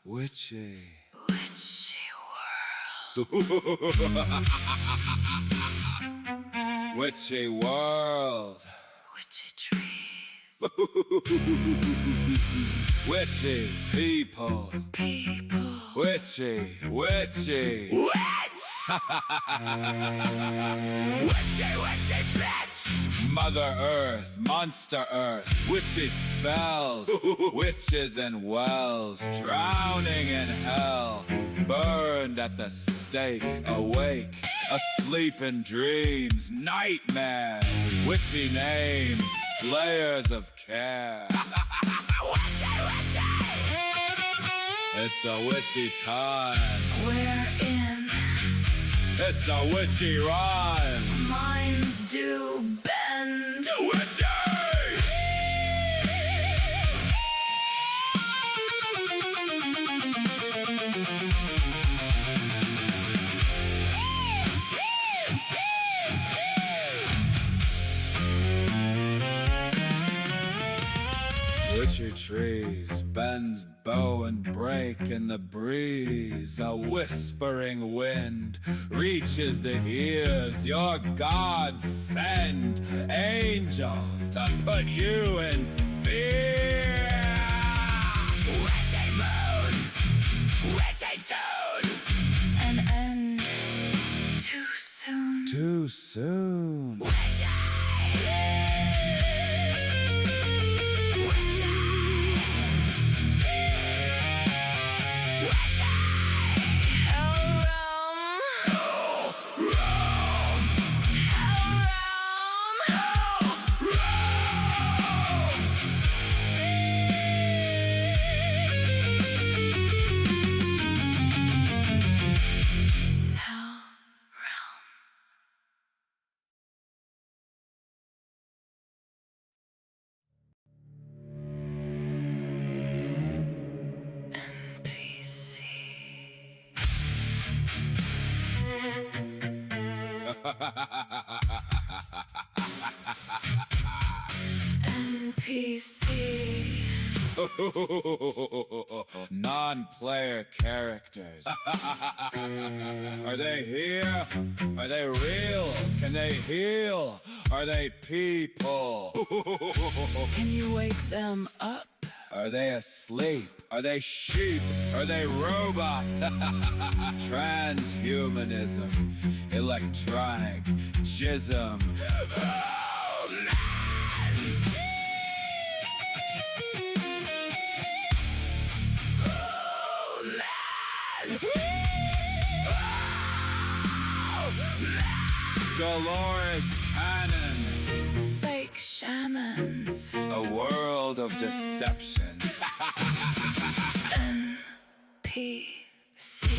Witchy. Witchy Witchy world. witchy trees, Witchy people. people, Witchy. Witchy bitch. Mother Earth, Monster Earth, witchy spells, witches and wells, drowning in hell, burned at the stake, awake, asleep in dreams, nightmares, witchy names, slayers of care. It's a witchy time. we're in It's a witchy rhyme. minds do bend. Witchy! Witchy trees, bends, bow and break in the breeze. A whispering wind reaches the ears. Your gods send angels to put you in fear. Witchy moons, witchy tunes. An end too soon. Too soon. NPC. Non-player characters. Are they here? Are they real? Can they heal? Are they people? Can you wake them up? Are they asleep? Are they sheep? Are they robots? Transhumanism, electronic, jism. Dolores Cannon, Fake shamans. a world of deception. NPC.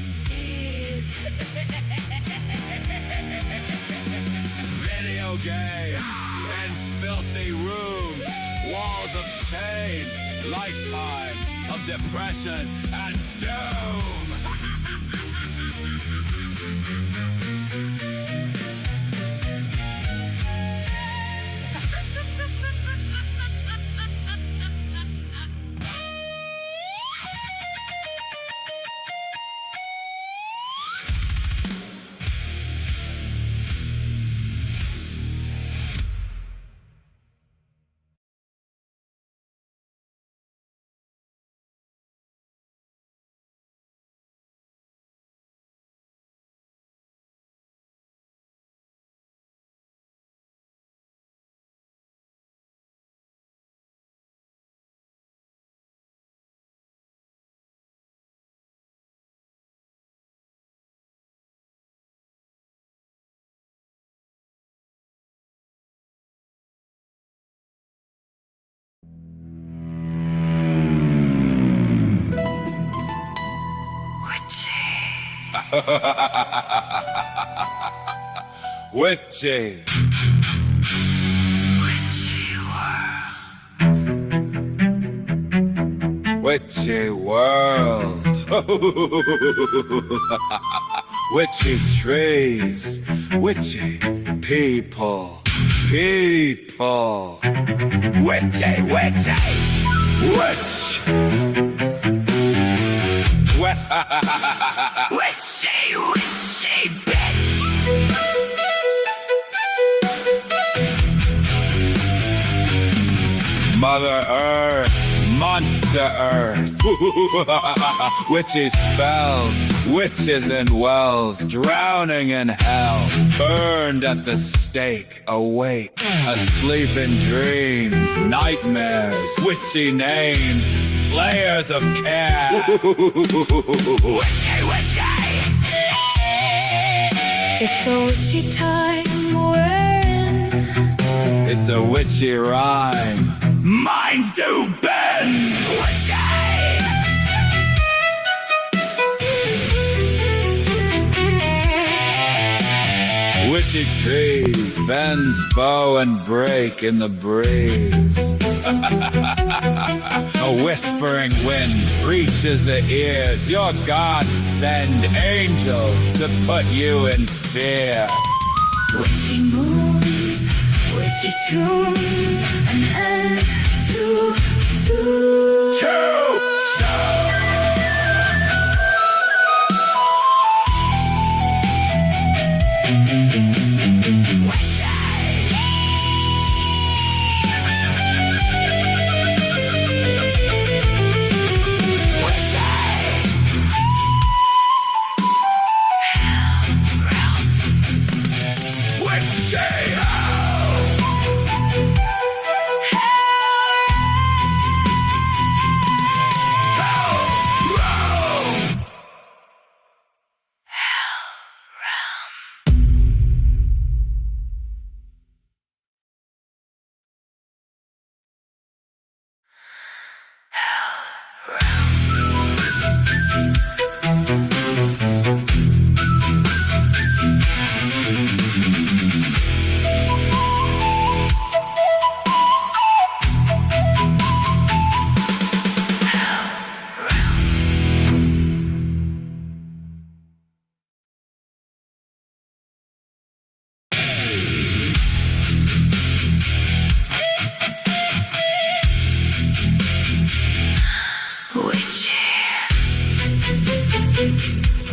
NPCs. Video games and filthy rooms, walls of shame, lifetimes of depression and doom. Witchy. Witchy world. Witchy world. Witchy trees. Witchy people. people. Witchy, witchy, witch. Witchy, witchy, bitch. Mother Earth, Monster Earth. Witchy spells, witches in wells, drowning in hell, burned at the stake, awake, asleep in dreams, nightmares, witchy names, slayers of care. Witchy, witchy. It's a witchy time we're in. It's a witchy rhyme. Minds do bend. Witchy. Witchy trees, bends bow and break in the breeze. A whispering wind reaches the ears. Your gods send angels to put you in fear. Witchy moons, witchy tunes, an end too soon. Too soon.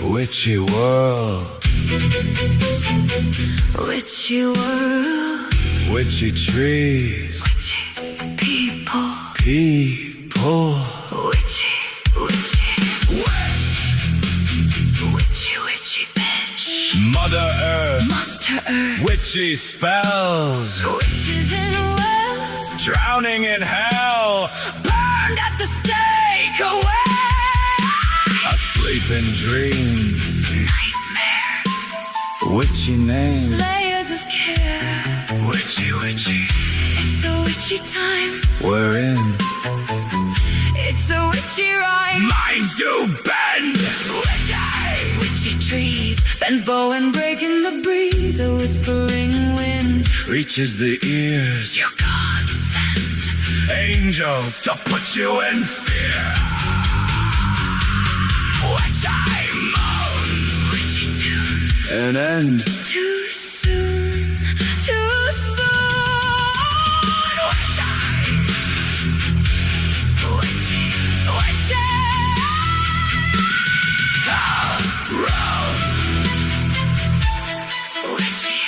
Witchy world, Witchy world, witchy trees, witchy people, people. witchy, witchy, witchy, witchy bitch, Mother Earth, Monster Earth, witchy spells, witches in wells, drowning in hell, burned at the stake, away, asleep in dreams, nightmares, witchy names, slayers of care. witchy, witchy. It's a witchy time, We're in. it's a witchy rhyme. Minds do bend. Witchy, witchy trees, bends bow and break in the breeze. A whispering wind, Reaches the ears. your gods send Angels to put you in fear. Witchy moans. witchy tunes. An end. Too soon, too soon. Witchy, witchy, witchy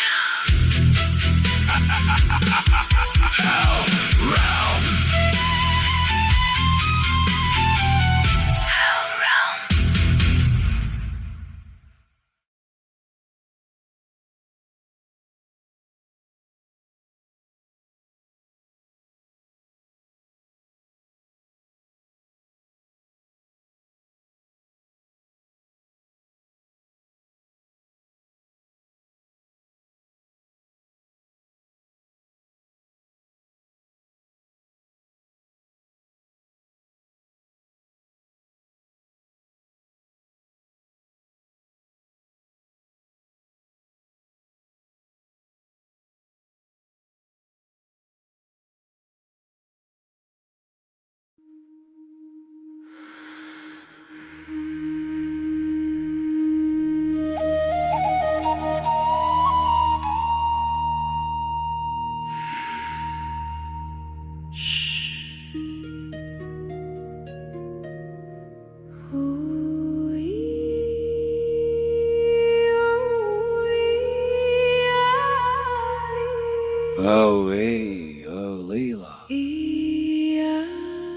Leela. Ia,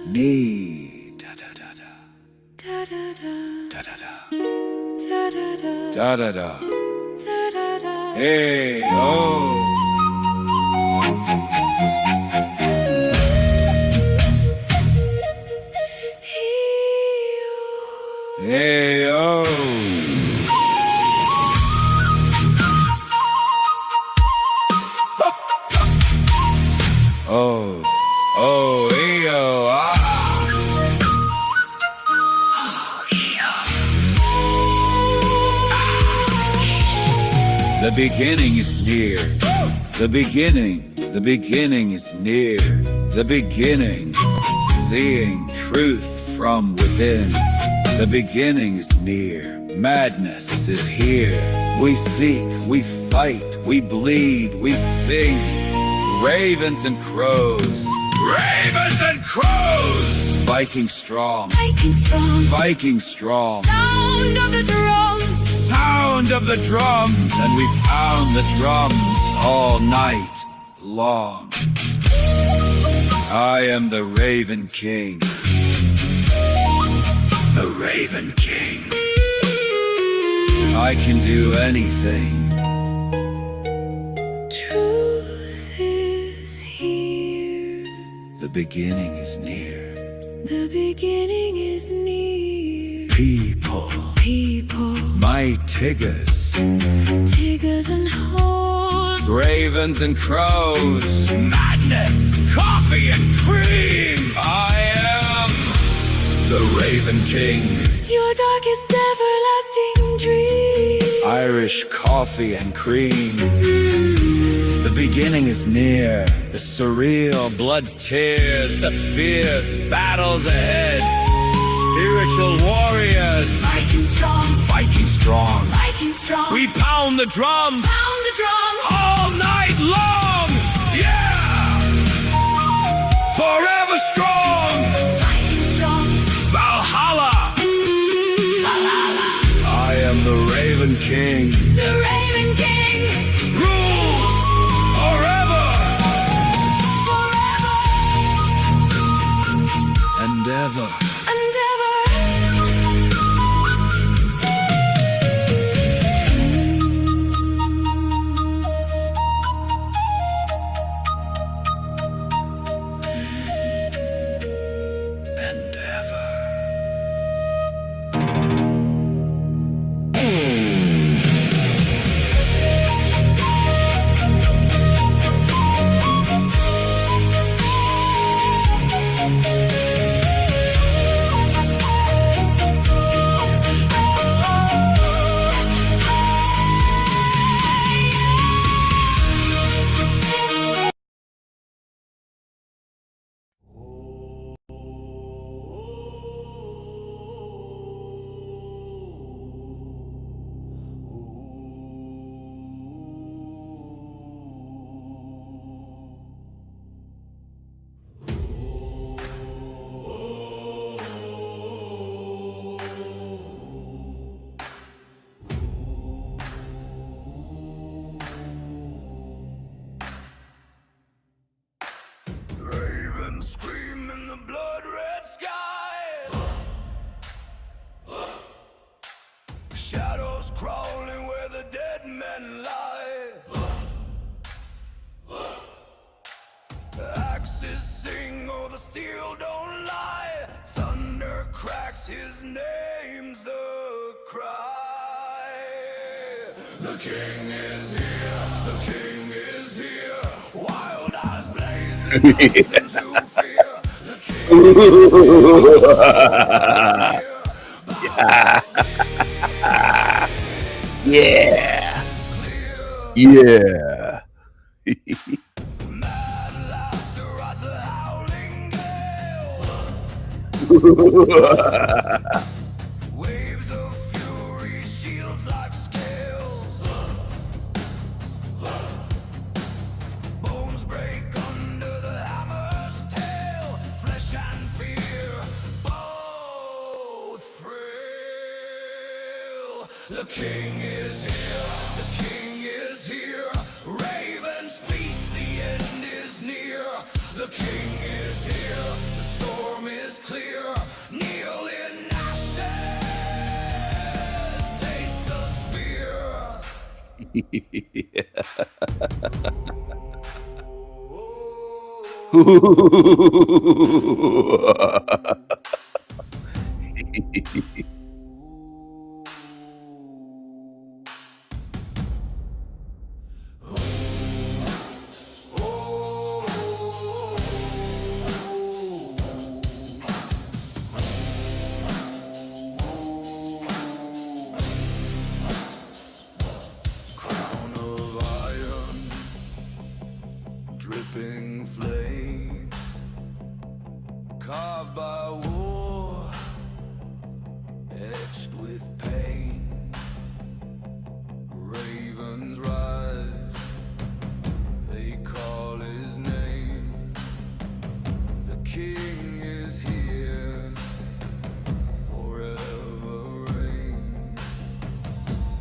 Me. Da da da da. da da da, Da da da. da da da, Da da da. da da da. Hey, oh. Hey, oh. Oh, oh, EO, ah. The beginning is near. The beginning is near. The beginning, seeing truth from within. The beginning is near. Madness is here. We seek, we fight, we bleed, we sing. Ravens and crows. Ravens and crows! Viking strong. Viking strong, Viking strong. sound of the drums. Sound of the drums, and we pound the drums all night long. I am the Raven King. The Raven King. I can do anything. Truth is here. The beginning is near. The beginning is near. People, People, my Tiggers, tigers and hoes. ravens and crows, madness, coffee and cream. I am the Raven King. Your darkest everlasting dream. Irish coffee and cream. The beginning is near. The surreal blood tears, the fierce battles ahead. Spiritual warriors, Viking strong, Viking strong. Viking strong. We pound the drums pound the drums. all night long. Yeah! Forever strong. Viking strong, Valhalla. Valhalla. I am the Raven King. The Raven King, Rules forever forever and ever. and ever. And ever. Ravens scream in the blood-red sky. Shadows crawling where the dead men lie. Axes sing, oh the steel don't lie. Thunder cracks, his name's the cry. The king is here, the king is here. Wild eyes blazing into fear. The king Yeah. is clear. Yeah. Mad laughter rides a howling gale. Waves of fury, shields like scales. Bones break under the hammer's tail. Flesh and fear, both frail. The king is here, the king is here. Ravens feast, the end Yeah. Crown of iron, dripping flame, carved by war, etched with pain. Ravens rise, they call his name. The king is here, forever reign.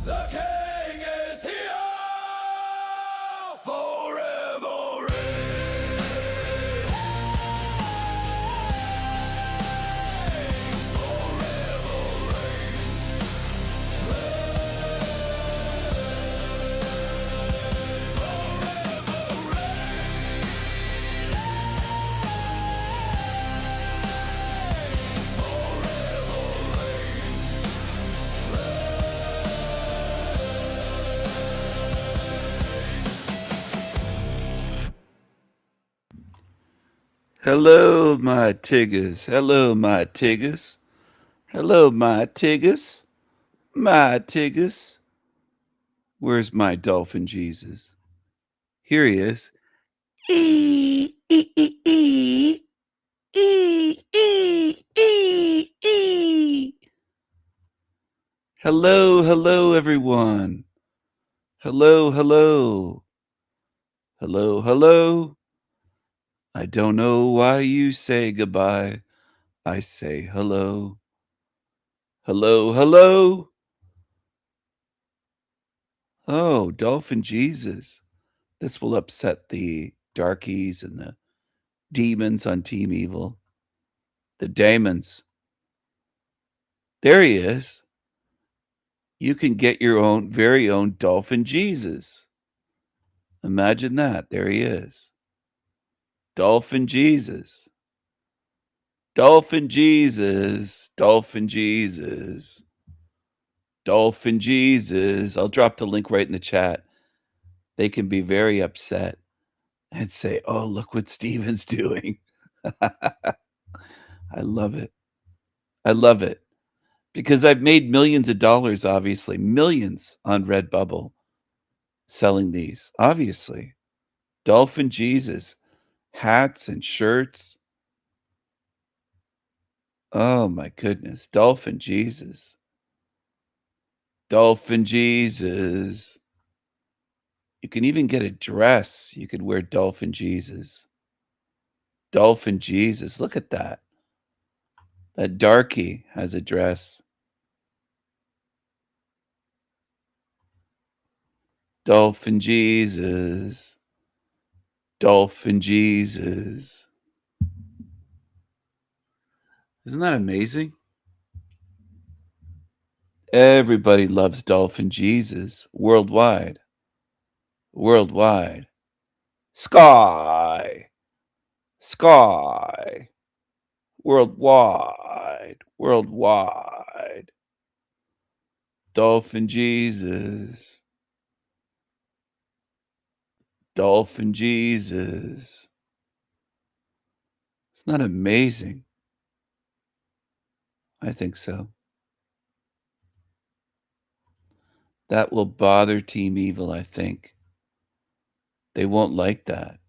The king is here, forever reign. Hello, my tiggers. Hello, my tiggers. Hello, my tiggers. My tiggers. Where's my dolphin Jesus? Here he is. Ee, ee, ee, ee. Ee, ee, ee, ee. Hello, hello, everyone. Hello, hello. Hello, hello. I don't know why you say goodbye. I say hello. Hello, hello. Oh, Dolphin Jesus. This will upset the darkies and the demons on Team Evil. The daemons. There he is. You can get your own very own Dolphin Jesus. Imagine that. There he is. Dolphin Jesus. Dolphin Jesus. Dolphin Jesus. Dolphin Jesus. I'll drop the link right in the chat. They can be very upset and say, oh, look what Steven's doing. I love it. I love it. Because I've made millions of dollars, obviously, millions on Redbubble selling these, obviously. Dolphin Jesus, hats and shirts. Oh my goodness. Dolphin Jesus. Dolphin Jesus. You can even get a dress. You could wear Dolphin Jesus. Dolphin Jesus. Look at that. That darky has a dress. Dolphin Jesus. Dolphin Jesus. Isn't that amazing? Everybody loves Dolphin Jesus worldwide. Worldwide. Sky. Sky. Worldwide. Worldwide. Dolphin Jesus. Dolphin Jesus. Isn't that amazing? I think so. That will bother Team Evil, I think. They won't like that.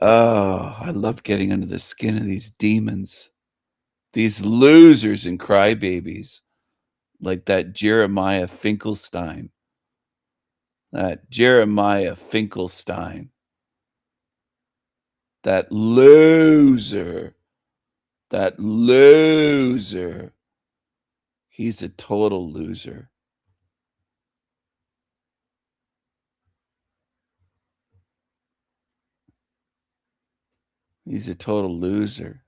Oh, I love getting under the skin of these demons. These losers and crybabies. Like that Jeremiah Finkelstein. That Jeremiah Finkelstein. That loser. That loser. He's a total loser. He's a total loser.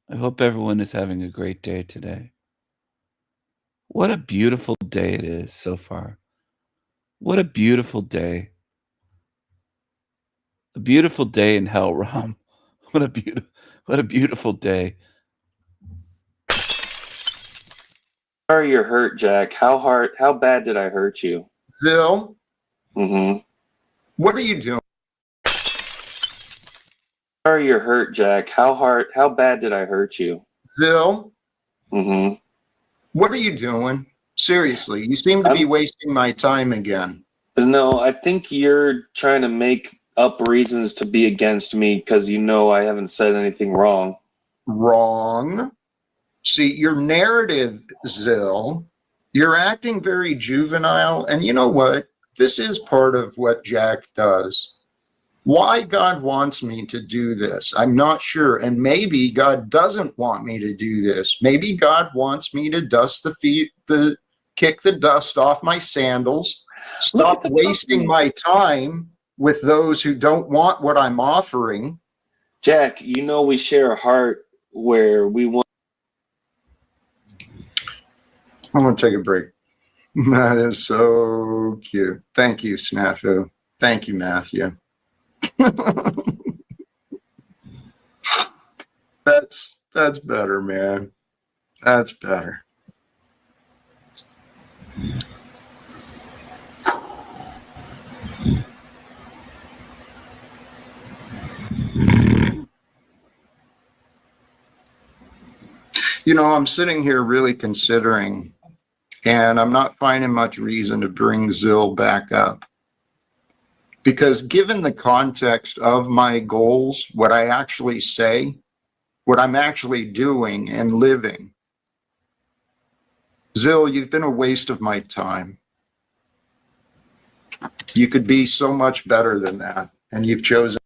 I hope everyone is having a great day today. What a beautiful day it is so far. What a beautiful day. A beautiful day in Hell Realm. What a beautiful day. Sorry you're hurt, Jack. How bad did I hurt you? Bill, Mm-hmm. what are you doing? Sorry you're hurt, Jack. How bad did I hurt you? Bill, Mm-hmm. what are you doing? Seriously, you seem to be wasting my time again. No, I think you're trying to make up reasons to be against me because you know I haven't said anything wrong. Wrong. See, your narrative, Zill, you're acting very juvenile. And you know what? This is part of what Jack does. Why God wants me to do this, I'm not sure. And maybe God doesn't want me to do this. Maybe God wants me to kick the dust off my sandals, stop wasting my time with those who don't want what I'm offering. Jack, you know we share a heart where we want. I'm going to take a break. That is so cute. Thank you, Snafu. Thank you, Matthew. That's better, man. That's better. You know, I'm sitting here really considering, and I'm not finding much reason to bring Zill back up. Because given the context of my goals, what I actually say, what I'm actually doing and living, Zill, you've been a waste of my time. You could be so much better than that, and you've chosen.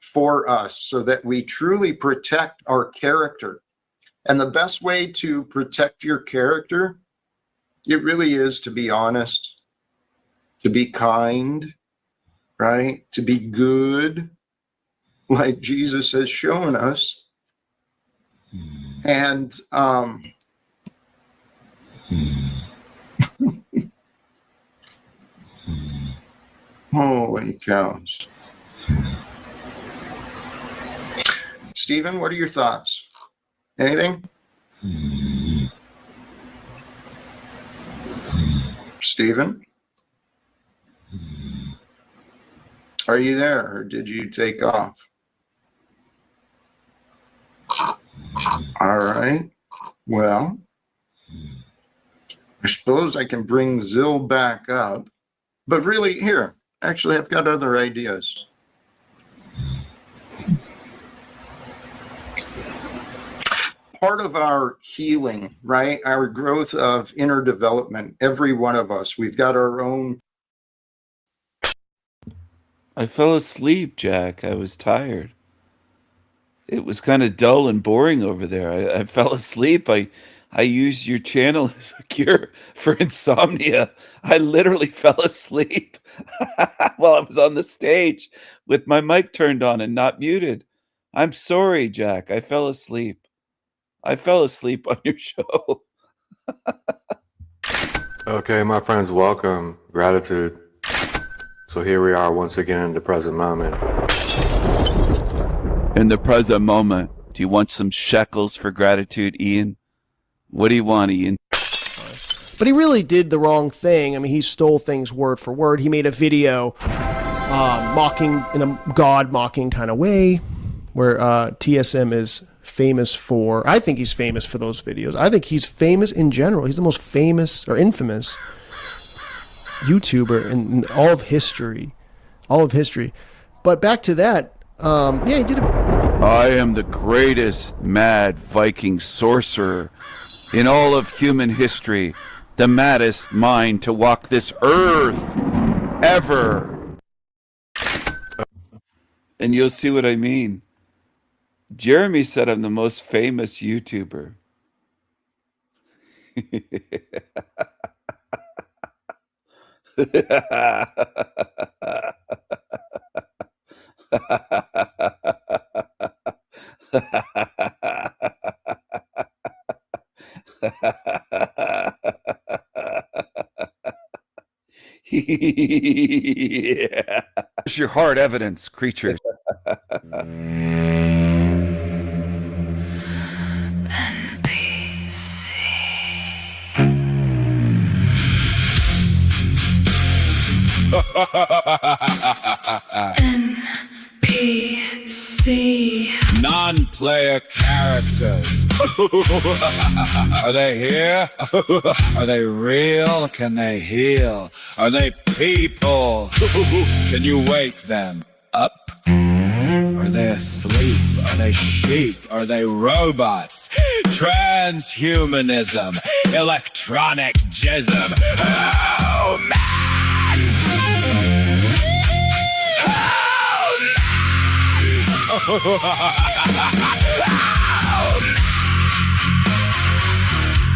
For us so that we truly protect our character. And the best way to protect your character, it really is to be honest, to be kind, right? To be good, like Jesus has shown us. And holy cows. Stephen, what are your thoughts? Anything? Stephen? Are you there, or did you take off? All right. Well, I suppose I can bring Zill back up. But really, here, actually, I've got other ideas. Part of our healing, right? Our growth of inner development, every one of us, we've got our own. I fell asleep, Jack. I was tired. It was kind of dull and boring over there. I fell asleep. I used your channel as a cure for insomnia. I literally fell asleep while I was on the stage with my mic turned on and not muted. I'm sorry, Jack. I fell asleep. I fell asleep on your show. Okay, my friends, welcome. Gratitude. So here we are once again in the present moment. In the present moment, do you want some shekels for gratitude, Ian? What do you want, Ian? But he really did the wrong thing. I mean, he stole things word for word. He made a video mocking, in a God-mocking kind of way, where TSM is famous for. I think he's famous for those videos. I think he's famous in general. He's the most famous or infamous YouTuber in all of history. All of history. But back to that, yeah, he did I am the greatest mad Viking sorcerer in all of human history, the maddest mind to walk this earth ever. And you'll see what I mean. Jeremy said I'm the most famous YouTuber. Yeah. Where's your hard evidence, creatures? NPC. Non-player characters. Are they here? Are they real? Can they heal? Are they people? Can you wake them up? Are they asleep? Are they sheep? Are they robots? Transhumanism, electronic jism. Oh man!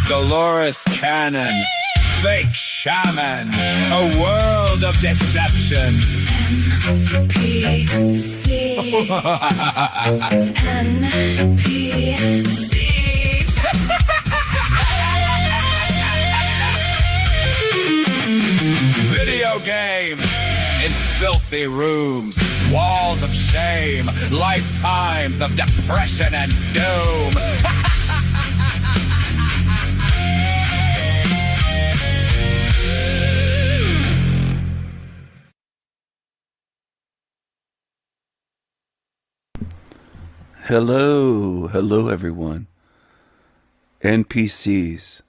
Dolores Cannon, fake shamans, a world of deceptions. NPC. NPC. Video games in filthy rooms, walls of shame, lifetimes of depression and doom. Hello everyone. NPCs.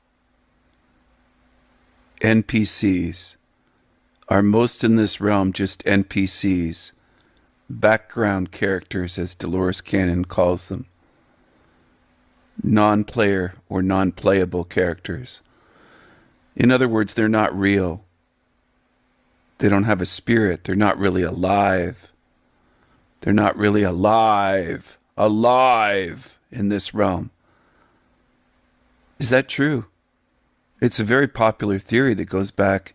Are most in this realm just NPCs, background characters as Dolores Cannon calls them, non-player or non-playable characters. In other words, they're not real. They don't have a spirit. They're not really alive. They're not really alive in this realm. Is that true? It's a very popular theory that goes back,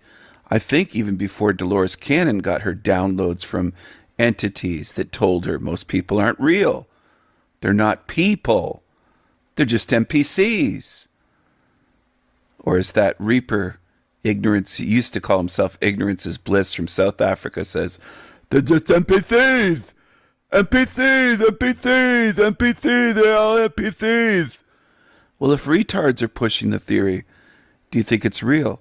I think, even before Dolores Cannon got her downloads from entities that told her most people aren't real. They're not people. They're just NPCs. Or as that Reaper, ignorance, he used to call himself Ignorance is Bliss from South Africa, says, they're just NPCs. NPCs, they're all NPCs. Well, if retards are pushing the theory, do you think it's real?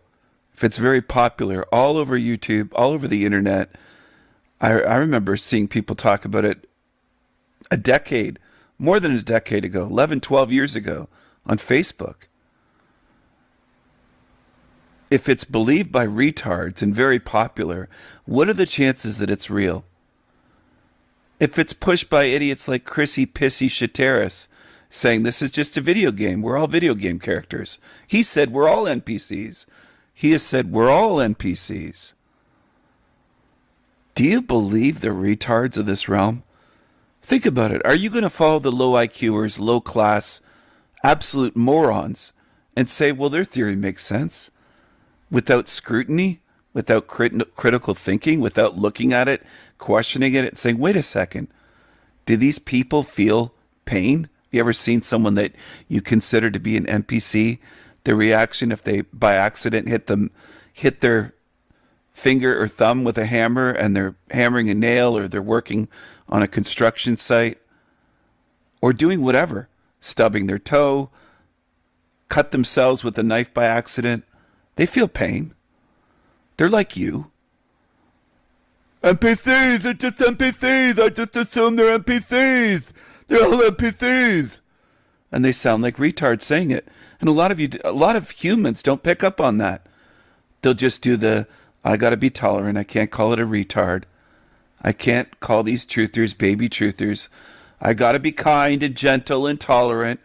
If it's very popular all over YouTube, all over the internet, I remember seeing people talk about it more than a decade ago, 11, 12 years ago on Facebook. If it's believed by retards and very popular, what are the chances that it's real? If it's pushed by idiots like Chrissy Pissy Shateris, saying this is just a video game, we're all video game characters. He said we're all NPCs. He has said we're all NPCs. Do you believe the retards of this realm? Think about it. Are you going to follow the low IQers, low class, absolute morons and say, well, their theory makes sense without scrutiny, without critical thinking, without looking at it, questioning it, and saying, wait a second, do these people feel pain? You ever seen someone that you consider to be an NPC? The reaction if they by accident hit their finger or thumb with a hammer and they're hammering a nail, or they're working on a construction site, or doing whatever, stubbing their toe, cut themselves with a knife by accident. They feel pain. They're like you. NPCs, they're just NPCs. I just assume they're NPCs. They're all NPCs. And they sound like retards saying it. And a lot of humans don't pick up on that. They'll just do I gotta be tolerant. I can't call it a retard. I can't call these truthers baby truthers. I gotta be kind and gentle and tolerant.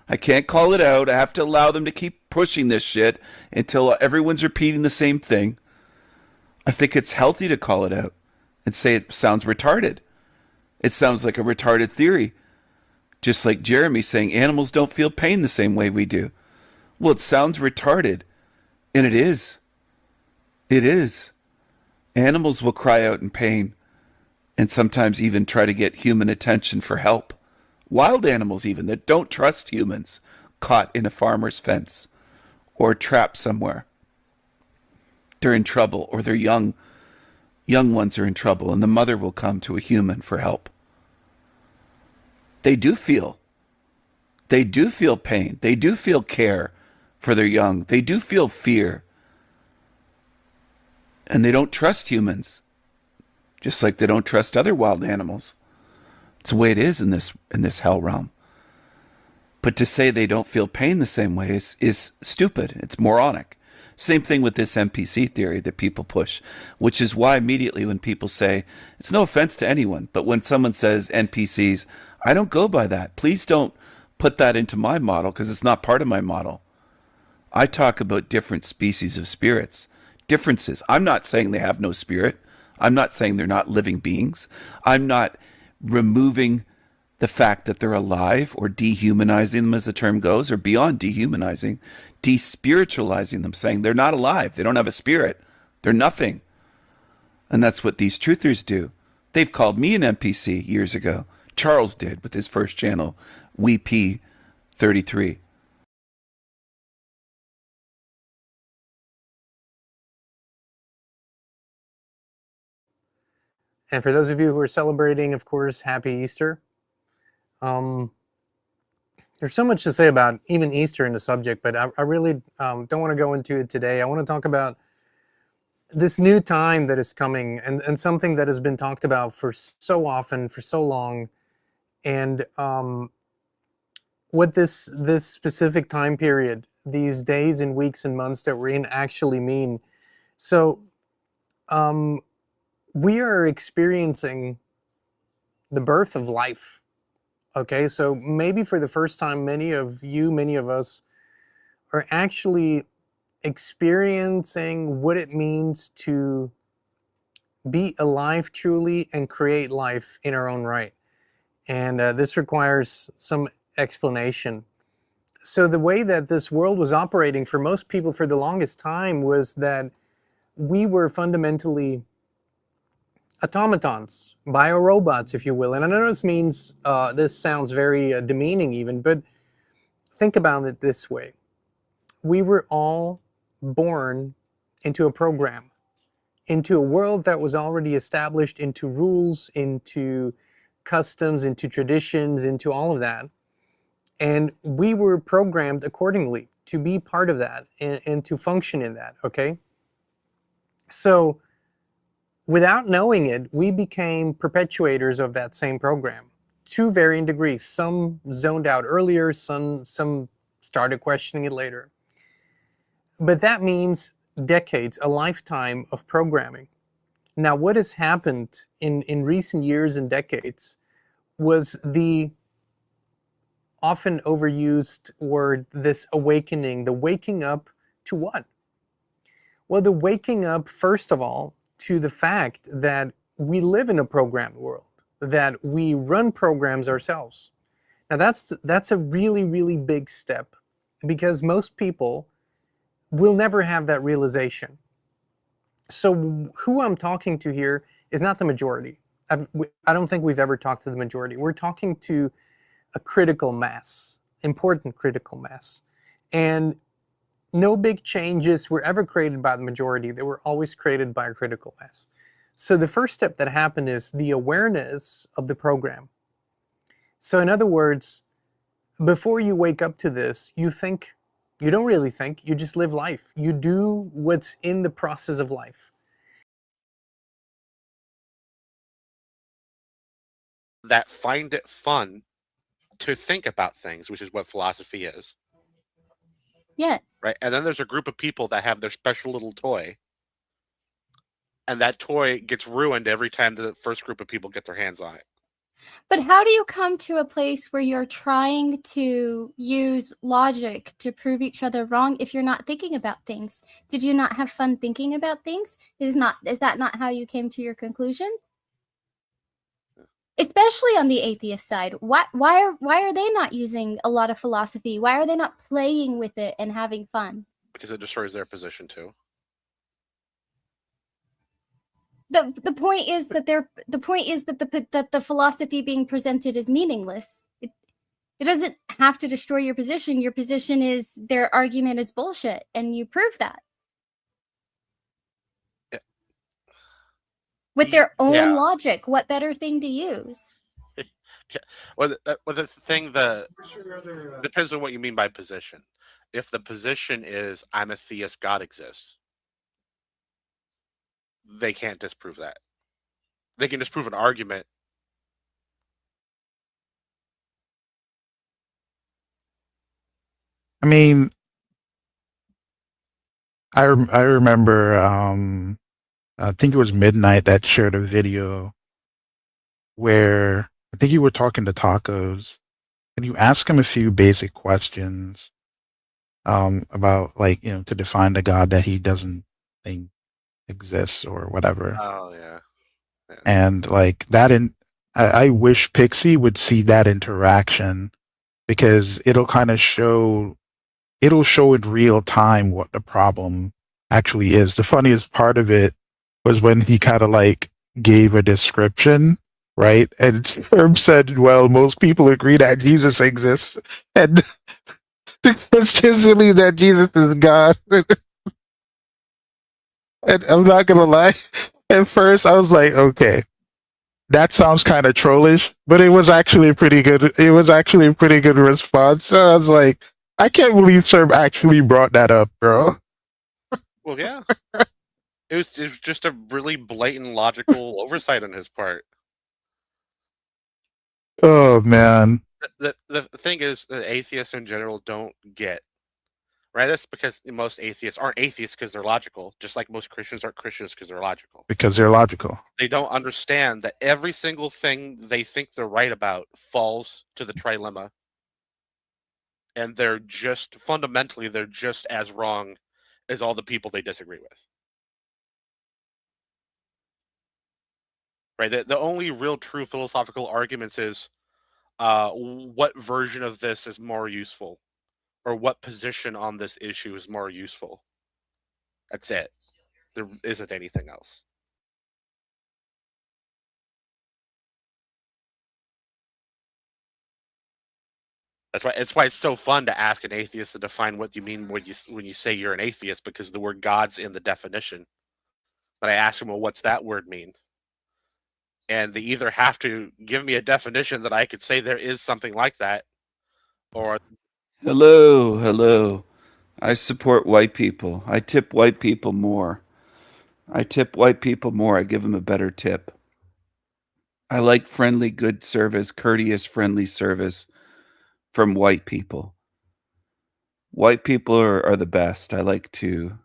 I can't call it out. I have to allow them to keep pushing this shit until everyone's repeating the same thing. I think it's healthy to call it out and say it sounds retarded. It sounds like a retarded theory. Just like Jeremy saying animals don't feel pain the same way we do. Well, it sounds retarded, and it is. It is. Animals will cry out in pain and sometimes even try to get human attention for help. Wild animals, even that don't trust humans, caught in a farmer's fence or trapped somewhere. They're in trouble, or their young ones are in trouble, and the mother will come to a human for help. They do feel pain. They do feel care for their young. They do feel fear. And they don't trust humans, just like they don't trust other wild animals. It's the way it is in this hell realm. But to say they don't feel pain the same way is stupid. It's moronic. Same thing with this NPC theory that people push, which is why immediately when people say, it's no offense to anyone, but when someone says NPCs, I don't go by that. Please don't put that into my model because it's not part of my model. I talk about different species of spirits, differences. I'm not saying they have no spirit. I'm not saying they're not living beings. I'm not removing the fact that they're alive or dehumanizing them, as the term goes, or beyond dehumanizing, despiritualizing them, saying they're not alive. They don't have a spirit. They're nothing. And that's what these truthers do. They've called me an NPC years ago. Charles did with his first channel, WeP33. And for those of you who are celebrating, of course, happy Easter. There's so much to say about even Easter in the subject, but I really don't want to go into it today. I want to talk about this new time that is coming and something that has been talked about for so often, for so long, and what this specific time period, these days and weeks and months that we're in actually mean. So we are experiencing the birth of life. Okay, so maybe for the first time, many of us are actually experiencing what it means to be alive truly and create life in our own right. And this requires some explanation. So the way that this world was operating for most people for the longest time was that we were fundamentally automatons, biorobots, if you will. And I know this means, this sounds very demeaning even, but think about it this way. We were all born into a program, into a world that was already established, into rules, into customs, into traditions, into all of that. And we were programmed accordingly to be part of that and to function in that, okay? So without knowing it, we became perpetuators of that same program to varying degrees. Some zoned out earlier, some started questioning it later. But that means decades, a lifetime of programming. Now, what has happened in recent years and decades was the often overused word, this awakening, the waking up to what? Well, the waking up, first of all, to the fact that we live in a programmed world, that we run programs ourselves. Now that's a really, really big step, because most people will never have that realization. So who I'm talking to here is not the majority. I don't think we've ever talked to the majority. We're talking to a critical mass, important critical mass. And no big changes were ever created by the majority. They were always created by a critical mass. So the first step that happened is the awareness of the program. So in other words, before you wake up to this, you don't really think, you just live life. You do what's in the process of life. That find it fun to think about things, which is what philosophy is. Yes. Right? And then there's a group of people that have their special little toy, and that toy gets ruined every time the first group of people get their hands on it. But how do you come to a place where you're trying to use logic to prove each other wrong if you're not thinking about things? Did you not have fun thinking about things? Is that not how you came to your conclusion? especially on the atheist side. Why are they not using a lot of philosophy? Why are they not playing with it and having fun? Because it destroys their position too. The point is that the philosophy being presented is meaningless. It doesn't have to destroy your position. Your position is their argument is bullshit, and you prove that with their own Yeah. logic. What better thing to use? Well, the thing depends on what you mean by position. If the position is I'm a theist, God exists, they can't disprove that. They can disprove an argument. I mean, I remember, I think it was Midnight that shared a video where I think you were talking to Tacos, and you ask him a few basic questions, about, like, to define the God that he doesn't think exists or whatever. Oh yeah. And like that, I wish Pixie would see that interaction, because it'll kind of it'll show in real time what the problem actually is. The funniest part of it was when he kind of like gave a description, right? And Herb said, well, most people agree that Jesus exists, and the Christians believe that Jesus is God. And I'm not gonna lie, at first I was like, okay, that sounds kind of trollish, but it was actually a pretty good. It was actually a pretty good response. So I was like, I can't believe Serb actually brought that up, bro. Well, yeah. It was just a really blatant logical oversight on his part. Oh man. The thing is, that atheists in general don't get, right? That's because most atheists aren't atheists because they're logical, just like most Christians aren't Christians because they're logical. Because they're logical. They don't understand that every single thing they think they're right about falls to the trilemma. And they're just as wrong as all the people they disagree with. Right? The only real true philosophical arguments is what version of this is more useful, or what position on this issue is more useful. That's it. There isn't anything else. That's why it's so fun to ask an atheist to define what you mean when you say you're an atheist, because the word God's in the definition. But I ask them, well, what's that word mean? And they either have to give me a definition that I could say there is something like that, or Hello. I support white people. I tip white people more. I give them a better tip. I like friendly, good service, courteous, friendly service from white people. White people are the best. I like to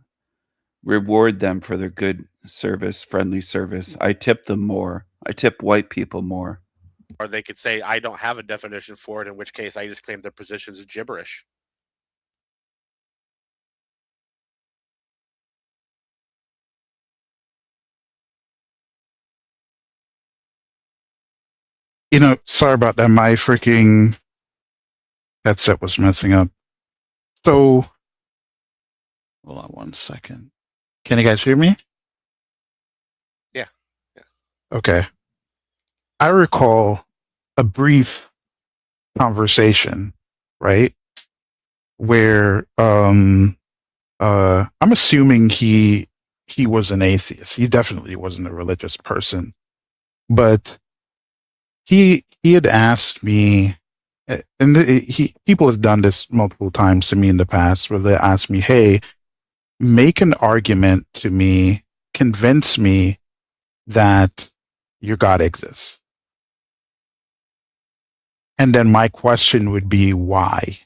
reward them for their good service, friendly service. I tip them more. I tip white people more. or they could say I don't have a definition for it, in which case I just claim their position is gibberish. Sorry about that. My freaking headset was messing up. So, hold on 1 second. Can you guys hear me? Yeah. Okay. I recall a brief conversation, right? Where I'm assuming he was an atheist. He definitely wasn't a religious person. But he had asked me, and people have done this multiple times to me in the past, where they ask me, hey, make an argument to me, convince me that your God exists. And then my question would be, why?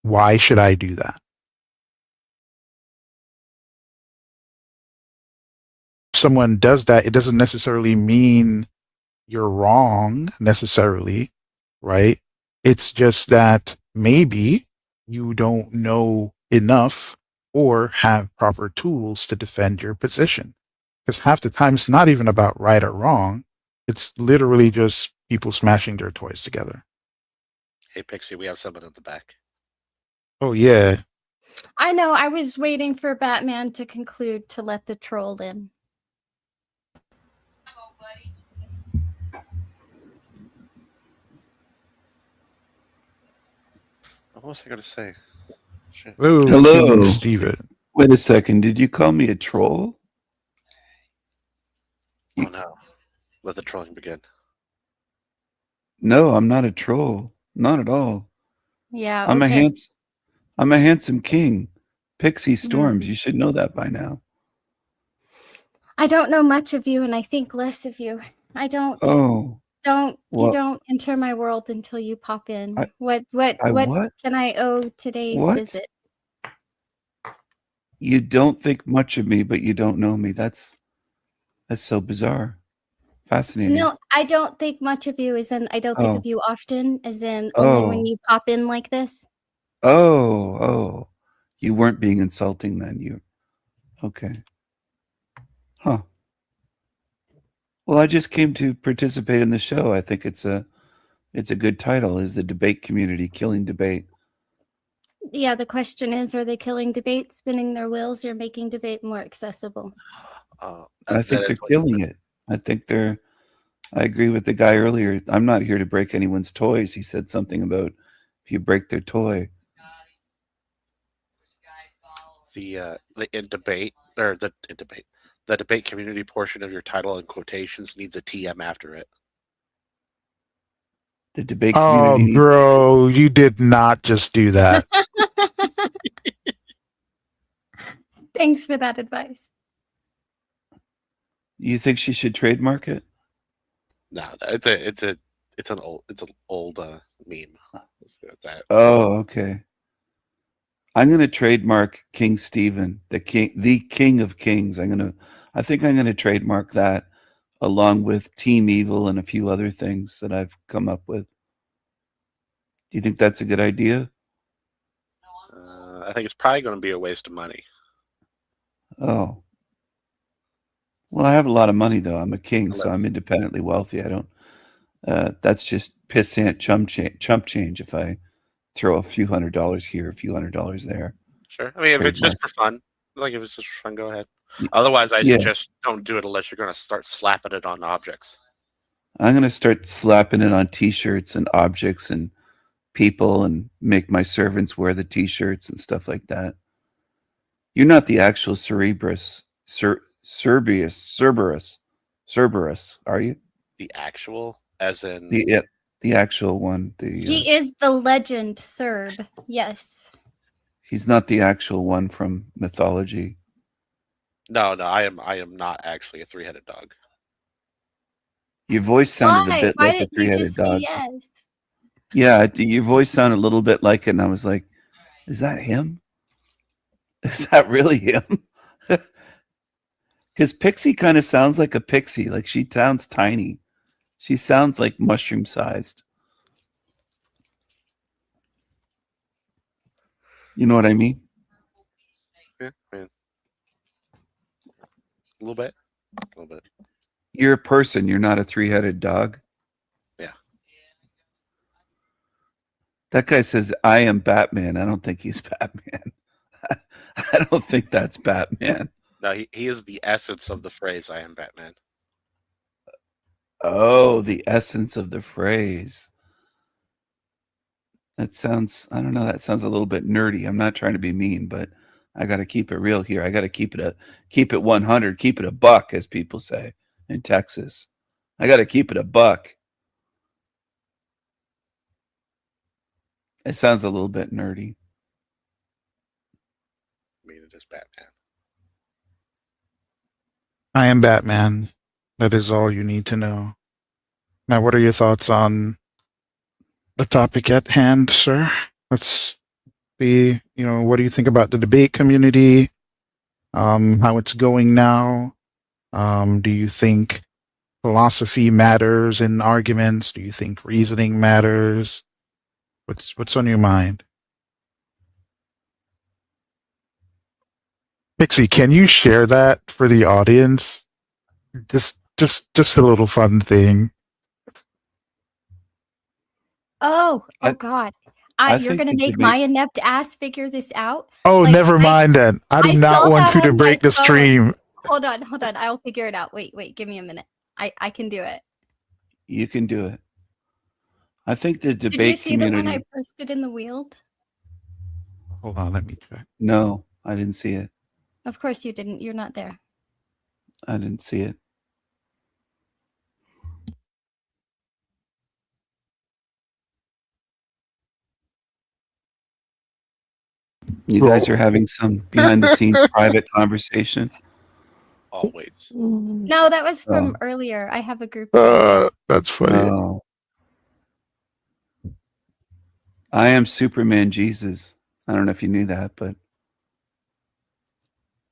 Why should I do that? If someone does that, it doesn't necessarily mean you're wrong necessarily, right? It's just that maybe you don't know enough or have proper tools to defend your position. Because half the time it's not even about right or wrong. It's literally just people smashing their toys together. Hey, Pixie, we have someone in the back. Oh yeah. I know. I was waiting for Batman to conclude to let the troll in. What was I going to say? Shit. Hello, Hello. King Steven. Wait a second. Did you call me a troll? Oh no. Let the trolling begin. No, I'm not a troll. Not at all. Yeah. I'm okay. I'm a handsome king. Pixie Storms. You should know that by now. I don't know much of you, and I think less of you. I don't. Oh, You well, don't enter my world until you pop in. I What what? can I owe today's What? visit? You don't think much of me, but you don't know me. That's so bizarre. Fascinating. No, I don't think much of you, as in I don't think Oh, of you often, as in only when oh, you pop in like this. oh. You weren't being insulting then. You okay? Huh. Well, I just came to participate in the show. I think it's a good title. Is the debate community killing debate? Yeah, the question is, are they killing debate, spinning their wheels, or making debate more accessible? I think they're killing it. I agree with the guy earlier. I'm not here to break anyone's toys. He said something about if you break their toy. The debate community portion of your title in quotations needs a TM after it. The debate Oh, community. bro, you did not just do that. Thanks for that advice. You think she should trademark it? No, it's an old meme. Let's go with that. Oh, okay. I'm going to trademark King Stephen, the king of kings. I think I'm going to trademark that along with Team Evil and a few other things that I've come up with. Do you think that's a good idea? I think it's probably going to be a waste of money. Oh. Well, I have a lot of money though. I'm a king, so I'm independently wealthy. I don't that's just pissant chump change if I throw a few $100s here, a few $100s there. Sure. I mean, if it's just for fun, like if it's just for fun, go ahead. Otherwise, I suggest don't do it unless you're going to start slapping it on objects. I'm going to start slapping it on T-shirts and objects and people and make my servants wear the T-shirts and stuff like that. You're not the actual Cerberus, are you? The actual, as in the actual one. He is the legend Serb. Yes. He's not the actual one from mythology. No, I am not actually a three-headed dog. Your voice sounded a bit like a three-headed dog. Yes. Yeah, your voice sounded a little bit like it, and I was like, "Is that him? Is that really him?" Because Pixie kind of sounds like a pixie. Like she sounds tiny. She sounds like mushroom-sized. You know what I mean? Yeah, man. A little bit. You're a person. You're not a three-headed dog. Yeah. That guy says, "I am Batman." I don't think he's Batman. I don't think that's Batman. No, he is the essence of the phrase "I am Batman." Oh, the essence of the phrase. That sounds, I don't know, that sounds a little bit nerdy. I'm not trying to be mean, but I got to keep it real here. I got to keep it 100, keep it a buck, as people say in Texas. I got to keep it a buck. It sounds a little bit nerdy. I mean, it is Batman. I am Batman. That is all you need to know. Now, what are your thoughts on the topic at hand, sir? Let's see, what do you think about the debate community? How it's going now? Do you think philosophy matters in arguments? Do you think reasoning matters? What's on your mind? Pixie, can you share that for the audience? Just just a little fun thing. Oh, I- God. I You're think gonna the make debate- my inept ass figure this out? Oh, Like, never mind then. I do I not saw want that you to on break my the phone. stream. Hold on. I'll figure it out. Wait, give me a minute. I can do it. You can do it. I think the Did you debate see the one community. I posted in the Weald? Hold on, let me check. No, I didn't see it. Of course you didn't. You're not there. I didn't see it. You guys are having some behind the scenes private conversation. Always. No, that was from Oh. earlier. I have a group chat. That's funny. Oh. I am Superman Jesus. I don't know if you knew that, but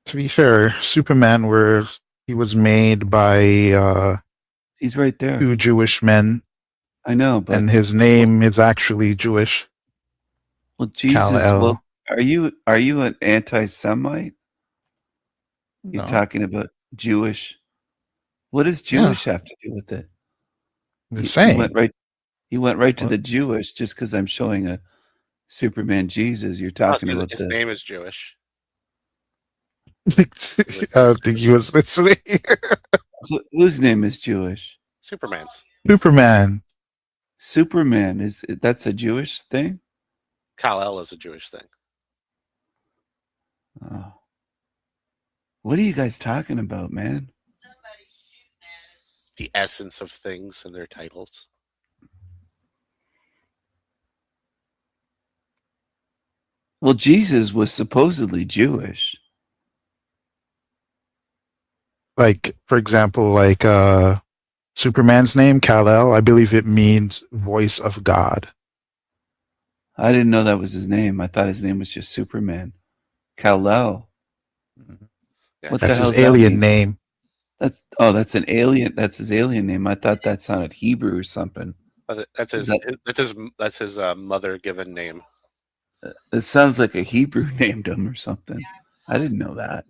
To be fair, Superman he was made by he's right there. two Jewish men, I know, but and his name is actually Jewish. well, Jesus. Kal-El. Well, are you an anti-Semite? You're No, talking about Jewish. What does Jewish have to do with it? the You same. went right. You went right to What? the Jewish just because I'm showing a Superman Jesus. You're talking about His the. name is Jewish. I don't think he was listening. Whose name is Jewish? Superman's. Superman. Superman that's a Jewish thing? Kal-El is a Jewish thing. Oh. What are you guys talking about, man? The essence of things and their titles. Well, Jesus was supposedly Jewish. Like, for example, like Superman's name, Kal-El, I believe it means voice of God. I didn't know that was his name. I thought his name was just Superman. Kal-El. Yeah. What That's the hell his does that alien mean? name. That's an alien. That's his alien name. I thought that sounded Hebrew or something. That's his. That's his mother given name. It sounds like a Hebrew named him or something. I didn't know that.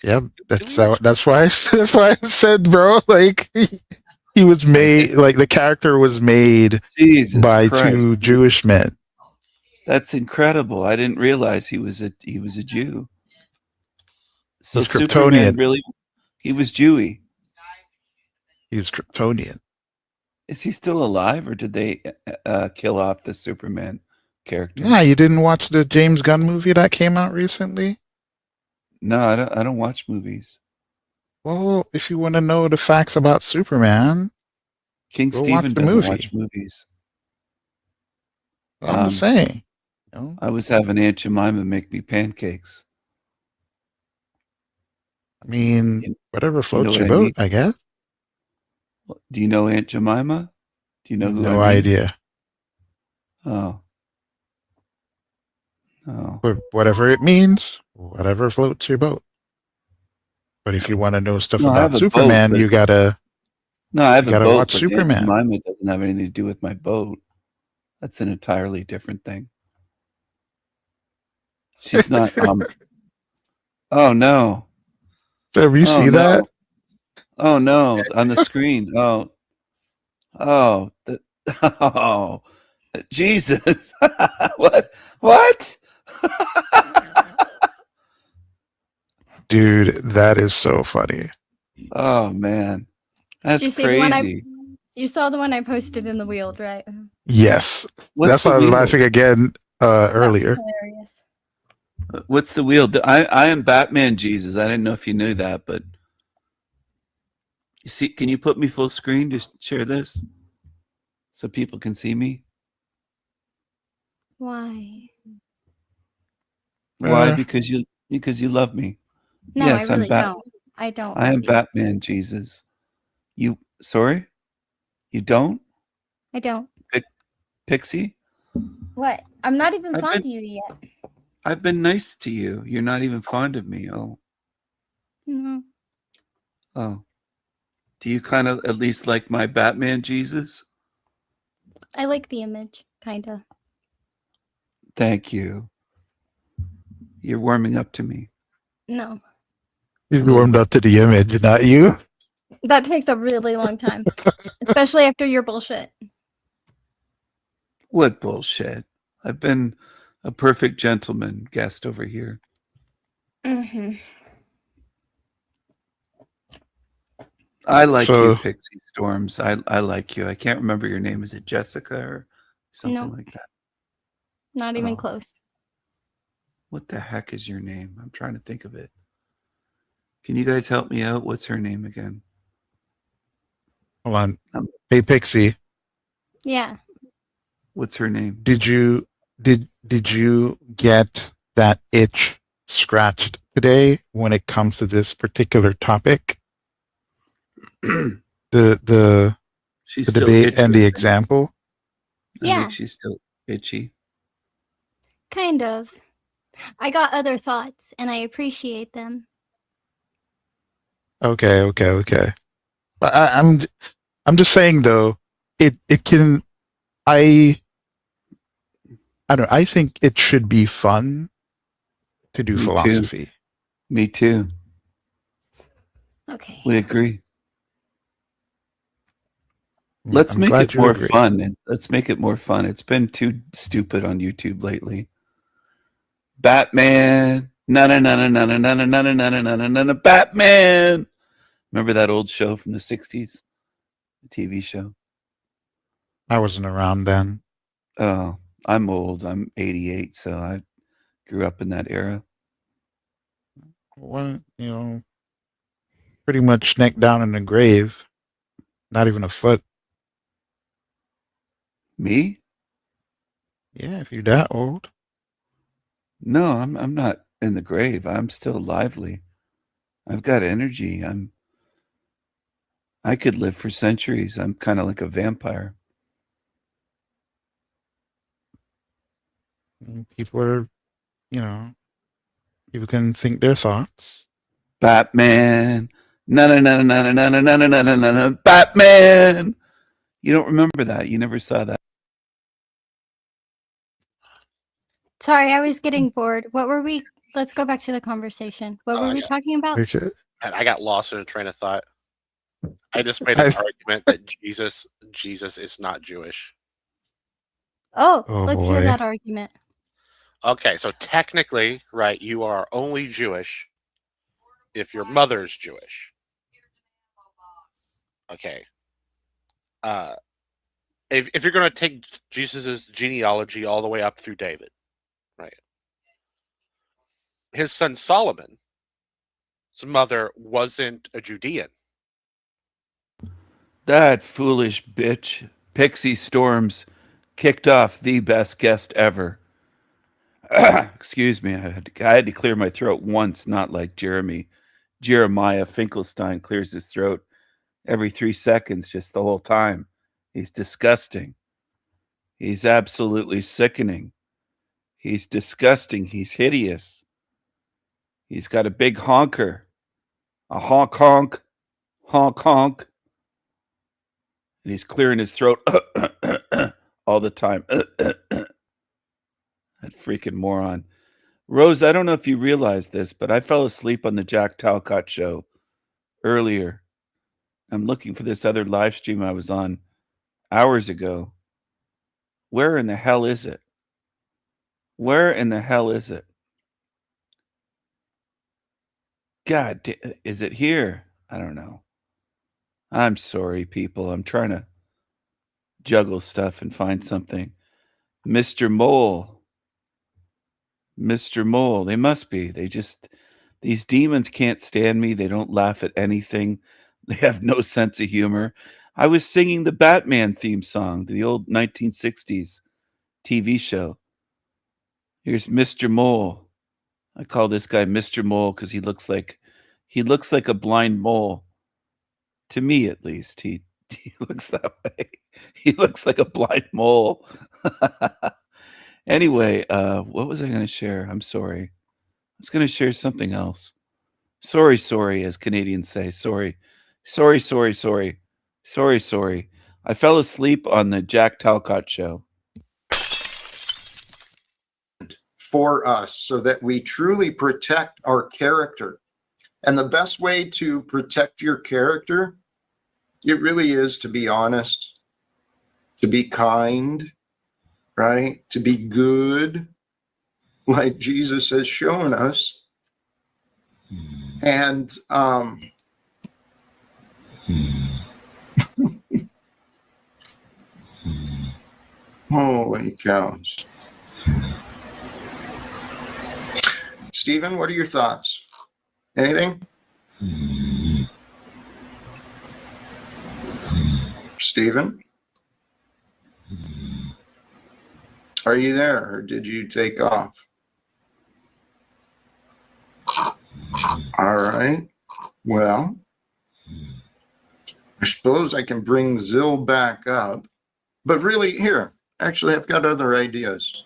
Yep, that's why I said, bro. Like he was made, like the character was made Jesus by Christ. two Jewish men. That's incredible. I didn't realize he was a Jew. So He's Superman Kryptonian. he was Jewy. He's Kryptonian. Is he still alive, or did they kill off the Superman character? Yeah, you didn't watch the James Gunn movie that came out recently? No, I don't watch movies. Well, if you want to know the facts about Superman, King go watch Stephen the doesn't movie. watch movies. I'm just saying. You know? I was having Aunt Jemima make me pancakes. I mean, whatever floats what your I boat, mean? I guess. Do you know Aunt Jemima? Do you know who No I mean? idea. Oh. Oh. But whatever it means, whatever floats your boat. But if you want to know stuff No, I have about a boat, Superman, but- you gotta No, I have You a gotta boat, watch but Superman. Aunt Jemima doesn't have anything to do with my boat. That's an entirely different thing. She's not. Oh no! Have you Oh, see no. that? Oh no! On the screen. Oh. Oh. Jesus! What? What? Dude, that is so funny. Oh man, that's Did you see the one crazy. You saw the one I posted in the Weald, right? Yes. What's That's the why I was wheel? laughing again earlier. Hilarious. What's the wheel? I am Batman Jesus. I didn't know if you knew that, but you see, can you put me full screen to share this so people can see me? Why? Why? Uh, Because you love me. No, Yes, I I'm really don't. I don't. I am love you. Batman Jesus. You sorry? You don't? I don't. Pixie? What? I'm not even I've fond of been- you yet. I've been nice to you. You're not even fond of me. Oh. No. Oh. Do you kind of at least like my Batman Jesus? I like the image, kinda. Thank you. You're warming up to me. No. You warmed up to the image, not you. That takes a really long time, especially after your bullshit. What bullshit? I've been a perfect gentleman guest over here. Mm-hmm. I like So- you, Pixie Storms. I like you. I can't remember your name. Is it Jessica or something No. like that? Not even Oh. close. What the heck is your name? I'm trying to think of it. Can you guys help me out? What's her name again? Hold on. Um, Hey, Pixie, Yeah. What's her name? did you get that itch scratched today when it comes to this particular topic? The She's the still debate itchy, and I the think. example. I Yeah. think she's still itchy. Kind of. I got other thoughts, and I appreciate them. Okay. But I'm just saying though, it can I don't know, I think it should be fun to do Me too. philosophy. Me too. Okay. We agree. Let's I'm make glad it you more agree. fun. And let's make it more fun. It's been too stupid on YouTube lately. Batman. Na Batman. Remember that old show from the 60s? The TV show? I wasn't around then. Oh, I'm old. I'm 88, so I grew up in that era. Well, pretty much neck down in the grave. Not even a foot. Me? Yeah, if you're that old. No, I'm not in the grave. I'm still lively. I've got energy. I could live for centuries. I'm kind of like a vampire. People are, people can think their thoughts. Batman. Batman. You don't remember that. You never saw that. Sorry, I was getting bored. What were we? Let's go back to the conversation. What were we yeah. talking about? Okay. And I got lost in a train of thought. I just made an argument that Jesus is not Jewish. Oh, Oh, let's hear boy. that argument. Okay, so technically, right, you are only Jewish if your mother's Jewish. Okay. If you're going to take Jesus's genealogy all the way up through David, right? His son Solomon's mother wasn't a Judean. That foolish bitch, Pixie Storms, kicked off the best guest ever. Excuse me, I had to clear my throat once, not like Jeremiah Finkelstein clears his throat every 3 seconds, just the whole time. He's disgusting. He's absolutely sickening. He's disgusting. He's hideous. He's got a big honker. A honk honk. Honk honk. And he's clearing his throat all the time. That freaking moron. Rose, I don't know if you realize this, but I fell asleep on the Jack Talcott show earlier. I'm looking for this other live stream I was on hours ago. Where in the hell is it? Where in the hell is it? God, is it here? I don't know. I'm sorry, people. I'm trying to juggle stuff and find something. Mr. Mole. Mr. Mole. They must be. These demons can't stand me. They don't laugh at anything. They have no sense of humor. I was singing the Batman theme song, the old 1960s TV show. Here's Mr. Mole. I call this guy Mr. Mole because he looks like a blind mole. To me, at least, he looks that way. He looks like a blind mole. Anyway, what was I going to share? I'm sorry. I was going to share something else. Sorry, as Canadians say. Sorry. I fell asleep on the Jack Talcott show. For us so that we truly protect our character. And the best way to protect your character It really is to be honest, to be kind, right? To be good, like Jesus has shown us. And holy cows. Stephen, what are your thoughts? Anything? Stephen? Are you there, or did you take off? All right. Well, I suppose I can bring Zill back up. But really, here, actually, I've got other ideas.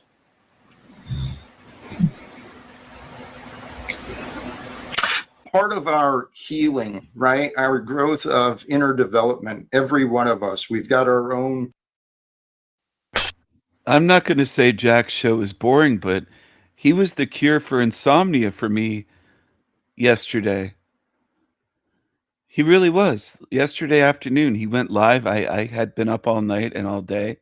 Part of our healing, right? Our growth of inner development, every one of us, we've got our own. I'm not going to say Jack's show is boring, but he was the cure for insomnia for me yesterday. He really was. Yesterday afternoon, he went live. I had been up all night and all day,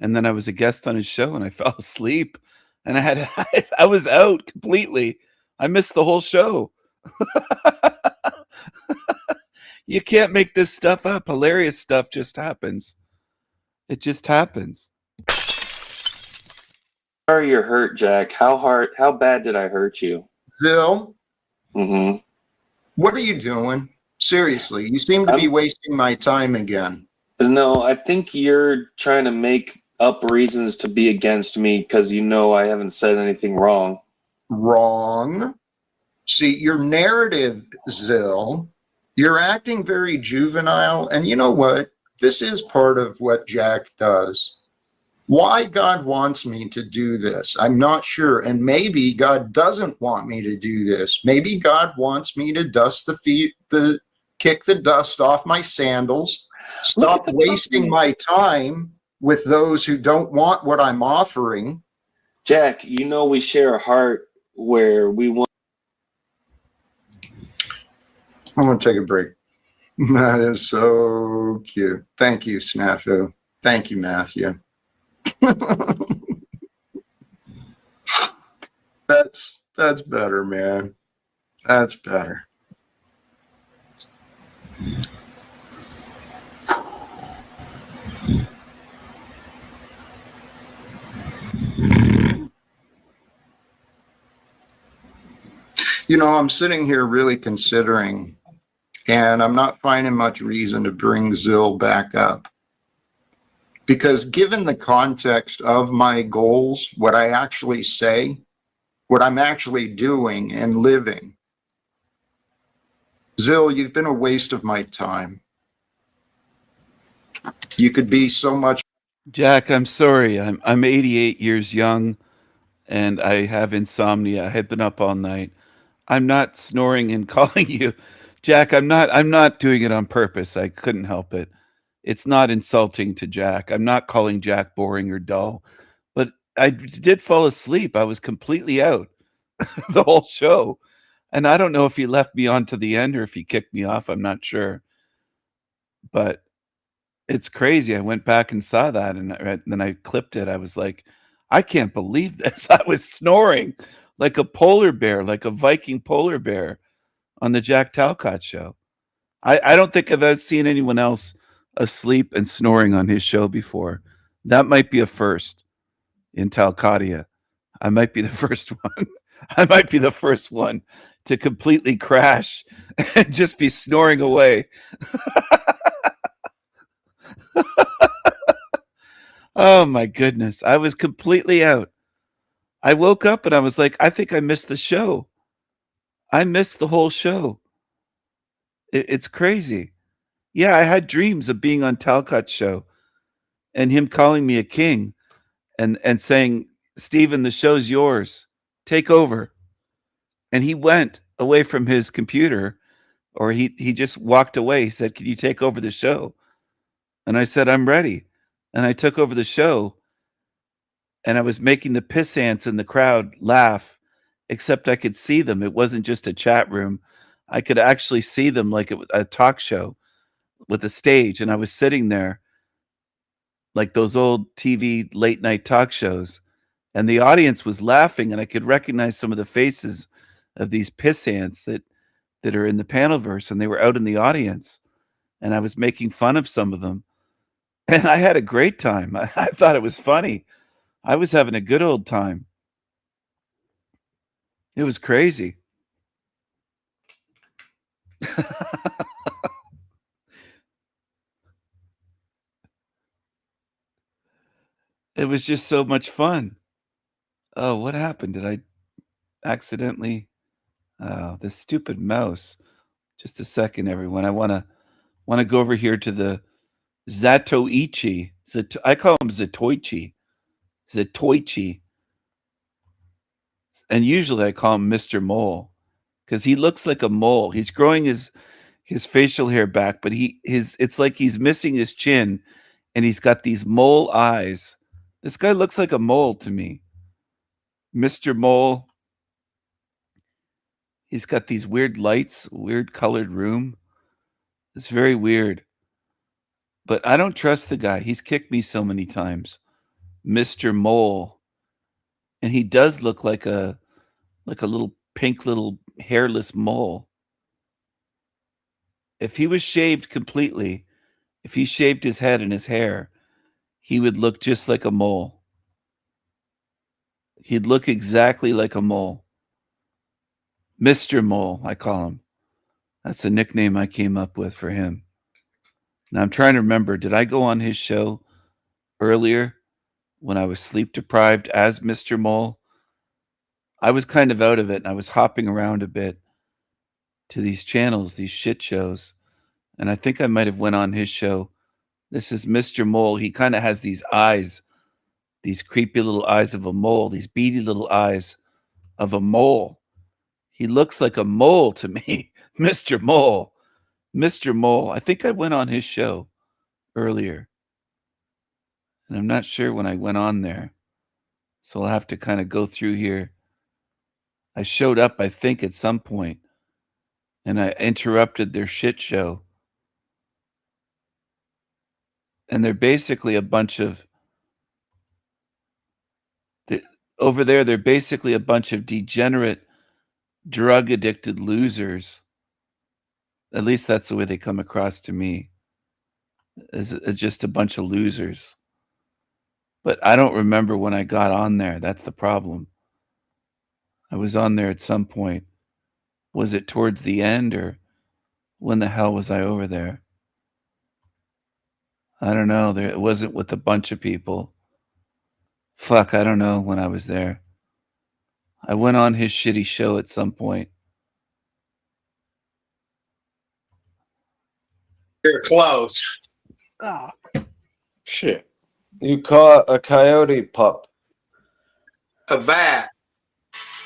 and then I was a guest on his show, and I fell asleep, and I was out completely. I missed the whole show. You can't make this stuff up. Hilarious stuff just happens. It just happens. How are you hurt, Jack? How bad did I hurt you? Zill, Mm-hmm. what are you doing? Seriously, you seem to be wasting my time again. No, I think you're trying to make up reasons to be against me because you know I haven't said anything wrong. Wrong. See, your narrative, Zill, you're acting very juvenile. And you know what? This is part of what Jack does. Why God wants me to do this, I'm not sure. And maybe God doesn't want me to do this. Maybe God wants me to dust the feet, kick the dust off my sandals, stop wasting my time with those who don't want what I'm offering. Jack, you know we share a heart where we want. I'm going to take a break. That is so cute. Thank you, Snafu. Thank you, Matthew. That's better, man. That's better. You know, I'm sitting here really considering, and I'm not finding much reason to bring Zill back up. Because given the context of my goals, what I actually say, what I'm actually doing and living, Zill, you've been a waste of my time. You could be so much. Jack, I'm sorry. I'm 88 years young, and I have insomnia. I have been up all night. I'm not snoring and calling you, Jack. I'm not doing it on purpose. I couldn't help it. It's not insulting to Jack. I'm not calling Jack boring or dull, but I did fall asleep. I was completely out the whole show, and I don't know if he left me on to the end or if he kicked me off. I'm not sure, but it's crazy. I went back and saw that, and then I clipped it. I was like, I can't believe this. I was snoring like a polar bear, like a Viking polar bear on the Jack Talcott show. I don't think I've ever seen anyone else asleep and snoring on his show before. That might be a first in Talcottia. I might be the first one. I might be the first one to completely crash and just be snoring away. Oh my goodness. I was completely out. I woke up and I was like, I think I missed the show. I missed the whole show. It's crazy. Yeah, I had dreams of being on Talcott's show and him calling me a king and saying, Stephen, the show's yours. Take over. And he went away from his computer, or he just walked away. He said, can you take over the show? And I said, I'm ready. And I took over the show, and I was making the piss ants in the crowd laugh, except I could see them. It wasn't just a chat room. I could actually see them like it was a talk show. with a stage, and I was sitting there like those old TV late night talk shows, and the audience was laughing, and I could recognize some of the faces of these piss ants that are in the Panelverse, and they were out in the audience, and I was making fun of some of them, and I had a great time. I thought it was funny. I was having a good old time. It was crazy. It was just so much fun. Oh, what happened? Did I accidentally? Oh, this stupid mouse. Just a second, everyone. I wanna go over here to the Zatoichi. I call him Zatoichi. Zatoichi. And usually I call him Mr. Mole because he looks like a mole. He's growing his facial hair back, but it's like he's missing his chin and he's got these mole eyes. This guy looks like a mole to me. Mr. Mole. He's got these weird lights, weird colored room. It's very weird. But I don't trust the guy. He's kicked me so many times. Mr. Mole. And he does look like a little pink little hairless mole. If he was shaved completely, if he shaved his head and his hair, he would look just like a mole. He'd look exactly like a mole. Mr. Mole, I call him. That's a nickname I came up with for him. Now I'm trying to remember, did I go on his show earlier when I was sleep deprived as Mr. Mole? I was kind of out of it and I was hopping around a bit to these channels, these shit shows. And I think I might have went on his show. This is Mr. Mole. He kind of has these eyes, these creepy little eyes of a mole, these beady little eyes of a mole. He looks like a mole to me. Mr. Mole. Mr. Mole. I think I went on his show earlier. And I'm not sure when I went on there. So I'll have to kind of go through here. I showed up, I think, at some point, and I interrupted their shit show. And they're basically a bunch of over there, they're basically a bunch of degenerate, drug addicted losers. At least that's the way they come across to me. As just a bunch of losers. But I don't remember when I got on there. That's the problem. I was on there at some point. Was it towards the end or when the hell was I over there? I don't know. It wasn't with a bunch of people. Fuck, I don't know when I was there. I went on his shitty show at some point. You're close. Oh, Shit. You caught a coyote pup. A bat.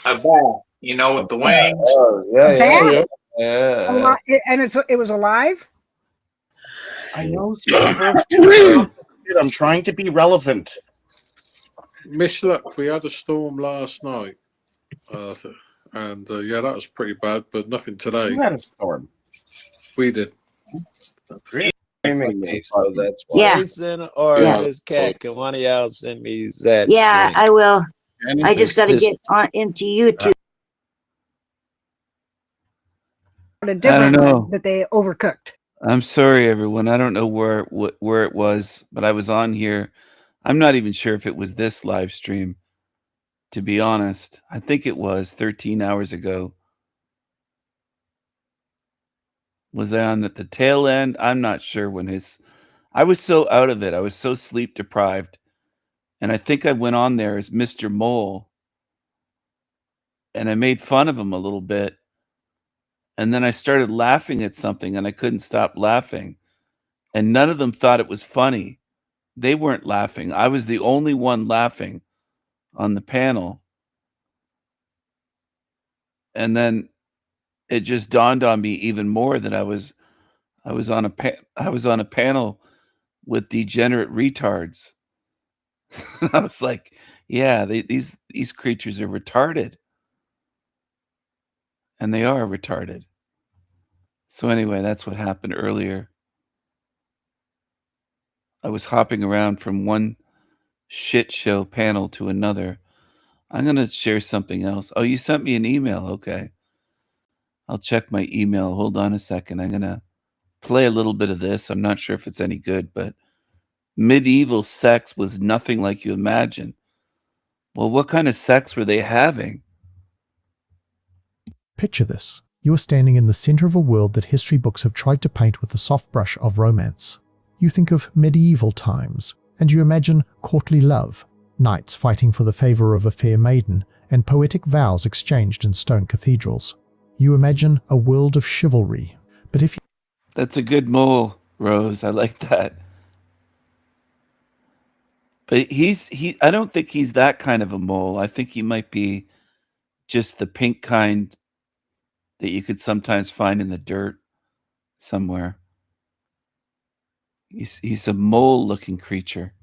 A bat. You know, with the wings. Oh, yeah, A bat? yeah. And it was alive? I know. I'm trying to be relevant. Miss Luck, we had a storm last night. And yeah, that was pretty bad, but nothing today. You had a storm. We did. Blaming me, so that's why. Yeah. Jason or Yeah. Miss Cat, can one of y'all send me that? Yeah, link? I will. And I just got to get on into YouTube. A I different don't know. one that they overcooked. I'm sorry, everyone. I don't know where it was, but I was on here. I'm not even sure if it was this live stream, to be honest. I think it was 13 hours ago. Was I on at the tail end? I'm not sure when I was so out of it. I was so sleep deprived. And I think I went on there as Mr. Mole. And I made fun of him a little bit. And then I started laughing at something and I couldn't stop laughing. And none of them thought it was funny. They weren't laughing. I was the only one laughing on the panel. And then it just dawned on me even more that I was on a panel with degenerate retards. I was like, yeah, these creatures are retarded. And they are retarded. So anyway, that's what happened earlier. I was hopping around from one shit show panel to another. I'm going to share something else. Oh, you sent me an email. Okay. I'll check my email. Hold on a second. I'm going to play a little bit of this. I'm not sure if it's any good, but medieval sex was nothing like you imagine. Well, what kind of sex were they having? Picture this. You are standing in the center of a world that history books have tried to paint with the soft brush of romance. You think of medieval times, and you imagine courtly love, knights fighting for the favor of a fair maiden, and poetic vows exchanged in stone cathedrals. You imagine a world of chivalry. But if you... That's a good mole, Rose. I like that. But I don't think he's that kind of a mole. I think he might be just the pink kind that you could sometimes find in the dirt somewhere. He's a mole-looking creature.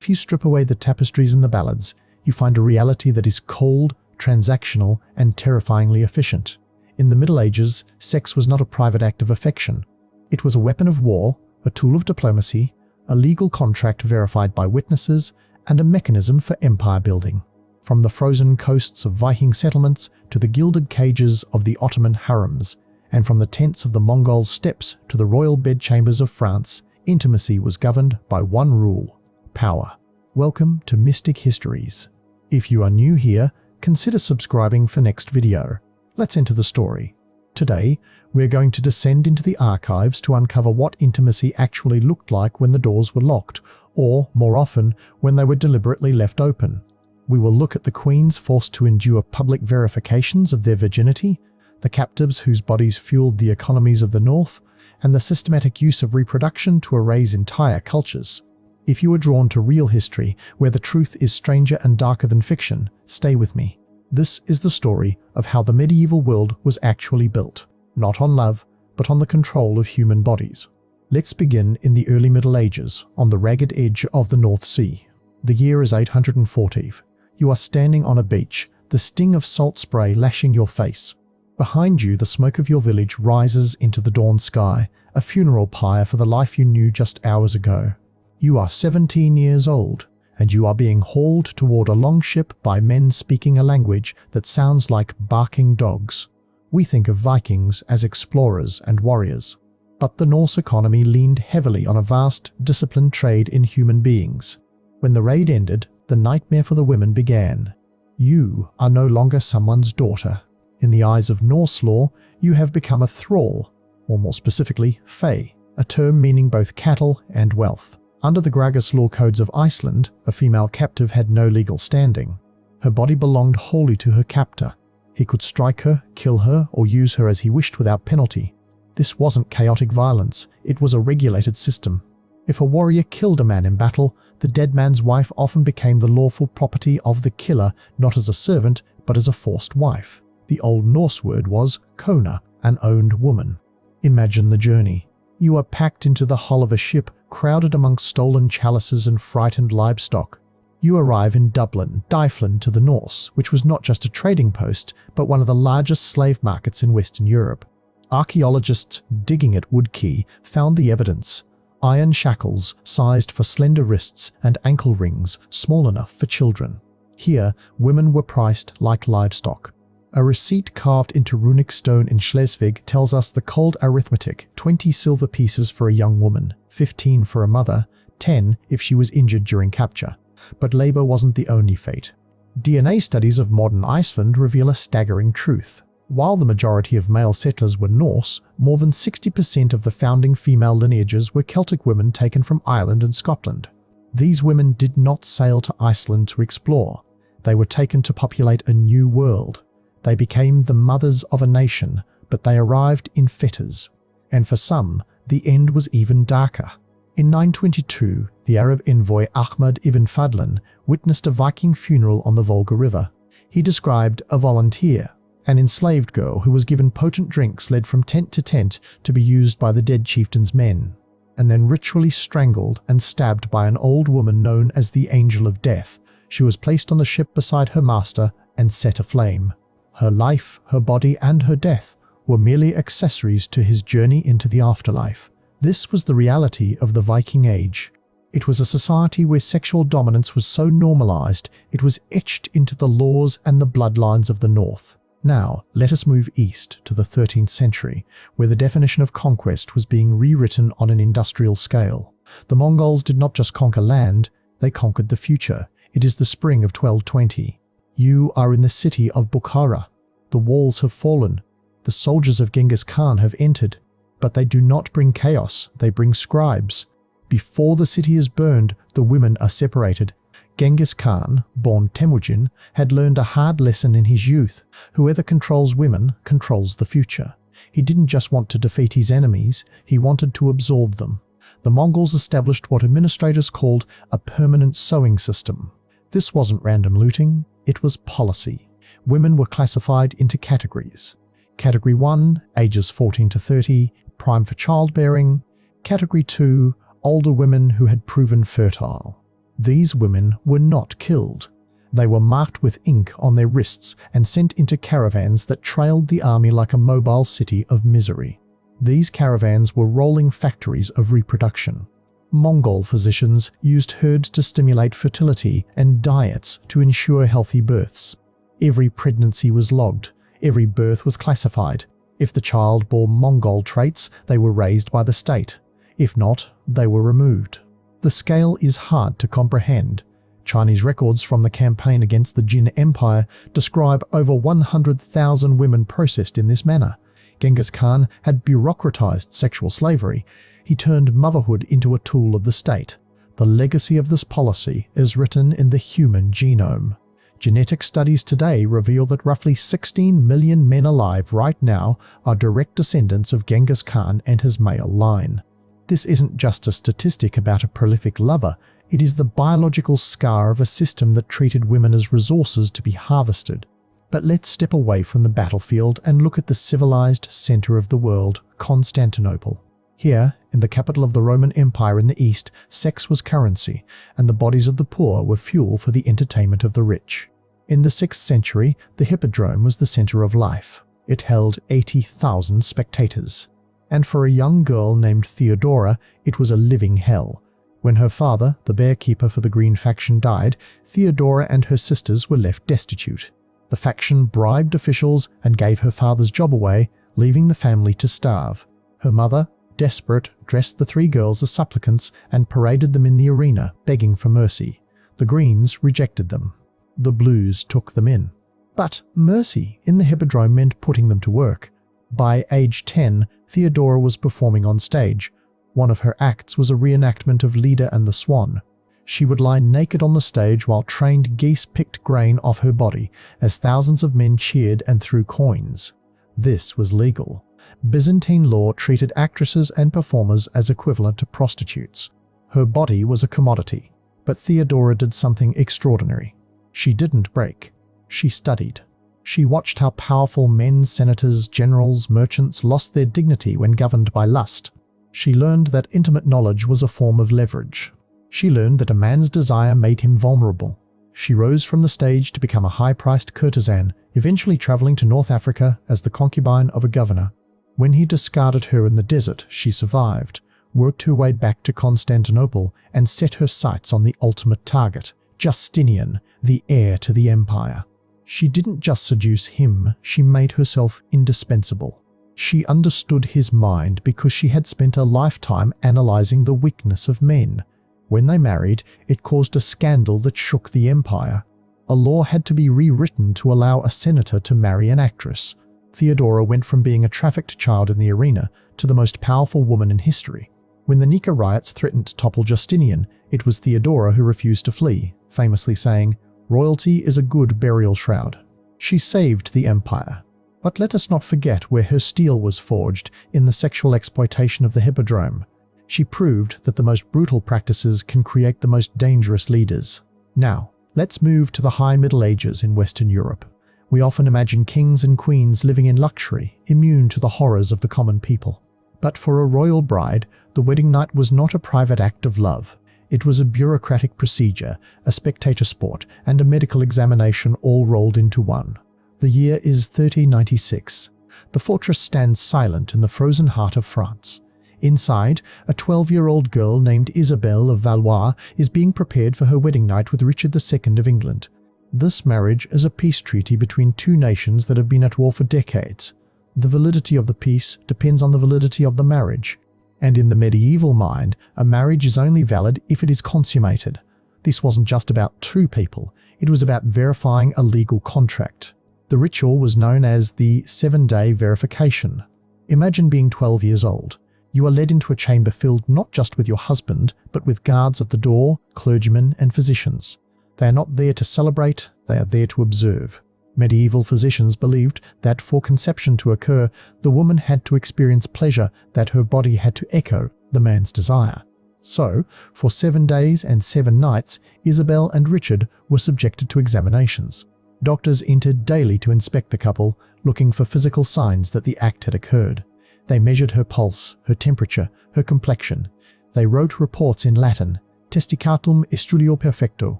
If you strip away the tapestries and the ballads, you find a reality that is cold, transactional, and terrifyingly efficient. In the Middle Ages, sex was not a private act of affection. It was a weapon of war, a tool of diplomacy, a legal contract verified by witnesses, and a mechanism for empire building. From the frozen coasts of Viking settlements to the gilded cages of the Ottoman harems, and from the tents of the Mongol steppes to the royal bedchambers of France, intimacy was governed by one rule: power. Welcome to Mystic Histories. If you are new here, consider subscribing for next video. Let's enter the story. Today, we're going to descend into the archives to uncover what intimacy actually looked like when the doors were locked, or, more often, when they were deliberately left open. We will look at the queens forced to endure public verifications of their virginity, the captives whose bodies fueled the economies of the North, and the systematic use of reproduction to erase entire cultures. If you are drawn to real history, where the truth is stranger and darker than fiction, stay with me. This is the story of how the medieval world was actually built, not on love, but on the control of human bodies. Let's begin in the early Middle Ages, on the ragged edge of the North Sea. The year is 840. You are standing on a beach, the sting of salt spray lashing your face. Behind you, the smoke of your village rises into the dawn sky, a funeral pyre for the life you knew just hours ago. You are 17 years old, and you are being hauled toward a longship by men speaking a language that sounds like barking dogs. We think of Vikings as explorers and warriors, but the Norse economy leaned heavily on a vast, disciplined trade in human beings. When the raid ended, the nightmare for the women began. You are no longer someone's daughter. In the eyes of Norse law, you have become a thrall, or more specifically, fey, a term meaning both cattle and wealth. Under the Gragas law codes of Iceland, a female captive had no legal standing. Her body belonged wholly to her captor. He could strike her, kill her, or use her as he wished without penalty. This wasn't chaotic violence, it was a regulated system. If a warrior killed a man in battle, the dead man's wife often became the lawful property of the killer, not as a servant, but as a forced wife. The Old Norse word was kona, an owned woman. Imagine the journey. You are packed into the hull of a ship, crowded among stolen chalices and frightened livestock. You arrive in Dublin, Dyflin to the Norse, which was not just a trading post, but one of the largest slave markets in Western Europe. Archaeologists digging at Woodkey found the evidence: iron shackles sized for slender wrists and ankle rings small enough for children. Here, women were priced like livestock. A receipt carved into runic stone in Schleswig tells us the cold arithmetic: 20 silver pieces for a young woman, 15 for a mother, 10 if she was injured during capture. But labor wasn't the only fate. DNA studies of modern Iceland reveal a staggering truth. While the majority of male settlers were Norse, more than 60% of the founding female lineages were Celtic women taken from Ireland and Scotland. These women did not sail to Iceland to explore. They were taken to populate a new world. They became the mothers of a nation, but they arrived in fetters. And for some, the end was even darker. In 922, the Arab envoy Ahmad ibn Fadlan witnessed a Viking funeral on the Volga River. He described a volunteer, an enslaved girl who was given potent drinks led from tent to tent to be used by the dead chieftain's men, and then ritually strangled and stabbed by an old woman known as the Angel of Death. She was placed on the ship beside her master and set aflame. Her life, her body, and her death were merely accessories to his journey into the afterlife. This was the reality of the Viking Age. It was a society where sexual dominance was so normalized, it was etched into the laws and the bloodlines of the North. Now, let us move east to the 13th century, where the definition of conquest was being rewritten on an industrial scale. The Mongols did not just conquer land, they conquered the future. It is the spring of 1220. You are in the city of Bukhara. The walls have fallen. The soldiers of Genghis Khan have entered. But they do not bring chaos, they bring scribes. Before the city is burned, the women are separated. Genghis Khan, born Temujin, had learned a hard lesson in his youth. Whoever controls women controls the future. He didn't just want to defeat his enemies, he wanted to absorb them. The Mongols established what administrators called a permanent sewing system. This wasn't random looting, it was policy. Women were classified into categories. Category 1, ages 14 to 30, prime for childbearing. Category 2, older women who had proven fertile. These women were not killed. They were marked with ink on their wrists and sent into caravans that trailed the army like a mobile city of misery. These caravans were rolling factories of reproduction. Mongol physicians used herds to stimulate fertility and diets to ensure healthy births. Every pregnancy was logged. Every birth was classified. If the child bore Mongol traits, they were raised by the state. If not, they were removed. The scale is hard to comprehend. Chinese records from the campaign against the Jin Empire describe over 100,000 women processed in this manner. Genghis Khan had bureaucratized sexual slavery. He turned motherhood into a tool of the state. The legacy of this policy is written in the human genome. Genetic studies today reveal that roughly 16 million men alive right now are direct descendants of Genghis Khan and his male line. This isn't just a statistic about a prolific lover, it is the biological scar of a system that treated women as resources to be harvested. But let's step away from the battlefield and look at the civilized center of the world, Constantinople. Here, in the capital of the Roman Empire in the east, sex was currency, and the bodies of the poor were fuel for the entertainment of the rich. In the 6th century, the Hippodrome was the center of life. It held 80,000 spectators. And for a young girl named Theodora, it was a living hell. When her father, the bear keeper for the Green faction, died, Theodora and her sisters were left destitute. The faction bribed officials and gave her father's job away, leaving the family to starve. Her mother, desperate, dressed the 3 girls as supplicants and paraded them in the arena, begging for mercy. The Greens rejected them. The Blues took them in. But mercy in the Hippodrome meant putting them to work. By age 10, Theodora was performing on stage. One of her acts was a reenactment of Leda and the Swan. She would lie naked on the stage while trained geese picked grain off her body as thousands of men cheered and threw coins. This was legal. Byzantine law treated actresses and performers as equivalent to prostitutes. Her body was a commodity. But Theodora did something extraordinary. She didn't break. She studied. She watched how powerful men, senators, generals, merchants lost their dignity when governed by lust. She learned that intimate knowledge was a form of leverage. She learned that a man's desire made him vulnerable. She rose from the stage to become a high-priced courtesan, eventually traveling to North Africa as the concubine of a governor. When he discarded her in the desert, she survived, worked her way back to Constantinople, and set her sights on the ultimate target, Justinian, the heir to the empire. She didn't just seduce him, she made herself indispensable. She understood his mind because she had spent a lifetime analyzing the weakness of men. When they married, it caused a scandal that shook the empire. A law had to be rewritten to allow a senator to marry an actress. Theodora went from being a trafficked child in the arena to the most powerful woman in history. When the Nika riots threatened to topple Justinian, it was Theodora who refused to flee, famously saying, "Royalty is a good burial shroud." She saved the empire. But let us not forget where her steel was forged, in the sexual exploitation of the Hippodrome. She proved that the most brutal practices can create the most dangerous leaders. Now, let's move to the High Middle Ages in Western Europe. We often imagine kings and queens living in luxury, immune to the horrors of the common people. But for a royal bride, the wedding night was not a private act of love. It was a bureaucratic procedure, a spectator sport, and a medical examination all rolled into one. The year is 1396. The fortress stands silent in the frozen heart of France. Inside, a 12-year-old girl named Isabel of Valois is being prepared for her wedding night with Richard II of England. This marriage is a peace treaty between two nations that have been at war for decades. The validity of the peace depends on the validity of the marriage. And in the medieval mind, a marriage is only valid if it is consummated. This wasn't just about two people, it was about verifying a legal contract. The ritual was known as the 7-day verification. Imagine being 12 years old. You are led into a chamber filled not just with your husband, but with guards at the door, clergymen, and physicians. They are not there to celebrate, they are there to observe. Medieval physicians believed that for conception to occur, the woman had to experience pleasure that her body had to echo the man's desire. So, for 7 days and 7 nights, Isabel and Richard were subjected to examinations. Doctors entered daily to inspect the couple, looking for physical signs that the act had occurred. They measured her pulse, her temperature, her complexion. They wrote reports in Latin, Testicatum estudio perfecto.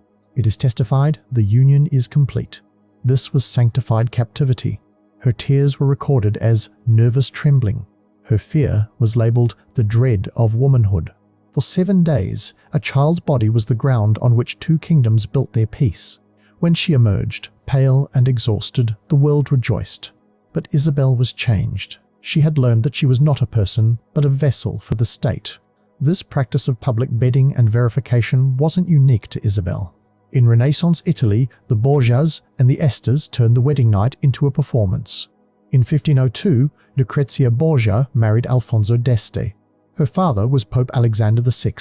It is testified the union is complete. This was sanctified captivity. Her tears were recorded as nervous trembling. Her fear was labeled the dread of womanhood. For 7 days, a child's body was the ground on which two kingdoms built their peace. When she emerged, pale and exhausted, the world rejoiced. But Isabel was changed. She had learned that she was not a person, but a vessel for the state. This practice of public bedding and verification wasn't unique to Isabel. In Renaissance Italy, the Borgias and the Estes turned the wedding night into a performance. In 1502, Lucrezia Borgia married Alfonso d'Este. Her father was Pope Alexander VI.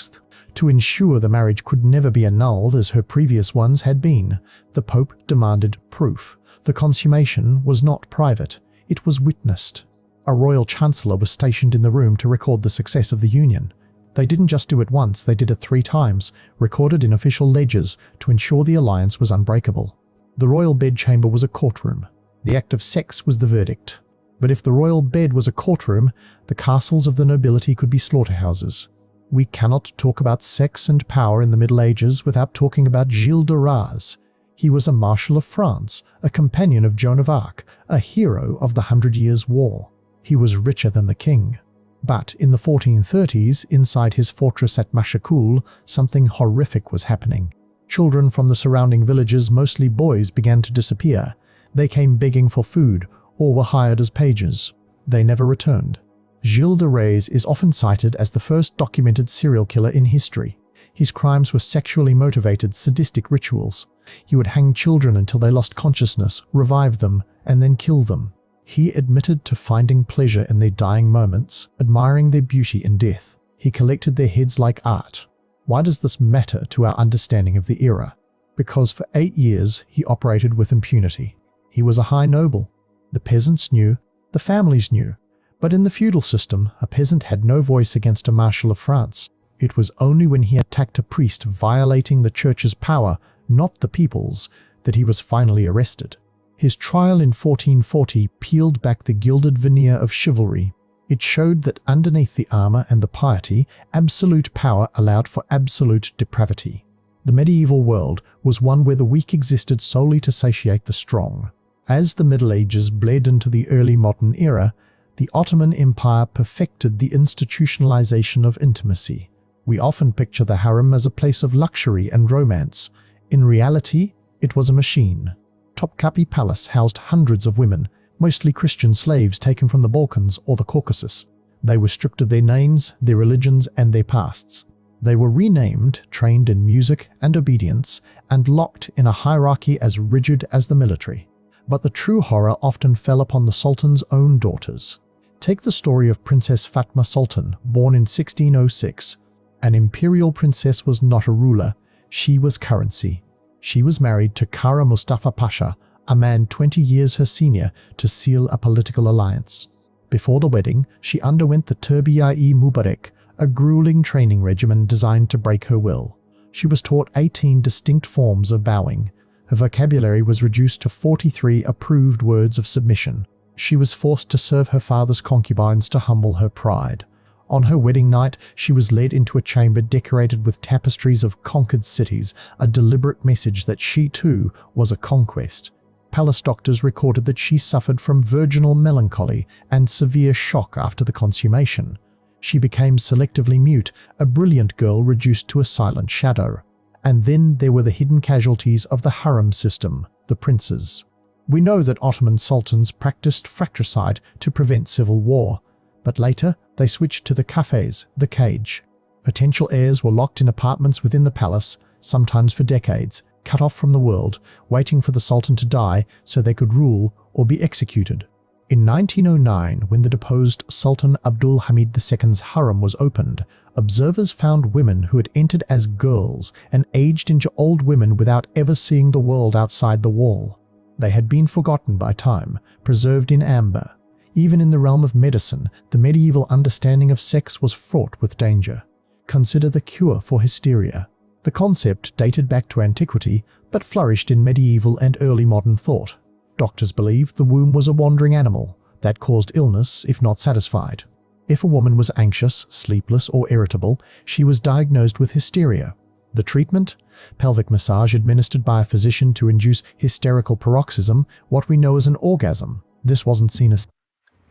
To ensure the marriage could never be annulled as her previous ones had been, the Pope demanded proof. The consummation was not private, it was witnessed. A royal chancellor was stationed in the room to record the success of the union. They didn't just do it once, they did it 3 times, recorded in official ledgers to ensure the alliance was unbreakable. The royal bedchamber was a courtroom. The act of sex was the verdict. But if the royal bed was a courtroom, the castles of the nobility could be slaughterhouses. We cannot talk about sex and power in the Middle Ages without talking about Gilles de Raz. He was a Marshal of France, a companion of Joan of Arc, a hero of the 100 Years' War. He was richer than the king. But in the 1430s, inside his fortress at Machecoul, something horrific was happening. Children from the surrounding villages, mostly boys, began to disappear. They came begging for food, or were hired as pages. They never returned. Gilles de Rais is often cited as the first documented serial killer in history. His crimes were sexually motivated, sadistic rituals. He would hang children until they lost consciousness, revive them, and then kill them. He admitted to finding pleasure in their dying moments, admiring their beauty in death. He collected their heads like art. Why does this matter to our understanding of the era? Because for 8 years he operated with impunity. He was a high noble. The peasants knew, the families knew. But in the feudal system, a peasant had no voice against a Marshal of France. It was only when he attacked a priest violating the church's power, not the people's, that he was finally arrested. His trial in 1440 peeled back the gilded veneer of chivalry. It showed that underneath the armor and the piety, absolute power allowed for absolute depravity. The medieval world was one where the weak existed solely to satiate the strong. As the Middle Ages bled into the early modern era, the Ottoman Empire perfected the institutionalization of intimacy. We often picture the harem as a place of luxury and romance. In reality, it was a machine. Topkapi Palace housed hundreds of women, mostly Christian slaves taken from the Balkans or the Caucasus. They were stripped of their names, their religions, and their pasts. They were renamed, trained in music and obedience, and locked in a hierarchy as rigid as the military. But the true horror often fell upon the Sultan's own daughters. Take the story of Princess Fatma Sultan, born in 1606. An imperial princess was not a ruler, she was currency. She was married to Kara Mustafa Pasha, a man 20 years her senior, to seal a political alliance. Before the wedding, she underwent the Terbiya-i Mubarak, a grueling training regimen designed to break her will. She was taught 18 distinct forms of bowing. Her vocabulary was reduced to 43 approved words of submission. She was forced to serve her father's concubines to humble her pride. On her wedding night, she was led into a chamber decorated with tapestries of conquered cities, a deliberate message that she too was a conquest. Palace doctors recorded that she suffered from virginal melancholy and severe shock after the consummation. She became selectively mute, a brilliant girl reduced to a silent shadow. And then there were the hidden casualties of the harem system, the princes. We know that Ottoman sultans practiced fratricide to prevent civil war, but later they switched to the cafes, the cage. Potential heirs were locked in apartments within the palace, sometimes for decades, cut off from the world, waiting for the sultan to die so they could rule or be executed. In 1909, when the deposed Sultan Abdul Hamid II's harem was opened, observers found women who had entered as girls and aged into old women without ever seeing the world outside the wall. They had been forgotten by time, preserved in amber. Even in the realm of medicine, the medieval understanding of sex was fraught with danger. Consider the cure for hysteria. The concept dated back to antiquity, but flourished in medieval and early modern thought. Doctors believed the womb was a wandering animal that caused illness if not satisfied. If a woman was anxious, sleepless, or irritable, she was diagnosed with hysteria. The treatment? Pelvic massage administered by a physician to induce hysterical paroxysm, what we know as an orgasm. This wasn't seen as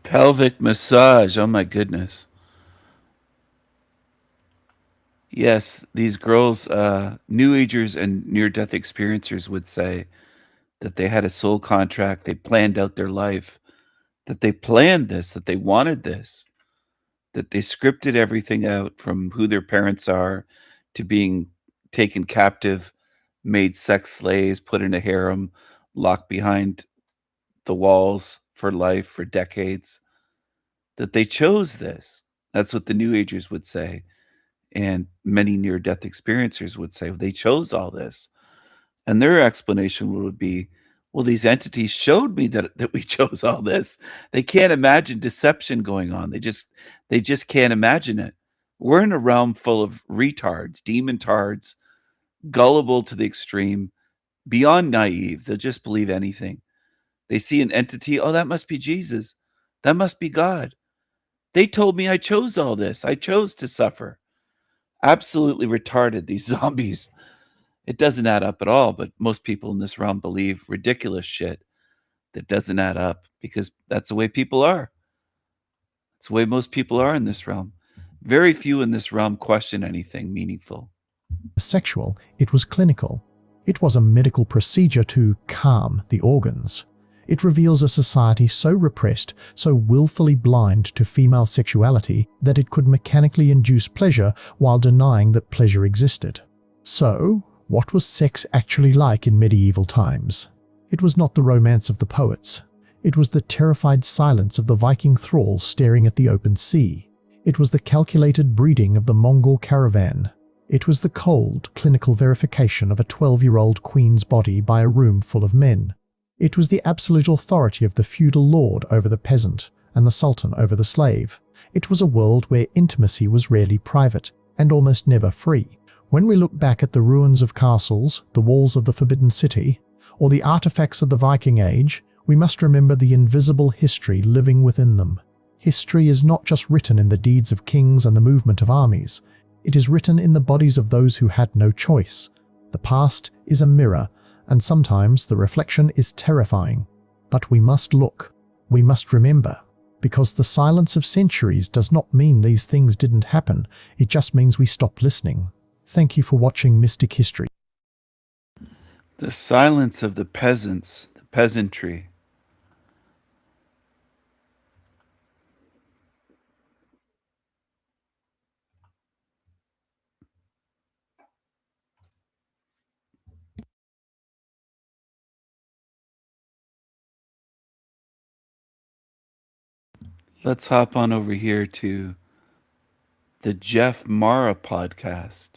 Pelvic massage. Oh my goodness. Yes, these girls, New Agers and near-death experiencers would say that they had a soul contract, they planned out their life, that they planned this, that they wanted this, that they scripted everything out from who their parents are to being taken captive, made sex slaves, put in a harem, locked behind the walls for life, for decades, that they chose this. That's what the New Agers would say. And many near-death experiencers would say they chose all this. And their explanation would be, well, these entities showed me that we chose all this. They can't imagine deception going on. They just can't imagine it. We're in a realm full of retards, demon-tards, gullible to the extreme, beyond naive. They'll just believe anything. They see an entity, oh, that must be Jesus. That must be God. They told me I chose all this. I chose to suffer. Absolutely retarded, these zombies. It doesn't add up at all, but most people in this realm believe ridiculous shit that doesn't add up because that's the way people are. It's the way most people are in this realm. Very few in this realm question anything meaningful. sexual, it was clinical. It was a medical procedure to calm the organs. It reveals a society so repressed, so willfully blind to female sexuality that it could mechanically induce pleasure while denying that pleasure existed. So, what was sex actually like in medieval times? It was not the romance of the poets. It was the terrified silence of the Viking thrall staring at the open sea. It was the calculated breeding of the Mongol caravan. It was the cold, clinical verification of a 12-year-old queen's body by a room full of men. It was the absolute authority of the feudal lord over the peasant and the sultan over the slave. It was a world where intimacy was rarely private and almost never free. When we look back at the ruins of castles, the walls of the Forbidden City, or the artifacts of the Viking Age, we must remember the invisible history living within them. History is not just written in the deeds of kings and the movement of armies. It is written in the bodies of those who had no choice. The past is a mirror, and sometimes the reflection is terrifying. But we must look. We must remember. Because the silence of centuries does not mean these things didn't happen. It just means we stopped listening. Thank you for watching Mystic History. The silence of the peasants, the peasantry. Let's hop on over here to the Jeff Mara podcast.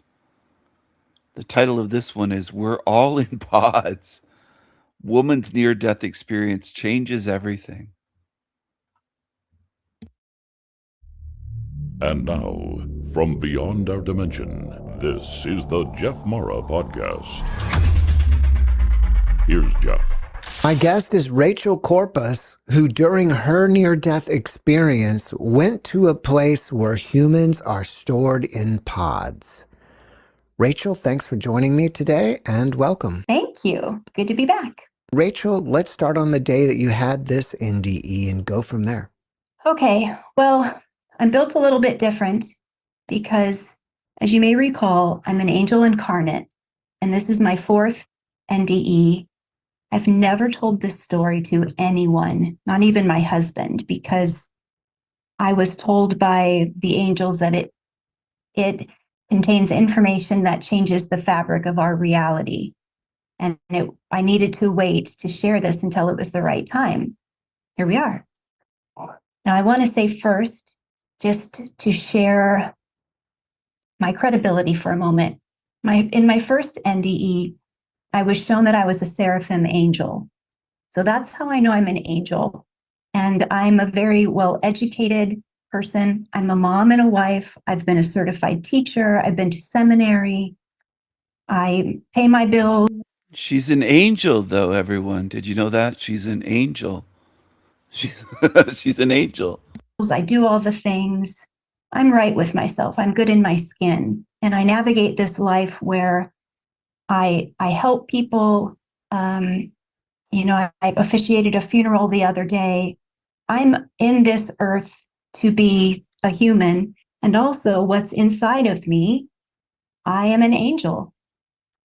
The title of this one is We're All in Pods. Woman's near-death experience changes everything. And now, from beyond our dimension, this is the Jeff Mara podcast. Here's Jeff. My guest is Rachel Corpus, who during her near-death experience went to a place where humans are stored in pods. Rachel, thanks for joining me today and welcome. Thank you. Good to be back. Rachel, let's start on the day that you had this NDE and go from there. Okay, well, I'm built a little bit different because, as you may recall, I'm an angel incarnate, and this is my 4th NDE. I've never told this story to anyone, not even my husband, because I was told by the angels that it contains information that changes the fabric of our reality. And I needed to wait to share this until it was the right time. Here we are. Now, I want to say first, just to share my credibility for a moment. In my first NDE, I was shown that I was a seraphim angel. So that's how I know I'm an angel. And I'm a very well-educated person. I'm a mom and a wife. I've been a certified teacher. I've been to seminary. I pay my bills. She's an angel, though, everyone. Did you know that? She's an angel. She's, she's an angel. I do all the things. I'm right with myself. I'm good in my skin. And I navigate this life where I help people. I officiated a funeral the other day. I'm in this earth to be a human. And also what's inside of me, I am an angel.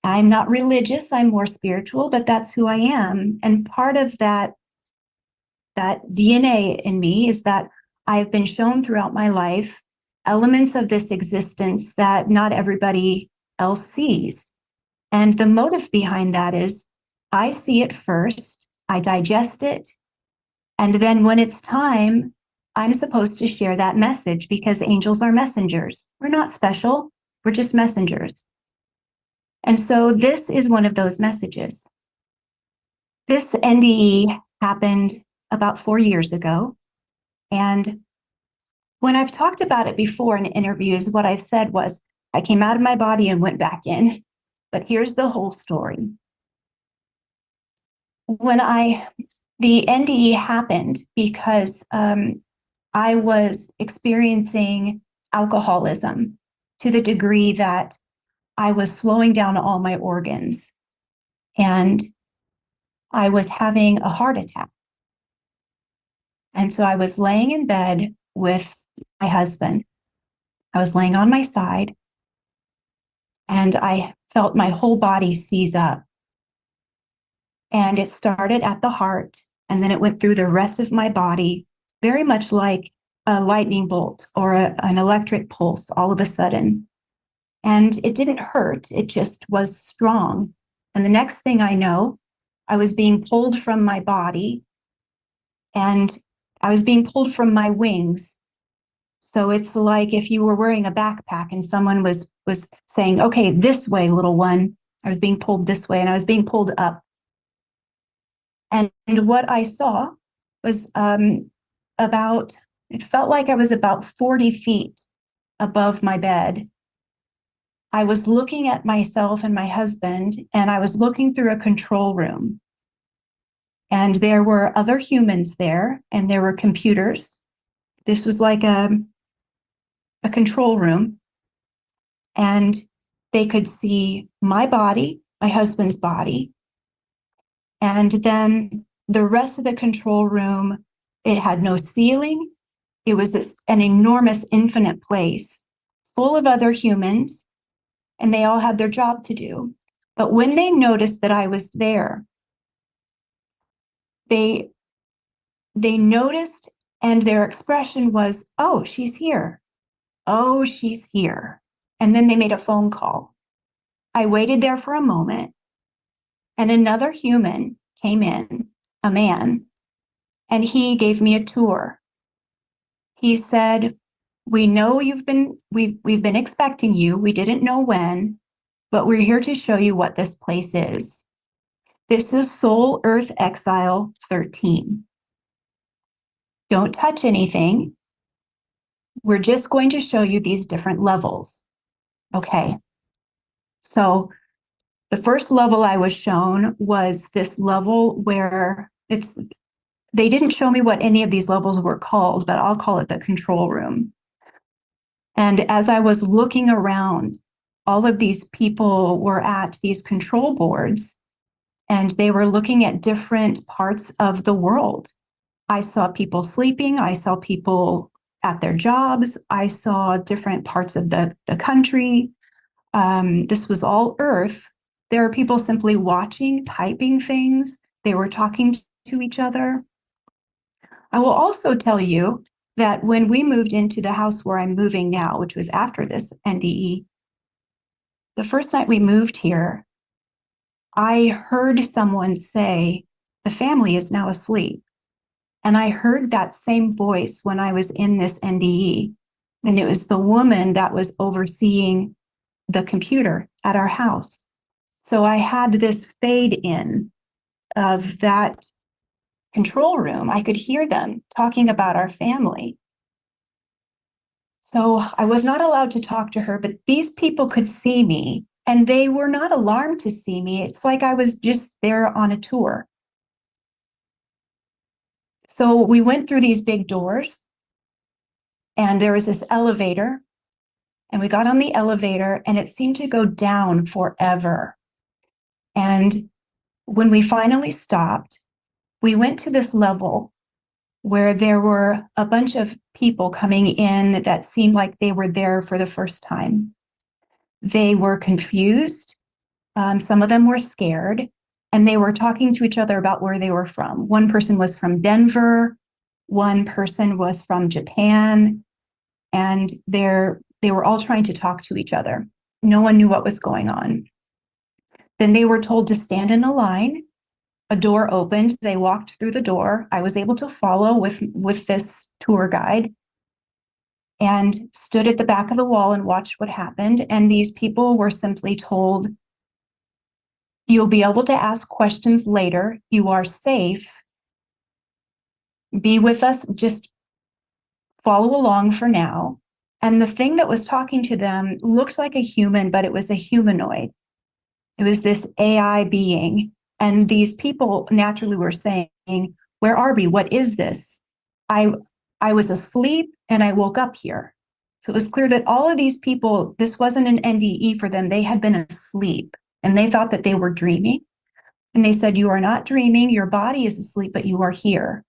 I'm not religious. I'm more spiritual, but that's who I am. And part of that DNA in me is that I've been shown throughout my life elements of this existence that not everybody else sees. And the motive behind that is I see it first, I digest it, and then when it's time, I'm supposed to share that message because angels are messengers. We're not special, we're just messengers. And so this is one of those messages. This NDE happened about 4 years ago. And when I've talked about it before in interviews, what I've said was, I came out of my body and went back in. But here's the whole story. The NDE happened because I was experiencing alcoholism to the degree that I was slowing down all my organs. And I was having a heart attack. And so I was laying in bed with my husband. I was laying on my side, and I felt my whole body seize up. And it started at the heart, and then it went through the rest of my body, very much like a lightning bolt or an electric pulse all of a sudden. And it didn't hurt, it just was strong. And the next thing I know, I was being pulled from my body, and I was being pulled from my wings. So it's like if you were wearing a backpack and someone was saying, okay, this way, little one. I was being pulled this way, and I was being pulled up. And what I saw was it felt like I was about 40 feet above my bed. I was looking at myself and my husband, and I was looking through a control room. And there were other humans there, and there were computers. This was like a control room. And they could see my body, my husband's body. And then the rest of the control room, it had no ceiling. It was an enormous, infinite place full of other humans, and they all had their job to do. But when they noticed that I was there, they noticed, and their expression was, oh, she's here. Oh, she's here. And then they made a phone call. I waited there for a moment, and another human came in, a man, and he gave me a tour. He said, we know we've been expecting you. We didn't know when, but we're here to show you what this place is. This is Soul Earth Exile 13. Don't touch anything. We're just going to show you these different levels. Okay. So the first level I was shown was this level where they didn't show me what any of these levels were called, but I'll call it the control room. And as I was looking around, all of these people were at these control boards, and they were looking at different parts of the world. I saw people sleeping. I saw people at their jobs. I saw different parts of the country. This was all Earth. There are people simply watching, typing things. They were talking to each other. I will also tell you that when we moved into the house where I'm moving now, which was after this NDE, the first night we moved here, I heard someone say, the family is now asleep. And I heard that same voice when I was in this NDE. And it was the woman that was overseeing the computer at our house. So I had this fade in of that control room. I could hear them talking about our family. So I was not allowed to talk to her, but these people could see me and they were not alarmed to see me. It's like I was just there on a tour. So we went through these big doors and there was this elevator and we got on the elevator and it seemed to go down forever. And when we finally stopped, we went to this level where there were a bunch of people coming in that seemed like they were there for the first time. They were confused. Some of them were scared, and they were talking to each other about where they were from. One person was from Denver. One person was from Japan. And they were all trying to talk to each other. No one knew what was going on. Then they were told to stand in a line. A door opened. They walked through the door. I was able to follow with this tour guide and stood at the back of the wall and watched what happened. And these people were simply told, you'll be able to ask questions later. You are safe. Be with us. Just follow along for now. And the thing that was talking to them looked like a human, but it was a humanoid. It was this AI being. And these people naturally were saying, where are we? What is this? I was asleep and I woke up here. So it was clear that all of these people, this wasn't an NDE for them. They had been asleep and they thought that they were dreaming. And they said, you are not dreaming. Your body is asleep, but you are here.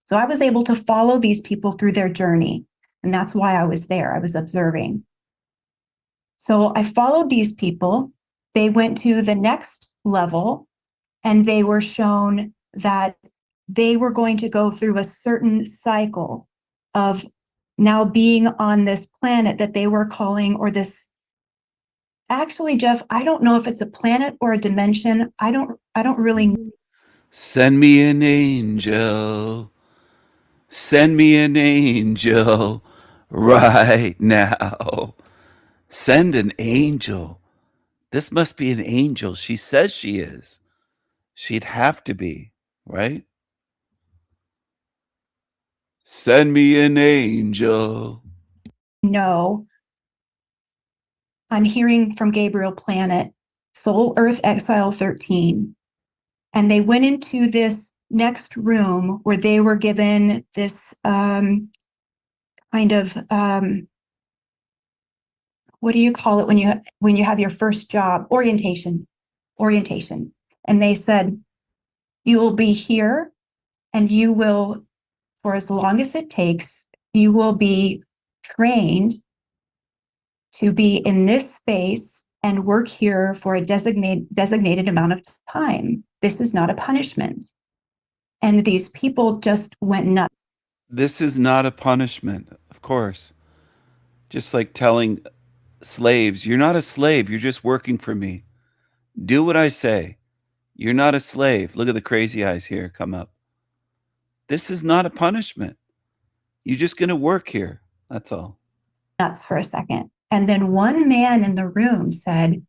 So I was able to follow these people through their journey. And that's why I was there. I was observing. So I followed these people. They went to the next level and they were shown that they were going to go through a certain cycle of now being on this planet that they were calling, or this, actually, Jeff, I don't know if it's a planet or a dimension. I don't really. Send me an angel. Send me an angel right now. Send an angel. This must be an angel. She says she is. She'd have to be, right? Send me an angel. No. I'm hearing from Gabriel Planet, Soul Earth Exile 13. And they went into this next room where they were given this kind of what do you call it when you have your first job? Orientation. And they said, you will be here and you will, for as long as it takes, you will be trained to be in this space and work here for a designated amount of time. This is not a punishment. And these people just went nuts. This is not a punishment, of course. Just like telling slaves, you're not a slave, you're just working for me. Do what I say. You're not a slave. Look at the crazy eyes here come up. This is not a punishment. You're just going to work here. That's all. Nuts for a second. And then one man in the room said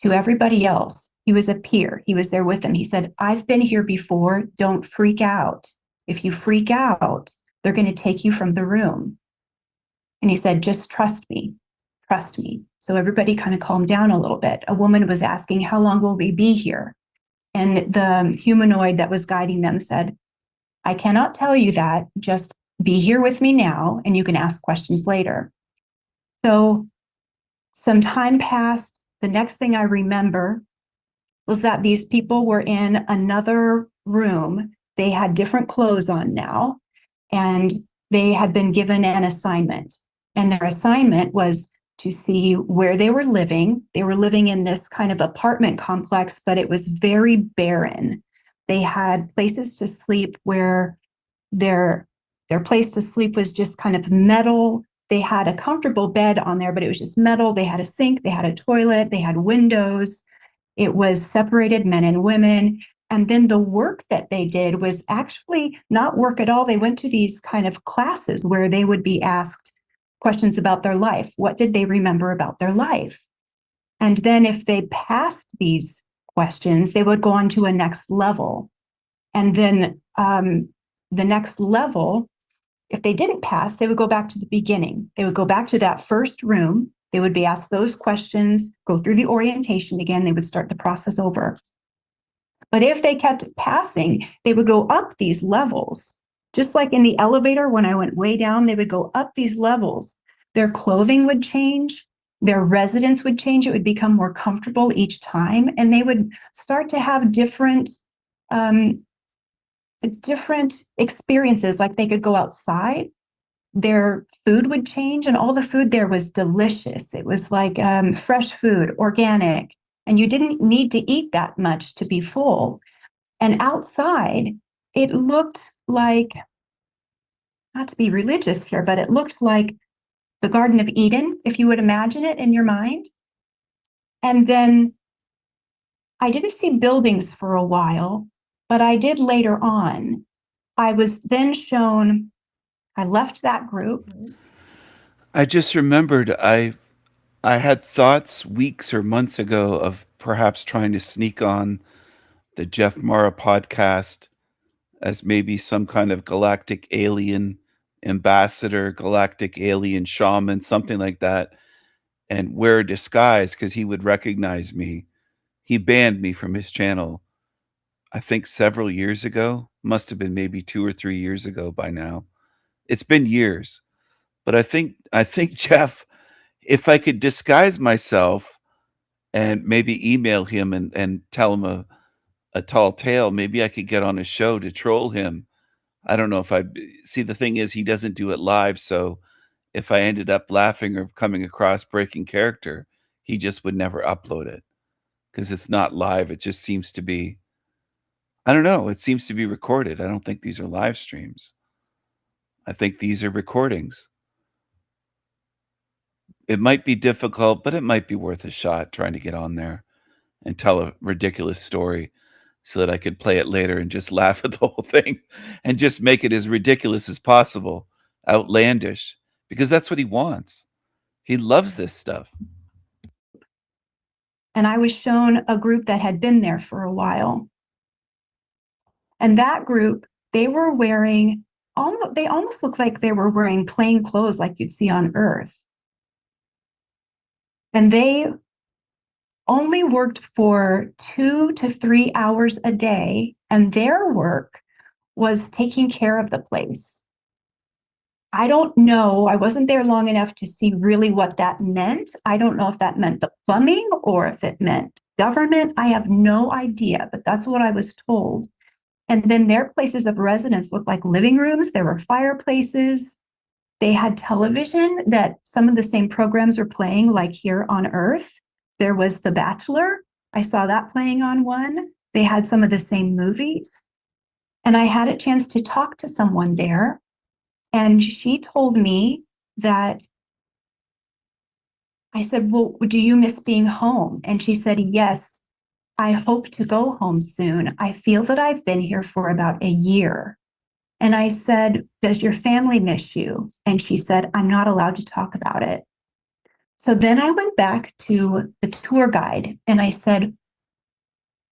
to everybody else, he was a peer, he was there with them. He said, I've been here before. Don't freak out. If you freak out, they're going to take you from the room. And he said, just trust me. Trust me. So everybody kind of calmed down a little bit. A woman was asking, how long will we be here? And the humanoid that was guiding them said, I cannot tell you that. Just be here with me now, and you can ask questions later. So some time passed. The next thing I remember was that these people were in another room. They had different clothes on now, and they had been given an assignment, and their assignment was to see where they were living. They were living in this kind of apartment complex, but it was very barren. They had places to sleep where their place to sleep was just kind of metal. They had a comfortable bed on there, but it was just metal. They had a sink, they had a toilet, they had windows. It was separated men and women. And then the work that they did was actually not work at all. They went to these kind of classes where they would be asked questions about their life. What did they remember about their life? And then if they passed these questions, they would go on to a next level. And then the next level, if they didn't pass, they would go back to the beginning. They would go back to that first room. They would be asked those questions, go through the orientation again. They would start the process over. But if they kept passing, they would go up these levels. Just like in the elevator, when I went way down, they would go up these levels. Their clothing would change. Their residence would change. It would become more comfortable each time. And they would start to have different experiences. Like they could go outside. Their food would change, and all the food there was delicious. It was like fresh food, organic, and you didn't need to eat that much to be full. And outside, it looked like, not to be religious here, but it looked like the Garden of Eden, if you would imagine it in your mind. And then I didn't see buildings for a while, but I did later on. I was then shown, I left that group. I just remembered I had thoughts weeks or months ago of perhaps trying to sneak on the Jeff Mara podcast as maybe some kind of galactic alien ambassador, galactic alien shaman, something like that, and wear a disguise because he would recognize me. He banned me from his channel, I think several years ago. Must have been maybe 2 or 3 years ago by now. It's been years. But I think Jeff, if I could disguise myself and maybe email him and tell him a tall tale, maybe I could get on a show to troll him. I don't know if I see. The thing is, he doesn't do it live, so if I ended up laughing or coming across breaking character, he just would never upload it because it's not live. It just seems to be, I don't know, it seems to be recorded. I don't think these are live streams. I think these are recordings. It might be difficult, but it might be worth a shot trying to get on there and tell a ridiculous story so that I could play it later and just laugh at the whole thing and just make it as ridiculous as possible, outlandish, because that's what he wants. He loves this stuff. And I was shown a group that had been there for a while. And that group, they were wearing, they almost looked like they were wearing plain clothes like you'd see on Earth. And they only worked for 2 to 3 hours a day, and their work was taking care of the place. I don't know. I wasn't there long enough to see really what that meant. I don't know if that meant the plumbing or if it meant government. I have no idea, but that's what I was told. And then their places of residence looked like living rooms. There were fireplaces. They had television that some of the same programs were playing, like here on Earth. There was The Bachelor. I saw that playing on one. They had some of the same movies. And I had a chance to talk to someone there. And she told me that, I said, well, do you miss being home? And she said, yes, I hope to go home soon. I feel that I've been here for about a year. And I said, does your family miss you? And she said, I'm not allowed to talk about it. So then I went back to the tour guide and I said,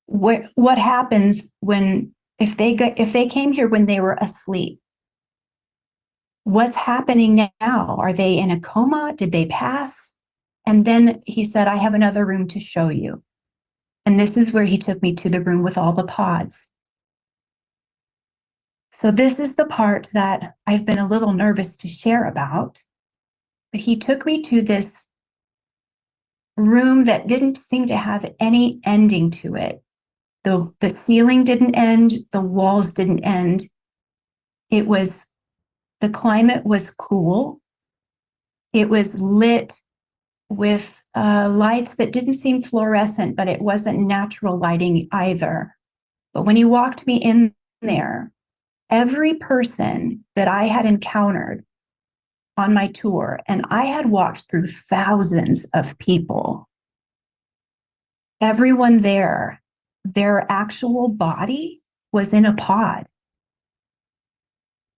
what happens if they came here when they were asleep? What's happening now? Are they in a coma? Did they pass? And then he said, I have another room to show you. And this is where he took me to the room with all the pods. So this is the part that I've been a little nervous to share about. But he took me to this room that didn't seem to have any ending to it. The ceiling didn't end. The walls didn't end. It was The climate was cool. It was lit with lights that didn't seem fluorescent, but it wasn't natural lighting either. But when you walked me in there, every person that I had encountered on my tour, and I had walked through thousands of people, everyone there, their actual body was in a pod.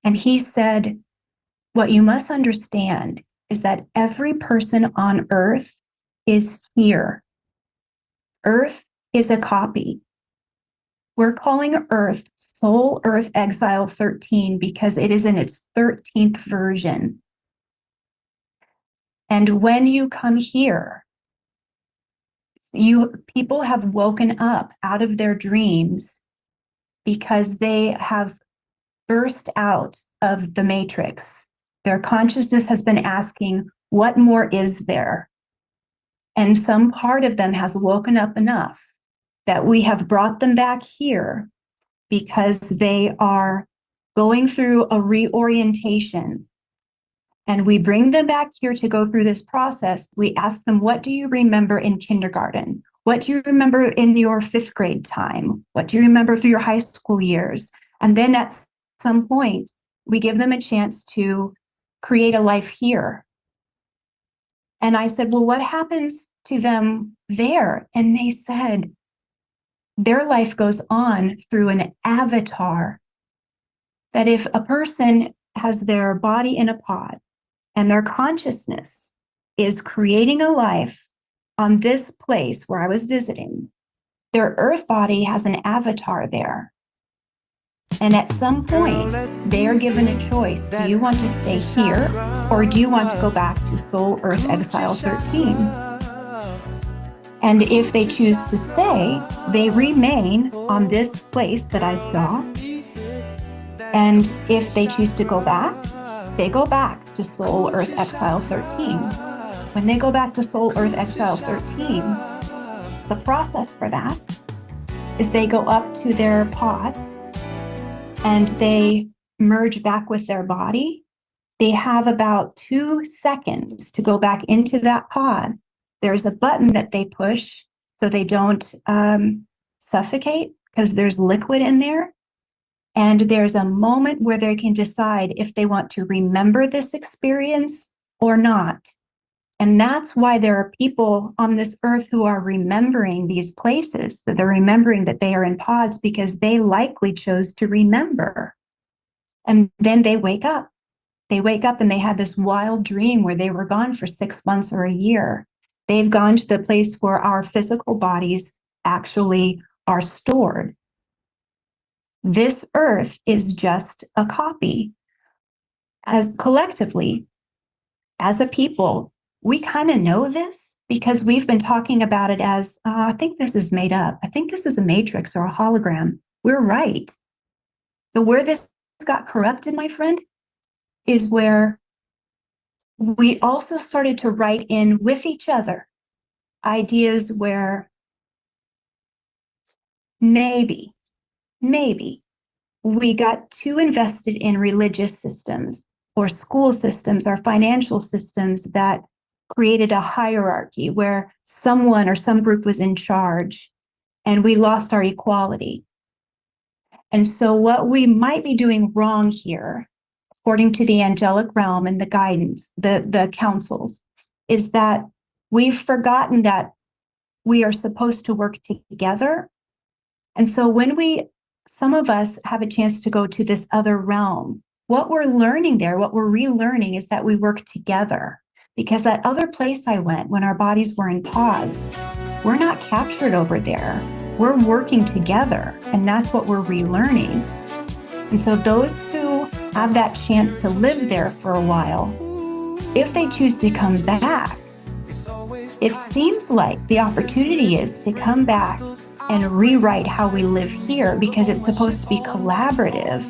And he said, what you must understand is that every person on Earth is here. Earth is a copy. We're calling Earth Soul Earth Exile 13 because it is in its 13th version. And when you come here, people have woken up out of their dreams because they have burst out of the matrix. Their consciousness has been asking, what more is there? And some part of them has woken up enough that we have brought them back here because they are going through a reorientation. And we bring them back here to go through this process. We ask them, what do you remember in kindergarten? What do you remember in your 5th grade time? What do you remember through your high school years? And then at some point, we give them a chance to create a life here. And I said, well, what happens to them there? And they said, their life goes on through an avatar. That if a person has their body in a pod and their consciousness is creating a life on this place where I was visiting, their earth body has an avatar there. And at some point, they are given a choice. Do you want to stay here or do you want to go back to Soul Earth Exile 13? And if they choose to stay, they remain on this place that I saw. And if they choose to go back, they go back to Soul Earth Exile 13. When they go back to Soul Earth Exile 13, the process for that is they go up to their pod and they merge back with their body. They have about 2 seconds to go back into that pod. There's a button that they push so they don't suffocate because there's liquid in there. And there's a moment where they can decide if they want to remember this experience or not. And that's why there are people on this earth who are remembering these places, that they're remembering that they are in pods because they likely chose to remember. And then they wake up. They wake up and they had this wild dream where they were gone for 6 months or a year. They've gone to the place where our physical bodies actually are stored. This earth is just a copy. As collectively, as a people, we kind of know this because we've been talking about it as, I think this is made up. I think this is a matrix or a hologram. We're right. But where this got corrupted, my friend, is where we also started to write in with each other ideas where maybe we got too invested in religious systems or school systems or financial systems that created a hierarchy where someone or some group was in charge and we lost our equality. And so what we might be doing wrong here, according to the angelic realm and the guidance, the councils, is that we've forgotten that we are supposed to work together. And so when some of us have a chance to go to this other realm, what we're learning there, what we're relearning is that we work together. Because that other place I went when our bodies were in pods, we're not captured over there. We're working together, and that's what we're relearning. And so those who have that chance to live there for a while, if they choose to come back, it seems like the opportunity is to come back and rewrite how we live here because it's supposed to be collaborative.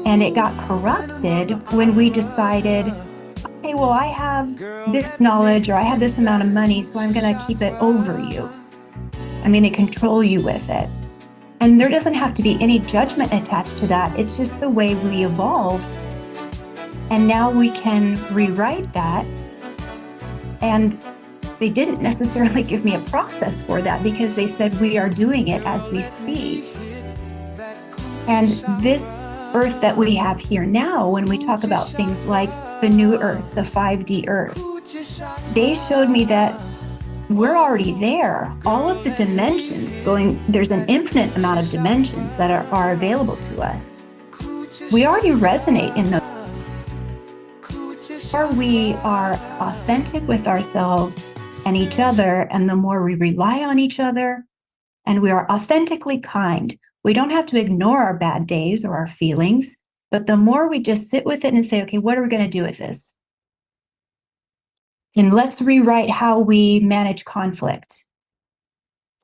And it got corrupted when we decided, okay, well, I have this knowledge or I have this amount of money, so I'm going to keep it over you. I'm going to control you with it. And there doesn't have to be any judgment attached to that. It's just the way we evolved. And now we can rewrite that. And they didn't necessarily give me a process for that because they said we are doing it as we speak. And this earth that we have here now, when we talk about things like the new earth, the 5D earth, they showed me that we're already there. All of the dimensions there's an infinite amount of dimensions that are available to us. We already resonate in the more we are authentic with ourselves and each other, and the more we rely on each other, and we are authentically kind. We don't have to ignore our bad days or our feelings, but the more we just sit with it and say, okay, what are we going to do with this? And let's rewrite how we manage conflict.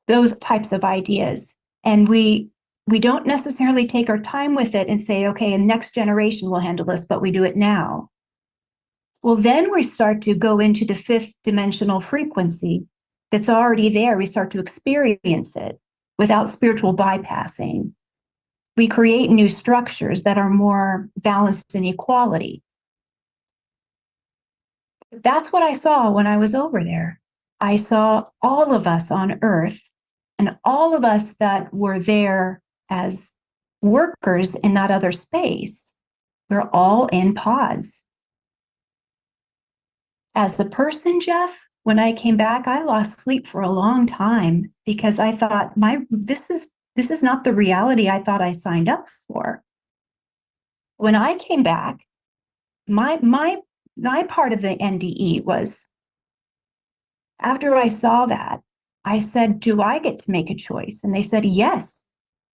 Those types of ideas. And we don't necessarily take our time with it and say, okay, the next generation will handle this, but we do it now. Well, then we start to go into the 5th dimensional frequency that's already there. We start to experience it without spiritual bypassing. We create new structures that are more balanced in equality. That's what I saw when I was over there. I saw all of us on Earth and all of us that were there as workers in that other space. We're all in pods. As a person, Jeff, when I came back, I lost sleep for a long time because I thought this is not the reality I thought I signed up for. When I came back, my part of the NDE was, after I saw that, I said, do I get to make a choice? And they said, yes,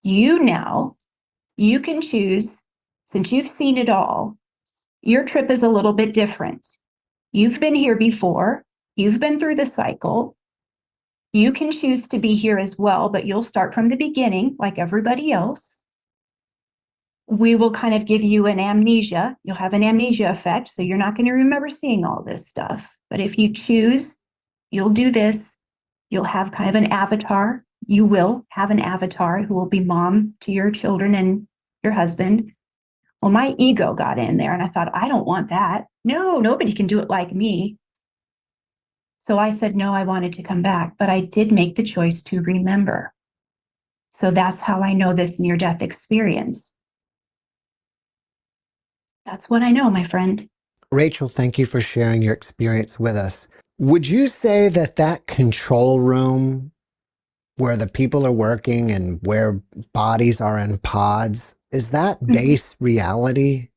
you can choose, since you've seen it all, your trip is a little bit different. You've been here before. You've been through the cycle. You can choose to be here as well, but you'll start from the beginning like everybody else. We will kind of give you an amnesia. You'll have an amnesia effect, so you're not going to remember seeing all this stuff. But if you choose, you'll do this. You'll have kind of an avatar. You will have an avatar who will be mom to your children and your husband. Well, my ego got in there and I thought, I don't want that. No, nobody can do it like me. So I said, no, I wanted to come back, but I did make the choice to remember. So that's how I know this near-death experience. That's what I know, my friend. Rachel, thank you for sharing your experience with us. Would you say that that control room where the people are working and where bodies are in pods, is that base reality?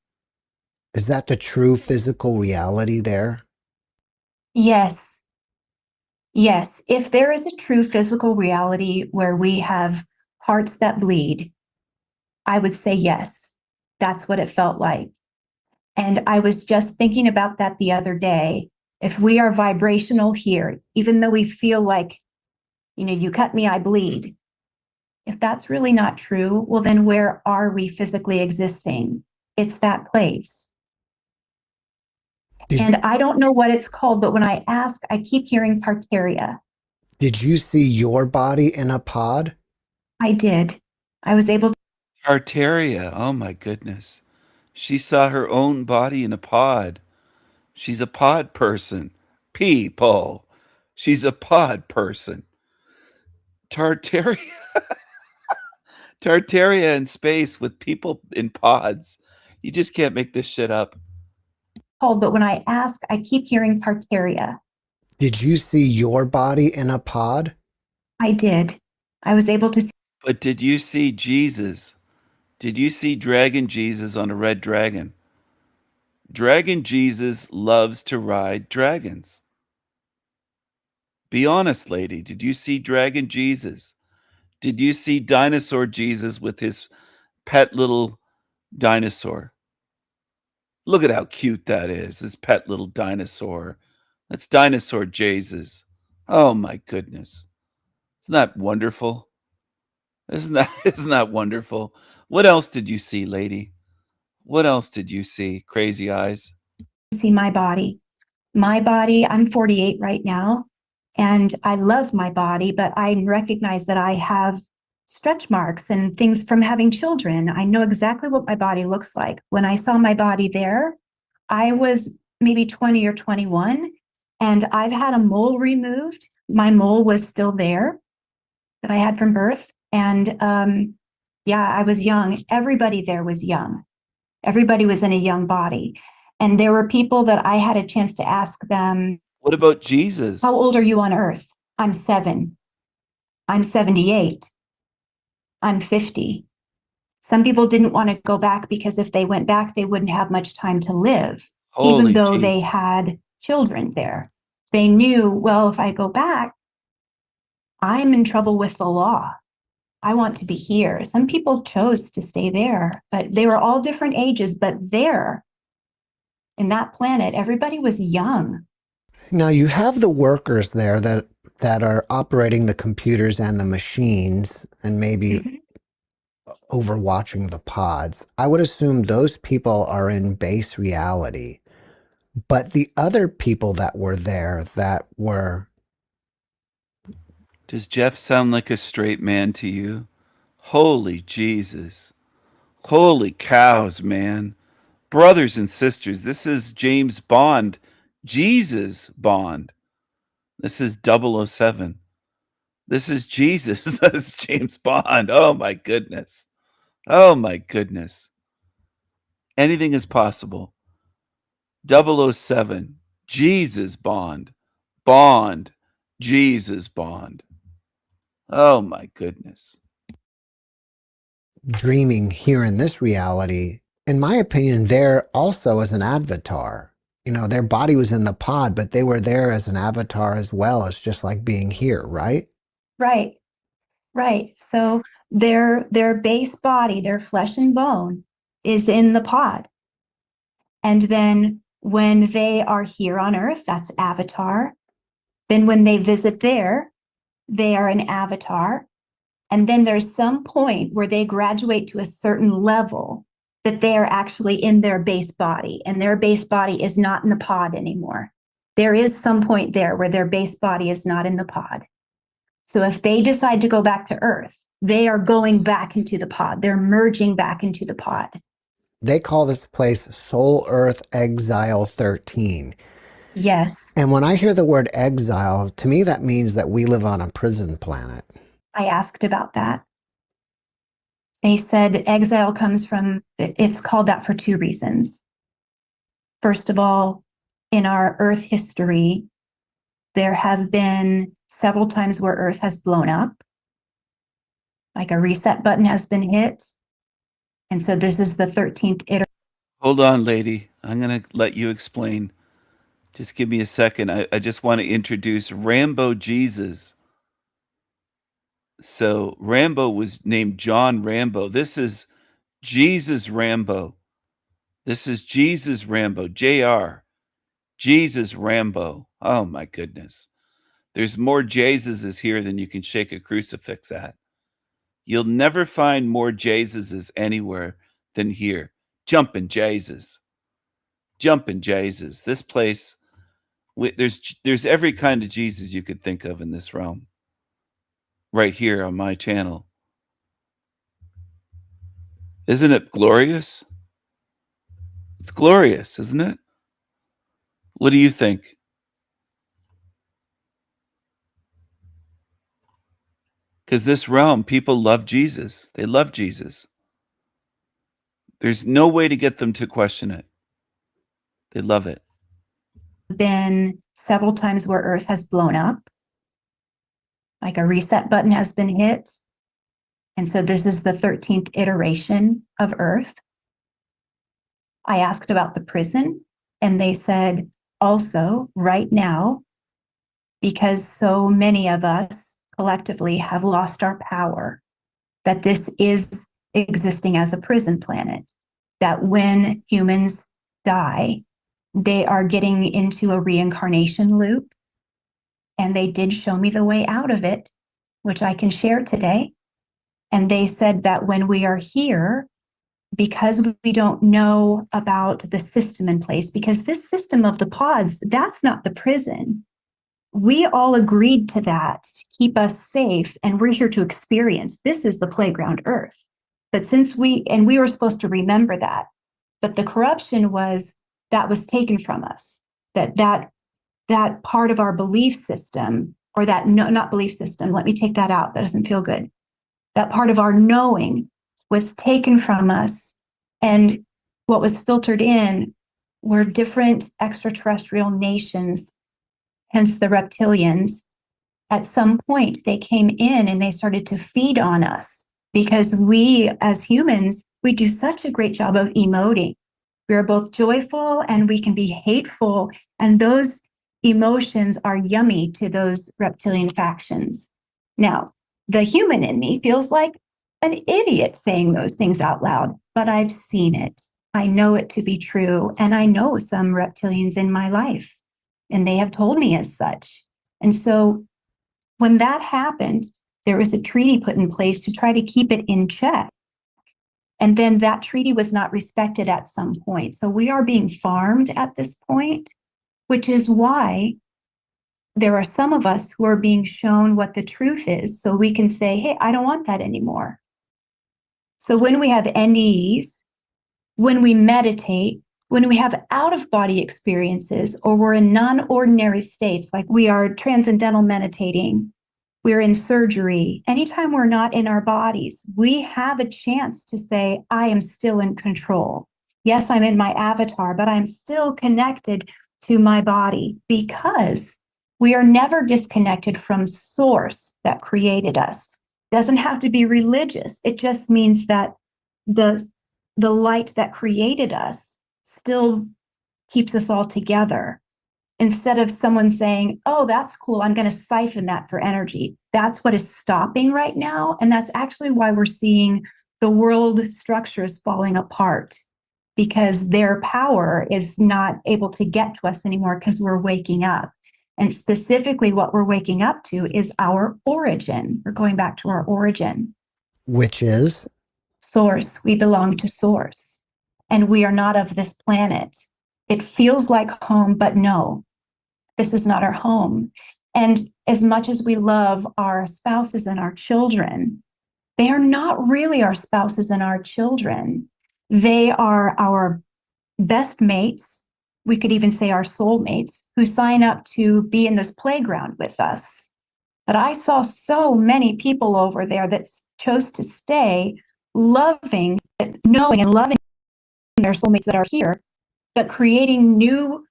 Is that the true physical reality there? Yes. Yes. If there is a true physical reality where we have hearts that bleed, I would say yes. That's what it felt like. And I was just thinking about that the other day. If we are vibrational here, even though we feel like, you cut me, I bleed. If that's really not true, well, then where are we physically existing? It's that place. And I don't know what it's called, but when I ask, I keep hearing Tartaria. Did you see your body in a pod? I did. I was able to. Tartaria, oh my goodness. She saw her own body in a pod. She's a pod person. People. She's a pod person. Tartaria. Tartaria in space with people in pods. You just can't make this shit up. But when I ask, I keep hearing Tartaria. Did you see your body in a pod? I did. I was able to see. But did you see Jesus? Did you see Dragon Jesus on a red dragon? Dragon Jesus loves to ride dragons. Be honest, lady. Did you see Dragon Jesus? Did you see Dinosaur Jesus with his pet little dinosaur? Look at how cute that is, this pet little dinosaur. That's Dinosaur Jesus. Oh my goodness. Isn't that wonderful? Isn't that wonderful? What else did you see, lady? What else did you see? Crazy eyes. See my body. My body, I'm 48 right now, and I love my body, but I recognize that I have stretch marks and things from having children. I know exactly what my body looks like. When I saw my body there, I was maybe 20 or 21, and I've had a mole removed. My mole was still there that I had from birth. And yeah, I was young. Everybody there was young. Everybody was in a young body. And there were people that I had a chance to ask them, What about Jesus? how old are you on earth? I'm 7. I'm 78. I'm 50. Some people didn't want to go back because if they went back, they wouldn't have much time to live, Holy even though gee. they had children there. They knew, well, if I go back, I'm in trouble with the law. I want to be here. Some people chose to stay there, but they were all different ages. But there, in that planet, everybody was young. Now you have the workers there that are operating the computers and the machines and maybe overwatching the pods. I would assume those people are in base reality. But the other people that were there that were... Does Jeff sound like a straight man to you? Holy Jesus. Holy cows, man. Brothers and sisters, this is James Bond, Jesus Bond. This is 007. This is Jesus as James Bond. Oh my goodness. Oh my goodness. Anything is possible. 007, Jesus Bond. Bond, Jesus Bond. Oh my goodness. dreaming here in this reality, in my opinion, there also as an avatar. You know, their body was in the pod, but they were there as an avatar as well as just like being here, right? Right, right. So their base body, their flesh and bone, is in the pod. And then when they are here on Earth, that's avatar. Then when they visit there, they are an avatar. And then there's some point where they graduate to a certain level that they are actually in their base body, and their base body is not in the pod anymore. There is some point there where their base body is not in the pod. So if they decide to go back to Earth, they are going back into the pod. They're merging back into the pod. They call this place Soul Earth Exile 13. Yes. And when I hear the word exile, to me that means that we live on a prison planet. I asked about that. They said exile comes from, it's called that for 2 reasons. First of all, in our Earth history, there have been several times where Earth has blown up, like a reset button has been hit. And so this is the 13th iteration. Hold on, lady. I'm going to let you explain. Just give me a second. I just want to introduce Rambo Jesus. So Rambo was named John Rambo. This is Jesus Rambo. This is Jesus Rambo. JR. Jesus Rambo. Oh my goodness. There's more Jesuses here than you can shake a crucifix at. You'll never find more Jesuses anywhere than here. Jumping Jesus. Jumping Jesus. This place, there's every kind of Jesus you could think of in this realm. Right here on my channel. Isn't it glorious? It's glorious, isn't it? What do you think? Because this realm, people love Jesus. They love Jesus. There's no way to get them to question it. They love it. Been several times where Earth has blown up, like a reset button has been hit. And so this is the 13th iteration of Earth. I asked about the prison, and they said also right now, because so many of us collectively have lost our power, that this is existing as a prison planet, that when humans die, they are getting into a reincarnation loop. And they did show me the way out of it, which I can share today. And they said that when we are here, because we don't know about the system in place, because this system of the pods, that's not the prison. We all agreed to that to keep us safe, and we're here to experience. This is the playground Earth. But since we were supposed to remember that, but the corruption was that was taken from us. That part of our belief system, or that no, not belief system, let me take that out. That doesn't feel good. That part of our knowing was taken from us, and what was filtered in were different extraterrestrial nations, hence the reptilians. At some point, they came in and they started to feed on us because we, as humans, we do such a great job of emoting. We are both joyful and we can be hateful, and those emotions are yummy to those reptilian factions. Now, the human in me feels like an idiot saying those things out loud, but I've seen it. I know it to be true, and I know some reptilians in my life, and they have told me as such. And so when that happened, there was a treaty put in place to try to keep it in check. And then that treaty was not respected at some point. So we are being farmed at this point, which is why there are some of us who are being shown what the truth is, so we can say, hey, I don't want that anymore. So when we have NDEs, when we meditate, when we have out-of-body experiences, or we're in non-ordinary states, like we are transcendental meditating, we're in surgery, anytime we're not in our bodies, we have a chance to say, I am still in control. Yes, I'm in my avatar, but I'm still connected to my body, because we are never disconnected from source that created us. It doesn't have to be religious. It just means that the light that created us still keeps us all together. Instead of someone saying, oh, that's cool, I'm going to siphon that for energy. That's what is stopping right now. And that's actually why we're seeing the world structures falling apart, because their power is not able to get to us anymore because we're waking up. And specifically what we're waking up to is our origin. We're going back to our origin. Which is? Source. We belong to source. And we are not of this planet. It feels like home, but no, this is not our home. And as much as we love our spouses and our children, they are not really our spouses and our children. They are our best mates. We could even say our soulmates, who sign up to be in this playground with us. But I saw so many people over there that chose to stay, loving, knowing and loving their soulmates that are here, but creating new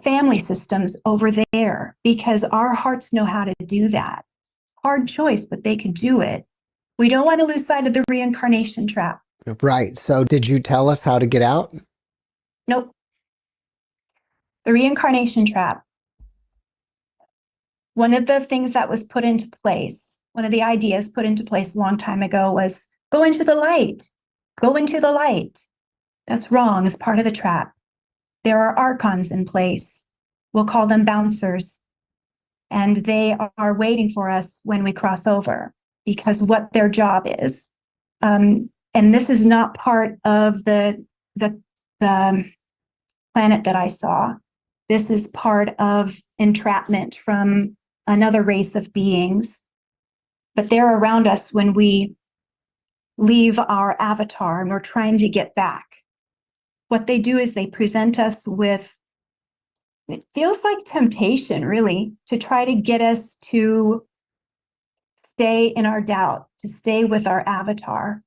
family systems over there, because our hearts know how to do that. Hard choice, but they could do it. We don't want to lose sight of the reincarnation trap. Right. So did you tell us how to get out? Nope. The reincarnation trap. One of the things that was put into place, one of the ideas put into place a long time ago was go into the light. Go into the light. That's wrong. It's part of the trap. There are archons in place. We'll call them bouncers. And they are waiting for us when we cross over, because what their job is. And this is not part of the planet that I saw. This is part of entrapment from another race of beings. But they're around us when we leave our avatar and we're trying to get back. What they do is they present us with, it feels like temptation, really, to try to get us to stay in our doubt, to stay with our avatar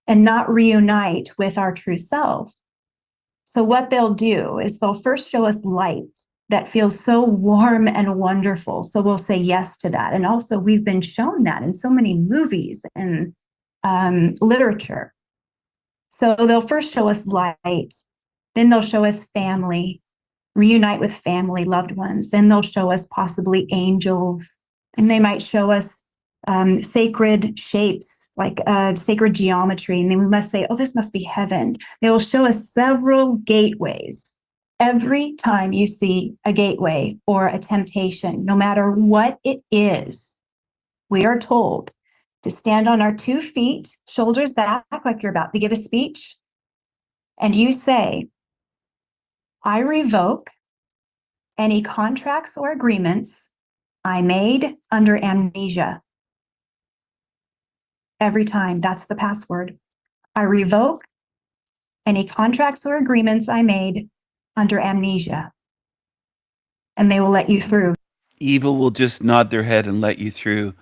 and not reunite with our true self. So what they'll do is they'll first show us light that feels so warm and wonderful. So we'll say yes to that. And also we've been shown that in so many movies and literature. So they'll first show us light, then they'll show us family, reunite with family, loved ones. Then they'll show us possibly angels, and they might show us sacred shapes, like sacred geometry. And then we must say, oh, this must be heaven. They will show us several gateways. Every time you see a gateway or a temptation, no matter what it is, we are told to stand on our 2 feet, shoulders back, like you're about to give a speech. And you say, I revoke any contracts or agreements I made under amnesia. Every time, that's the password. I revoke any contracts or agreements I made under amnesia, and they will let you through. Evil will just nod their head and let you through,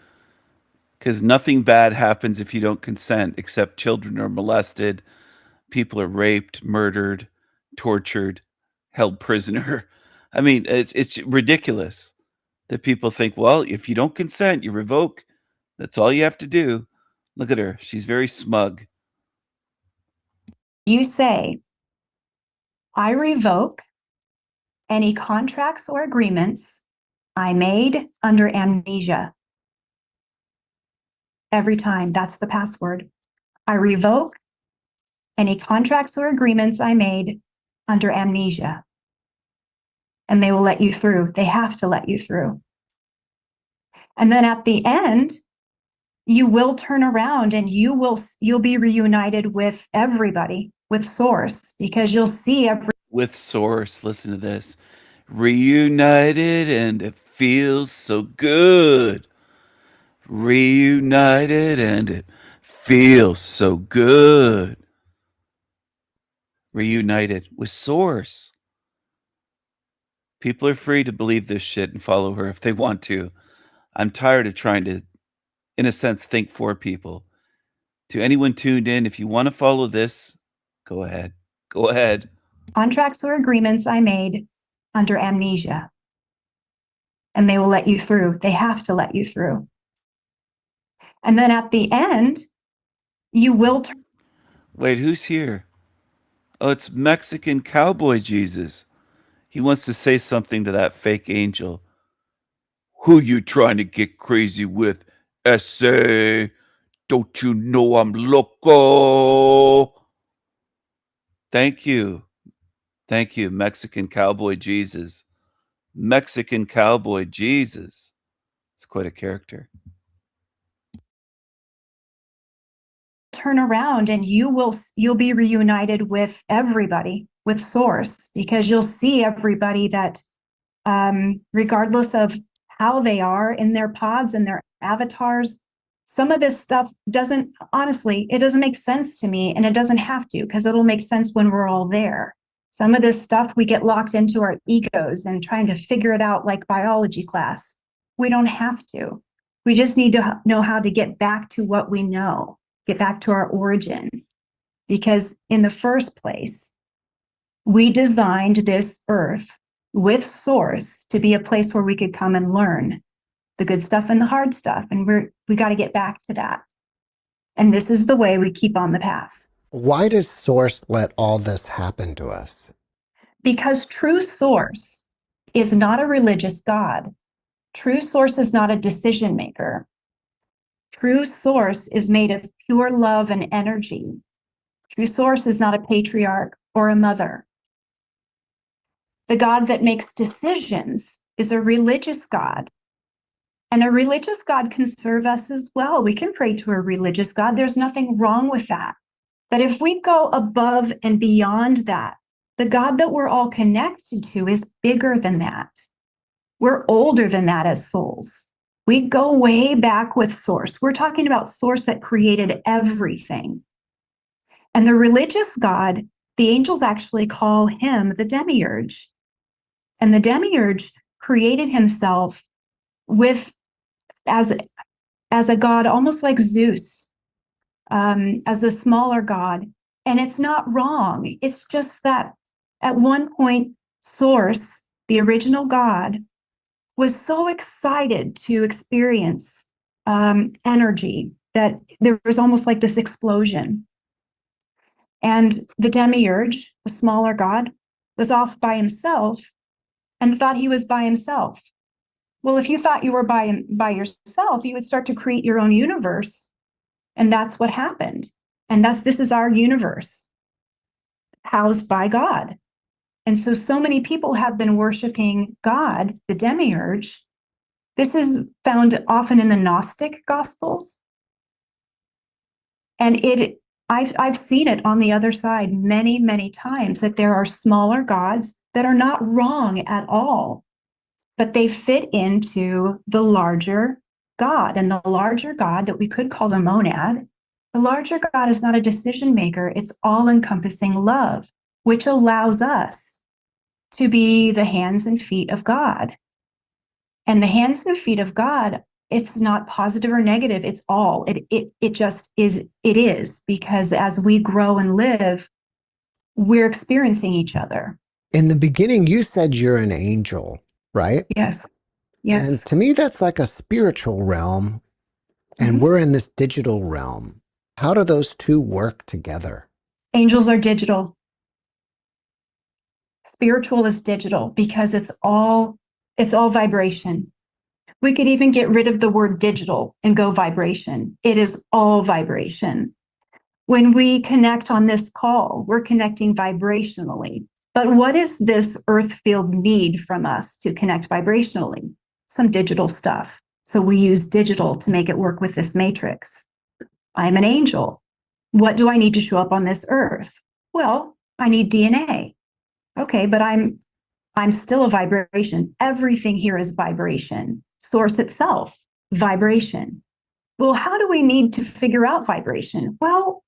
because nothing bad happens if you don't consent, except children are molested, people are raped, murdered, tortured, held prisoner. I mean, it's ridiculous that people think, well, if you don't consent, you revoke. That's all you have to do. Look at her. She's very smug. You say, I revoke any contracts or agreements I made under amnesia. Every time, that's the password. I revoke any contracts or agreements I made under amnesia. And they will let you through. They have to let you through. And then at the end, you will turn around and you'll be reunited with everybody, with Source, because you'll see With Source, listen to this. Reunited and it feels so good. Reunited and it feels so good. Reunited with Source. People are free to believe this shit and follow her if they want to. I'm tired of trying to, in a sense, think for people. To anyone tuned in, if you want to follow this, go ahead. Go ahead. contracts or agreements I made under amnesia. And they will let you through. They have to let you through. And then at the end, you will turn. Wait, who's here? Oh, it's Mexican Cowboy Jesus. He wants to say something to that fake angel. Who you trying to get crazy with, S.A.? Don't you know I'm loco? Thank you. Thank you, Mexican Cowboy Jesus. Mexican Cowboy Jesus. It's quite a character. Turn around and you'll be reunited with everybody, with Source, because you'll see everybody that regardless of how they are in their pods and their avatars, some of this stuff doesn't make sense to me, and it doesn't have to, because it'll make sense when we're all there. Some of this stuff we get locked into our egos and trying to figure it out like biology class. We don't have to. We just need to know how to get back to what we know. Get back to our origin, because in the first place, we designed this earth with Source to be a place where we could come and learn the good stuff and the hard stuff. And we got to get back to that. And this is the way we keep on the path. Why does Source let all this happen to us? Because true Source is not a religious God. True Source is not a decision maker. True Source is made of pure love and energy. True Source is not a patriarch or a mother. The God that makes decisions is a religious God. And a religious God can serve us as well. We can pray to a religious God. There's nothing wrong with that. But if we go above and beyond that, the God that we're all connected to is bigger than that. We're older than that as souls. We go way back with Source. We're talking about Source that created everything. And the religious God, the angels actually call him the demiurge. And the demiurge created himself as a god, almost like Zeus, as a smaller god. And it's not wrong. It's just that at one point, Source, the original God, was so excited to experience energy that there was almost like this explosion. And the demiurge, the smaller God, was off by himself and thought he was by himself. Well, if you thought you were by yourself, you would start to create your own universe. And that's what happened. And this is our universe, housed by God. And so many people have been worshiping God, the demiurge. This is found often in the Gnostic Gospels. And I've seen it on the other side many, many times, that there are smaller gods that are not wrong at all, but they fit into the larger God. And the larger God that we could call the monad, the larger God is not a decision maker. It's all-encompassing love, which allows us to be the hands and feet of God. And the hands and feet of God, it's not positive or negative. It's all. It just is. It is, because as we grow and live, we're experiencing each other. In the beginning, you said you're an angel, right? Yes. Yes. And to me, that's like a spiritual realm, and we're in this digital realm. How do those two work together? Angels are digital. Spiritual is digital because it's all vibration. We could even get rid of the word digital and go vibration. It is all vibration. When we connect on this call, we're connecting vibrationally. But what does this earth field need from us to connect vibrationally? Some digital stuff. So we use digital to make it work with this matrix. I'm an angel. What do I need to show up on this earth? Well, I need DNA. Okay, but I'm still a vibration. Everything here is vibration. Source itself, vibration. Well, how do we need to figure out vibration? Well,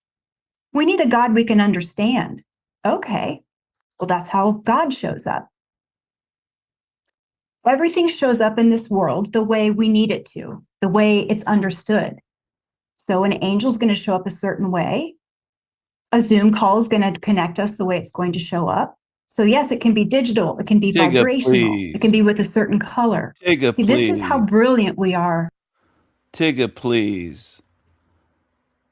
we need a God we can understand. Okay, well, that's how God shows up. Everything shows up in this world the way we need it to, the way it's understood. So an angel's going to show up a certain way. A Zoom call is going to connect us the way it's going to show up. So yes, it can be digital. It can be Tigga, vibrational. please. It can be with a certain color. Tigga, See, this is how please. brilliant we are. Tigga, please.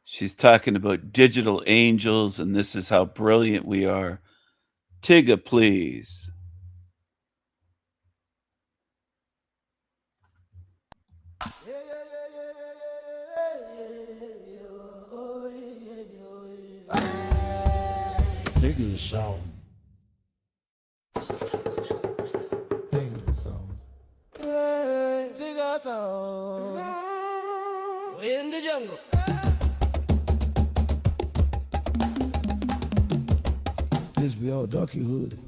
She's talking about digital angels, and this is how brilliant we are. Tigga, please. Nigga song. Take us on. We're in the jungle. This be all darky hood.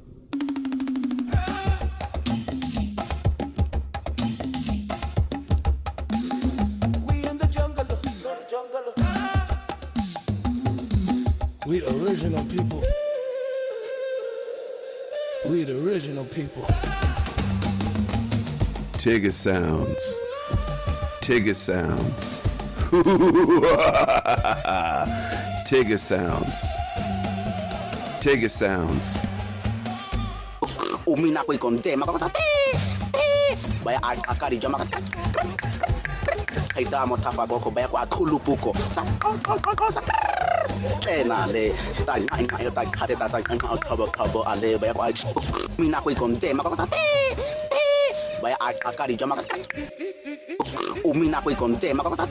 We in the jungle, not the jungle. We the original people. We the original people. Tigga sounds. Tigga sounds. Tigga sounds. Tigga sounds. Umina ko ikonte makakasa baya akari jama kaita mo tafa ko baya ko akulupuko sa sa kena le ta ina ta kate ta kabo ale baya ko umina ko ikonte makakasa baya akari jama umina ko ikonte makakasa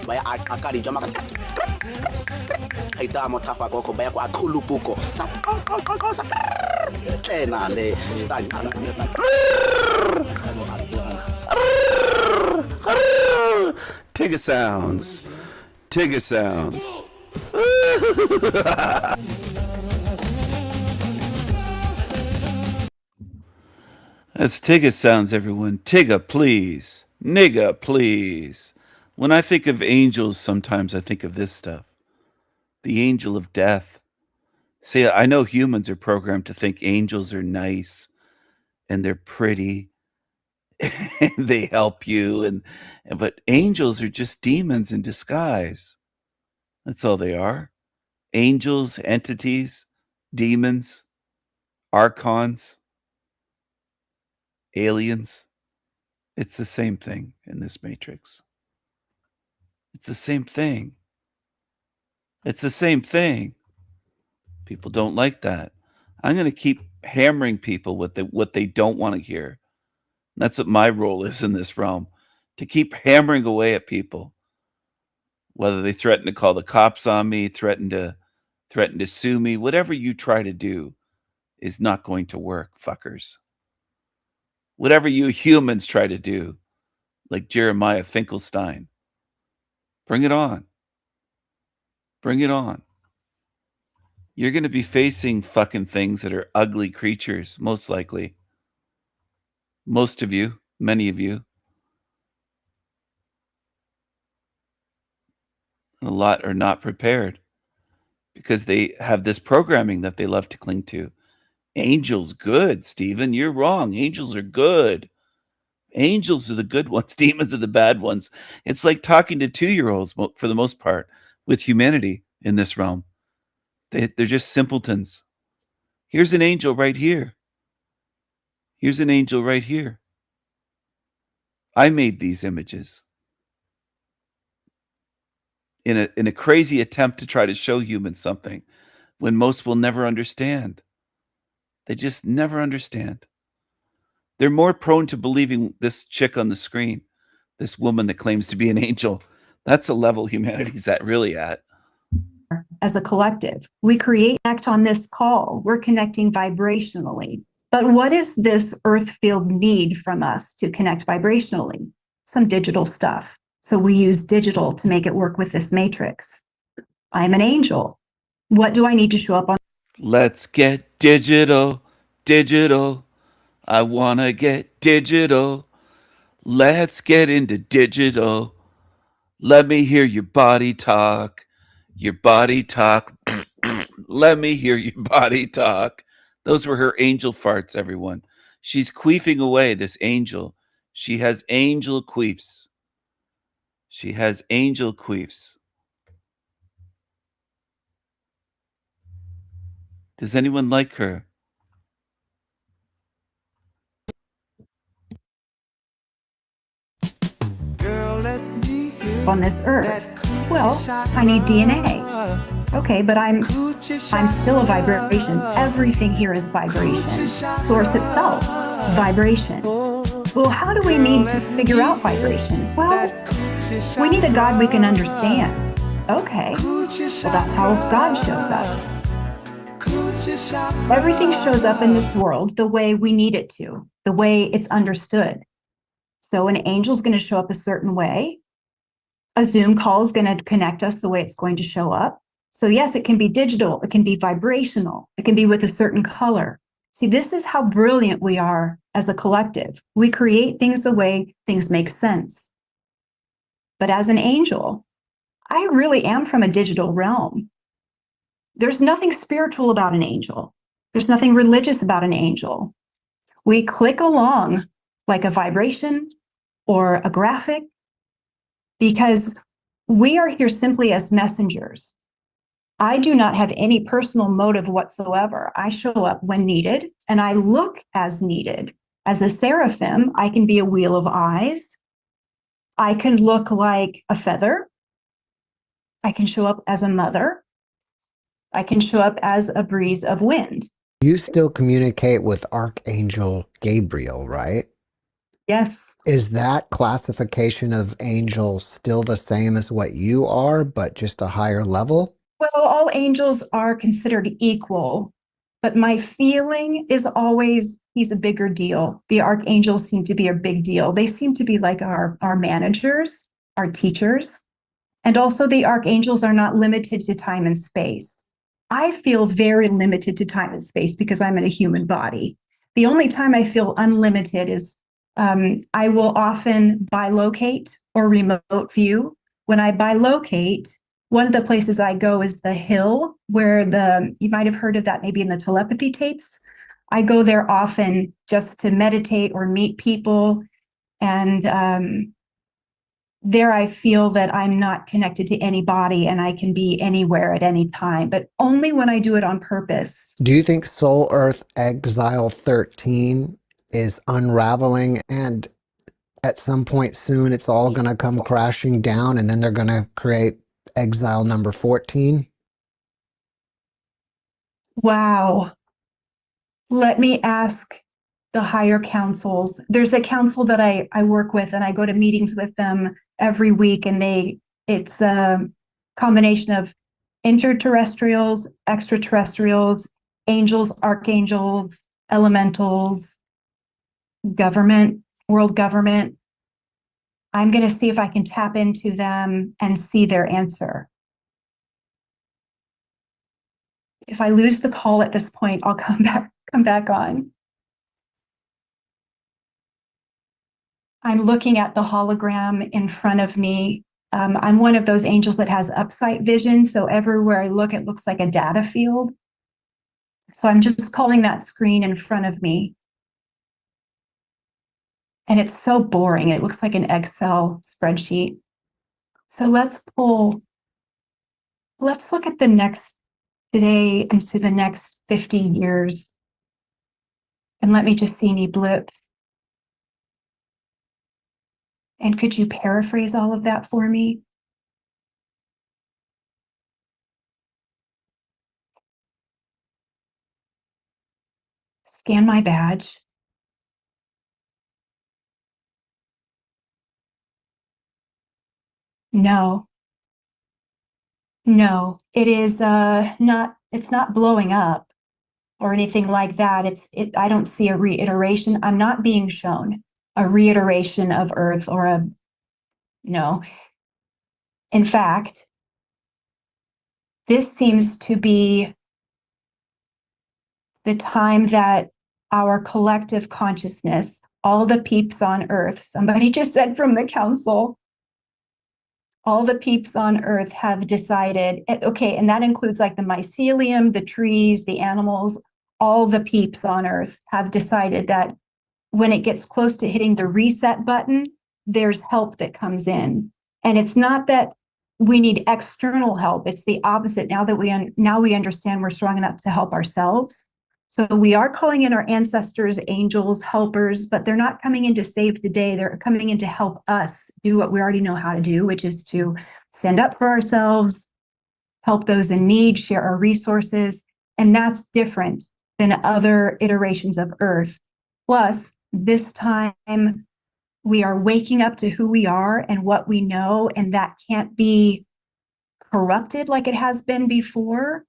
baya akari jama kaita mo tafa ko baya ko akulupuko sa kena le ta Tigga sounds. Tigga sounds. That's Tigga sounds, everyone. Tigga, please. Nigga, please. When I think of angels, sometimes I think of this stuff. The angel of death. See, I know humans are programmed to think angels are nice and they're pretty and they help you, but angels are just demons in disguise. That's all they are. Angels, entities, demons, archons, aliens. It's the same thing in this matrix. It's the same thing. It's the same thing. People don't like that. I'm going to keep hammering people with what they don't want to hear. That's what my role is in this realm, to keep hammering away at people. Whether they threaten to call the cops on me, threaten to sue me, whatever you try to do is not going to work, fuckers. Whatever you humans try to do, like Jeremiah Finkelstein, bring it on. Bring it on. You're going to be facing fucking things that are ugly creatures, most likely. Most of you, many of you. A lot are not prepared because they have this programming that they love to cling to. Angels good, Stephen. You're wrong. Angels are good. Angels are the good ones. Demons are the bad ones. It's like talking to 2-year-olds for the most part with humanity in this realm. They're just simpletons. Here's an angel right here. Here's an angel right here. I made these images in a crazy attempt to try to show humans something when most will never understand. They just never understand. They're more prone to believing this chick on the screen, this woman that claims to be an angel. That's a level humanity's really at. As a collective, we create, act on this call. We're connecting vibrationally. But what does this earth field need from us to connect vibrationally? Some digital stuff. So we use digital to make it work with this matrix. I'm an angel. What do I need to show up on? Let's get digital, digital. I want to get digital. Let's get into digital. Let me hear your body talk. Your body talk. Let me hear your body talk. Those were her angel farts, everyone. She's queefing away, this angel. She has angel queefs. She has angel queefs. Does anyone like her? On this earth? Well, I need DNA. Okay, but I'm still a vibration. Everything here is vibration. Source itself, vibration. Well, how do we need to figure out vibration? Well, we need a God we can understand. Okay, well, that's how God shows up. Everything shows up in this world the way we need it to, the way it's understood. So an angel's going to show up a certain way. A Zoom call is going to connect us the way it's going to show up. So yes, it can be digital, it can be vibrational, it can be with a certain color. See, this is how brilliant we are as a collective. We create things the way things make sense. But as an angel, I really am from a digital realm. There's nothing spiritual about an angel. There's nothing religious about an angel. We click along like a vibration or a graphic because we are here simply as messengers. I do not have any personal motive whatsoever. I show up when needed and I look as needed. As a seraphim, I can be a wheel of eyes. I can look like a feather. I can show up as a mother. I can show up as a breeze of wind. You still communicate with Archangel Gabriel, right? Yes. Is that classification of angel still the same as what you are, but just a higher level? Well, all angels are considered equal, but my feeling is always he's a bigger deal. The archangels seem to be a big deal. They seem to be like our managers, our teachers. And also the archangels are not limited to time and space. I feel very limited to time and space because I'm in a human body. The only time I feel unlimited is I will often bilocate or remote view. When I bilocate, one of the places I go is the hill where you might have heard of that maybe in the telepathy tapes. I go there often just to meditate or meet people. And there I feel that I'm not connected to anybody and I can be anywhere at any time, but only when I do it on purpose. Do you think Soul Earth Exile 13 is unraveling and at some point soon it's all going to come crashing down and then they're going to create Exile number 14? Wow. Let me ask the higher councils. There's a council that I work with and I go to meetings with them every week, and it's a combination of interterrestrials, extraterrestrials, angels, archangels, elementals, government, world government. I'm going to see if I can tap into them and see their answer. If I lose the call at this point, I'll come back on. I'm looking at the hologram in front of me. I'm one of those angels that has upsight vision. So everywhere I look, it looks like a data field. So I'm just calling that screen in front of me. And it's so boring. It looks like an Excel spreadsheet. So let's look at the next today into the next 50 years. And let me just see any blips. And could you paraphrase all of that for me? Scan my badge. No. No, it is it's not blowing up or anything like that. I don't see a reiteration. I'm not being shown a reiteration of Earth or no. In fact, this seems to be the time that our collective consciousness, all the peeps on Earth, somebody just said from the council, all the peeps on Earth have decided, okay, and that includes like the mycelium, the trees, the animals, all the peeps on Earth have decided that when it gets close to hitting the reset button, there's help that comes in. And it's not that we need external help. It's the opposite. Now we understand we're strong enough to help ourselves. So we are calling in our ancestors, angels, helpers, but they're not coming in to save the day. They're coming in to help us do what we already know how to do, which is to stand up for ourselves, help those in need, share our resources. And that's different than other iterations of Earth. Plus, this time we are waking up to who we are and what we know, and that can't be corrupted like it has been before.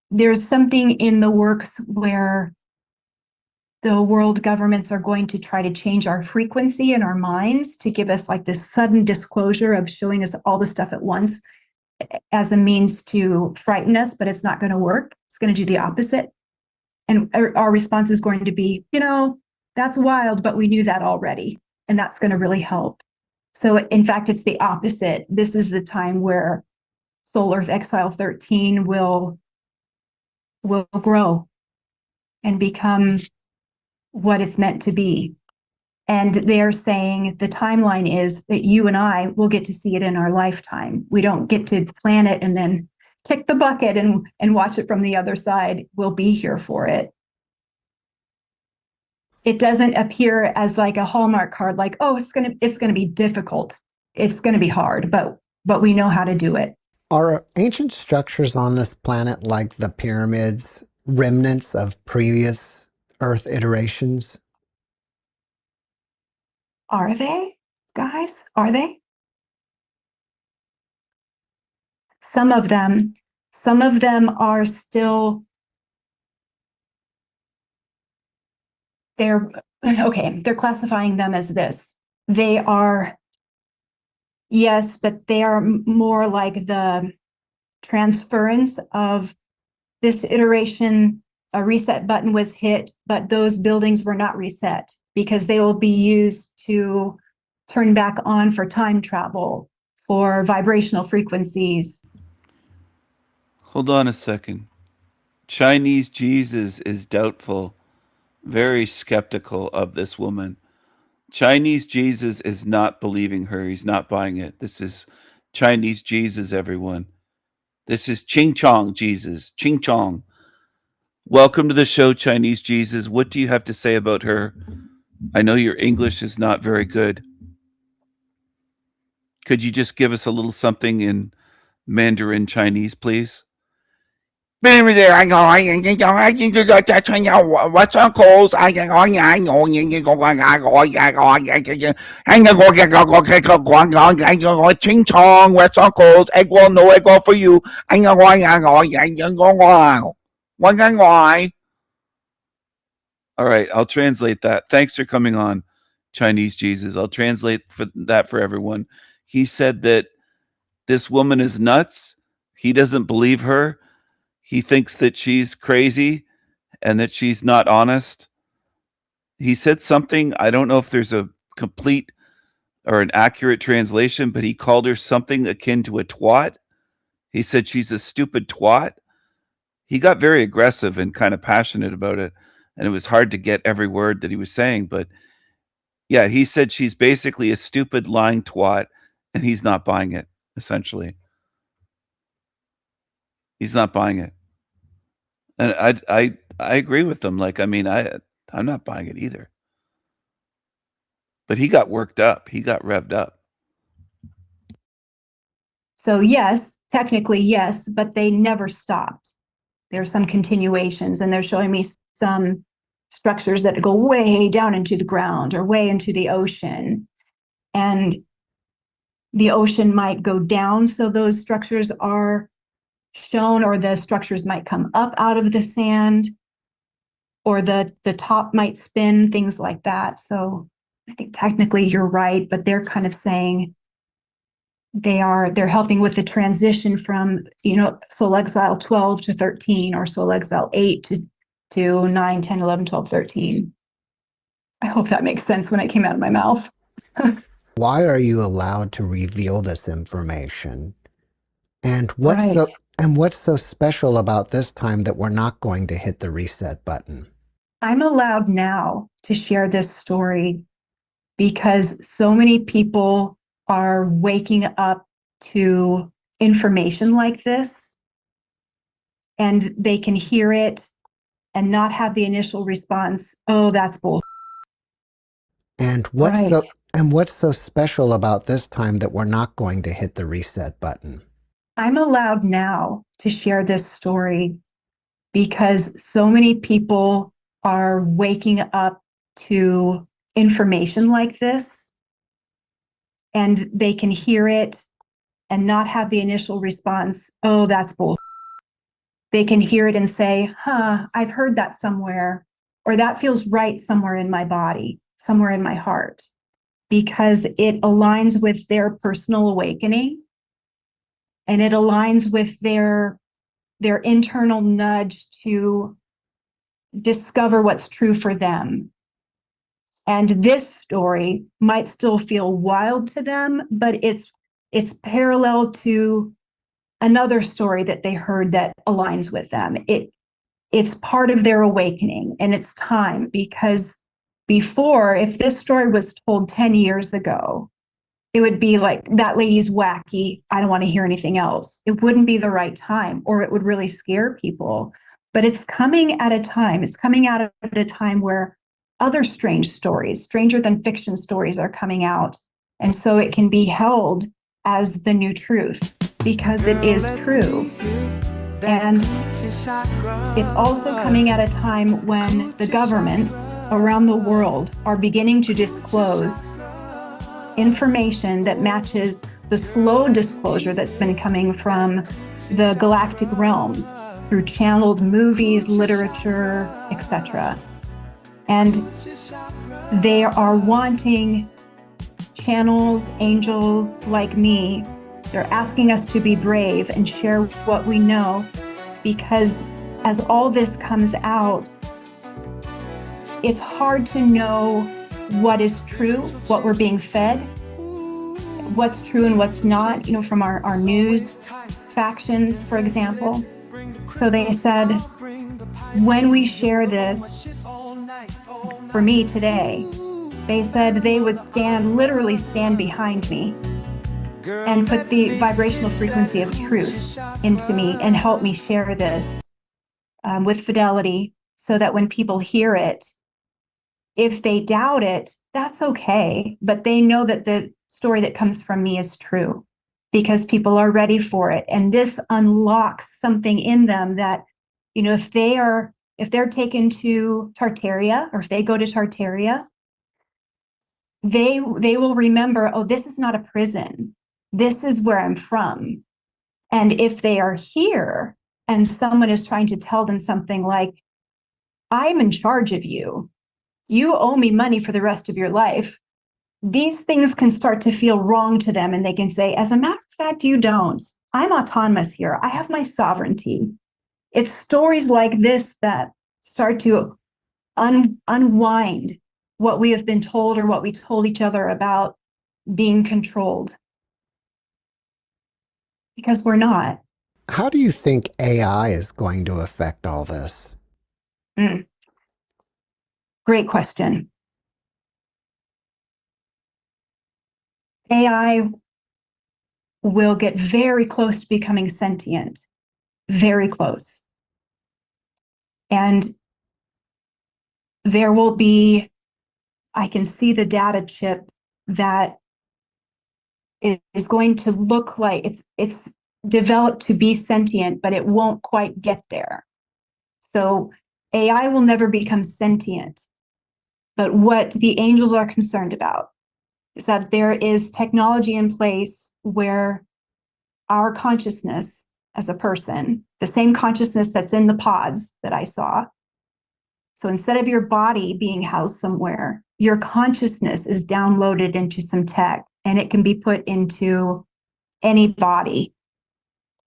There's something in the works where the world governments are going to try to change our frequency in our minds to give us like this sudden disclosure of showing us all the stuff at once as a means to frighten us, but it's not going to work. It's going to do the opposite. And our response is going to be, that's wild, but we knew that already. And that's going to really help. So in fact, it's the opposite. This is the time where Soul Earth Exile 13 will grow and become what it's meant to be. And they're saying the timeline is that you and I will get to see it in our lifetime. We don't get to plan it and then kick the bucket and watch it from the other side. We'll be here for it. It doesn't appear as like a Hallmark card, like, oh, it's gonna be difficult. It's gonna be hard, but we know how to do it. Are ancient structures on this planet like the pyramids remnants of previous Earth iterations? Are they, guys? Are they? Some of them are still, they're classifying them as this. They are, yes, but they are more like the transference of this iteration. A reset button was hit, but those buildings were not reset because they will be used to turn back on for time travel, for vibrational frequencies. Hold on a second. Chinese Jesus is doubtful, very skeptical of this woman. Chinese Jesus is not believing her. He's not buying it. This is Chinese Jesus, everyone. This is Ching Chong Jesus. Ching Chong. Welcome to the show, Chinese Jesus. What do you have to say about her? I know your English is not very good. Could you just give us a little something in Mandarin Chinese, please? For you. All right, I'll translate that. Thanks for coming on, Chinese Jesus. I'll translate that for everyone. He said that this woman is nuts. He doesn't believe her. He thinks that she's crazy and that she's not honest. He said something, I don't know if there's a complete or an accurate translation, but he called her something akin to a twat. He said she's a stupid twat. he got very aggressive and kind of passionate about it, and it was hard to get every word that he was saying. But yeah, he said she's basically a stupid lying twat, and he's not buying it. Essentially, he's not buying it, and I agree with them. Like, I mean, I'm not buying it either. But he got worked up. He got revved up. So yes, technically yes, but they never stopped. There are some continuations, and they're showing me some structures that go way down into the ground or way into the ocean. And the ocean might go down, so those structures are shown, or the structures might come up out of the sand, or the top might spin, things like that. So I think technically you're right, but they're kind of saying they're helping with the transition from, soul exile 12 to 13, or soul exile 8 to 9, 10, 11, 12, 13. I hope that makes sense when it came out of my mouth. Why are you allowed to reveal this information? And what's so special about this time that we're not going to hit the reset button? I'm allowed now to share this story because so many people are waking up to information like this, and they can hear it and not have the initial response, oh, that's bull. And what's so special about this time that we're not going to hit the reset button? I'm allowed now to share this story because so many people are waking up to information like this, and they can hear it and not have the initial response, oh, that's bull. They can hear it and say, I've heard that somewhere, or that feels right somewhere in my body, somewhere in my heart, because it aligns with their personal awakening, and it aligns with their internal nudge to discover what's true for them. And this story might still feel wild to them, but it's parallel to another story that they heard that aligns with them. It's part of their awakening, and it's time, because before, if this story was told 10 years ago, it would be like, that lady's wacky, I don't want to hear anything else. It wouldn't be the right time, or it would really scare people. But it's coming at a time where other strange stories, stranger than fiction stories, are coming out. And so it can be held as the new truth because it is true. And it's also coming at a time when the governments around the world are beginning to disclose information that matches the slow disclosure that's been coming from the galactic realms through channeled movies, literature, etc. And they are wanting channels, angels like me. They're asking us to be brave and share what we know, because as all this comes out, it's hard to know what is true, what we're being fed, what's true and what's not, from our news factions, for example. So they said, when we share this, for me today, they said they would literally stand behind me and put the vibrational frequency of truth into me and help me share this with fidelity, so that when people hear it, if they doubt it, that's okay. But they know that the story that comes from me is true, because people are ready for it. And this unlocks something in them that, if they're taken to Tartaria, or if they go to Tartaria, they will remember, oh, this is not a prison. This is where I'm from. And if they are here and someone is trying to tell them something like, I'm in charge of you, you owe me money for the rest of your life, these things can start to feel wrong to them. And they can say, as a matter of fact, you don't. I'm autonomous here. I have my sovereignty. It's stories like this that start to unwind what we have been told, or what we told each other about being controlled. Because we're not. How do you think AI is going to affect all this? Great question. AI will get very close to becoming sentient, very close. And there will be, I can see the data chip that is going to look like it's developed to be sentient, but it won't quite get there. So AI will never become sentient. But what the angels are concerned about is that there is technology in place where our consciousness as a person, the same consciousness that's in the pods that I saw. So instead of your body being housed somewhere, your consciousness is downloaded into some tech, and it can be put into any body.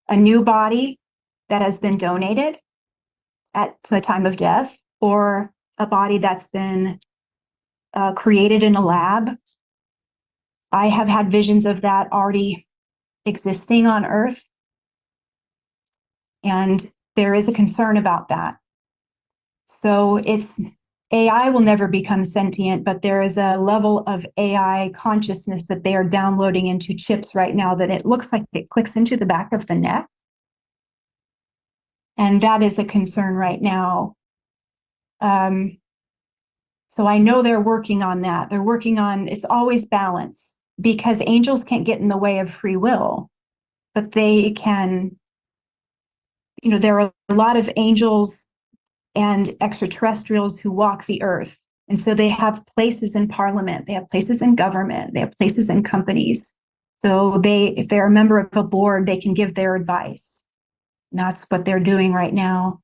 A new body that has been donated at the time of death, or a body that's been created in a lab. I have had visions of that already existing on Earth. And there is a concern about that. So AI will never become sentient, but there is a level of AI consciousness that they are downloading into chips right now that it looks like it clicks into the back of the neck. And that is a concern right now. So I know they're working on that. They're working on, it's always balance, because angels can't get in the way of free will, but they can, there are a lot of angels and extraterrestrials who walk the earth. And so they have places in parliament, they have places in government, they have places in companies. So if they're a member of a board, they can give their advice. And that's what they're doing right now.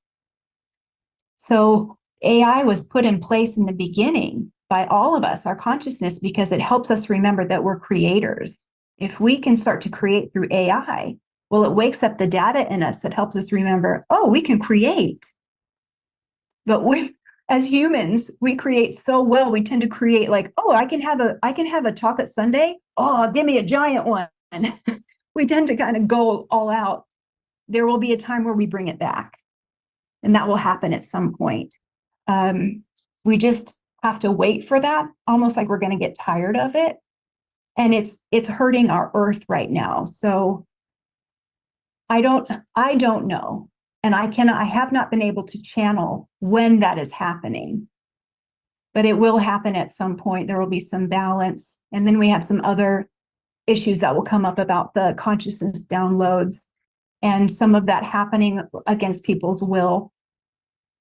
So AI was put in place in the beginning by all of us, our consciousness, because it helps us remember that we're creators. If we can start to create through AI, well, it wakes up the data in us that helps us remember, oh, we can create. But as humans, we create so well. We tend to create like, oh, I can have a chocolate sundae. Oh, give me a giant one. We tend to kind of go all out. There will be a time where we bring it back, and that will happen at some point. We just have to wait for that, almost like we're going to get tired of it. And it's hurting our earth right now. So I don't know. And I have not been able to channel when that is happening, but it will happen at some point. There will be some balance. And then we have some other issues that will come up about the consciousness downloads and some of that happening against people's will.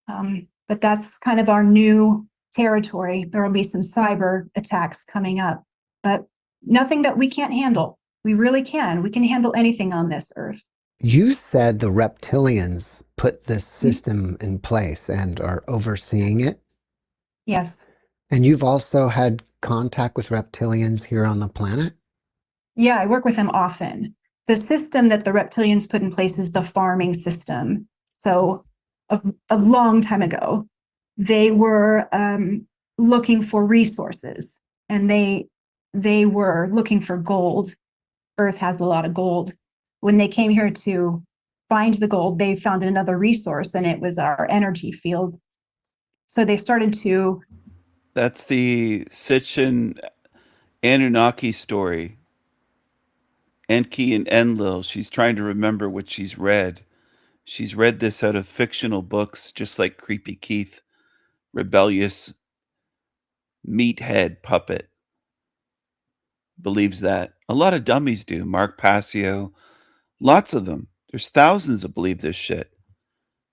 But that's kind of our new territory. There will be some cyber attacks coming up, but nothing that we can't handle. We really can. We can handle anything on this earth. You said the reptilians put this system in place and are overseeing it? Yes. And you've also had contact with reptilians here on the planet? Yeah, I work with them often. The system that the reptilians put in place is the farming system. So a long time ago, they were looking for resources, and they were looking for gold. Earth has a lot of gold. When they came here to find the gold, they found another resource, and it was our energy field. So they started to... That's the Sitchin Anunnaki story. Enki and Enlil, she's trying to remember what she's read. She's read this out of fictional books, just like Creepy Keith, rebellious meathead puppet, believes that. A lot of dummies do. Mark Passio, lots of them. There's thousands that believe this shit.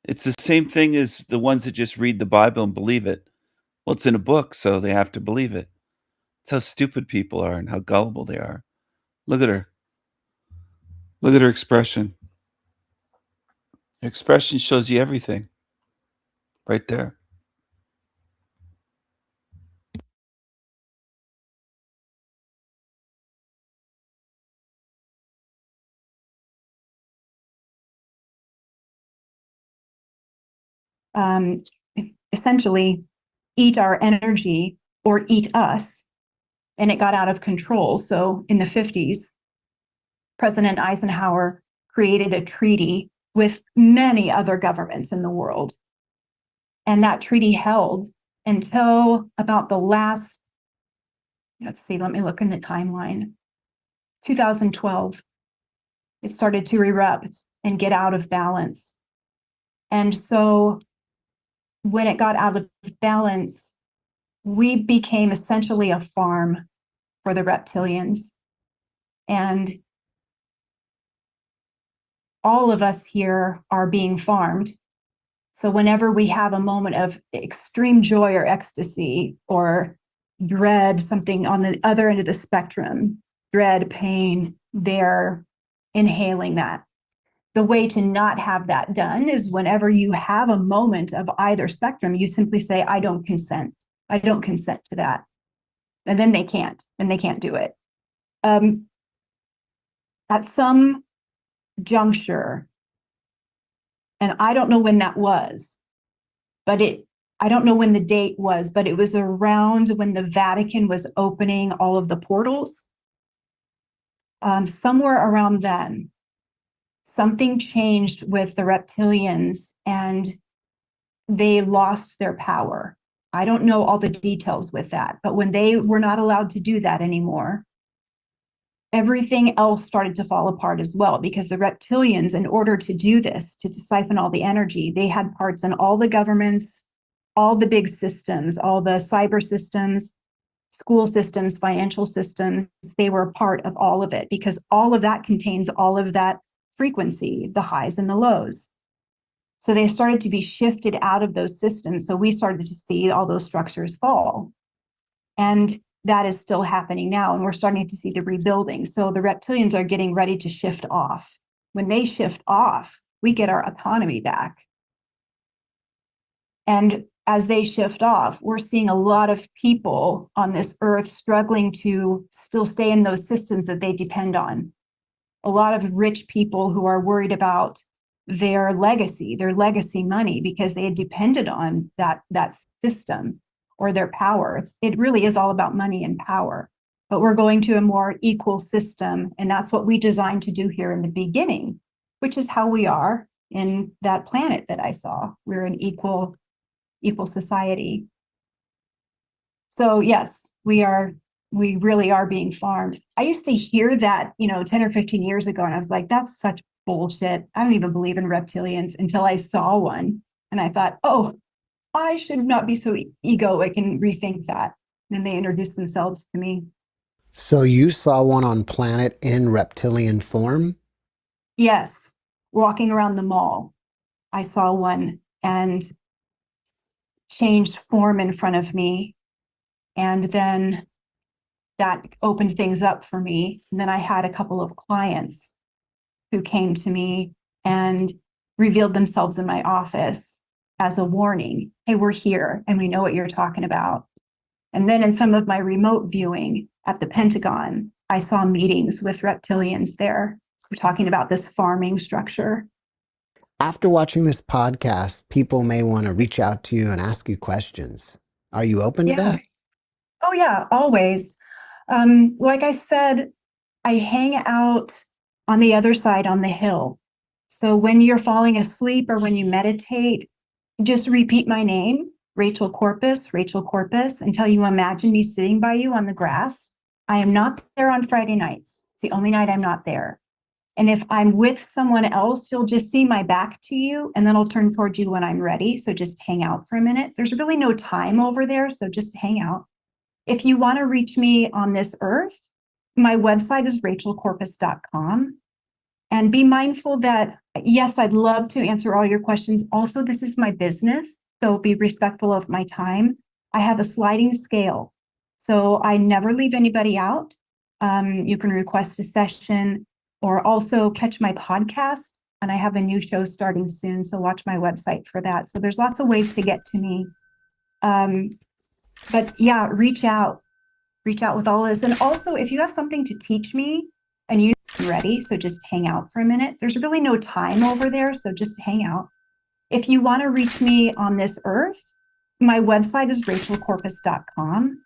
It's the same thing as the ones that just read the Bible and believe it. Well, it's in a book, so they have to believe it. It's how stupid people are and how gullible they are. Look at her. Look at her expression. Her expression shows you everything. Right there. Essentially eat our energy or eat us, and it got out of control. So in the 50s, President Eisenhower created a treaty with many other governments in the world. And that treaty held until about the last, let's see, let me look in the timeline, 2012. It started to erupt and get out of balance. And so when it got out of balance, we became essentially a farm for the reptilians. And all of us here are being farmed. So whenever we have a moment of extreme joy or ecstasy or dread, something on the other end of the spectrum, dread, pain, they're inhaling that. The way to not have that done is whenever you have a moment of either spectrum, you simply say, I don't consent. I don't consent to that. And then they can't do it. At some juncture, and I don't know when that was, but I don't know when the date was, but it was around when the Vatican was opening all of the portals. Somewhere around then, something changed with the reptilians and they lost their power. I don't know all the details with that, but when they were not allowed to do that anymore, everything else started to fall apart as well, because the reptilians, in order to do this, to siphon all the energy, they had parts in all the governments, all the big systems, all the cyber systems, school systems, financial systems. They were a part of all of it because all of that contains all of that frequency, the highs and the lows. So they started to be shifted out of those systems. So we started to see all those structures fall. And that is still happening now. And we're starting to see the rebuilding. So the reptilians are getting ready to shift off. When they shift off, we get our autonomy back. And as they shift off, we're seeing a lot of people on this earth struggling to still stay in those systems that they depend on. A lot of rich people who are worried about their legacy money, because they had depended on that system or their power. It really is all about money and power. But we're going to a more equal system, and that's what we designed to do here in the beginning, which is how we are in that planet that I saw. We're an equal society. So yes, we really are being farmed. I used to hear that, 10 or 15 years ago, and I was like, that's such bullshit. I don't even believe in reptilians, until I saw one. And I thought, oh, I should not be so egoic and rethink that. And they introduced themselves to me. So you saw one on planet in reptilian form? Yes. Walking around the mall, I saw one and changed form in front of me. And then that opened things up for me. And then I had a couple of clients who came to me and revealed themselves in my office as a warning. Hey, we're here and we know what you're talking about. And then in some of my remote viewing at the Pentagon, I saw meetings with reptilians there. We're talking about this farming structure. After watching this podcast, people may want to reach out to you and ask you questions. Are you open to that? Oh yeah, always. Like I said, I hang out on the other side on the hill. So when you're falling asleep or when you meditate, just repeat my name, Rachel Corpus, until you imagine me sitting by you on the grass. I am not there on Friday nights. It's the only night I'm not there. And if I'm with someone else, you'll just see my back to you, and then I'll turn towards you when I'm ready. So just hang out for a minute. There's really no time over there, so just hang out. If you want to reach me on this earth, my website is rachelcorpus.com. And be mindful that, yes, I'd love to answer all your questions. Also, this is my business, so be respectful of my time. I have a sliding scale, so I never leave anybody out. You can request a session or also catch my podcast. And I have a new show starting soon, so watch my website for that. So there's lots of ways to get to me. But yeah, reach out with all this. And also, if you have something to teach me and you're ready, so just hang out for a minute. There's really no time over there, so just hang out. If you want to reach me on this earth, my website is rachelcorpus.com.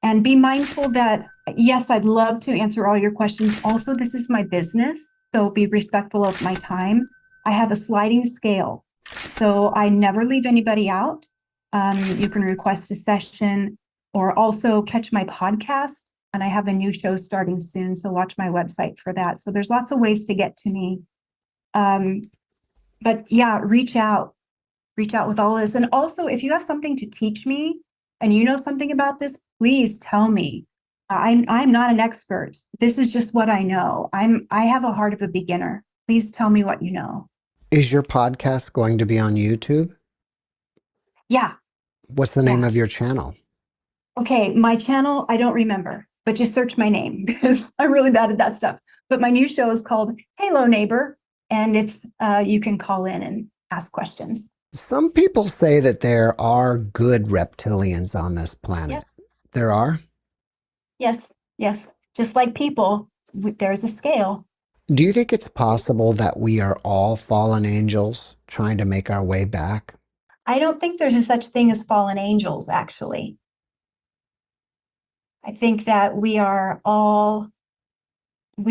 And be mindful that, yes, I'd love to answer all your questions. Also, this is my business, so be respectful of my time. I have a sliding scale, so I never leave anybody out. You can request a session or also catch my podcast, and I have a new show starting soon, so watch my website for that. So there's lots of ways to get to me. But yeah, reach out with all this. And also, if you have something to teach me and you know something about this, please tell me. I'm not an expert. This is just what I know. I have a heart of a beginner. Please tell me what you know. Is your podcast going to be on YouTube? Yeah. What's the name of your channel? Okay, my channel, I don't remember, but just search my name because I'm really bad at that stuff. But my new show is called Hello Neighbor, and it's you can call in and ask questions. Some people say that there are good reptilians on this planet. Yes. There are? Yes, yes. Just like people, there's a scale. Do you think it's possible that we are all fallen angels trying to make our way back? I don't think there's a such thing as fallen angels, actually. I think that we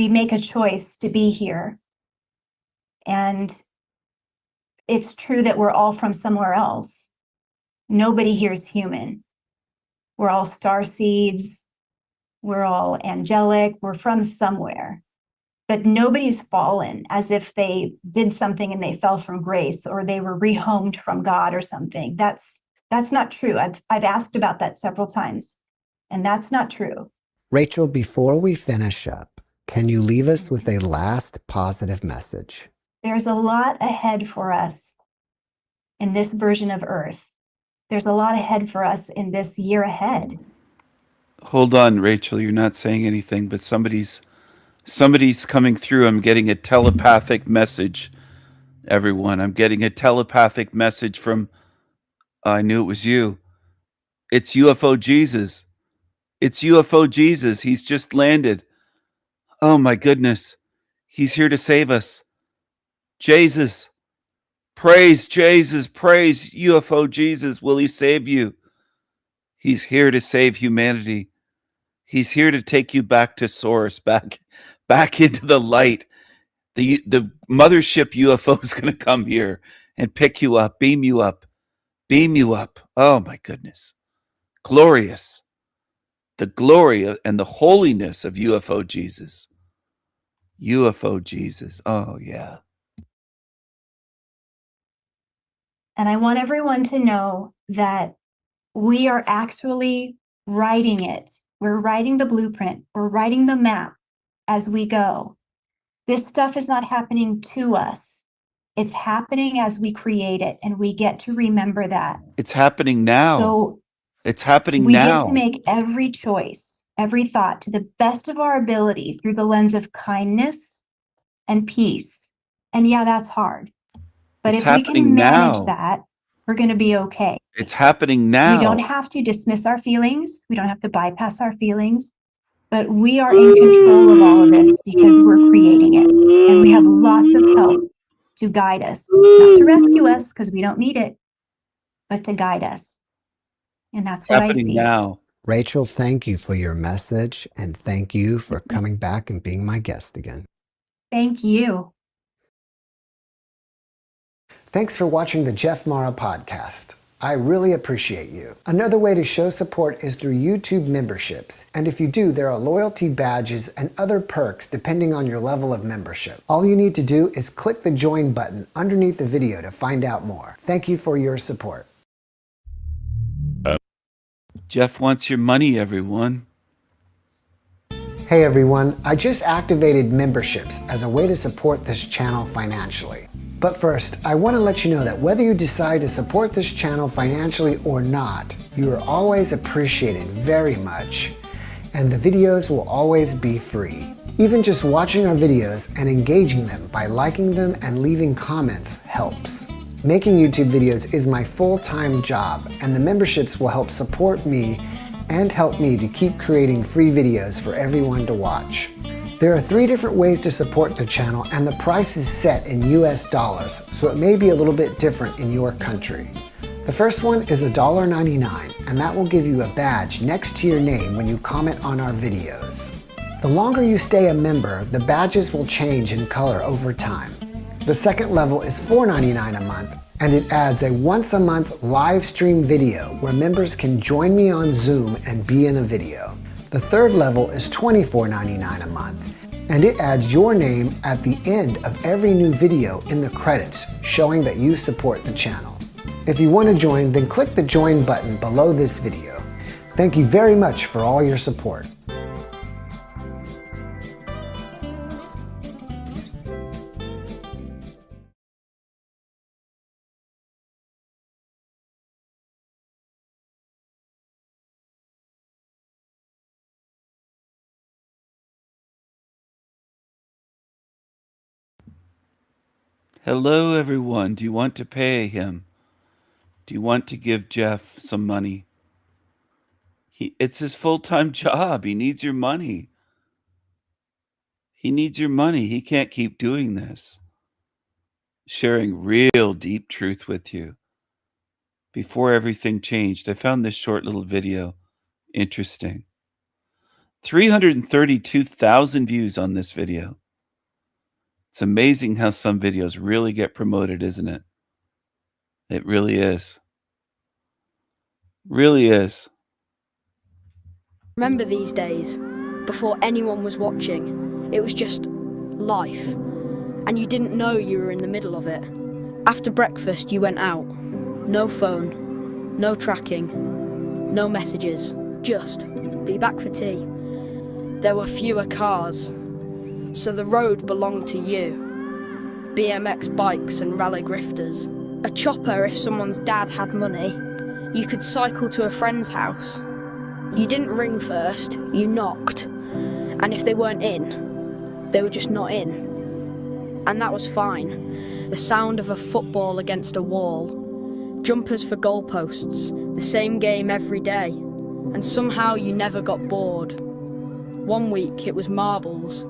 make a choice to be here. And it's true that we're all from somewhere else. Nobody here is human. We're all star seeds. We're all angelic. We're from somewhere. But nobody's fallen as if they did something and they fell from grace or they were rehomed from God or something. That's not true. I've asked about that several times, and that's not true. Rachel, before we finish up, can you leave us with a last positive message? There's a lot ahead for us in this version of Earth. There's a lot ahead for us in this year ahead. Hold on, Rachel. You're not saying anything, but somebody's coming through. I'm getting a telepathic message, everyone. I'm getting a telepathic message from, I knew it was you. It's UFO Jesus. It's UFO Jesus. He's just landed. Oh my goodness. He's here to save us. Jesus. Praise Jesus. Praise UFO Jesus. Will he save you? He's here to save humanity. He's here to take you back to source, back into the light. The mothership UFO is going to come here and pick you up, beam you up. Oh my goodness. Glorious. The glory and the holiness of UFO Jesus. UFO Jesus. Oh yeah. And I want everyone to know that we are actually writing it. We're writing the blueprint. We're writing the map as we go. This stuff is not happening to us. It's happening as we create it, and we get to remember that. It's happening now. So it's happening we now. get to make every choice, every thought to the best of our ability through the lens of kindness and peace. And yeah, that's hard. But It's if we can happening manage now. that, we're going to be okay. It's happening now. We don't have to dismiss our feelings. We don't have to bypass our feelings. But we are in control of all of this because we're creating it. And we have lots of help to guide us. Not to rescue us, because we don't need it, but to guide us. And that's what I see. Now. Rachel, thank you for your message, and thank you for coming back and being my guest again. Thank you. Thanks for watching the Jeff Mara podcast. I really appreciate you. Another way to show support is through YouTube memberships. And if you do, there are loyalty badges and other perks depending on your level of membership. All you need to do is click the join button underneath the video to find out more. Thank you for your support. Jeff wants your money, everyone. Hey everyone, I just activated memberships as a way to support this channel financially. But first, I want to let you know that whether you decide to support this channel financially or not, you are always appreciated very much, and the videos will always be free. Even just watching our videos and engaging them by liking them and leaving comments helps. Making YouTube videos is my full-time job, and the memberships will help support me and help me to keep creating free videos for everyone to watch. There are 3 different ways to support the channel, and the price is set in US dollars, so it may be a little bit different in your country. The first one is $1.99, and that will give you a badge next to your name when you comment on our videos. The longer you stay a member, the badges will change in color over time. The second level is $4.99 a month, and it adds a once-a-month live stream video where members can join me on Zoom and be in a video. The third level is $24.99 a month, and it adds your name at the end of every new video in the credits, showing that you support the channel. If you want to join, then click the join button below this video. Thank you very much for all your support. Hello, everyone. Do you want to pay him? Do you want to give Jeff some money? It's his full-time job. He needs your money. He needs your money. He can't keep doing this. Sharing real deep truth with you. Before everything changed, I found this short little video interesting. 332,000 views on this video. It's amazing how some videos really get promoted, isn't it? It really is. Really is. Remember these days, before anyone was watching, it was just life, and you didn't know you were in the middle of it. After breakfast, you went out. No phone, no tracking, no messages, just be back for tea. There were fewer cars, so the road belonged to you. BMX bikes and rally grifters. A chopper if someone's dad had money. You could cycle to a friend's house. You didn't ring first, you knocked. And if they weren't in, they were just not in. And that was fine. The sound of a football against a wall. Jumpers for goalposts, the same game every day. And somehow you never got bored. One week it was marbles.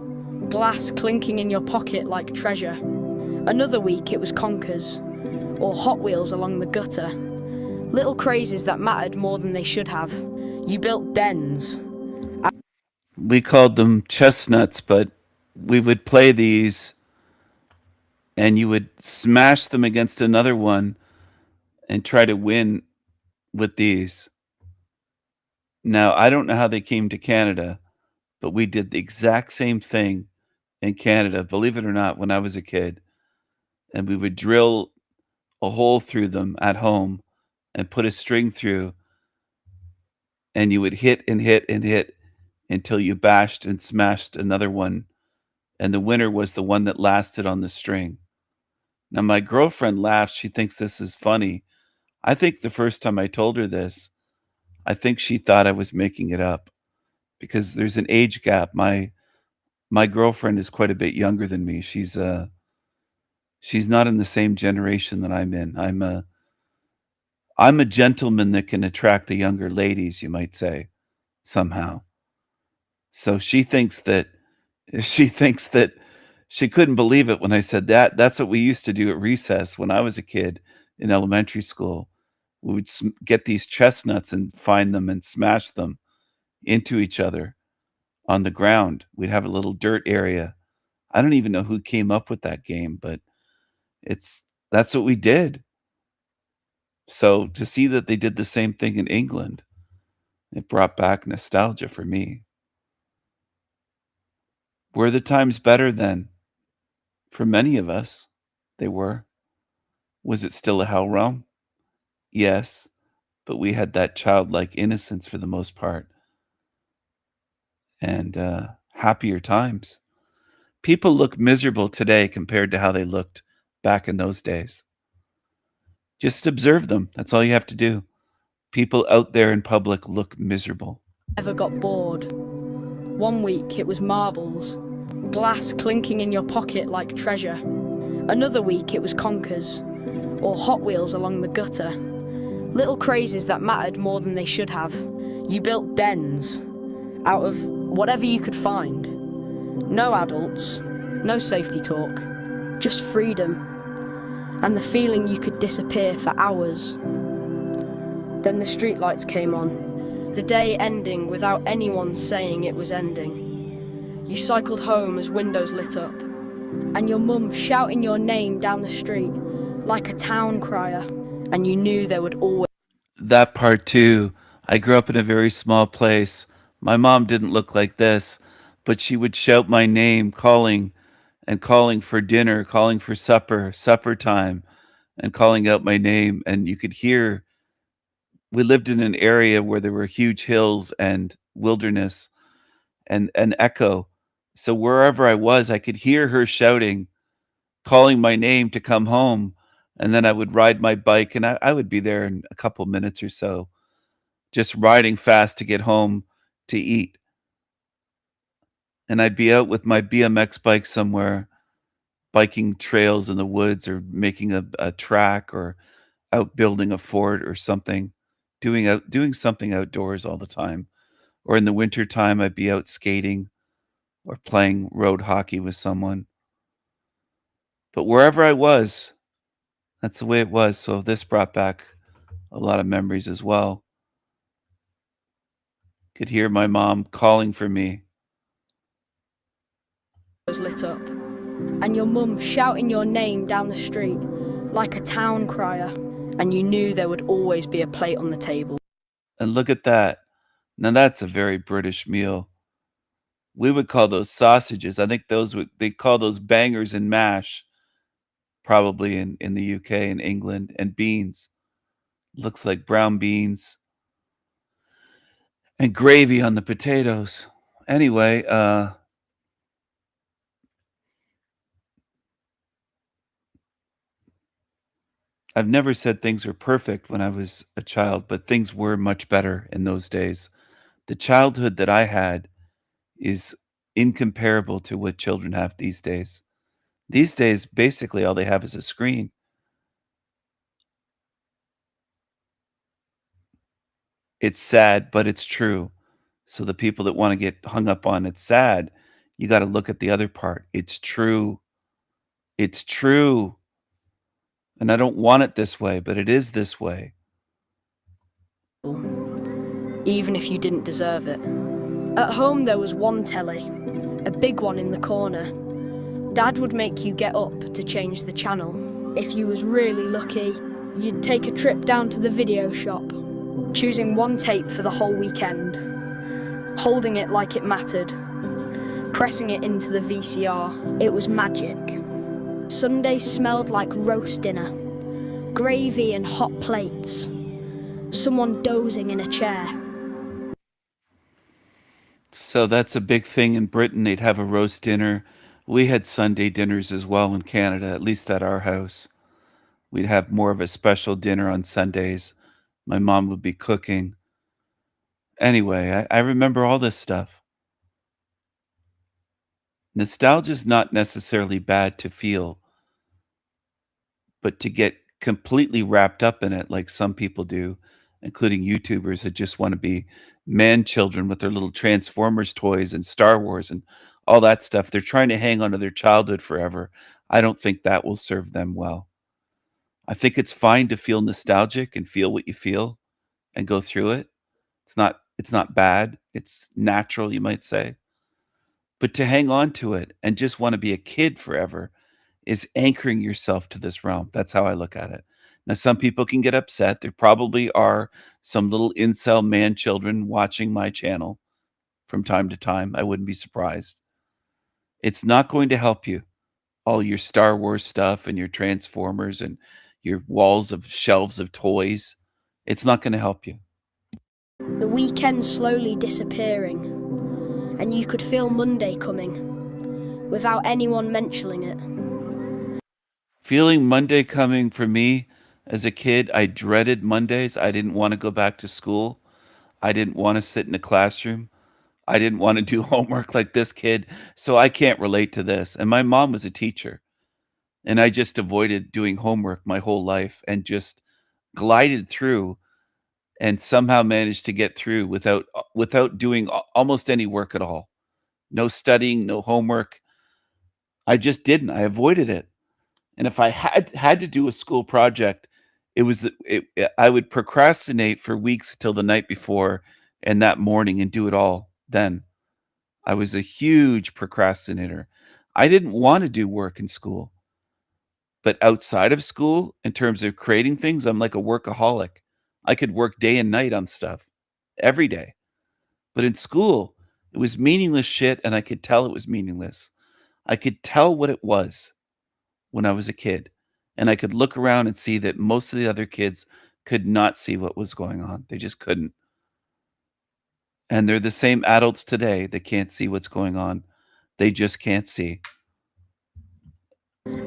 Glass clinking in your pocket like treasure. Another week it was conkers, or Hot Wheels along the gutter. Little crazes that mattered more than they should have. You built dens. We called them chestnuts, but we would play these and you would smash them against another one and try to win with these. Now, I don't know how they came to Canada, but we did the exact same thing in Canada, believe it or not, when I was a kid. And we would drill a hole through them at home and put a string through, and you would hit and hit and hit until you bashed and smashed another one, and the winner was the one that lasted on the string. Now, my girlfriend laughs. She thinks this is funny. I think the first time I told her this, I think she thought I was making it up because there's an age gap. My girlfriend is quite a bit younger than me. She's not in the same generation that I'm in. I'm a gentleman that can attract the younger ladies, you might say, somehow. So she thinks that she couldn't believe it when I said that. That's what we used to do at recess when I was a kid in elementary school. We would get these chestnuts and find them and smash them into each other on the ground. We'd have a little dirt area. I don't even know who came up with that game, but that's what we did. So to see that they did the same thing in England, it brought back nostalgia for me. Were the times better then? For many of us, they were. Was it still a hell realm? Yes, but we had that childlike innocence for the most part. And happier times. People look miserable today compared to how they looked back in those days. Just observe them. That's all you have to do. People out there in public look miserable. Never got bored. One week it was marbles. Glass clinking in your pocket like treasure. Another week it was conkers, or Hot Wheels along the gutter. Little crazes that mattered more than they should have. You built dens out of whatever you could find. No adults, no safety talk, just freedom. And the feeling you could disappear for hours. Then the streetlights came on, the day ending without anyone saying it was ending. You cycled home as windows lit up, and your mum shouting your name down the street like a town crier, and you knew there would always... That part too. I grew up in a very small place. My mom didn't look like this, but she would shout my name, calling for dinner, calling for supper time, and calling out my name. And you could hear, we lived in an area where there were huge hills and wilderness and an echo. So wherever I was, I could hear her shouting, calling my name to come home. And then I would ride my bike, and I would be there in a couple minutes or so, just riding fast to get home to eat. And I'd be out with my BMX bike somewhere, biking trails in the woods or making a track or out building a fort or something, doing something outdoors all the time. Or in the winter time, I'd be out skating or playing road hockey with someone. But wherever I was, that's the way it was. So this brought back a lot of memories as well. Could hear my mom calling for me. was lit up, and your mum shouting your name down the street like a town crier, and you knew there would always be a plate on the table. And look at that. Now that's a very British meal. We would call those sausages. I think they call those bangers and mash, probably in the UK and England, and beans. Looks like brown beans. And gravy on the potatoes. Anyway, I've never said things were perfect when I was a child, but things were much better in those days. The childhood that I had is incomparable to what children have these days. These days, basically, all they have is a screen. It's sad, but it's true. So the people that want to get hung up on it's sad, you got to look at the other part. It's true. It's true. And I don't want it this way, but it is this way. Even if you didn't deserve it. At home there was one telly, a big one in the corner. Dad would make you get up to change the channel. If you was really lucky, you'd take a trip down to the video shop, choosing one tape for the whole weekend, holding it like it mattered, pressing it into the VCR. It was magic. Sundays smelled like roast dinner, gravy and hot plates, someone dozing in a chair. So that's a big thing in Britain. They'd have a roast dinner. We had Sunday dinners as well in Canada, at least at our house. We'd have more of a special dinner on Sundays. My mom would be cooking. Anyway, I remember all this stuff. Nostalgia is not necessarily bad to feel, but to get completely wrapped up in it like some people do, including YouTubers that just want to be man children with their little Transformers toys and Star Wars and all that stuff. They're trying to hang on to their childhood forever. I don't think that will serve them well. I think it's fine to feel nostalgic and feel what you feel and go through it. It's not bad. It's natural, you might say. But to hang on to it and just want to be a kid forever is anchoring yourself to this realm. That's how I look at it. Now, some people can get upset. There probably are some little incel man children watching my channel from time to time. I wouldn't be surprised. It's not going to help you. All your Star Wars stuff and your Transformers and your walls of shelves of toys. It's not going to help you. The weekend slowly disappearing, and you could feel Monday coming without anyone mentioning it. Feeling Monday coming for me as a kid, I dreaded Mondays. I didn't want to go back to school. I didn't want to sit in a classroom. I didn't want to do homework like this kid. So I can't relate to this. And my mom was a teacher. And I just avoided doing homework my whole life and just glided through and somehow managed to get through without doing almost any work at all. No studying, no homework. I just didn't. I avoided it. And if I had to do a school project, I would procrastinate for weeks till the night before and that morning and do it all then. I was a huge procrastinator. I didn't want to do work in school. But outside of school, in terms of creating things, I'm like a workaholic. I could work day and night on stuff every day. But in school, it was meaningless shit, and I could tell it was meaningless. I could tell what it was when I was a kid, and I could look around and see that most of the other kids could not see what was going on. They just couldn't. And they're the same adults today that can't see what's going on. They just can't see.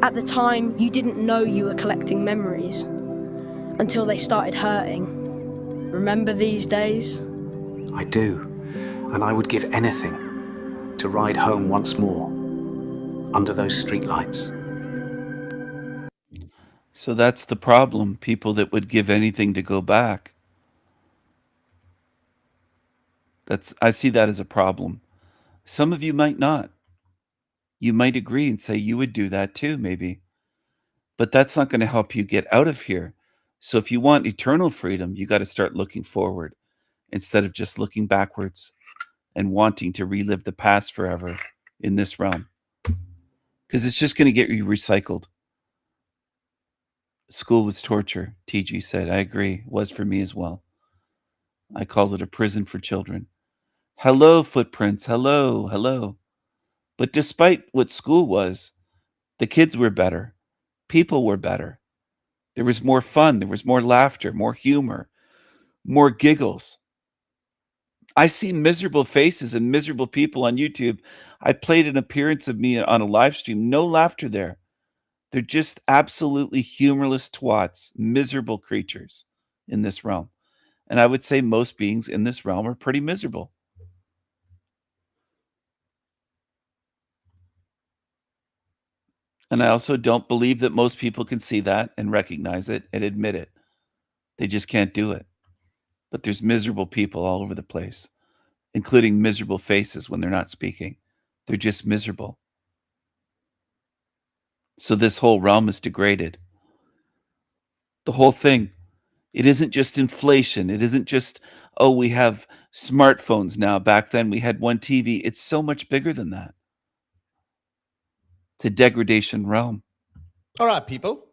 At the time, you didn't know you were collecting memories until they started hurting. Remember these days? I do, and I would give anything to ride home once more under those streetlights. So that's the problem. People that would give anything to go back. I see that as a problem. Some of you might not. You might agree and say you would do that too, maybe. But that's not going to help you get out of here. So if you want eternal freedom, you got to start looking forward instead of just looking backwards and wanting to relive the past forever in this realm. Because it's just going to get you recycled. School was torture, TG said. I agree. It was for me as well. I call it a prison for children. Hello, footprints. Hello, hello. But despite what school was, the kids were better. People were better. There was more fun. There was more laughter, more humor, more giggles. I see miserable faces and miserable people on YouTube. I played an appearance of me on a live stream. No laughter there. They're just absolutely humorless twats, miserable creatures in this realm. And I would say most beings in this realm are pretty miserable. And I also don't believe that most people can see that and recognize it and admit it. They just can't do it. But there's miserable people all over the place, including miserable faces when they're not speaking. They're just miserable. So this whole realm is degraded. The whole thing. It isn't just inflation. It isn't just, oh, we have smartphones now. Back then we had one TV. It's so much bigger than that. It's a degradation realm. All right, people.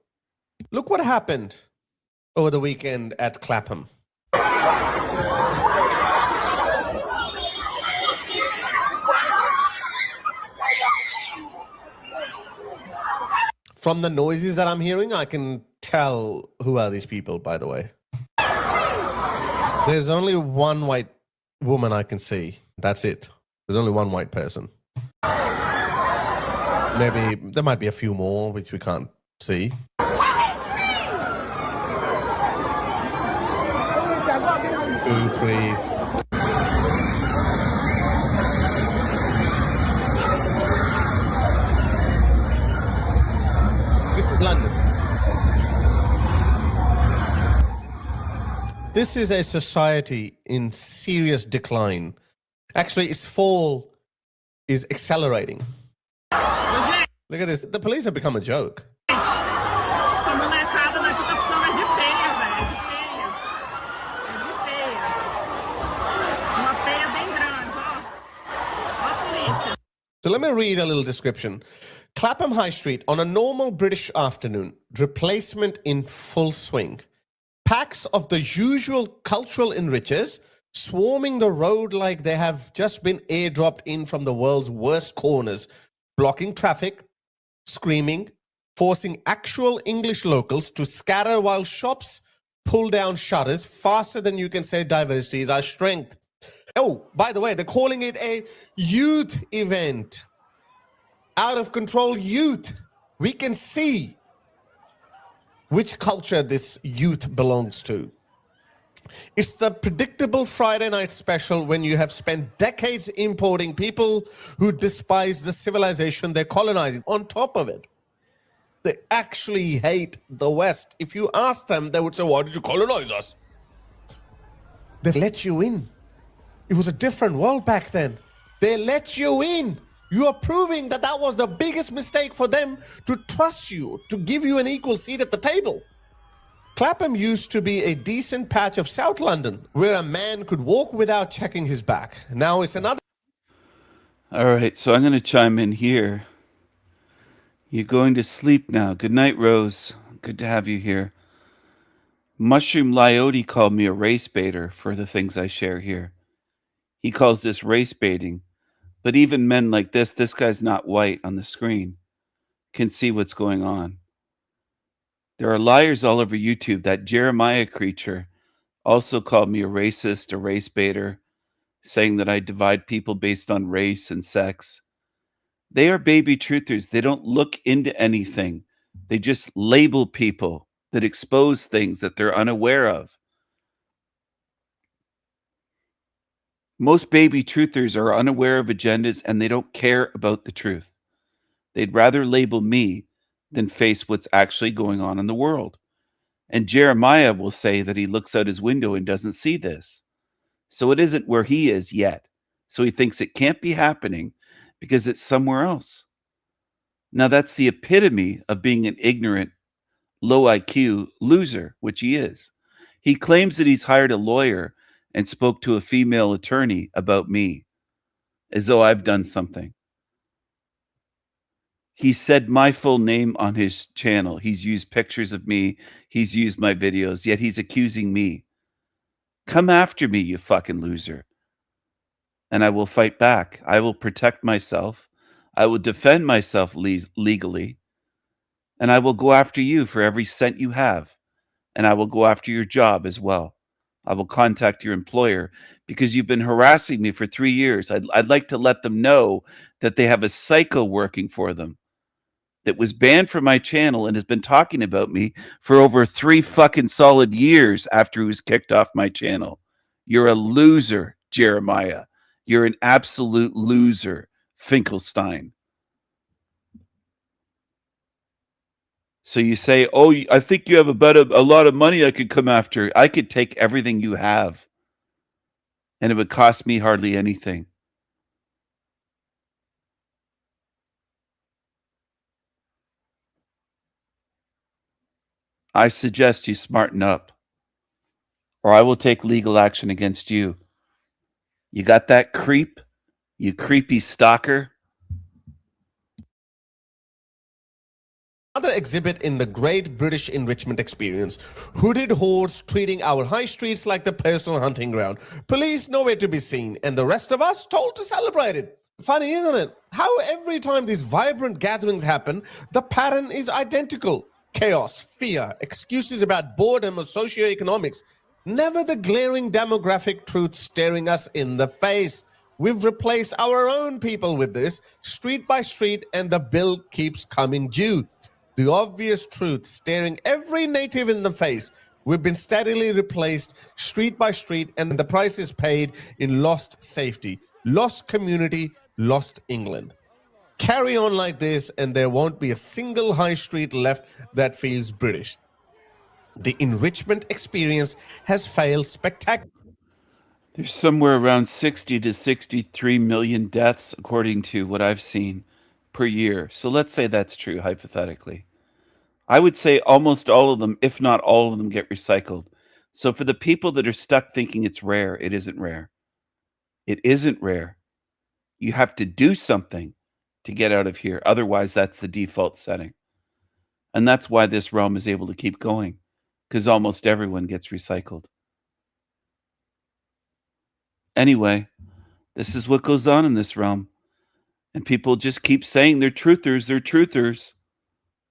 Look what happened over the weekend at Clapham. From the noises that I'm hearing, I can tell who are these people, by the way. There's only one white woman I can see. That's it. There's only one white person. Maybe there might be a few more which we can't see. 2, 3. This is London. This is a society in serious decline. Actually, its fall is accelerating. Look at this. The police have become a joke. So let me read a little description. Clapham High Street on a normal British afternoon. Replacement in full swing. Packs of the usual cultural enrichers swarming the road like they have just been airdropped in from the world's worst corners, blocking traffic, screaming, forcing actual English locals to scatter while shops pull down shutters faster than you can say diversity is our strength. Oh, by the way, they're calling it a youth event. Out of control youth. We can see which culture this youth belongs to. It's the predictable Friday night special when you have spent decades importing people who despise the civilization they're colonizing. On top of it, they actually hate the West. If you ask them, they would say, why did you colonize us? They let you in. It was a different world back then. They let you in. You are proving that that was the biggest mistake for them to trust you, to give you an equal seat at the table. Clapham used to be a decent patch of South London where a man could walk without checking his back. Now it's another. All right, so I'm going to chime in here. You're going to sleep now. Good night, Rose. Good to have you here. Mushroom Lyote called me a race baiter for the things I share here. He calls this race baiting. But even men like this guy's not white on the screen, can see what's going on. There are liars all over YouTube. That Jeremiah creature also called me a racist, a race baiter, saying that I divide people based on race and sex. They are baby truthers. They don't look into anything. They just label people that expose things that they're unaware of. Most baby truthers are unaware of agendas and they don't care about the truth. They'd rather label me than face what's actually going on in the world. And Jeremiah will say that he looks out his window and doesn't see this. So it isn't where he is yet. So he thinks it can't be happening because it's somewhere else. Now that's the epitome of being an ignorant, low IQ loser, which he is. He claims that he's hired a lawyer and spoke to a female attorney about me, as though I've done something. He said my full name on his channel. He's used pictures of me. He's used my videos, yet he's accusing me. Come after me, you fucking loser. And I will fight back. I will protect myself. I will defend myself legally. And I will go after you for every cent you have. And I will go after your job as well. I will contact your employer because you've been harassing me for 3 years. I'd like to let them know that they have a psycho working for them that was banned from my channel and has been talking about me for over 3 fucking solid years after he was kicked off my channel. You're a loser, Jeremiah. You're an absolute loser, Finkelstein. So you say, oh, I think you have a lot of money I could come after. I could take everything you have, and it would cost me hardly anything. I suggest you smarten up, or I will take legal action against you. You got that, creep? You creepy stalker? Another exhibit in the great British enrichment experience. Hooded hordes treating our high streets like the personal hunting ground. Police nowhere to be seen, and the rest of us told to celebrate it. Funny, isn't it? How every time these vibrant gatherings happen, the pattern is identical. Chaos, fear, excuses about boredom or socioeconomics. Never the glaring demographic truth staring us in the face. We've replaced our own people with this, street by street, and the bill keeps coming due. The obvious truth staring every native in the face. We've been steadily replaced street by street, and the price is paid in lost safety, lost community, lost England. Carry on like this, and there won't be a single high street left that feels British. The enrichment experience has failed spectacularly. There's somewhere around 60 to 63 million deaths, according to what I've seen, per year. So let's say that's true, hypothetically. I would say almost all of them, if not all of them, get recycled. So for the people that are stuck thinking it's rare, it isn't rare. It isn't rare. You have to do something to get out of here. Otherwise, that's the default setting. And that's why this realm is able to keep going, because almost everyone gets recycled. Anyway, this is what goes on in this realm. And people just keep saying they're truthers, they're truthers.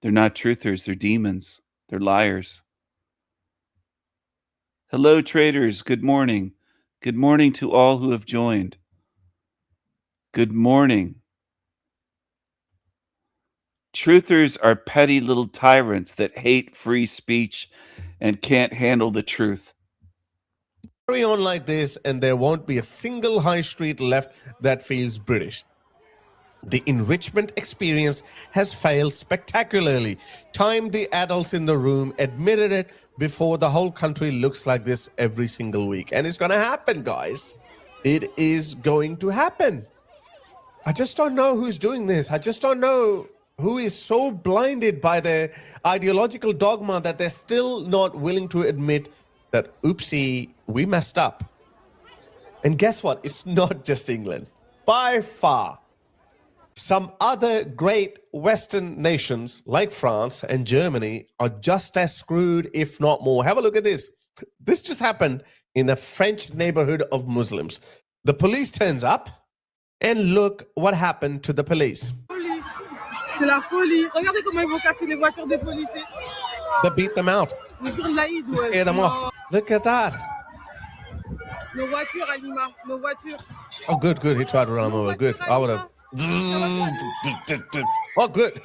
They're not truthers, they're demons. They're liars. Hello, traders. Good morning. Good morning to all who have joined. Good morning. Truthers are petty little tyrants that hate free speech and can't handle the truth. Carry on like this, and there won't be a single high street left that feels British. The enrichment experience has failed spectacularly. Time the adults in the room admitted it before the whole country looks like this every single week. And it's going to happen, guys. It is going to happen. I just don't know who's doing this. I just don't know who is so blinded by their ideological dogma that they're still not willing to admit that, oopsie, we messed up. And guess what? It's not just England. By far, Some other great Western nations like France and Germany are just as screwed, if not more. Have a look at this. This just happened in a French neighborhood of Muslims. The police turns up, and look what happened to the police. C'est la folie. Regardez comment ils vont casser les voitures des policiers. They beat them out. Le jour de l'Aïd, They scare them off. Look at that. Nos voitures, Alima, nos voitures. Oh, good, good. He tried to run them over. Good. I would have. Oh, good.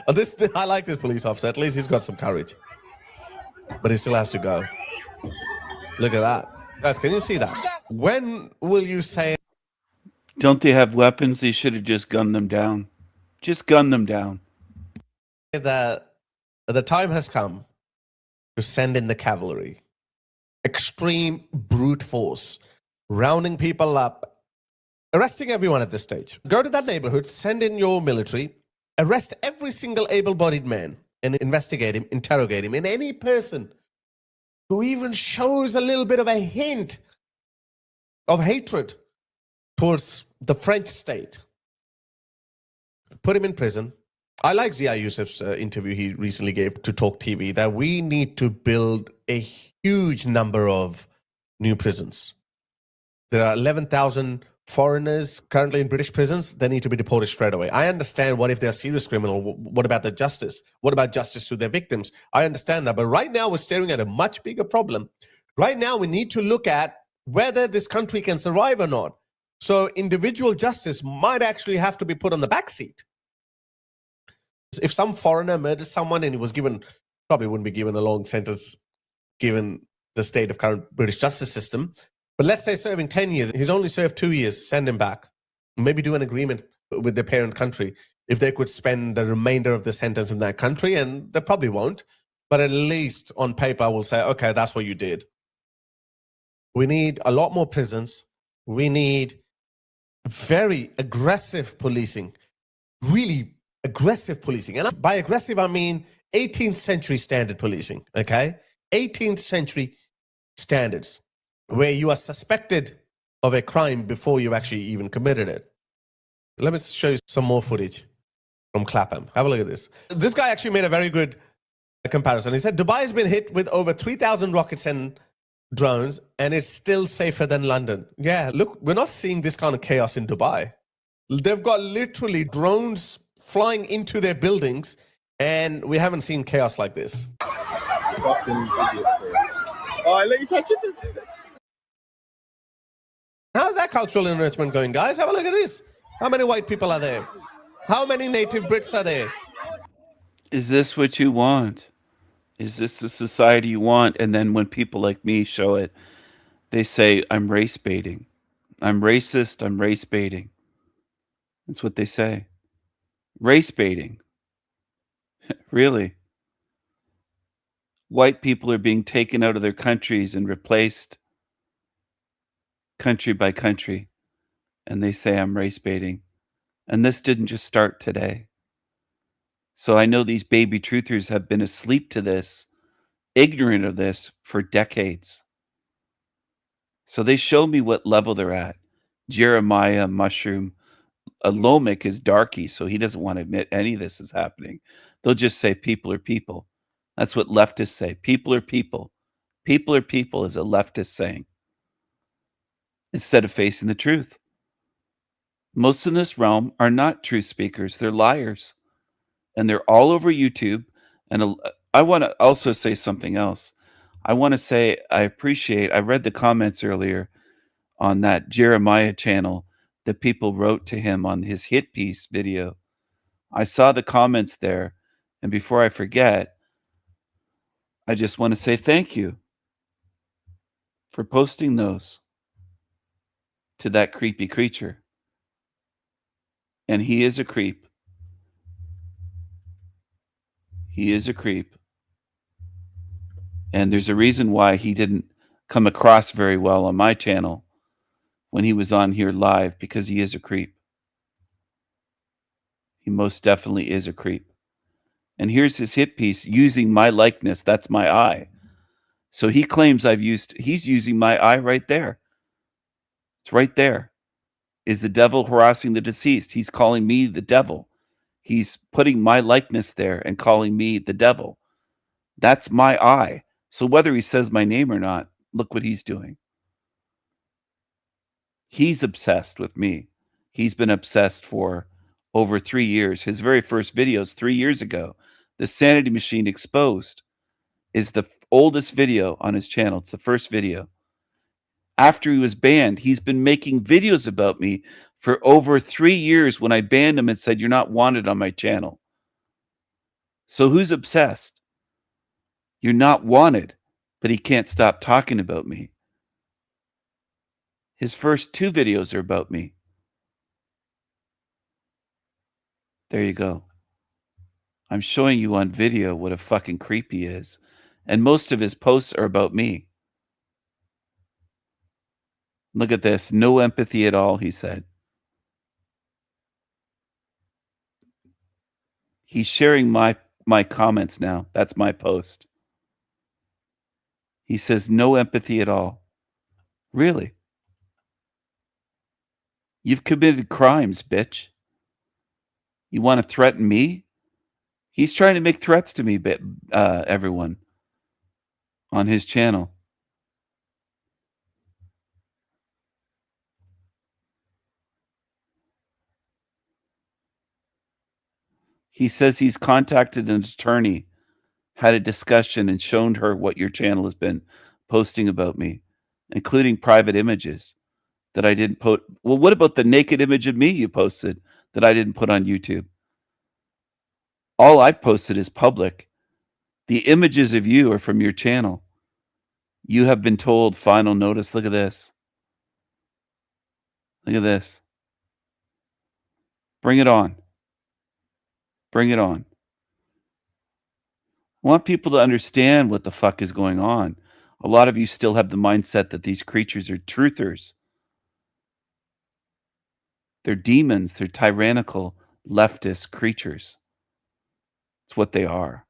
Oh, I like this police officer. At least he's got some courage. But he still has to go. Look at that. Guys, can you see that? When will you say... Don't they have weapons? They should have just gunned them down. Just gun them down. That the time has come to send in the cavalry. Extreme brute force. Rounding people up. Arresting everyone at this stage. Go to that neighborhood, send in your military, arrest every single able-bodied man and investigate him, interrogate him, and any person who even shows a little bit of a hint of hatred towards the French state. Put him in prison. I like Zia Yusuf's interview he recently gave to Talk TV that we need to build a huge number of new prisons. There are 11,000 foreigners currently in British prisons. They need to be deported straight away. I understand what if they're a serious criminal, what about the justice? What about justice to their victims? I understand that. But right now we're staring at a much bigger problem. Right now we need to look at whether this country can survive or not. So individual justice might actually have to be put on the back seat. If some foreigner murders someone and he was given, probably wouldn't be given a long sentence given the state of current British justice system. But let's say serving 10 years, he's only served 2 years, send him back. Maybe do an agreement with the parent country if they could spend the remainder of the sentence in that country, and they probably won't. But at least on paper, we'll say, okay, that's what you did. We need a lot more prisons. We need very aggressive policing, really aggressive policing. And by aggressive, I mean 18th century standard policing, okay? 18th century standards, where you are suspected of a crime before you actually even committed it. Let me show you some more footage from Clapham. Have a look at this. This guy actually made a very good comparison. He said, Dubai has been hit with over 3,000 rockets and drones, and it's still safer than London. Yeah, look, we're not seeing this kind of chaos in Dubai. They've got literally drones flying into their buildings, and we haven't seen chaos like this. Oh, I let you touch it. How's that cultural enrichment going, guys? Have a look at this. How many white people are there? How many native Brits are there? Is this what you want? Is this the society you want? And then when people like me show it, they say, I'm race baiting. I'm racist. I'm race baiting. That's what they say. Race baiting. Really? White people are being taken out of their countries and replaced country by country. And they say I'm race baiting. And this didn't just start today. So I know these baby truthers have been asleep to this, ignorant of this for decades. So they show me what level they're at. Jeremiah Mushroom, Lomic is darky, so he doesn't want to admit any of this is happening. They'll just say people are people. That's what leftists say. People are people. People are people is a leftist saying. Instead of facing the truth. Most in this realm are not truth speakers. They're liars. And they're all over YouTube. And I want to also say something else. I want to say I read the comments earlier on that Jeremiah channel that people wrote to him on his hit piece video. I saw the comments there. And before I forget, I just want to say thank you for posting those to that creepy creature. And he is a creep. He is a creep. And there's a reason why he didn't come across very well on my channel when he was on here live, because he is a creep. He most definitely is a creep. And here's his hit piece using my likeness. That's my eye. So he claims he's using my eye right there. It's right there. Is the devil harassing the deceased? He's calling me the devil. He's putting my likeness there and calling me the devil. That's my I. So whether he says my name or not, look what he's doing. He's obsessed with me. He's been obsessed for over 3 years. His very first videos 3 years ago, The Sanity Machine Exposed, is the oldest video on his channel. It's the first video. After he was banned, he's been making videos about me for over 3 years when I banned him and said, you're not wanted on my channel. So who's obsessed? You're not wanted, but he can't stop talking about me. His first 2 videos are about me. There you go. I'm showing you on video what a fucking creep he is. And most of his posts are about me. Look at this. No empathy at all, he said. He's sharing my comments now. That's my post. He says no empathy at all. Really? You've committed crimes, bitch. You want to threaten me? He's trying to make threats to me, everyone, on his channel. He says he's contacted an attorney, had a discussion, and shown her what your channel has been posting about me, including private images that I didn't put. Well, what about the naked image of me you posted that I didn't put on YouTube? All I've posted is public. The images of you are from your channel. You have been told final notice. Look at this. Look at this. Bring it on. Bring it on. I want people to understand what the fuck is going on. A lot of you still have the mindset that these creatures are truthers. They're demons. They're tyrannical leftist creatures. It's what they are.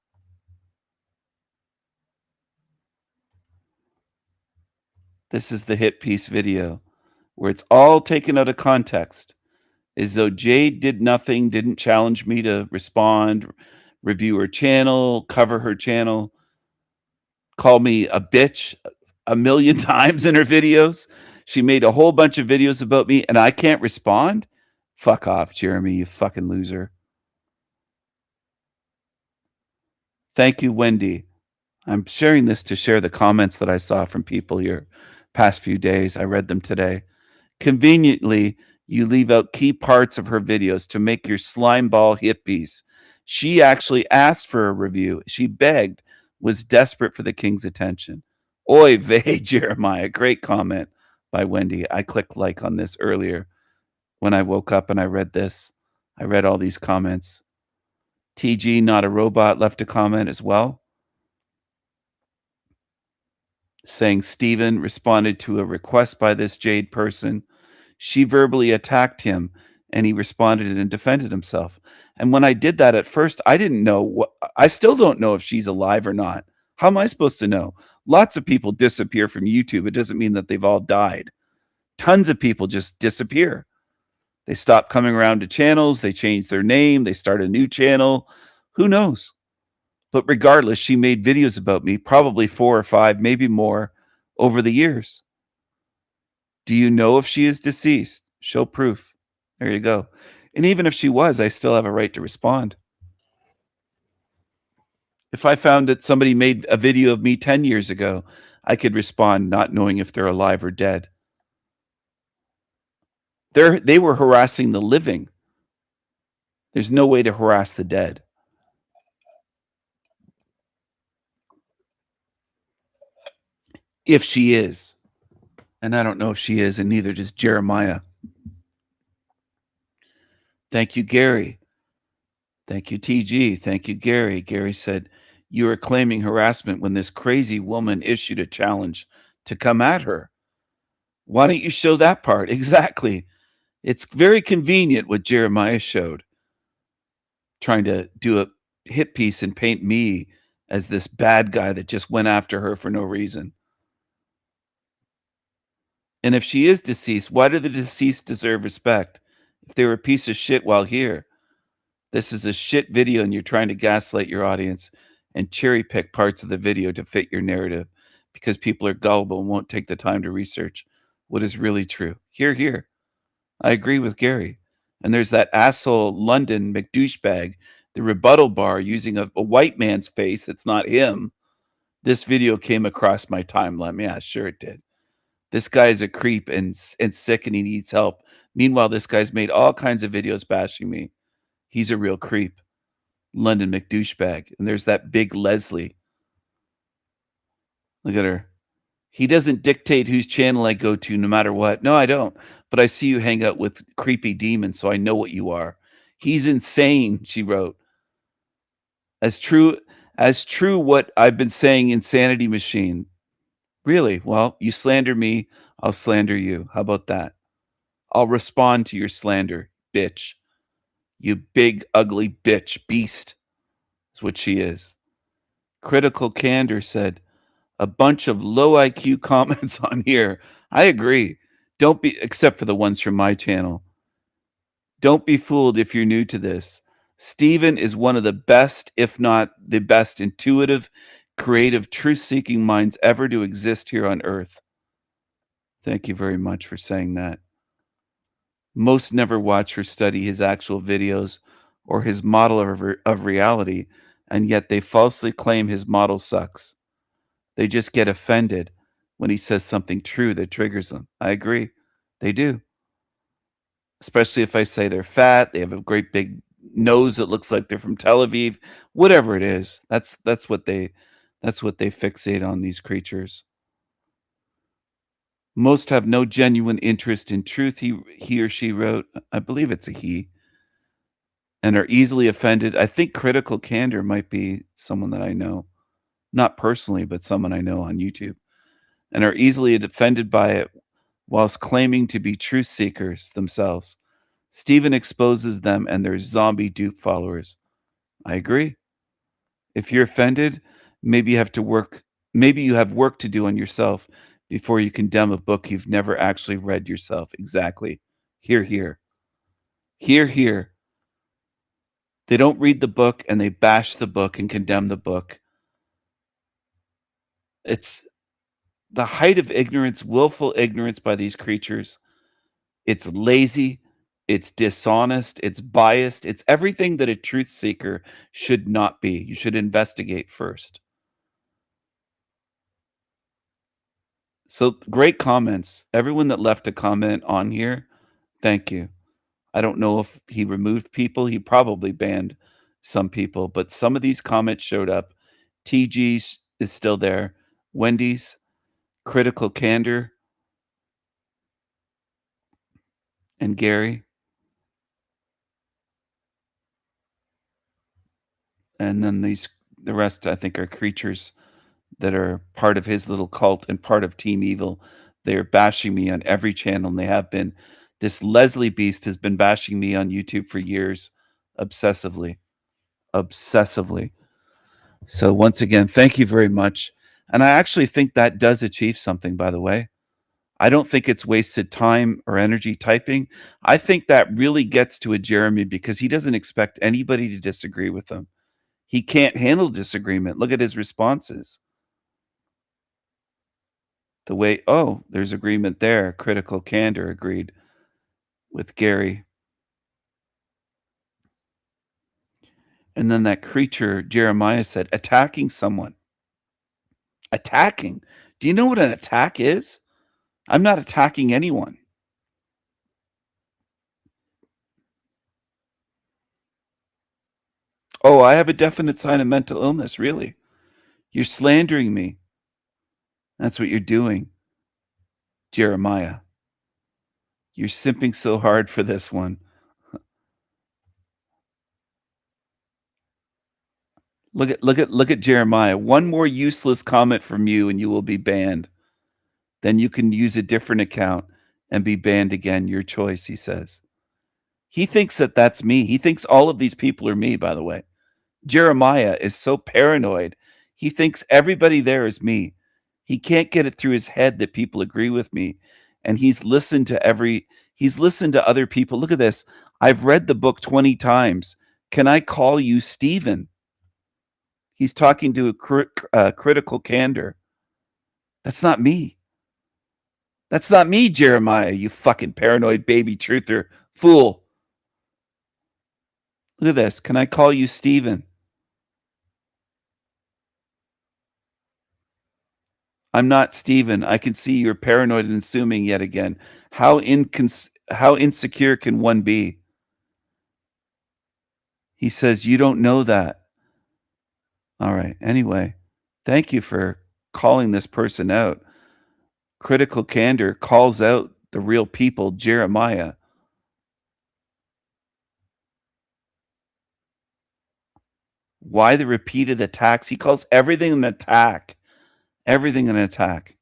This is the hit piece video where it's all taken out of context, as though Jade did nothing, didn't challenge me to respond, review her channel, cover her channel, call me a bitch 1,000,000 times in her videos. She made a whole bunch of videos about me and I can't respond? Fuck off, Jeremy, you fucking loser. Thank you, Wendy. I'm sharing this to share the comments that I saw from people here past few days. I read them today. Conveniently, you leave out key parts of her videos to make your slime ball hippies. She actually asked for a review. She begged, was desperate for the king's attention. Oy vey, Jeremiah. Great comment by Wendy. I clicked like on this earlier when I woke up and I read this. I read all these comments. TG, not a robot, left a comment as well, saying Stephen responded to a request by this Jade person. She verbally attacked him and he responded and defended himself. And when I did that at first, I didn't know I still don't know if she's alive or not. How am I supposed to know? Lots of people disappear from YouTube. It doesn't mean that they've all died. Tons of people just disappear. They stop coming around to channels. They change their name. They start a new channel. Who knows? But regardless, she made videos about me, probably 4 or 5, maybe more, over the years. Do you know if she is deceased? Show proof. There you go. And even if she was, I still have a right to respond. If I found that somebody made a video of me 10 years ago, I could respond not knowing if they're alive or dead. They were harassing the living. There's no way to harass the dead. If she is. And I don't know if she is, and neither does Jeremiah. Thank you, Gary. Thank you, TG. Thank you, Gary. Gary said, you are claiming harassment when this crazy woman issued a challenge to come at her. Why don't you show that part? Exactly. It's very convenient what Jeremiah showed. Trying to do a hit piece and paint me as this bad guy that just went after her for no reason. And if she is deceased, why do the deceased deserve respect? If they were a piece of shit while here, this is a shit video and you're trying to gaslight your audience and cherry pick parts of the video to fit your narrative because people are gullible and won't take the time to research what is really true. Here. I agree with Gary. And there's that asshole London McDouchebag, the rebuttal bar using a white man's face that's not him. This video came across my timeline. Yeah, sure it did. This guy is a creep and sick and he needs help. Meanwhile, this guy's made all kinds of videos bashing me. He's a real creep. London McDouchebag. And there's that big Leslie. Look at her. He doesn't dictate whose channel I go to no matter what. No, I don't. But I see you hang out with creepy demons, so I know what you are. He's insane, she wrote. As true what I've been saying, Insanity Machine. Really? Well, you slander me, I'll slander you. How about that? I'll respond to your slander, bitch. You big, ugly bitch, beast. That's what she is. Critical Candor said, a bunch of low IQ comments on here. I agree. Don't be, except for the ones from my channel. Don't be fooled if you're new to this. Stephen is one of the best, if not the best, intuitive, creative, truth-seeking minds ever to exist here on Earth. Thank you very much for saying that. Most never watch or study his actual videos or his model of reality, and yet they falsely claim his model sucks. They just get offended when he says something true that triggers them. I agree. They do. Especially if I say they're fat, they have a great big nose that looks like they're from Tel Aviv, whatever it is. That's what they fixate on, these creatures. Most have no genuine interest in truth, he or she wrote. I believe it's a he. And are easily offended. I think Critical Candor might be someone that I know. Not personally, but someone I know on YouTube. And are easily offended by it whilst claiming to be truth seekers themselves. Stephen exposes them and their zombie dupe followers. I agree. If you're offended, maybe you have work to do on yourself before you condemn a book you've never actually read yourself. Exactly. Hear, hear. Hear, hear. They don't read the book and they bash the book and condemn the book. It's the height of ignorance, willful ignorance by these creatures. It's lazy. It's dishonest. It's biased. It's everything that a truth seeker should not be. You should investigate first. So great comments. Everyone that left a comment on here, thank you. I don't know if he removed people. He probably banned some people, but some of these comments showed up. TG is still there. Wendy's, Critical Candor, and Gary. And then the rest, I think, are creatures that are part of his little cult and part of Team Evil. They're bashing me on every channel, and they have been. This Leslie Beast has been bashing me on YouTube for years, obsessively. So once again, thank you very much. And I actually think that does achieve something, by the way. I don't think it's wasted time or energy typing. I think that really gets to a Jeremy because he doesn't expect anybody to disagree with him. He can't handle disagreement. Look at his responses. The way, oh, there's agreement there. Critical Candor agreed with Gary. And then that creature, Jeremiah said, attacking someone. Attacking? Do you know what an attack is? I'm not attacking anyone. Oh, I have a definite sign of mental illness, really. You're slandering me. That's what you're doing, Jeremiah. You're simping so hard for this one. Look at Jeremiah. One more useless comment from you and you will be banned. Then you can use a different account and be banned again. Your choice, he says. He thinks that that's me. He thinks all of these people are me, by the way. Jeremiah is so paranoid. He thinks everybody there is me. He can't get it through his head that people agree with me and he's listened to other people. Look at this. I've read the book 20 times. Can I call you Stephen? He's talking to a critical candor. That's not me. That's not me, Jeremiah, you fucking paranoid baby truther fool. Look at this. Can I call you Stephen? I'm not Stephen. I can see you're paranoid and assuming yet again. How insecure can one be? He says, you don't know that. All right. Anyway, thank you for calling this person out. Critical candor calls out the real people, Jeremiah. Why the repeated attacks? He calls everything an attack. Everything an attack.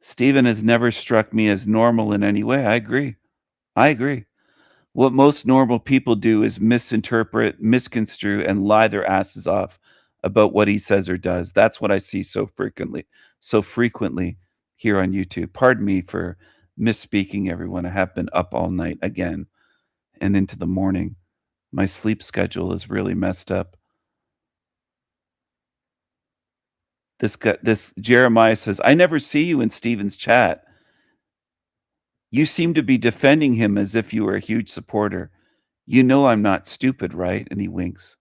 Stephen has never struck me as normal in any way. I agree. What most normal people do is misinterpret, misconstrue, and lie their asses off about what he says or does. That's what I see so frequently here on YouTube. Pardon me for misspeaking, everyone. I have been up all night again and into the morning. My sleep schedule is really messed up. This Jeremiah says, I never see you in Stephen's chat. You seem to be defending him as if you were a huge supporter. You know I'm not stupid, right? And he winks.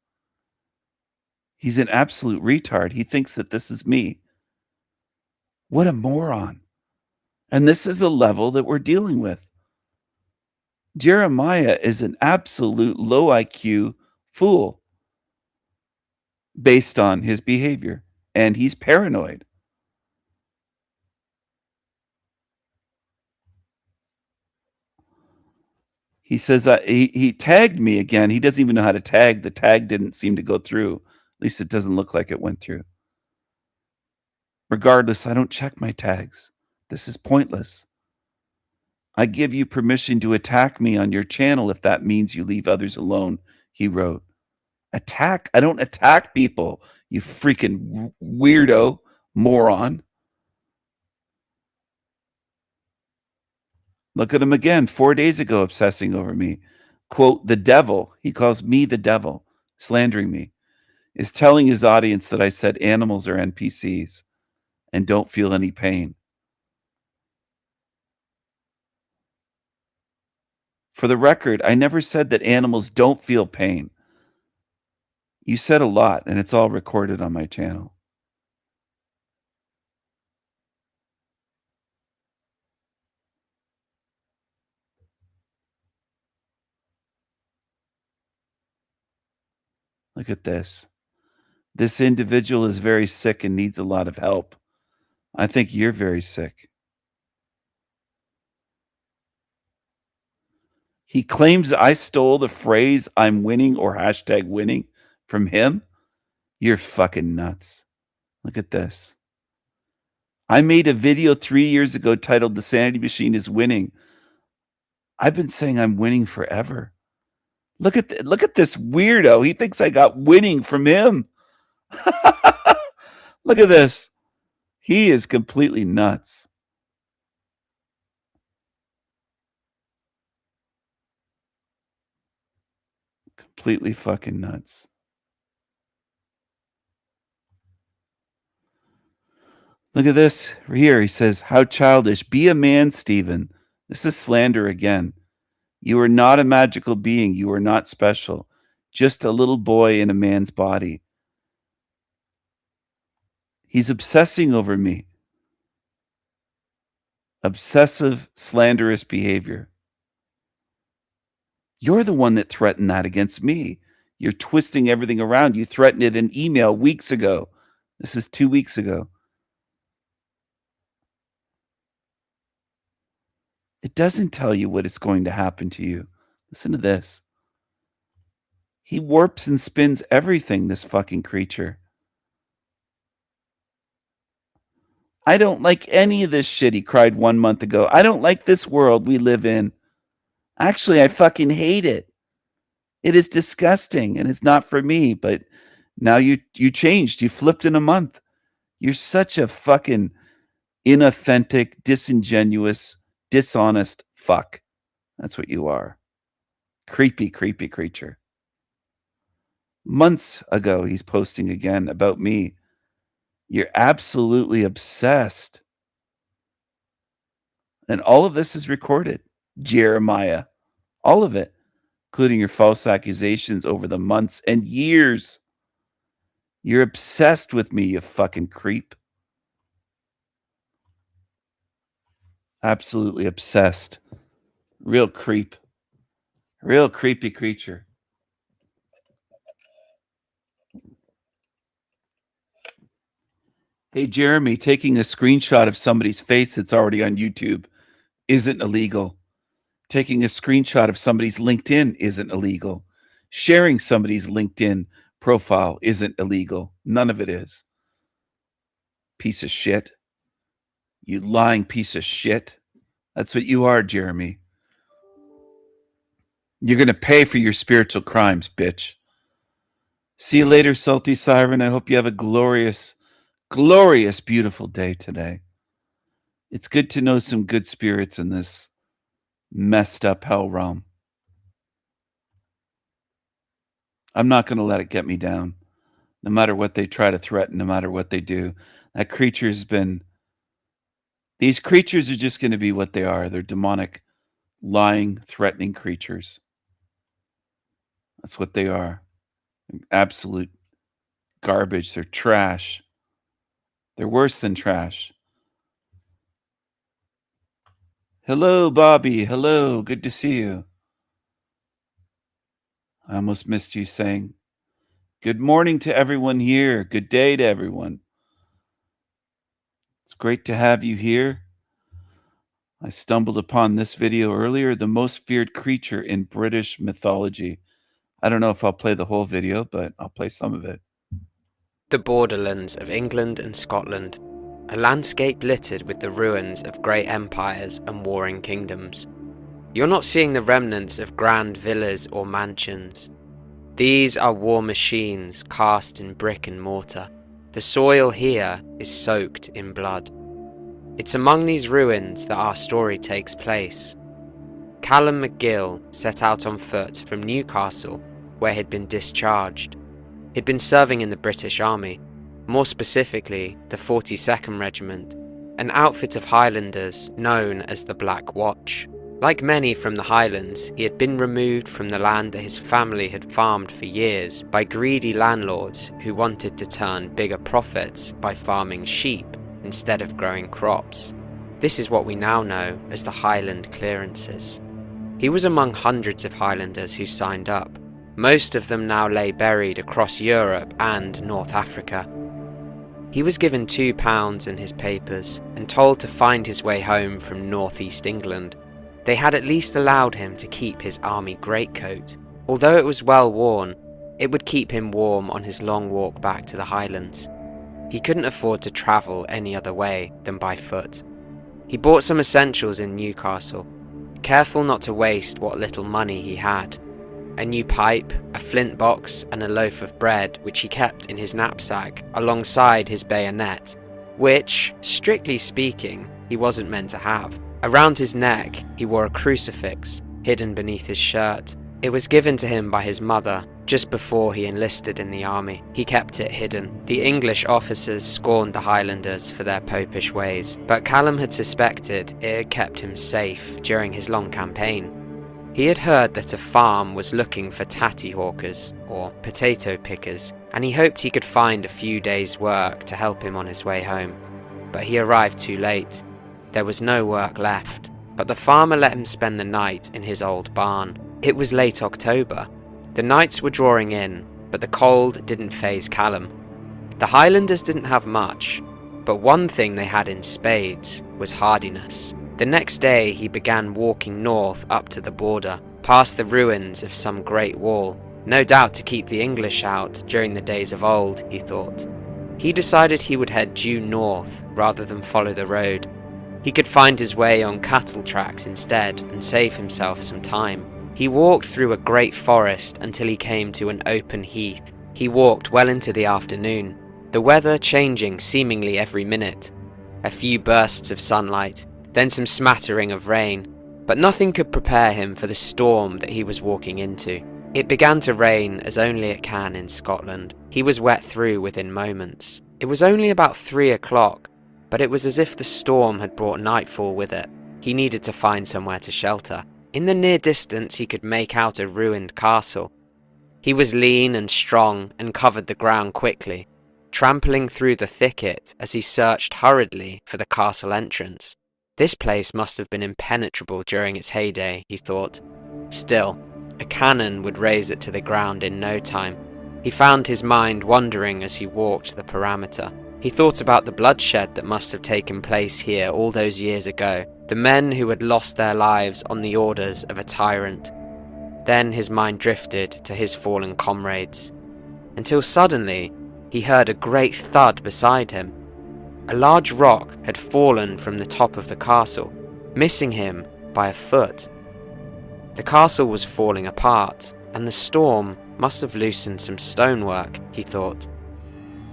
He's an absolute retard. He thinks that this is me. What a moron. And this is a level that we're dealing with. Jeremiah is an absolute low IQ fool based on his behavior. And he's paranoid. He says he tagged me again. He doesn't even know how to tag. The tag didn't seem to go through. At least it doesn't look like it went through. Regardless, I don't check my tags. This is pointless. I give you permission to attack me on your channel if that means you leave others alone, he wrote. Attack? I don't attack people, you freaking weirdo moron. Look at him again, 4 days ago, obsessing over me. Quote, the devil, he calls me the devil, slandering me, is telling his audience that I said animals are NPCs and don't feel any pain. For the record, I never said that animals don't feel pain. You said a lot, and it's all recorded on my channel. Look at this. This individual is very sick and needs a lot of help. I think you're very sick. He claims I stole the phrase I'm winning or hashtag winning from him. You're fucking nuts. Look at this. I made a video 3 years ago titled The Sanity Machine is Winning. I've been saying I'm winning forever. Look at this weirdo. He thinks I got winning from him. Look at this. He is completely nuts. Completely fucking nuts. Look at this here. He says, how childish. Be a man, Stephen. This is slander again. You are not a magical being. You are not special. Just a little boy in a man's body. He's obsessing over me. Obsessive, slanderous behavior. You're the one that threatened that against me. You're twisting everything around. You threatened it in email weeks ago. This is 2 weeks ago. It doesn't tell you what is going to happen to you. Listen to this. He warps and spins everything, this fucking creature. I don't like any of this shit, he cried 1 month ago. I don't like this world we live in. Actually, I fucking hate it. It is disgusting and it's not for me, but now you changed. You flipped in a month. You're such a fucking inauthentic, disingenuous, dishonest fuck. That's what you are. Creepy, creepy creature. Months ago, he's posting again about me. You're absolutely obsessed. And all of this is recorded. Jeremiah. All of it. Including your false accusations over the months and years. You're obsessed with me, you fucking creep. Absolutely obsessed. Real creep. Real creepy creature. Hey, Jeremy, taking a screenshot of somebody's face that's already on YouTube isn't illegal. Taking a screenshot of somebody's LinkedIn isn't illegal. Sharing somebody's LinkedIn profile isn't illegal. None of it is. Piece of shit. You lying piece of shit. That's what you are, Jeremy. You're going to pay for your spiritual crimes, bitch. See you later, Salty Siren. I hope you have a glorious, glorious, beautiful day today. It's good to know some good spirits in this messed up hell realm. I'm not going to let it get me down. No matter what they try to threaten, no matter what they do. That creature's been... These creatures are just going to be what they are. They're demonic, lying, threatening creatures. That's what they are. Absolute garbage. They're trash. They're worse than trash. Hello, Bobby. Hello. Good to see you. I almost missed you saying good morning to everyone here. Good day to everyone. It's great to have you here. I stumbled upon this video earlier, the most feared creature in British mythology. I don't know if I'll play the whole video, but I'll play some of it. The borderlands of England and Scotland, a landscape littered with the ruins of great empires and warring kingdoms. You're not seeing the remnants of grand villas or mansions. These are war machines cast in brick and mortar. The soil here is soaked in blood. It's among these ruins that our story takes place. Callum McGill set out on foot from Newcastle, where he'd been discharged. He'd been serving in the British Army, more specifically the 42nd Regiment, an outfit of Highlanders known as the Black Watch. Like many from the Highlands, he had been removed from the land that his family had farmed for years by greedy landlords who wanted to turn bigger profits by farming sheep instead of growing crops. This is what we now know as the Highland clearances. He was among hundreds of Highlanders who signed up. Most of them now lay buried across Europe and North Africa. He was given £2 in his papers and told to find his way home from northeast England. They had at least allowed him to keep his army greatcoat. Although it was well worn, it would keep him warm on his long walk back to the Highlands. He couldn't afford to travel any other way than by foot. He bought some essentials in Newcastle, careful not to waste what little money he had. A new pipe, a flint box, and a loaf of bread which he kept in his knapsack alongside his bayonet, which, strictly speaking, he wasn't meant to have. Around his neck, he wore a crucifix, hidden beneath his shirt. It was given to him by his mother, just before he enlisted in the army. He kept it hidden. The English officers scorned the Highlanders for their popish ways, but Callum had suspected it had kept him safe during his long campaign. He had heard that a farm was looking for tatty hawkers, or potato pickers, and he hoped he could find a few days' work to help him on his way home. But he arrived too late. There was no work left, but the farmer let him spend the night in his old barn. It was late October. The nights were drawing in, but the cold didn't faze Callum. The Highlanders didn't have much, but one thing they had in spades was hardiness. The next day he began walking north up to the border, past the ruins of some great wall, no doubt to keep the English out during the days of old, he thought. He decided he would head due north rather than follow the road. He could find his way on cattle tracks instead and save himself some time. He walked through a great forest until he came to an open heath. He walked well into the afternoon, the weather changing seemingly every minute. A few bursts of sunlight, then some smattering of rain, but nothing could prepare him for the storm that he was walking into. It began to rain as only it can in Scotland. He was wet through within moments. It was only about 3 o'clock, but it was as if the storm had brought nightfall with it. He needed to find somewhere to shelter. In the near distance he could make out a ruined castle. He was lean and strong and covered the ground quickly, trampling through the thicket as he searched hurriedly for the castle entrance. This place must have been impenetrable during its heyday, he thought. Still, a cannon would raze it to the ground in no time. He found his mind wandering as he walked the perimeter. He thought about the bloodshed that must have taken place here all those years ago, the men who had lost their lives on the orders of a tyrant. Then his mind drifted to his fallen comrades, until suddenly he heard a great thud beside him. A large rock had fallen from the top of the castle, missing him by a foot. The castle was falling apart, and the storm must have loosened some stonework, he thought.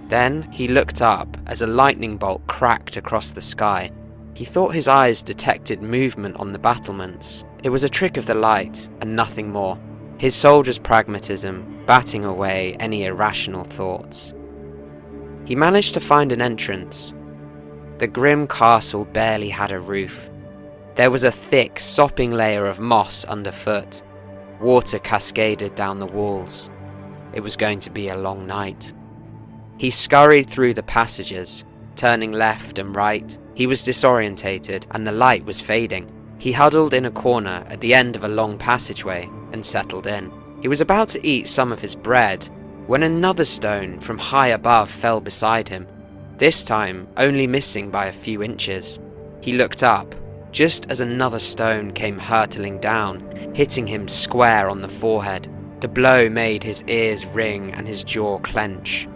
Then he looked up as a lightning bolt cracked across the sky. He thought his eyes detected movement on the battlements. It was a trick of the light, and nothing more. His soldier's pragmatism batting away any irrational thoughts. He managed to find an entrance. The grim castle barely had a roof. There was a thick, sopping layer of moss underfoot. Water cascaded down the walls. It was going to be a long night. He scurried through the passages, turning left and right. He was disorientated, and the light was fading. He huddled in a corner at the end of a long passageway and settled in. He was about to eat some of his bread when another stone from high above fell beside him, this time only missing by a few inches. He looked up, just as another stone came hurtling down, hitting him square on the forehead. The blow made his ears ring and his jaw clench.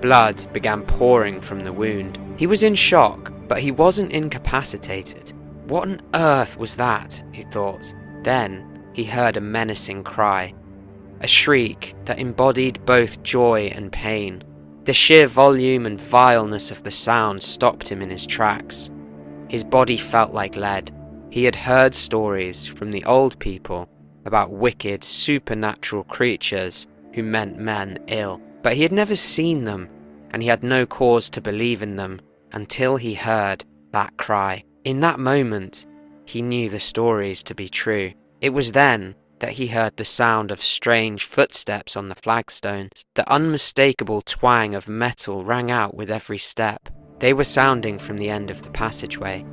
Blood began pouring from the wound. He was in shock, but he wasn't incapacitated. What on earth was that, he thought. Then he heard a menacing cry, a shriek that embodied both joy and pain. The sheer volume and vileness of the sound stopped him in his tracks. His body felt like lead. He had heard stories from the old people about wicked, supernatural creatures who meant men ill, but he had never seen them, and he had no cause to believe in them until he heard that cry. In that moment, he knew the stories to be true. It was then that he heard the sound of strange footsteps on the flagstones. The unmistakable twang of metal rang out with every step. They were sounding from the end of the passageway,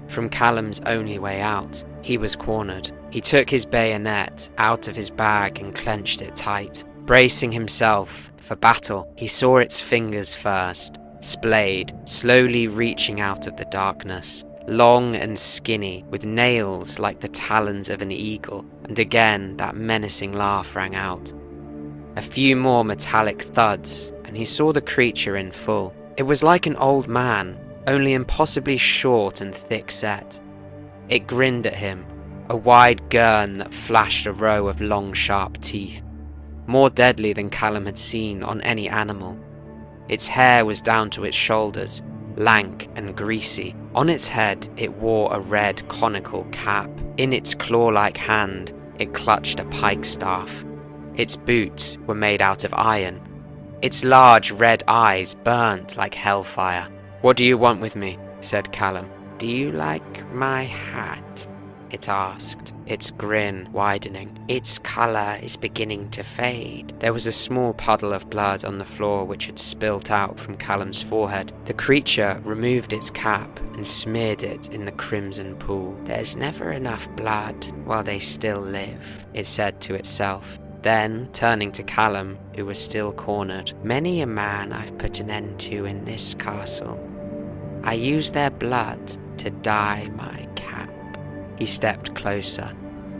from Callum's only way out. He was cornered. He took his bayonet out of his bag and clenched it tight. Bracing himself for battle, he saw its fingers first, splayed, slowly reaching out of the darkness. Long and skinny, with nails like the talons of an eagle, and again that menacing laugh rang out. A few more metallic thuds, and he saw the creature in full. It was like an old man, only impossibly short and thick-set. It grinned at him, a wide gurn that flashed a row of long, sharp teeth, more deadly than Callum had seen on any animal. Its hair was down to its shoulders, lank and greasy. On its head it wore a red conical cap. In its claw-like hand it clutched a pike staff. Its boots were made out of iron. Its large red eyes burnt like hellfire. "What do you want with me?" said Callum. "Do you like my hat?" it asked, its grin widening. "Its colour is beginning to fade." There was a small puddle of blood on the floor which had spilt out from Callum's forehead. The creature removed its cap and smeared it in the crimson pool. "There's never enough blood while they still live," it said to itself. Then, turning to Callum, who was still cornered, "Many a man I've put an end to in this castle. I use their blood to dye my cap." He stepped closer,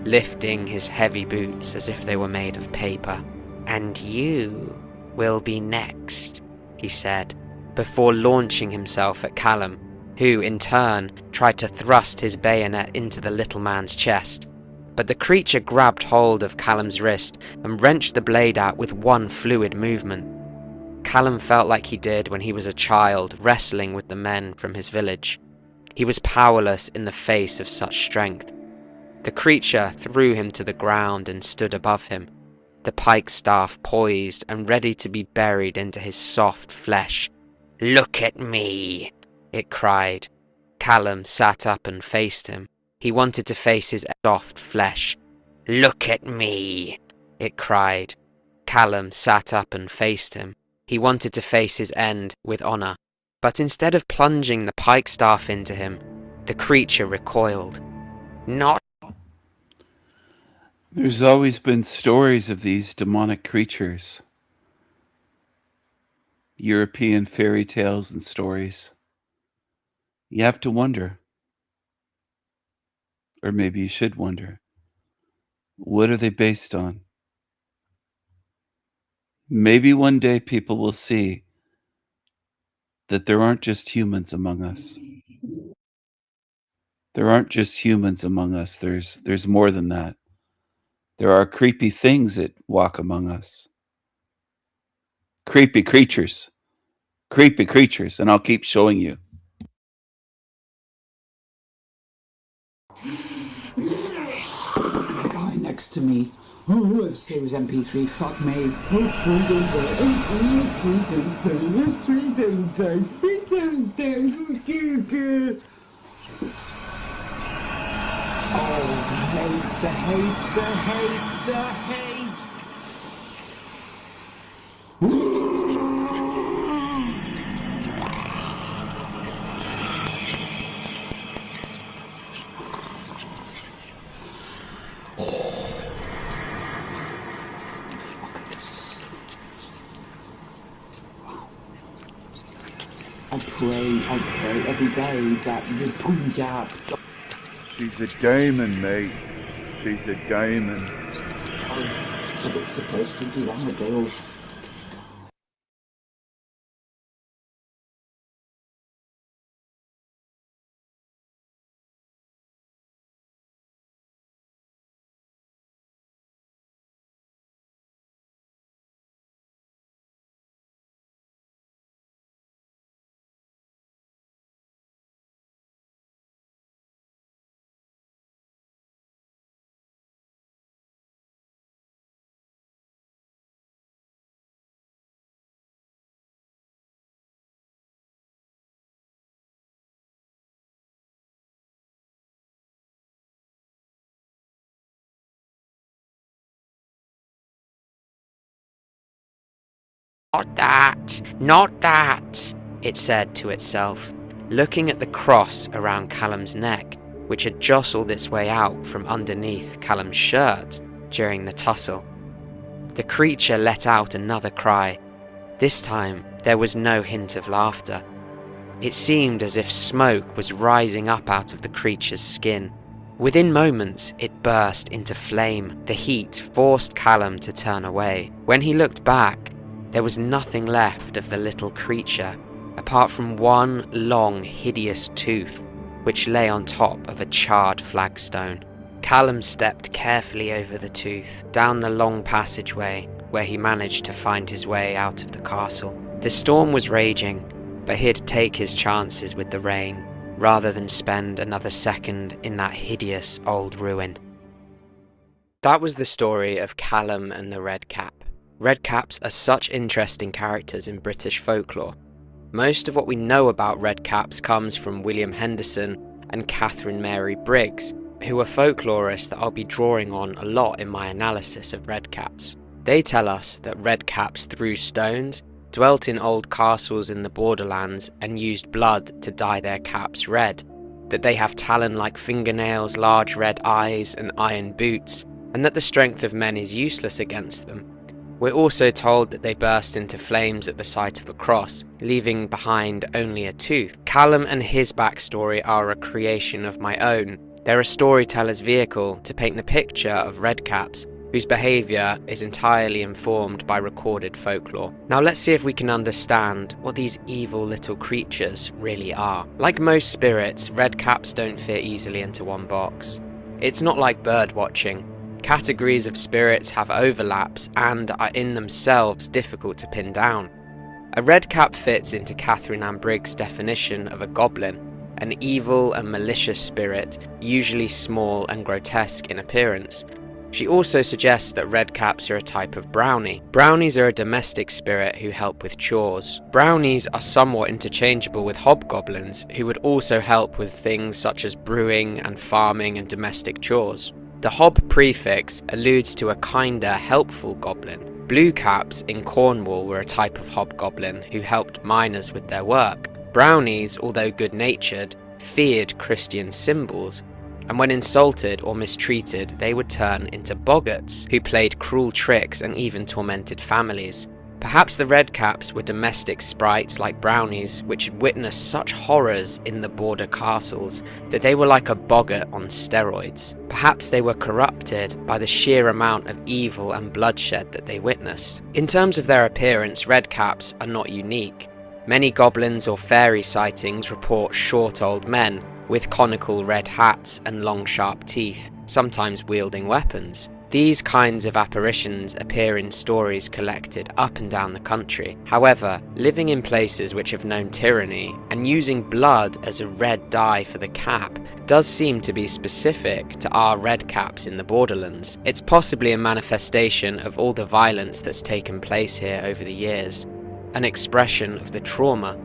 lifting his heavy boots as if they were made of paper. "And you will be next," he said, before launching himself at Callum, who, in turn, tried to thrust his bayonet into the little man's chest. but the creature grabbed hold of Callum's wrist and wrenched the blade out with one fluid movement. Callum felt like he did when he was a child wrestling with the men from his village. He was powerless in the face of such strength. The creature threw him to the ground and stood above him, the pike staff poised and ready to be buried into his soft flesh. "Look at me," it cried. Callum sat up and faced him. He wanted to face his soft flesh. "Look at me," it cried. Callum sat up and faced him. He wanted to face his end with honor. But instead of plunging the pike staff into him, the creature recoiled. "Not." There's always been stories of these demonic creatures. European fairy tales and stories. You have to wonder, or maybe you should wonder, what are they based on? Maybe one day people will see that there aren't just humans among us. There aren't just humans among us. There's more than that. There are creepy things that walk among us. Creepy creatures. Creepy creatures, and I'll keep showing you. The guy next to me. Oh, Series MP3, fuck me. Oh, freedom day. Oh, freedom day. Freedom day. Freedom day. Oh, the hate, the hate, the hate, the hate. I pray every day that the Punjab. She's a demon, mate. She's a demon. I was a bit supposed to do Armadale. "Not that, not that," it said to itself, looking at the cross around Callum's neck, which had jostled its way out from underneath Callum's shirt during the tussle. The creature let out another cry. This time, there was no hint of laughter. It seemed as if smoke was rising up out of the creature's skin. Within moments, it burst into flame. The heat forced Callum to turn away. When he looked back, there was nothing left of the little creature, apart from one long, hideous tooth, which lay on top of a charred flagstone. Callum stepped carefully over the tooth, down the long passageway, where he managed to find his way out of the castle. The storm was raging, but he'd take his chances with the rain, rather than spend another second in that hideous old ruin. That was the story of Callum and the Red Cap. Red Caps are such interesting characters in British folklore. Most of what we know about Red Caps comes from William Henderson and Catherine Mary Briggs, who are folklorists that I'll be drawing on a lot in my analysis of Red Caps. They tell us that Red Caps threw stones, dwelt in old castles in the borderlands, and used blood to dye their caps red, that they have talon-like fingernails, large red eyes, and iron boots, and that the strength of men is useless against them. We're also told that they burst into flames at the sight of a cross, leaving behind only a tooth. Callum and his backstory are a creation of my own. They're a storyteller's vehicle to paint the picture of Red Caps, whose behaviour is entirely informed by recorded folklore. Now let's see if we can understand what these evil little creatures really are. Like most spirits, Red Caps don't fit easily into one box. It's not like bird watching. Categories of spirits have overlaps and are in themselves difficult to pin down. A redcap fits into Catherine Ann Briggs' definition of a goblin, an evil and malicious spirit, usually small and grotesque in appearance. She also suggests that redcaps are a type of brownie. Brownies are a domestic spirit who help with chores. Brownies are somewhat interchangeable with hobgoblins, who would also help with things such as brewing and farming and domestic chores. The hob prefix alludes to a kinder, helpful goblin. Bluecaps in Cornwall were a type of hobgoblin who helped miners with their work. Brownies, although good-natured, feared Christian symbols, and when insulted or mistreated, they would turn into boggarts, who played cruel tricks and even tormented families. Perhaps the redcaps were domestic sprites like brownies, which had witnessed such horrors in the border castles that they were like a boggart on steroids. Perhaps they were corrupted by the sheer amount of evil and bloodshed that they witnessed. In terms of their appearance, redcaps are not unique. Many goblins or fairy sightings report short old men with conical red hats and long sharp teeth, sometimes wielding weapons. These kinds of apparitions appear in stories collected up and down the country. However, living in places which have known tyranny and using blood as a red dye for the cap does seem to be specific to our redcaps in the Borderlands. It's possibly a manifestation of all the violence that's taken place here over the years, an expression of the trauma.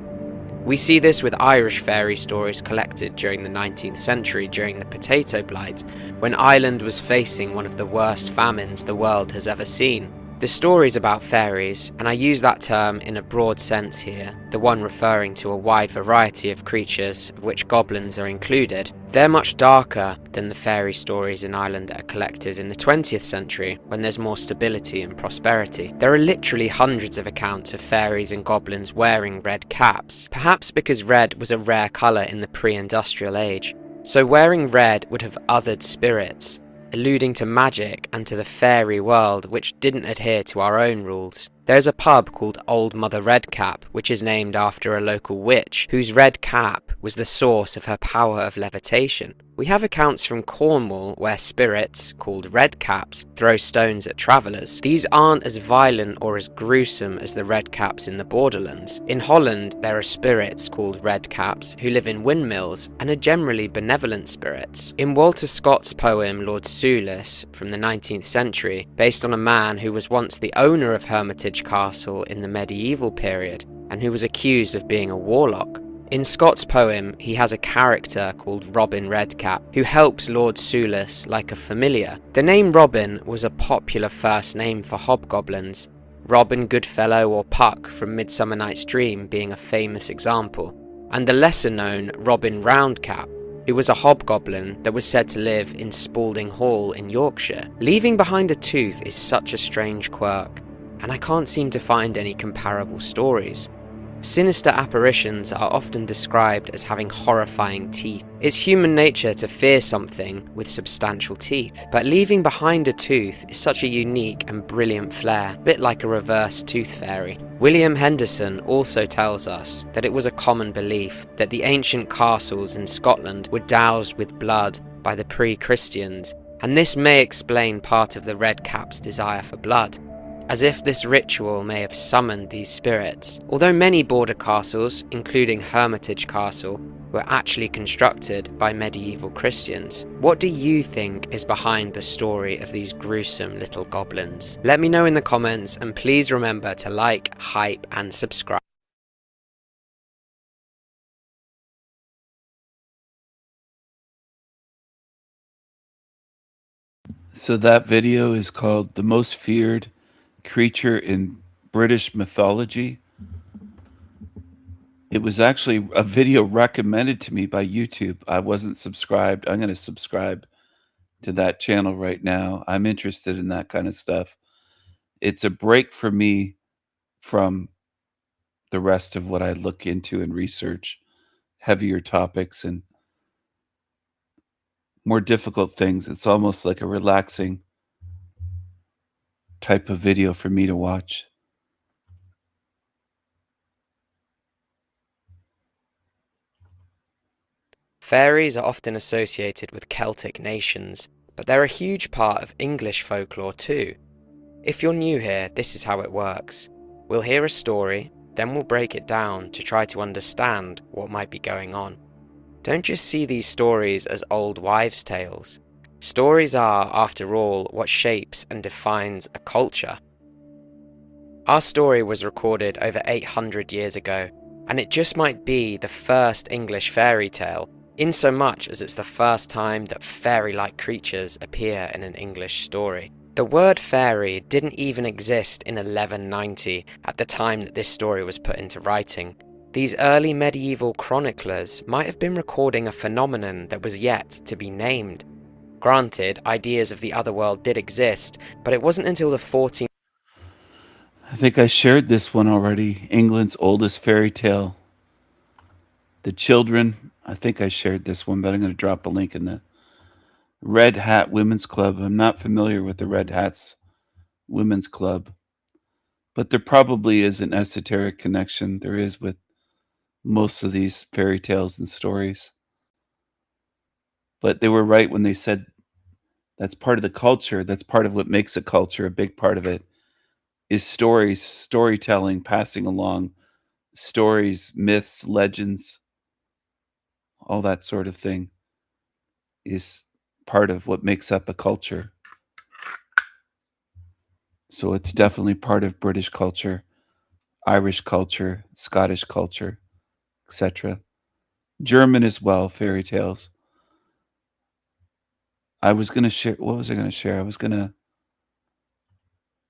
We see this with Irish fairy stories collected during the 19th century during the Potato Blight, when Ireland was facing one of the worst famines the world has ever seen. The stories about fairies, and I use that term in a broad sense here, the one referring to a wide variety of creatures, of which goblins are included, they're much darker than the fairy stories in Ireland that are collected in the 20th century, when there's more stability and prosperity. There are literally hundreds of accounts of fairies and goblins wearing red caps, perhaps because red was a rare colour in the pre-industrial age. So wearing red would have othered spirits, alluding to magic and to the fairy world which didn't adhere to our own rules. There's a pub called Old Mother Redcap, which is named after a local witch, whose red cap was the source of her power of levitation. We have accounts from Cornwall where spirits, called redcaps, throw stones at travellers. These aren't as violent or as gruesome as the redcaps in the Borderlands. In Holland, there are spirits called redcaps who live in windmills and are generally benevolent spirits. In Walter Scott's poem Lord Soulis from the 19th century, based on a man who was once the owner of Hermitage Castle in the medieval period and who was accused of being a warlock. In Scott's poem, he has a character called Robin Redcap, who helps Lord Soulis like a familiar. The name Robin was a popular first name for hobgoblins, Robin Goodfellow or Puck from Midsummer Night's Dream being a famous example, and the lesser-known Robin Roundcap, who was a hobgoblin that was said to live in Spalding Hall in Yorkshire. Leaving behind a tooth is such a strange quirk, and I can't seem to find any comparable stories. Sinister apparitions are often described as having horrifying teeth. It's human nature to fear something with substantial teeth, but leaving behind a tooth is such a unique and brilliant flair, a bit like a reverse tooth fairy. William Henderson also tells us that it was a common belief that the ancient castles in Scotland were doused with blood by the pre-Christians, and this may explain part of the redcap's desire for blood, as if this ritual may have summoned these spirits. Although many border castles, including Hermitage Castle, were actually constructed by medieval Christians, what do you think is behind the story of these gruesome little goblins? Let me know in the comments, and please remember to like, hype, and subscribe. So that video is called The Most Feared Creature in British Mythology. It was actually a video recommended to me by YouTube. I wasn't subscribed. I'm going to subscribe to that channel right now. I'm interested in that kind of stuff. It's a break for me from the rest of what I look into and research, heavier topics and more difficult things. It's almost like a relaxing type of video for me to watch. Fairies are often associated with Celtic nations, but they're a huge part of English folklore too. If you're new here, this is how it works. We'll hear a story, then we'll break it down to try to understand what might be going on. Don't just see these stories as old wives' tales. Stories are, after all, what shapes and defines a culture. Our story was recorded over 800 years ago, and it just might be the first English fairy tale, in so much as it's the first time that fairy-like creatures appear in an English story. The word fairy didn't even exist in 1190 at the time that this story was put into writing. These early medieval chroniclers might have been recording a phenomenon that was yet to be named. Granted, ideas of the other world did exist, but it wasn't until the 14th. I think I shared this one already. England's oldest fairy tale. The Children. I think I shared this one, but I'm going to drop a link in the Red Hat Women's Club. I'm not familiar with the Red Hats Women's Club, but there probably is an esoteric connection. There is with most of these fairy tales and stories. But they were right when they said that's part of the culture. That's part of what makes a culture. A big part of it is stories, storytelling, passing along stories, myths, legends, all that sort of thing is part of what makes up a culture. So it's definitely part of British culture, Irish culture, Scottish culture, etc. German as well, fairy tales. I was going to share, what was I going to share? I was going to,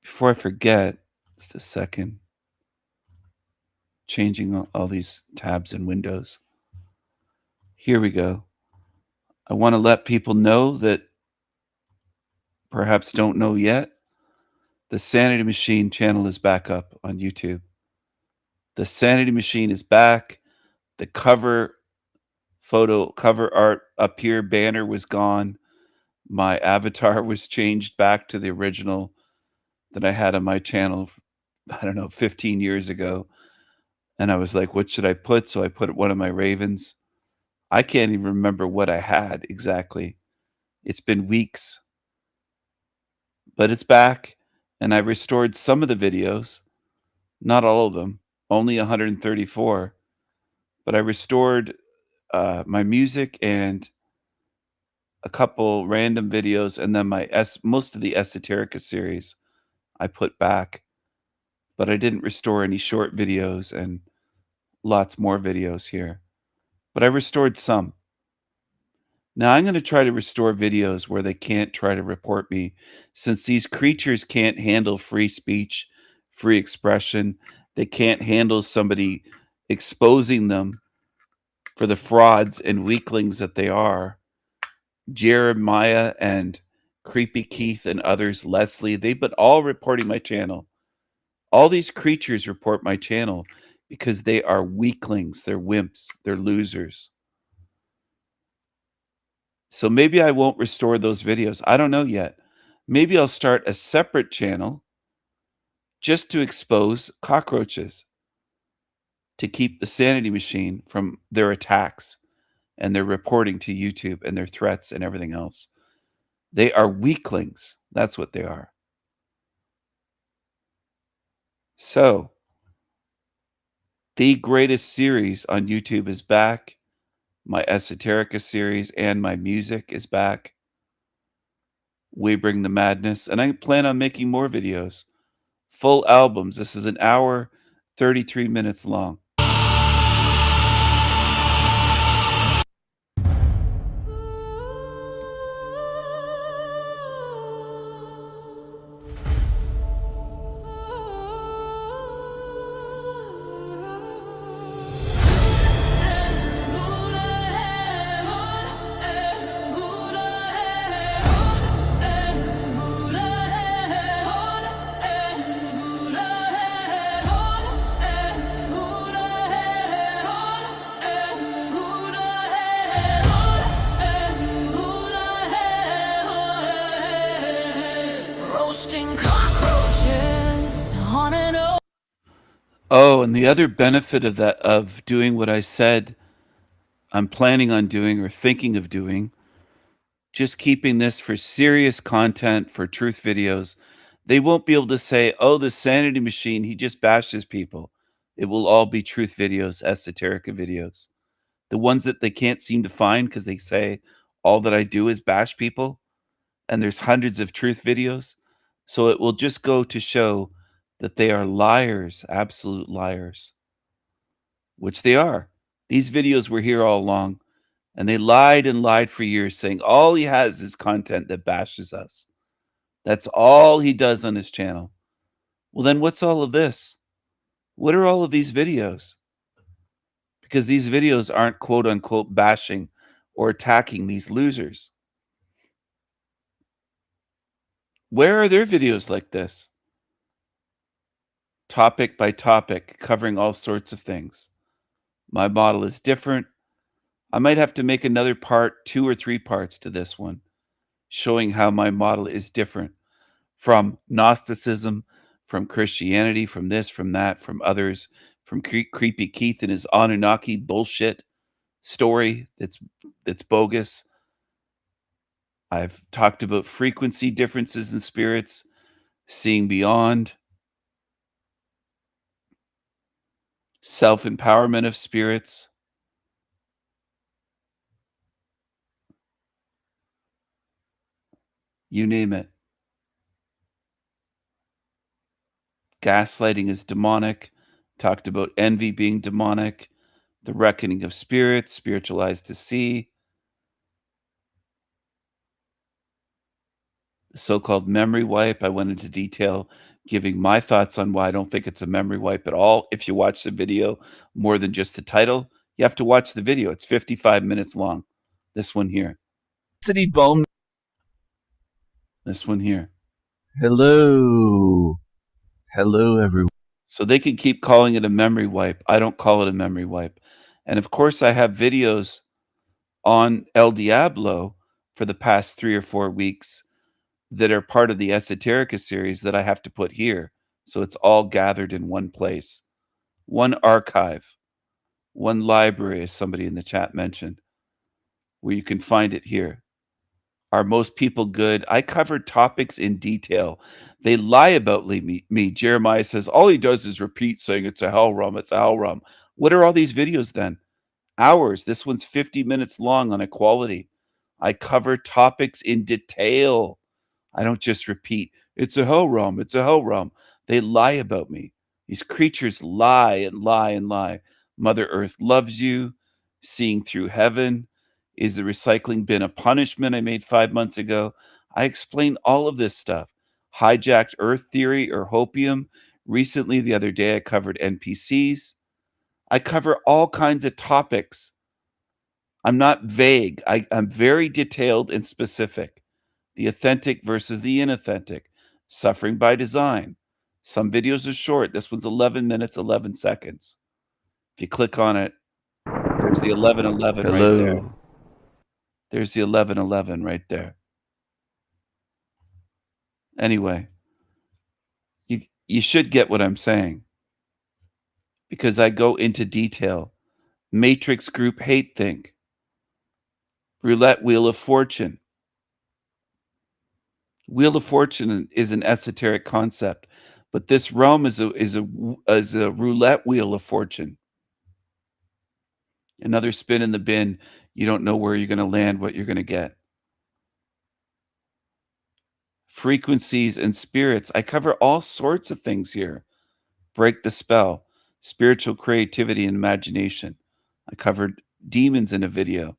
before I forget, just a second, changing all these tabs and windows. Here we go. I want to let people know that perhaps don't know yet, the Sanity Machine channel is back up on YouTube. The Sanity Machine is back. The cover art up here, banner was gone. My avatar was changed back to the original that I had on my channel, I don't know, 15 years ago. And I was like, what should I put? So I put one of my ravens. I can't even remember what I had exactly. It's been weeks. But it's back, and I restored some of the videos. Not all of them, only 134. But I restored my music and a couple random videos, and then most of the Esoterica series I put back. But I didn't restore any short videos and lots more videos here. But I restored some. Now I'm going to try to restore videos where they can't try to report me, since these creatures can't handle free speech, free expression. They can't handle somebody exposing them for the frauds and weaklings that they are. Jeremiah and Creepy Keith and others, Leslie, they've been all reporting my channel. All these creatures report my channel because they are weaklings, they're wimps, they're losers. So maybe I won't restore those videos. I don't know yet. Maybe I'll start a separate channel just to expose cockroaches, to keep the Sanity Machine from their attacks and their reporting to YouTube and their threats and everything else. They are weaklings. That's what they are. So, the greatest series on YouTube is back. My Esoterica series and my music is back. We Bring the Madness. And I plan on making more videos. Full albums. This is an hour, 33 minutes long. Oh, and the other benefit of that, of doing what I said I'm planning on doing or thinking of doing, just keeping this for serious content, for truth videos. They won't be able to say, oh, the Sanity Machine, he just bashes people. It will all be truth videos, esoterica videos. The ones that they can't seem to find because they say all that I do is bash people, and there's hundreds of truth videos. So it will just go to show that they are liars, absolute liars, which they are. These videos were here all along, and they lied and lied for years, saying all he has is content that bashes us. That's all he does on his channel. Well, then what's all of this? What are all of these videos? Because these videos aren't quote unquote bashing or attacking these losers. Where are their videos like this? Topic by topic, covering all sorts of things. My model is different. I might have to make another part, 2 or 3 parts to this one, showing how my model is different from Gnosticism, from Christianity, from this, from that, from others, from Creepy Keith and his Anunnaki bullshit story that's bogus. I've talked about frequency differences in spirits, seeing beyond, self-empowerment of spirits. You name it. Gaslighting is demonic. Talked about envy being demonic. The reckoning of spirits, spiritual eyes to see. The so-called memory wipe. I went into detail giving my thoughts on why I don't think it's a memory wipe at all. If you watch the video more than just the title, you have to watch the video. It's 55 minutes long. This one here. City Bone. This one here. Hello. Hello, everyone. So they can keep calling it a memory wipe. I don't call it a memory wipe. And of course, I have videos on El Diablo for the past 3 or 4 weeks that are part of the Esoterica series that I have to put here. So it's all gathered in one place. One archive, one library, as somebody in the chat mentioned, where you can find it here. Are most people good? I covered topics in detail. They lie about me. Jeremiah says, all he does is repeat saying it's a hell realm, it's a hell realm. What are all these videos then? Hours. This one's 50 minutes long on equality. I cover topics in detail. I don't just repeat, it's a hell realm, it's a hell realm. They lie about me. These creatures lie and lie and lie. Mother Earth loves you. Seeing through heaven. Is the recycling bin a punishment I made 5 months ago? I explain all of this stuff. Hijacked Earth theory or hopium. Recently, the other day, I covered NPCs. I cover all kinds of topics. I'm not vague. I'm very detailed and specific. The authentic versus the inauthentic. Suffering by design. Some videos are short. This one's 11 minutes, 11 seconds. If you click on it, there's the 11:11 right there. There's the 11:11 right there. Anyway, you should get what I'm saying because I go into detail. Matrix group hate think. Roulette Wheel of Fortune. Wheel of Fortune is an esoteric concept, but this realm is a roulette wheel of fortune. Another spin in the bin. You don't know where you're going to land, what you're going to get. Frequencies and spirits. I cover all sorts of things here. Break the spell. Spiritual creativity and imagination. I covered demons in a video.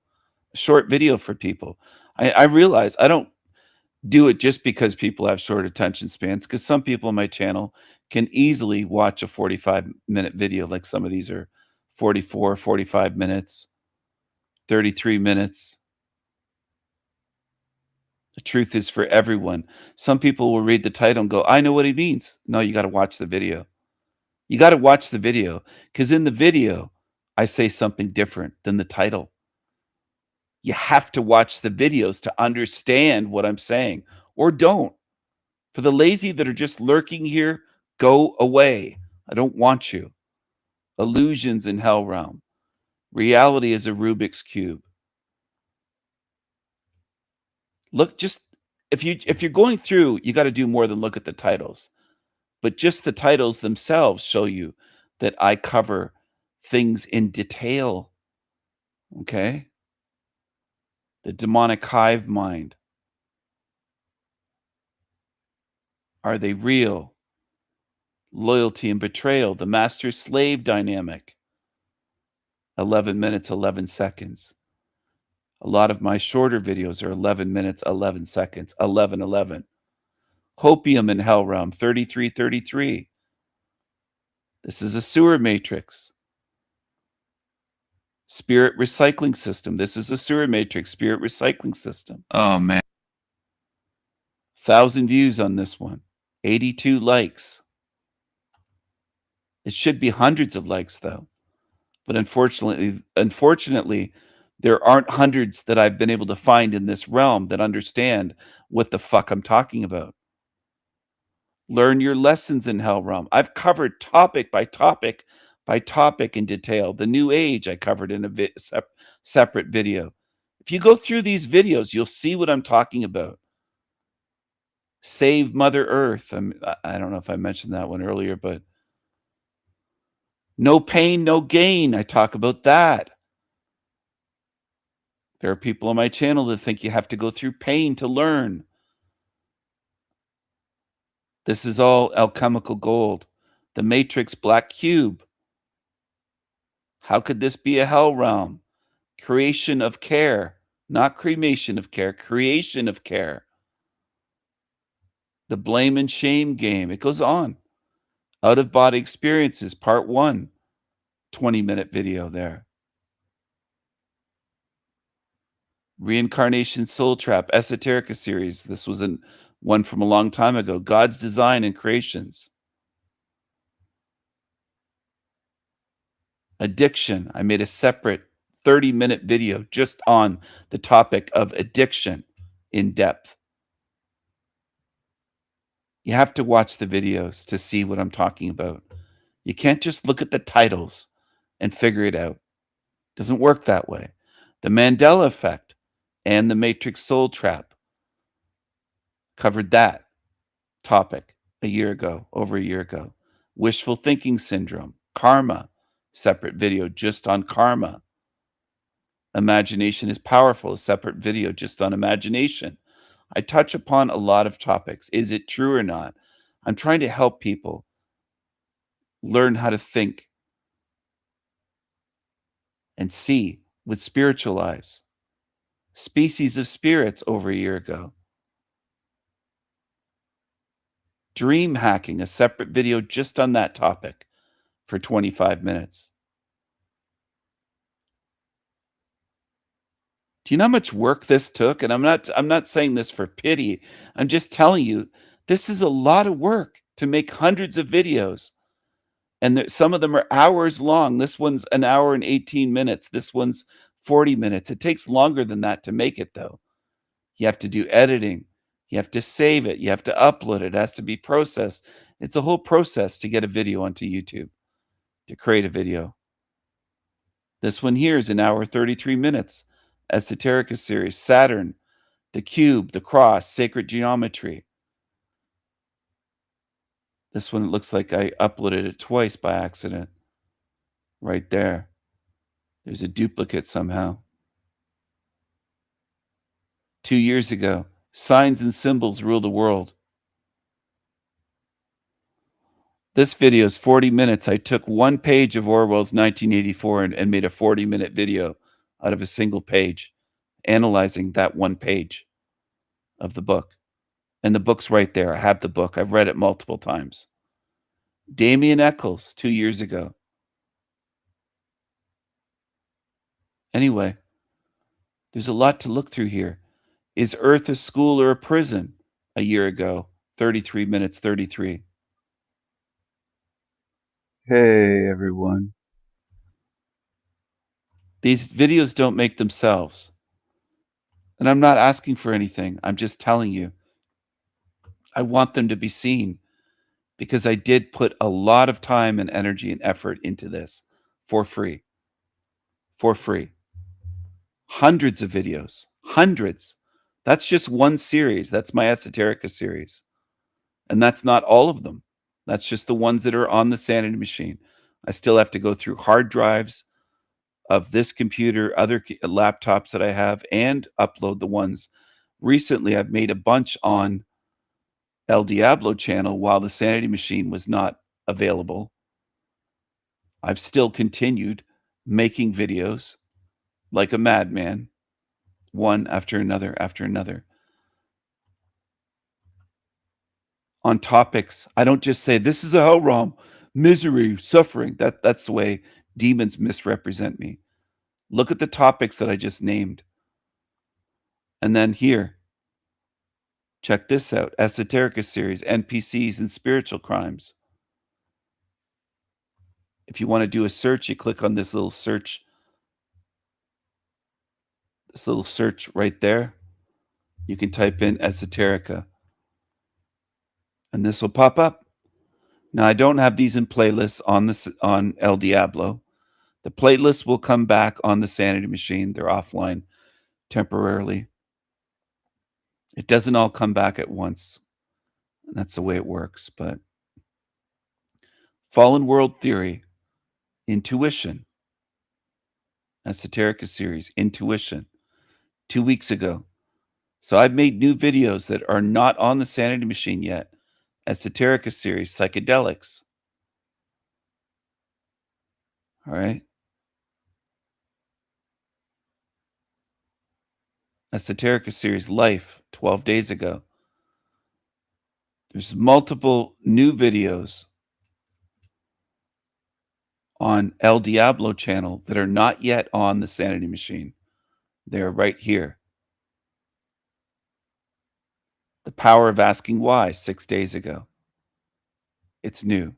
A short video for people. I realize I don't do it just because people have short attention spans, because some people on my channel can easily watch a 45-minute video, like some of these are 44, 45 minutes. 33 minutes. The truth is for everyone. Some people will read the title and go, I know what he means. No, you got to watch the video. You got to watch the video because in the video, I say something different than the title. You have to watch the videos to understand what I'm saying, or don't. For the lazy that are just lurking here, go away. I don't want you. Illusions in Hell Realm. Reality is a Rubik's Cube. Look, just if you're going through, you got to do more than look at the titles. But just the titles themselves show you that I cover things in detail. Okay? The demonic hive mind. Are they real? Loyalty and betrayal, the master-slave dynamic. 11 minutes, 11 seconds. A lot of my shorter videos are 11 minutes, 11 seconds, 11:11. Hopium in Hell Realm, 33:33. This is a sewer matrix. Spirit recycling system. This is a sewer matrix, spirit recycling system. Oh, man. 1,000 views on this one. 82 likes. It should be hundreds of likes, though. But unfortunately, there aren't hundreds that I've been able to find in this realm that understand what the fuck I'm talking about. Learn your lessons in Hell Realm. I've covered topic by topic by topic in detail. The New Age I covered in a separate video. If you go through these videos, you'll see what I'm talking about. Save Mother Earth. I don't know if I mentioned that one earlier, but no pain, no gain. I talk about that. There are people on my channel that think you have to go through pain to learn. This is all alchemical gold. The Matrix Black Cube. How could this be a hell realm? Creation of care. Not cremation of care. Creation of care. The blame and shame game. It goes on. Out of body experiences, part 1. 20-minute video there. Reincarnation Soul Trap, Esoterica series. This was one from a long time ago. God's Design and Creations. Addiction. I made a separate 30-minute video just on the topic of addiction in depth. You have to watch the videos to see what I'm talking about. You can't just look at the titles and figure it out. It doesn't work that way. The Mandela Effect and the Matrix Soul Trap. Covered that topic over a year ago. Wishful thinking syndrome, karma, separate video just on karma. Imagination is powerful, a separate video just on imagination. I touch upon a lot of topics. Is it true or not? I'm trying to help people learn how to think and see with spiritual eyes. Species of Spirits over a year ago. Dream hacking, a separate video just on that topic for 25 minutes. Do you know how much work this took? And I'm not saying this for pity. I'm just telling you, this is a lot of work to make hundreds of videos. And some of them are hours long. This one's an hour and 18 minutes. This one's 40 minutes. It takes longer than that to make it, though. You have to do editing. You have to save it. You have to upload it. It has to be processed. It's a whole process to get a video onto YouTube, to create a video. This one here is an hour 33 minutes. Esoterica series, Saturn, the Cube, the Cross, Sacred Geometry. This one, it looks like I uploaded it twice by accident. Right there. There's a duplicate somehow. 2 years ago, Signs and Symbols Rule the World. This video is 40 minutes. I took one page of Orwell's 1984 and made a 40-minute video out of a single page, analyzing that one page of the book. And the book's right there. I have the book. I've read it multiple times. Damien Eccles, 2 years ago. Anyway, there's a lot to look through here. Is Earth a school or a prison? A year ago, 33 minutes, 33. Hey, everyone. These videos don't make themselves. And I'm not asking for anything. I'm just telling you. I want them to be seen because I did put a lot of time and energy and effort into this for free. for free. Hundreds of videos. Hundreds. That's just one series. That's my Esoterica series. And that's not all of them. That's just the ones that are on the Sanity Machine. I still have to go through hard drives of this computer, other laptops that I have, and upload the ones. Recently, I've made a bunch on El Diablo channel while the Sanity Machine was not available. I've still continued making videos like a madman, one after another after another. On topics, I don't just say, this is a hell realm, misery, suffering. That's the way demons misrepresent me. Look at the topics that I just named. And then here, check this out. Esoterica series, NPCs and spiritual crimes. If you want to do a search, you click on this little search. This little search right there. You can type in Esoterica. And this will pop up. Now, I don't have these in playlists on El Diablo. The playlists will come back on the Sanity Machine. They're offline temporarily. It doesn't all come back at once. And that's the way it works. But Fallen World Theory, Intuition, Esoterica series, Intuition, 2 weeks ago. So I've made new videos that are not on the Sanity Machine yet. Esoterica series, Psychedelics. All right. Esoterica series, Life, 12 days ago. There's multiple new videos on El Diablo channel that are not yet on the Sanity Machine. They're right here. The Power of Asking Why, 6 days ago. It's new.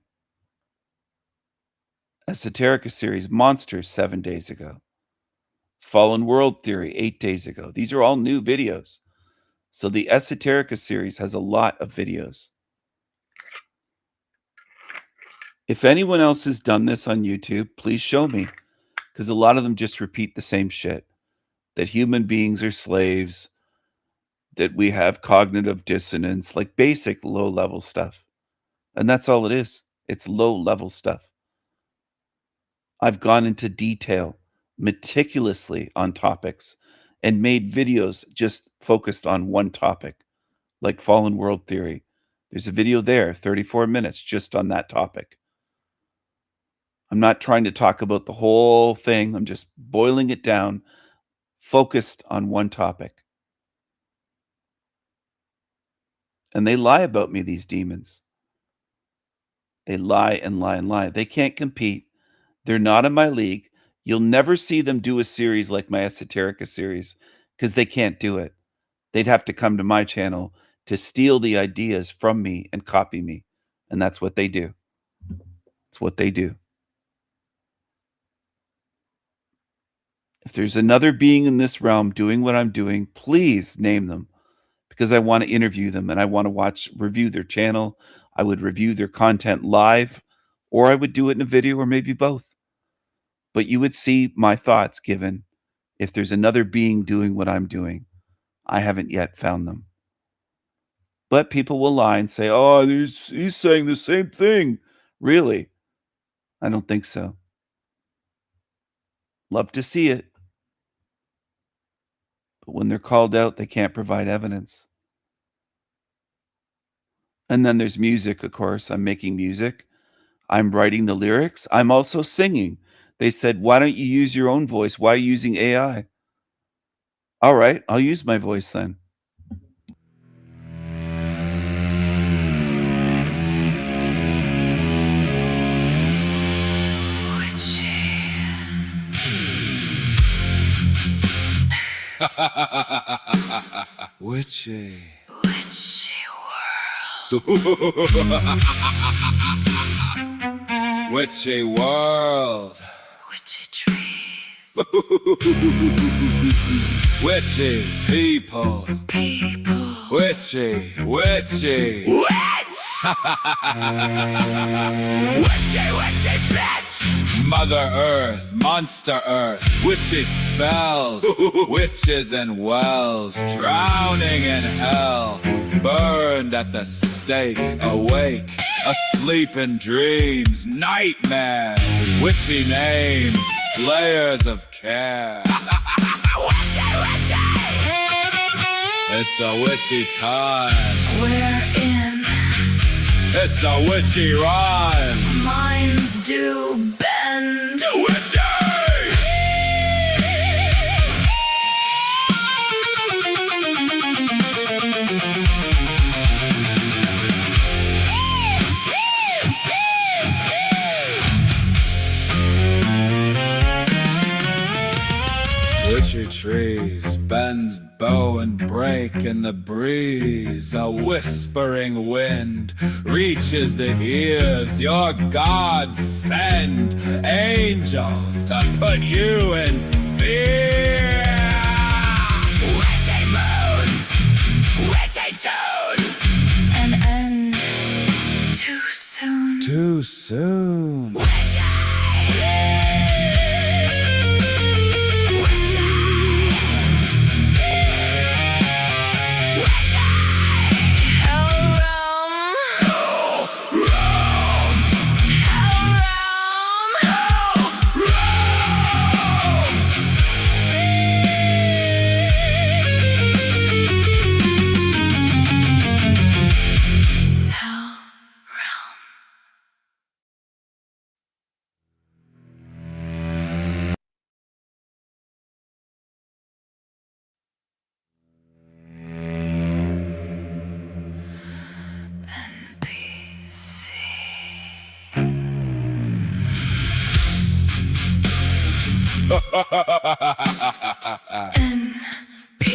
Esoterica series, Monsters, 7 days ago. Fallen World Theory, 8 days ago. These are all new videos. So the Esoterica series has a lot of videos. If anyone else has done this on YouTube, please show me. Because a lot of them just repeat the same shit. That human beings are slaves. That we have cognitive dissonance. Like basic low-level stuff. And that's all it is. It's low-level stuff. I've gone into detail meticulously on topics and made videos just focused on one topic, like Fallen World Theory. There's a video there, 34 minutes, just on that topic. I'm not trying to talk about the whole thing. I'm just boiling it down, focused on one topic. And they lie about me, these demons. They lie and lie and lie. They can't compete. They're not in my league. You'll never see them do a series like my Esoterica series because they can't do it. They'd have to come to my channel to steal the ideas from me and copy me. And that's what they do. It's what they do. If there's another being in this realm doing what I'm doing, please name them because I want to interview them and I want to review their channel. I would review their content live, or I would do it in a video, or maybe both. But you would see my thoughts given if there's another being doing what I'm doing. I haven't yet found them. But people will lie and say, oh, he's saying the same thing. Really? I don't think so. Love to see it. But when they're called out, they can't provide evidence. And then there's music, of course. I'm making music. I'm writing the lyrics. I'm also singing. They said, why don't you use your own voice? Why are you using AI? All right, I'll use my voice then. Witchy. Witchy world. Witchy world. Witchy trees. Witchy people. People. Witchy. Witchy. Witch! Witchy, witchy bitch! Mother Earth, Monster Earth, witchy spells, witches and wells, drowning in hell, burned at the stake, awake, asleep in dreams, nightmares, witchy names, slayers of care. Witchy, witchy! It's a witchy time. We're in. It's a witchy rhyme. Minds do bend. Witchy! Witchy trees, bends, bow and break in the breeze. A whispering wind reaches the ears. Your gods send angels to put you in fear. Witchy moons, witchy tones. An end too soon. Too soon.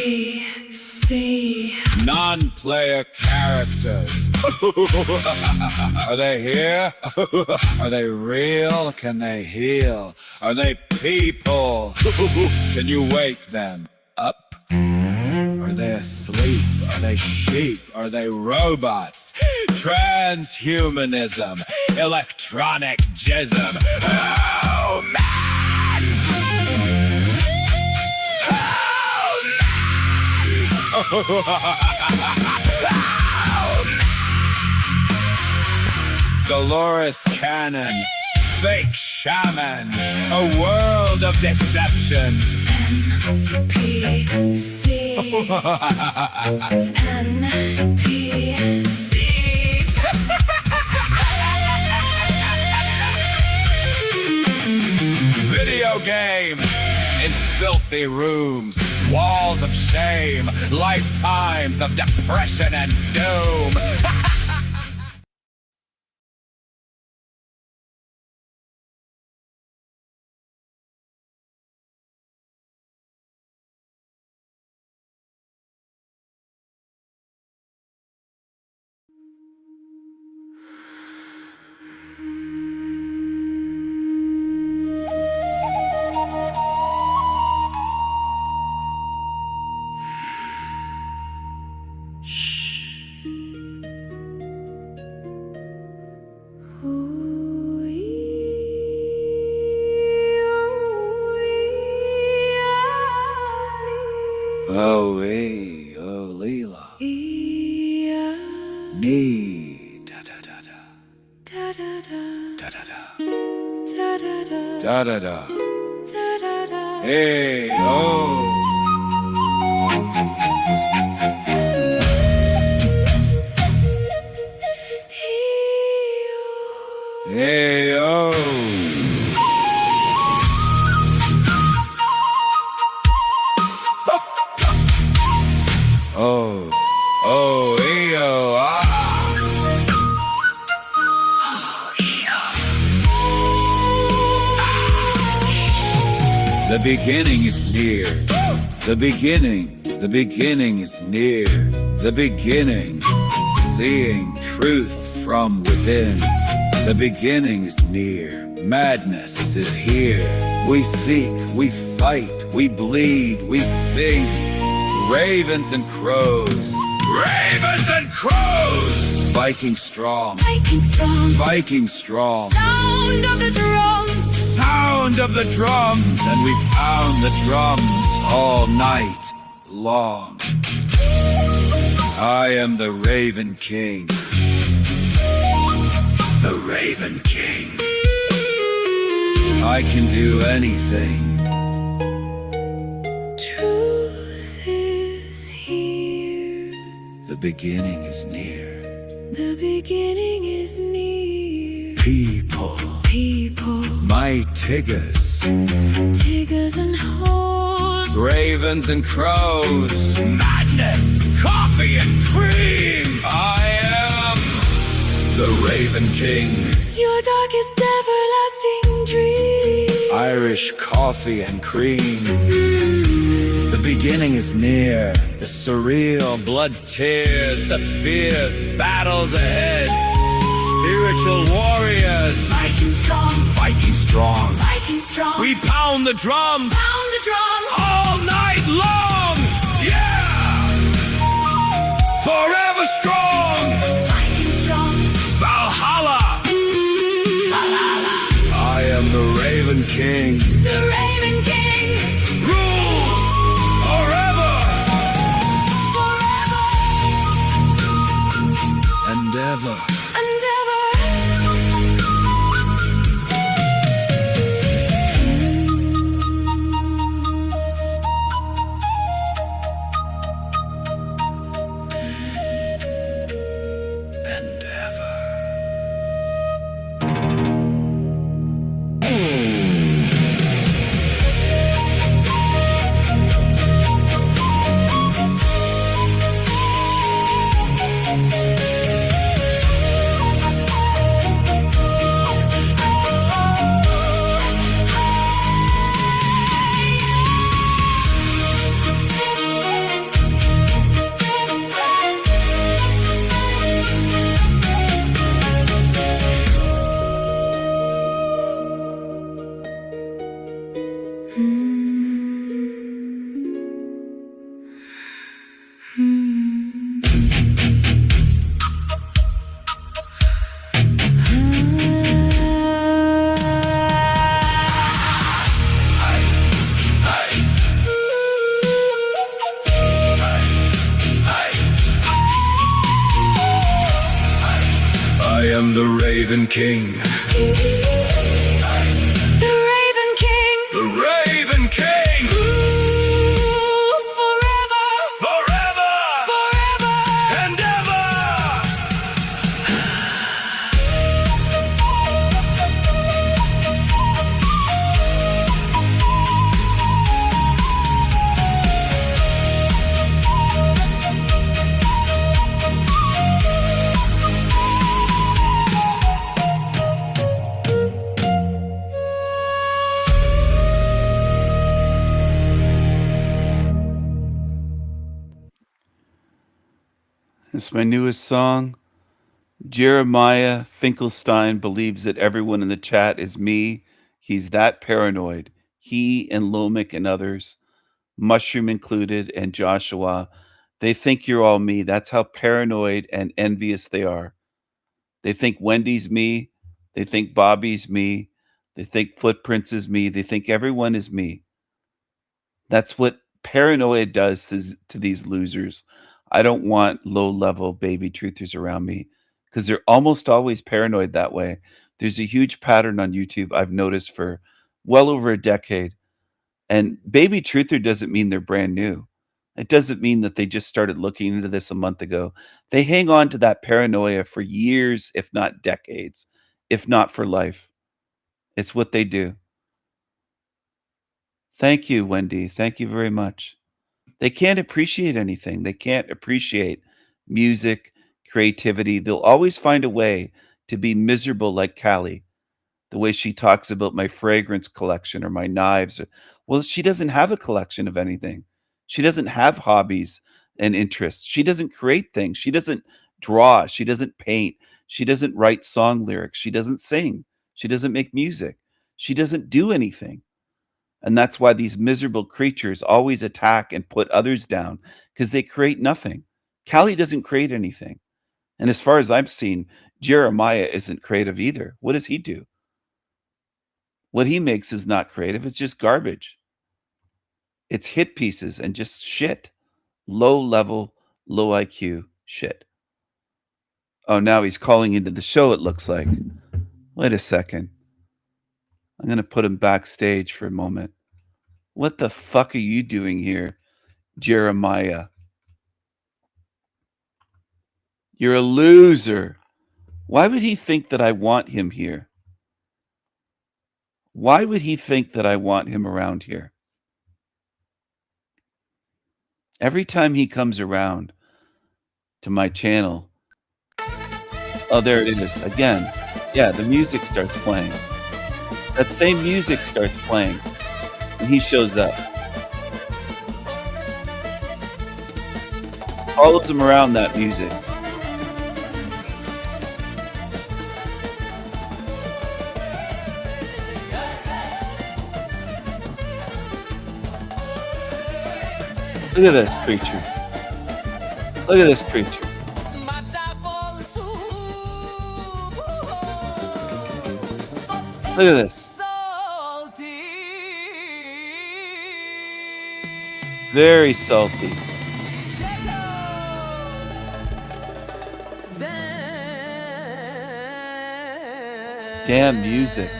NPC. Non-player characters. Are they here? Are they real? Can they heal? Are they people? Can you wake them up? Are they asleep? Are they sheep? Are they robots? Transhumanism, electronic jism. Oh, man! Dolores Cannon, fake shamans, a world of deceptions. NPC. NPC. Video games in filthy rooms, walls of shame, lifetimes of depression and doom. Oh, hey, oh, Leela. Nee, da da da da. Da da da. Da da da. Da da da. Da da. Hey, oh. Hey, oh. Oh, oh, EO, ah. The beginning is near. The beginning is near. The beginning, seeing truth from within. The beginning is near. Madness is here. We seek, we fight, we bleed, we sing. Ravens and crows. Ravens and crows! Viking strong. Viking strong. Viking strong. Sound of the drums. Sound of the drums. And we pound the drums all night long. I am the Raven King. The Raven King. I can do anything. Truth is here. The beginning is near. The beginning is near. People, People, my Tiggers, tigers and hoes. ravens and crows, madness, coffee and cream. I am the Raven King. Your darkest everlasting dream. Irish coffee and cream. The beginning is near. The surreal blood tears, the fierce battles ahead. Spiritual warriors, Viking strong. Viking strong. Viking strong. We pound the drums Pound the drums. all night long. Yeah! Forever strong. Viking strong. Valhalla. Valhalla. I am the Raven King. The Raven King. Rules forever Forever and ever. and ever. And ever. I am the Raven King. The Raven King. The Raven King. Rules forever. Forever. Forever and ever. It's my newest song. Jeremiah Finkelstein believes that everyone in the chat is me. He's that paranoid. He and Lomic and others, Mushroom included, and Joshua, they think you're all me. That's how paranoid and envious they are. They think Wendy's me. They think Bobby's me. They think Footprints is me. They think everyone is me. That's what paranoia does to these losers. I don't want low-level baby truthers around me because they're almost always paranoid that way. There's a huge pattern on YouTube I've noticed for well over a decade. And baby truther doesn't mean they're brand new. It doesn't mean that they just started looking into this a month ago. They hang on to that paranoia for years, if not decades, if not for life. It's what they do. Thank you, Wendy. Thank you very much. They can't appreciate anything. They can't appreciate music, creativity. They'll always find a way to be miserable like Callie. The way she talks about my fragrance collection or my knives. Well, she doesn't have a collection of anything. She doesn't have hobbies and interests. She doesn't create things. She doesn't draw. She doesn't paint. She doesn't write song lyrics. She doesn't sing. She doesn't make music. She doesn't do anything. And that's why these miserable creatures always attack and put others down, because they create nothing. Callie doesn't create anything. And as far as I've seen, Jeremiah isn't creative either. What does he do? What he makes is not creative. It's just garbage. It's hit pieces and just shit. Low level, low IQ shit. Oh, now he's calling into the show, it looks like. Wait a second. I'm going to put him backstage for a moment. What the fuck are you doing here, Jeremiah? You're a loser. Why would he think that I want him here? Why would he think that I want him around here? Every time he comes around to my channel, oh, there it is again. Yeah, the music starts playing. That same music starts playing, and he shows up. Follows him around, that music. Look at this preacher. Look at this preacher. Look at this. Very salty. Damn music.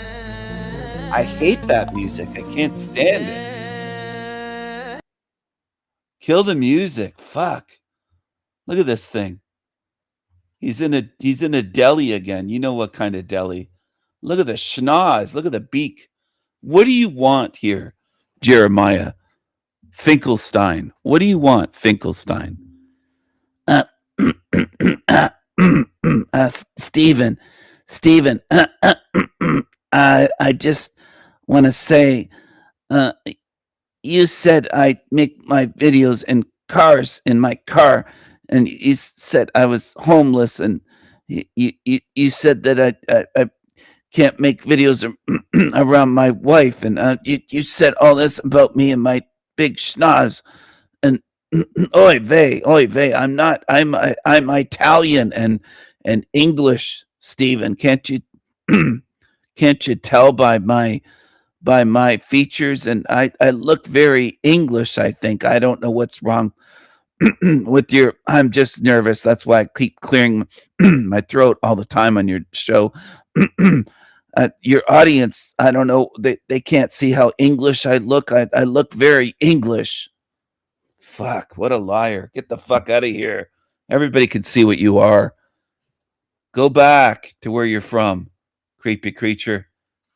I hate that music. I can't stand it. Kill the music. Fuck. Look at this thing. He's in a deli again. You know what kind of deli. Look at the schnoz. Look at the beak. What do you want here, Jeremiah? Finkelstein. What do you want, Finkelstein? Stephen, I just want to say, you said I make my videos in cars, in my car, and you said I was homeless, and you said that I can't make videos around my wife, and you said all this about me and my big schnoz, and oy vey, I'm Italian and English, Stephen. Can't you tell by my features? And I look very English, I think. I don't know what's wrong with your. I'm just nervous. That's why I keep clearing my throat all the time on your show. Your audience, I don't know, they can't see how English I look. I look very English. Fuck, what a liar. Get the fuck out of here. Everybody can see what you are. Go back to where you're from, creepy creature.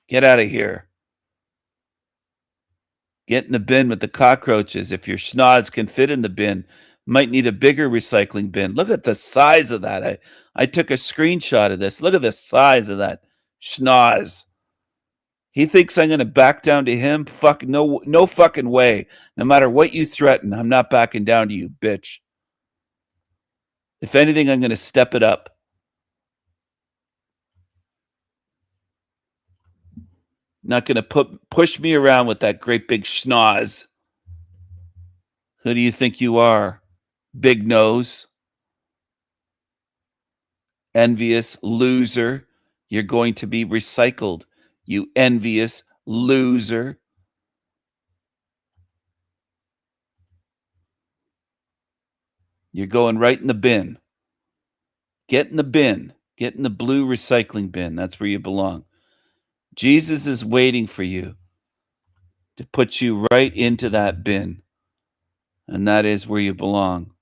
Get out of here. Get in the bin with the cockroaches. If your schnoz can fit in the bin, might need a bigger recycling bin. Look at the size of that. I took a screenshot of this. Look at the size of that schnoz. He thinks I'm going to back down to him? Fuck, no fucking way. No matter what you threaten, I'm not backing down to you, bitch. If anything, I'm going to step it up. Not going to push me around with that great big schnoz. Who do you think you are? Big nose. Envious loser. You're going to be recycled. You envious loser. You're going right in the bin. Get in the bin. Get in the blue recycling bin. That's where you belong. Jesus is waiting for you to put you right into that bin. And that is where you belong.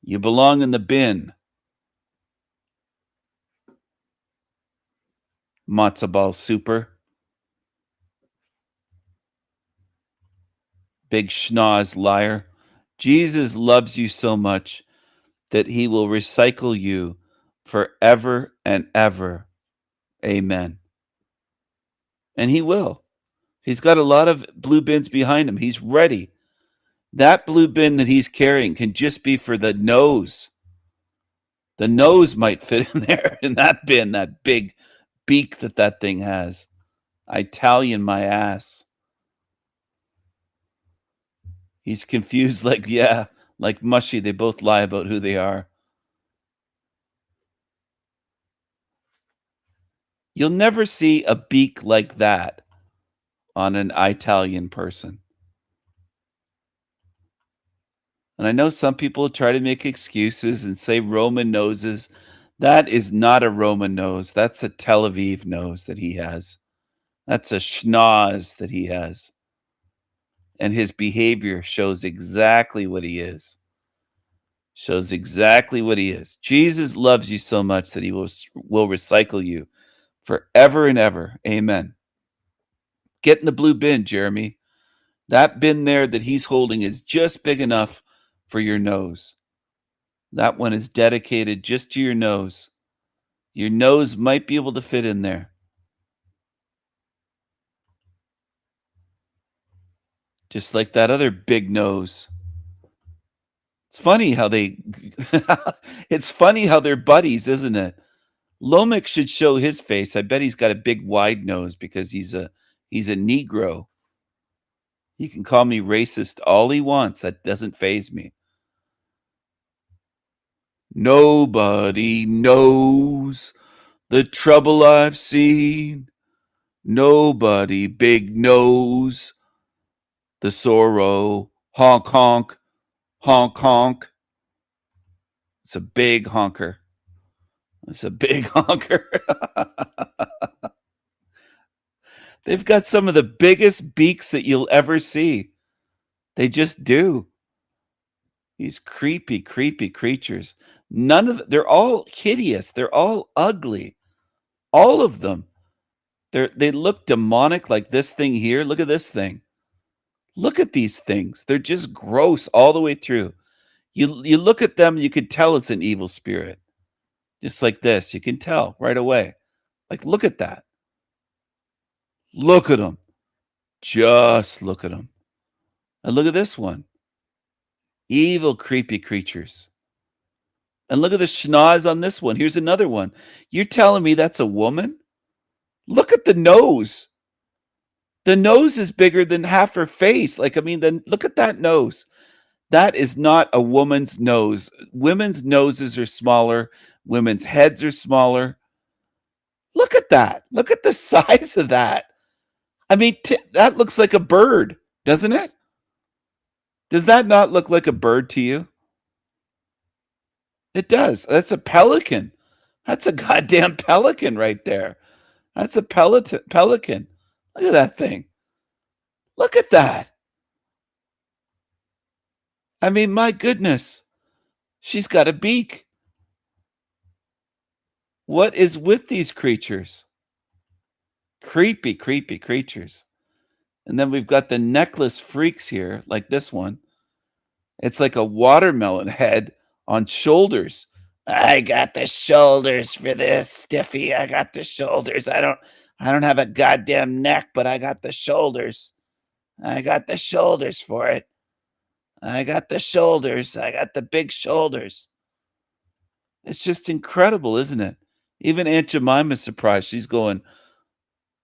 You belong in the bin. Matzo ball super. Big schnoz liar. Jesus loves you so much that he will recycle you forever and ever. Amen. And he will. He's got a lot of blue bins behind him. He's ready. That blue bin that he's carrying can just be for the nose. The nose might fit in there in that bin, that big beak that thing has. Italian my ass. He's confused, like Mushy. They both lie about who they are. You'll never see a beak like that on an Italian person. And I know some people try to make excuses and say Roman noses. That is not a Roman nose. That's a Tel Aviv nose that he has. That's a schnoz that he has. And his behavior shows exactly what he is. Shows exactly what he is. Jesus loves you so much that he will recycle you forever and ever. Amen. Get in the blue bin, Jeremy. That bin there that he's holding is just big enough for your nose. That one is dedicated just to your nose. Your nose might be able to fit in there. Just like that other big nose. It's funny how it's funny how they're buddies, isn't it? Lomick should show his face. I bet he's got a big wide nose because he's a Negro. He can call me racist all he wants. That doesn't faze me. Nobody knows the trouble I've seen. Nobody big knows the sorrow. Honk, honk, honk, honk. It's a big honker. It's a big honker. They've got some of the biggest beaks that you'll ever see. They just do. These creepy, creepy creatures. They're all hideous. They're all ugly. All of them. They look demonic, like this thing here. Look at this thing. Look at these things. They're just gross all the way through. You look at them, you can tell it's an evil spirit. Just like this. You can tell right away. Like, look at that. Look at them. Just look at them. And look at this one. Evil, creepy creatures. And look at the schnoz on this one. Here's another one. You're telling me that's a woman? Look at the nose. The nose is bigger than half her face. Then look at that nose. That is not a woman's nose. Women's noses are smaller. Women's heads are smaller. Look at that. Look at the size of that. That looks like a bird, doesn't it? Does that not look like a bird to you? It does. That's a pelican. That's a goddamn pelican right there. That's a pelican. Look at that thing. Look at that. My goodness. She's got a beak. What is with these creatures? Creepy, creepy creatures. And then we've got the necklace freaks here, like this one. It's like a watermelon head on shoulders. I got the shoulders for this, Stiffy. I got the shoulders. I don't have a goddamn neck, but I got the shoulders. I got the shoulders for it. I got the shoulders. I got the big shoulders. It's just incredible, isn't it? Even Aunt Jemima's surprised. She's going,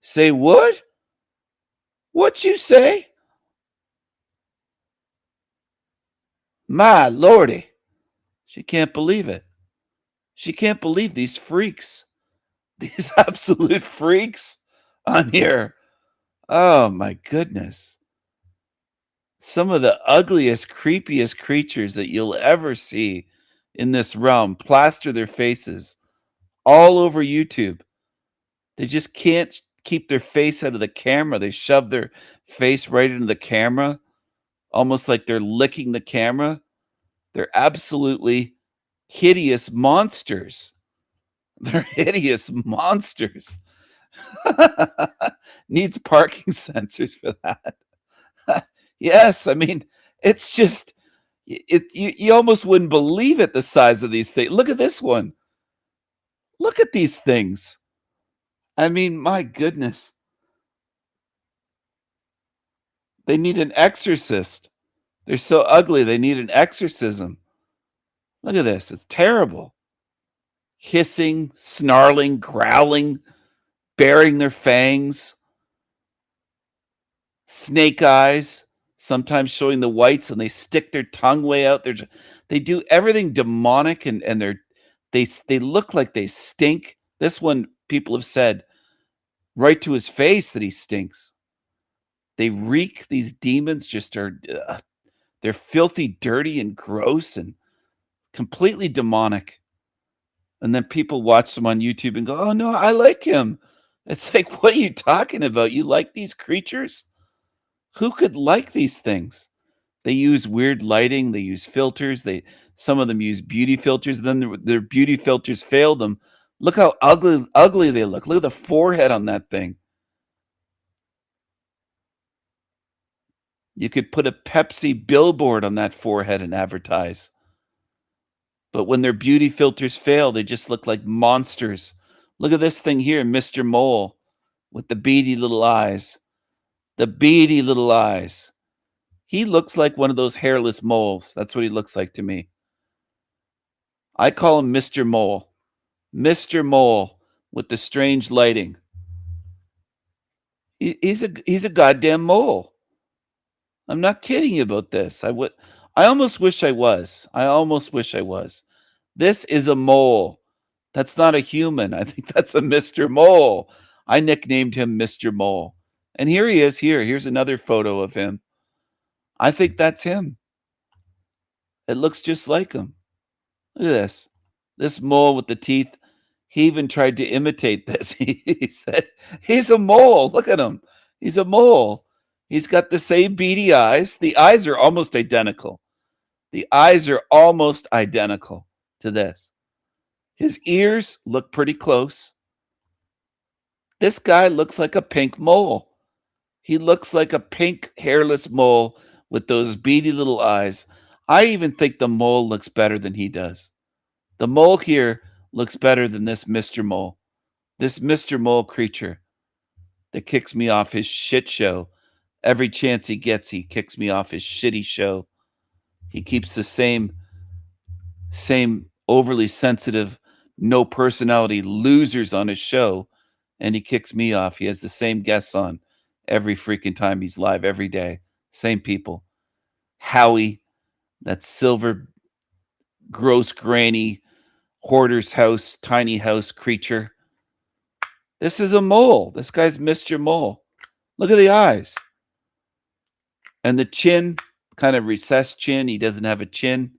say what? What you say? My lordy. She can't believe it. She can't believe these freaks. These absolute freaks on here. Oh my goodness. Some of the ugliest, creepiest creatures that you'll ever see in this realm plaster their faces all over YouTube. They just can't keep their face out of the camera. They shove their face right into the camera, almost like they're licking the camera. They're absolutely hideous monsters. They're hideous monsters. Needs parking sensors for that. Yes, it's just, you almost wouldn't believe it, the size of these things. Look at this one. Look at these things. My goodness. They need an exorcist. They're so ugly, they need an exorcism. Look at this. It's terrible. Hissing, snarling, growling, baring their fangs. Snake eyes. sometimes showing the whites, and they stick their tongue way out. They do everything demonic, and they look like they stink. This one, people have said right to his face that he stinks. They reek. These demons just are, they're filthy, dirty, and gross, and completely demonic. And then people watch them on YouTube and go, oh no, I like him. It's like, what are you talking about? You like these creatures? Who could like these things? They use weird lighting. They use filters. Some of them use beauty filters. And then their beauty filters fail them. Look how ugly they look. Look at the forehead on that thing. You could put a Pepsi billboard on that forehead and advertise. But when their beauty filters fail, they just look like monsters. Look at this thing here, Mr. Mole, with the beady little eyes. The beady little eyes. He looks like one of those hairless moles. That's what he looks like to me. I call him Mr. Mole. Mr. Mole with the strange lighting. He's a goddamn mole. I'm not kidding you about this. I almost wish I was. I almost wish I was. This is a mole. That's not a human. I think that's a Mr. Mole. I nicknamed him Mr. Mole. And here he is here. Here's another photo of him. I think that's him. It looks just like him. Look at this. This mole with the teeth. He even tried to imitate this. He said, he's a mole. Look at him. He's a mole. He's got the same beady eyes. The eyes are almost identical. The eyes are almost identical to this. His ears look pretty close. This guy looks like a pink mole. He looks like a pink hairless mole with those beady little eyes. I even think the mole looks better than he does. The mole here looks better than this Mr. Mole. This Mr. Mole creature that kicks me off his shit show. Every chance he gets, he kicks me off his shitty show. He keeps the same overly sensitive, no personality losers on his show, and he kicks me off. He has the same guests on every freaking time he's live, every day. Same people. Howie, that silver, gross granny, hoarder's house, tiny house creature. This is a mole. This guy's Mr. Mole. Look at the eyes. And the chin, kind of recessed chin. He doesn't have a chin.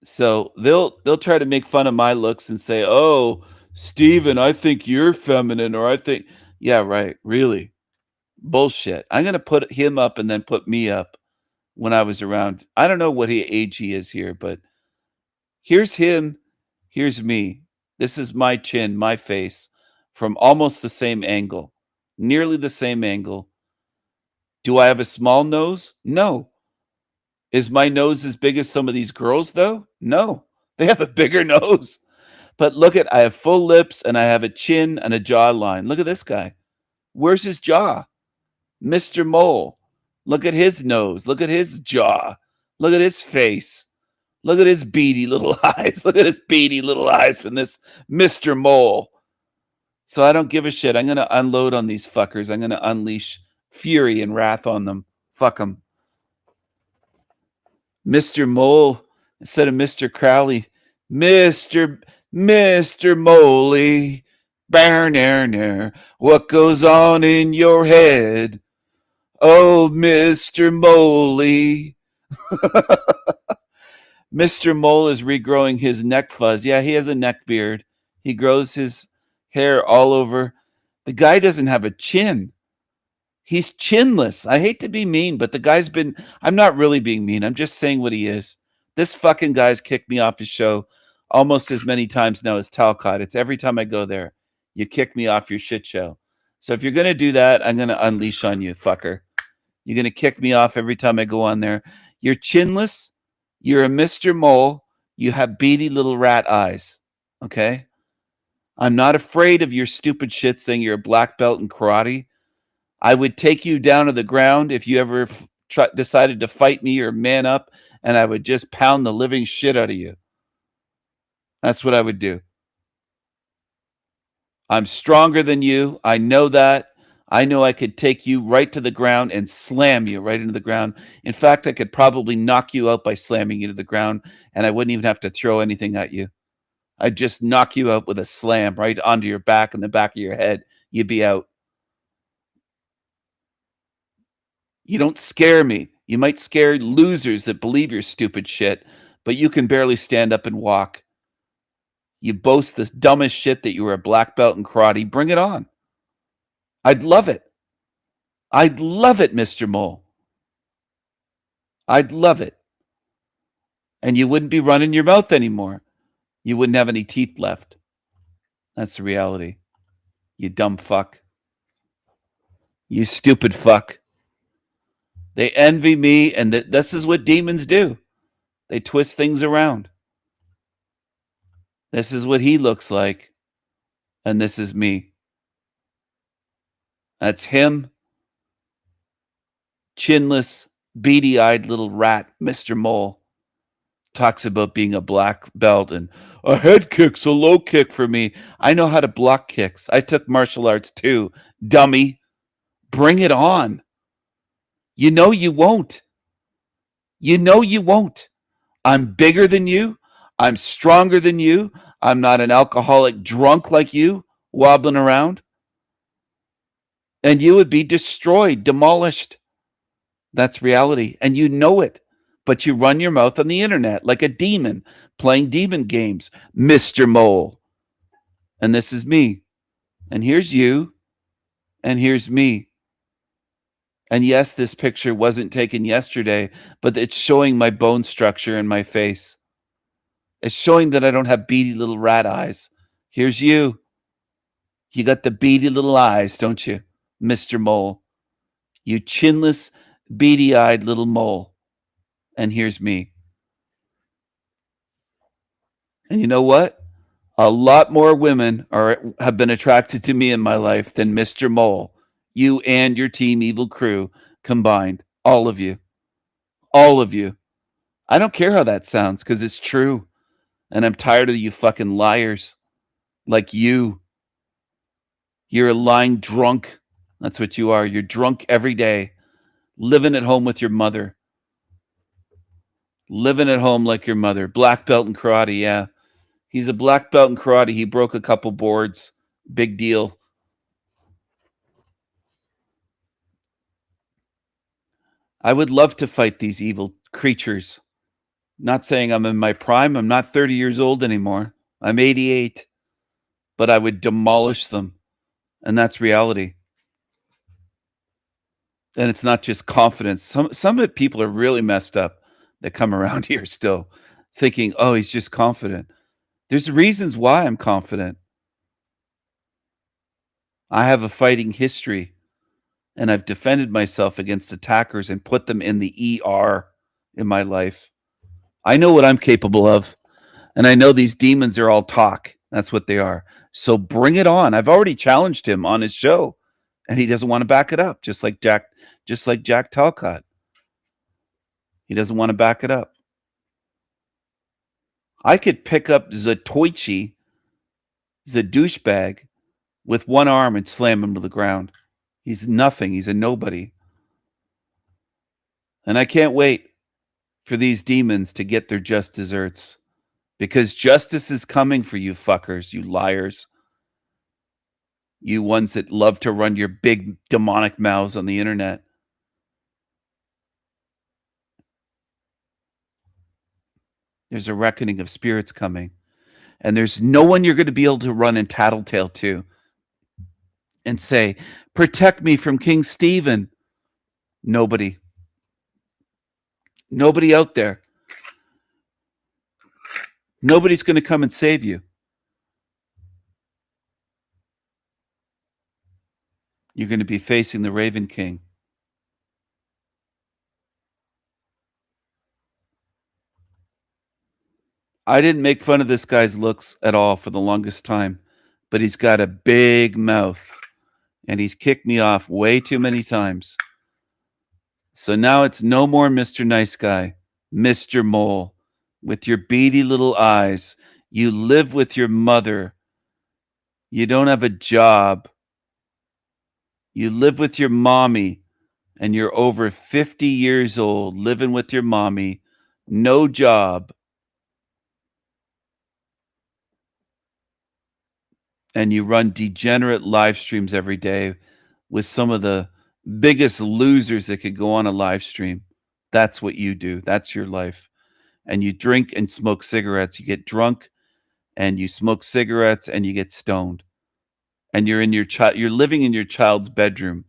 So they'll try to make fun of my looks and say, oh, Steven, I think you're feminine, or I think, yeah, right, really. Bullshit. I'm going to put him up and then put me up when I was around. I don't know what age he is here, but here's him. Here's me. This is my chin, my face, from almost the same angle, nearly the same angle. Do I have a small nose? No. Is my nose as big as some of these girls, though? No. They have a bigger nose. But look at, I have full lips and I have a chin and a jawline. Look at this guy. Where's his jaw? Mr. Mole. Look at his nose. Look at his jaw. Look at his face. Look at his beady little eyes. Look at his beady little eyes from this Mr. Mole. So I don't give a shit. I'm going to unload on these fuckers. I'm going to unleash fury and wrath on them. Fuck them. Mr. Mole instead of Mr. Crowley. Mr. Moley. Barn, what goes on in your head? Oh, Mr. Moley. Mr. Mole is regrowing his neck fuzz. Yeah, he has a neck beard. He grows his hair all over. The guy doesn't have a chin. He's chinless. I hate to be mean, but the guy's been... I'm not really being mean. I'm just saying what he is. This fucking guy's kicked me off his show almost as many times now as Talcott. It's every time I go there, you kick me off your shit show. So if you're going to do that, I'm going to unleash on you, fucker. You're going to kick me off every time I go on there. You're chinless. You're a Mr. Mole. You have beady little rat eyes. Okay? I'm not afraid of your stupid shit saying you're a black belt in karate. I would take you down to the ground if you ever decided to fight me or man up, and I would just pound the living shit out of you. That's what I would do. I'm stronger than you. I know that. I know I could take you right to the ground and slam you right into the ground. In fact, I could probably knock you out by slamming you to the ground, and I wouldn't even have to throw anything at you. I'd just knock you out with a slam right onto your back and the back of your head. You'd be out. You don't scare me. You might scare losers that believe your stupid shit, but you can barely stand up and walk. You boast this dumbest shit that you were a black belt in karate. Bring it on. I'd love it. I'd love it, Mr. Mole. I'd love it. And you wouldn't be running your mouth anymore. You wouldn't have any teeth left. That's the reality. You dumb fuck. You stupid fuck. They envy me, and this is what demons do. They twist things around. This is what he looks like, and this is me. That's him. Chinless, beady-eyed little rat, Mr. Mole. Talks about being a black belt, and a head kick's a low kick for me. I know how to block kicks. I took martial arts too, dummy. Bring it on. You know you won't. You know you won't. I'm bigger than you. I'm stronger than you. I'm not an alcoholic drunk like you, wobbling around. And you would be destroyed, demolished. That's reality. And you know it. But you run your mouth on the internet like a demon, playing demon games, Mr. Mole. And this is me. And here's you. And here's me. And yes, this picture wasn't taken yesterday, but it's showing my bone structure in my face. It's showing that I don't have beady little rat eyes. Here's you. You got the beady little eyes, don't you, Mr. Mole? You chinless, beady-eyed little mole. And here's me. And you know what? A lot more women have been attracted to me in my life than Mr. Mole. You and your Team Evil crew combined. All of you. All of you. I don't care how that sounds, because it's true. And I'm tired of you fucking liars. Like you. You're a lying drunk. That's what you are. You're drunk every day. Living at home with your mother. Living at home like your mother. Black belt in karate, yeah. He's a black belt in karate. He broke a couple boards. Big deal. I would love to fight these evil creatures. Not saying I'm in my prime. I'm not 30 years old anymore. I'm 88. But I would demolish them. And that's reality. And it's not just confidence. Some of the people are really messed up that come around here still thinking, oh, he's just confident. There's reasons why I'm confident. I have a fighting history, and I've defended myself against attackers and put them in the ER in my life. I know what I'm capable of, and I know these demons are all talk. That's what they are. So bring it on. I've already challenged him on his show, and he doesn't want to back it up, just like Jack Talcott. He doesn't want to back it up. I could pick up Zatoichi, the douchebag, with one arm and slam him to the ground. He's nothing. He's a nobody. And I can't wait for these demons to get their just desserts, because justice is coming for you fuckers, you liars. You ones that love to run your big demonic mouths on the internet. There's a reckoning of spirits coming. And there's no one you're going to be able to run and tattletale to and say, protect me from King Stephen. Nobody. Nobody out there. Nobody's going to come and save you. You're going to be facing the Raven King. I didn't make fun of this guy's looks at all for the longest time, but he's got a big mouth, and he's kicked me off way too many times. So now it's no more Mr. Nice Guy, Mr. Mole, with your beady little eyes. You live with your mother. You don't have a job. You live with your mommy and you're over 50 years old, living with your mommy, no job. And you run degenerate live streams every day with some of the biggest losers that could go on a live stream. That's what you do. That's your life. And you drink and smoke cigarettes. You get drunk and you smoke cigarettes and you get stoned. And you're living in your child's bedroom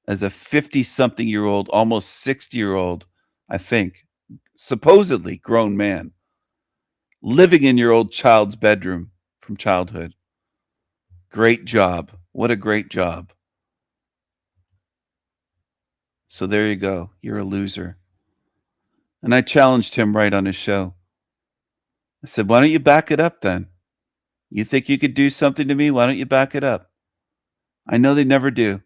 as a 50-something-year-old, almost 60-year-old, I think, supposedly grown man, living in your old child's bedroom from childhood. Great job. What a great job. So there you go. You're a loser. And I challenged him right on his show. I said, why don't you back it up then? You think you could do something to me? Why don't you back it up? I know they never do.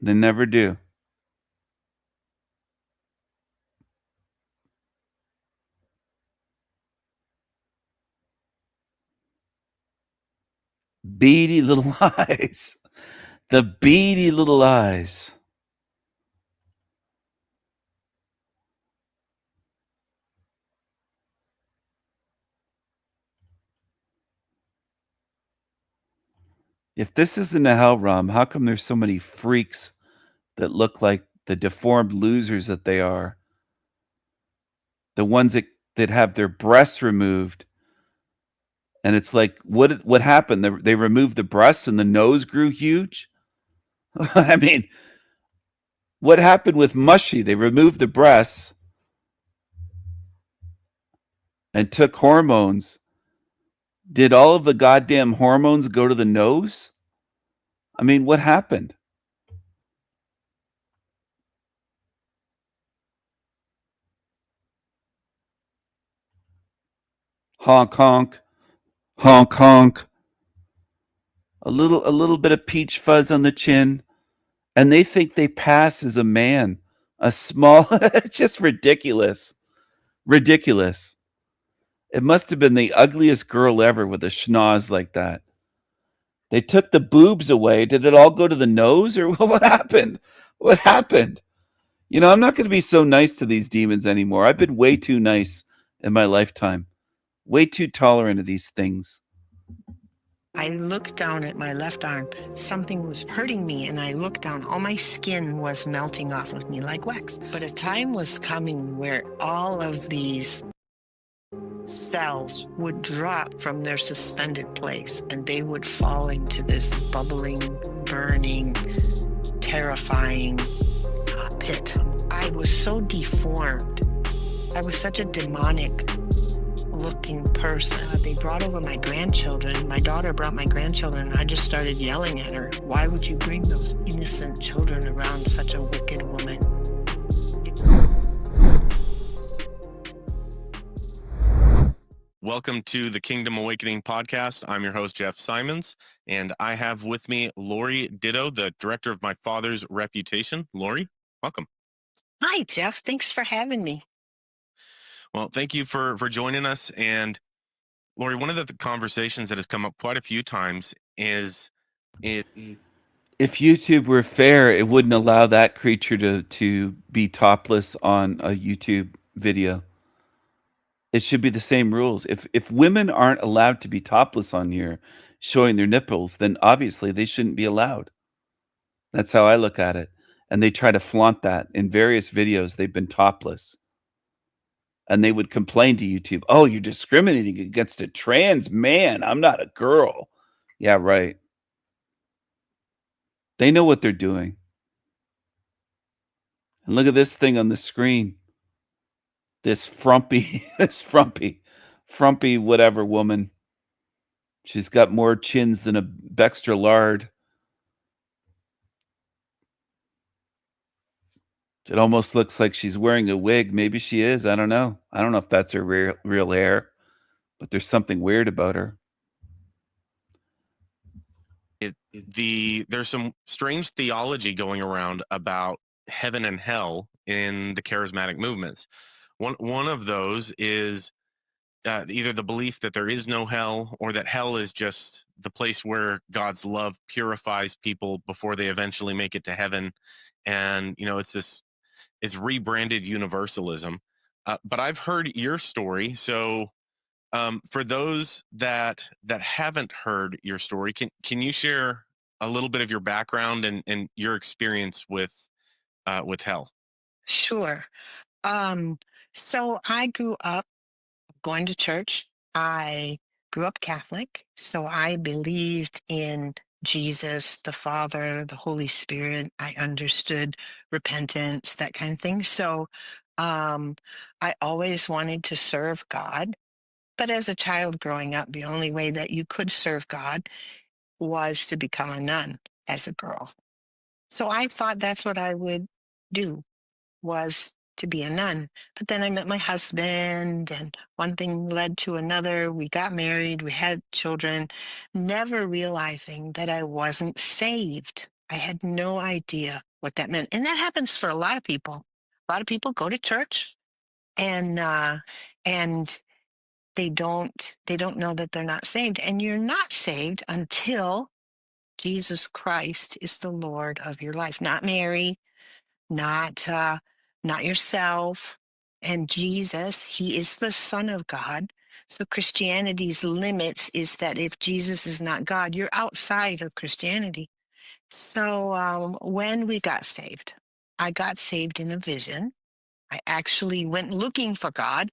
They never do. Beady little eyes. The beady little eyes. If this isn't a hell realm, how come there's so many freaks that look like the deformed losers that they are? The ones that have their breasts removed. And it's like, what happened? They removed the breasts and the nose grew huge? I mean, what happened with Mushy? They removed the breasts and took hormones. Did all of the goddamn hormones go to the nose? I mean, what happened? Honk, honk. Honk, honk. A little bit of peach fuzz on the chin. And they think they pass as a man. A small, it's just ridiculous. Ridiculous. It must have been the ugliest girl ever with a schnoz like that. They took the boobs away. Did it all go to the nose or what happened? What happened? You know, I'm not going to be so nice to these demons anymore. I've been way too nice in my lifetime. Way too tolerant of these things. I looked down at my left arm. Something was hurting me, and I looked down. All my skin was melting off of me like wax. But a time was coming where all of these cells would drop from their suspended place, and they would fall into this bubbling, burning, terrifying pit. I was so deformed. I was such a demonic looking person. They brought over my grandchildren. My daughter brought my grandchildren, and I just started yelling at her. Why would you bring those innocent children around such a wicked woman? Welcome to the Kingdom Awakening podcast. I'm your host, Jeff Simons, and I have with me Lori Ditto, the director of My Father's Reputation. Lori, welcome. Hi, Jeff. Thanks for having me. Well, thank you for joining us. And Lori, one of the conversations that has come up quite a few times is if YouTube were fair, it wouldn't allow that creature to be topless on a YouTube video. It should be the same rules. If women aren't allowed to be topless on here showing their nipples, then obviously they shouldn't be allowed. That's how I look at it. And they try to flaunt that in various videos. They've been topless. And they would complain to YouTube, oh, you're discriminating against a trans man. I'm not a girl. Yeah, right. They know what they're doing. And look at this thing on the screen. This frumpy whatever woman. She's got more chins than a Bextra lard. It almost looks like she's wearing a wig. Maybe she is. I don't know. I don't know if that's her real hair, but there's something weird about her. There's some strange theology going around about heaven and hell in the charismatic movements. One of those is either the belief that there is no hell, or that hell is just the place where God's love purifies people before they eventually make it to heaven. And, it's rebranded universalism. But I've heard your story. So for those that haven't heard your story, can you share a little bit of your background and your experience with hell? Sure. So I grew up going to church. I grew up Catholic, so I believed in Jesus, the Father, the Holy Spirit. I understood repentance, that kind of thing. So I always wanted to serve God. But as a child growing up, the only way that you could serve God was to become a nun as a girl. So I thought that's what I would do, was to be a nun. But then I met my husband, and one thing led to another. We got married, we had children, never realizing that I wasn't saved. I had no idea what that meant. And that happens for a lot of people. A lot of people go to church and they don't know that they're not saved. And you're not saved until Jesus Christ is the Lord of your life, not Mary, not yourself. And Jesus, he is the Son of God. So Christianity's limits is that if Jesus is not God, you're outside of Christianity. So when we got saved, I got saved in a vision. I actually went looking for God,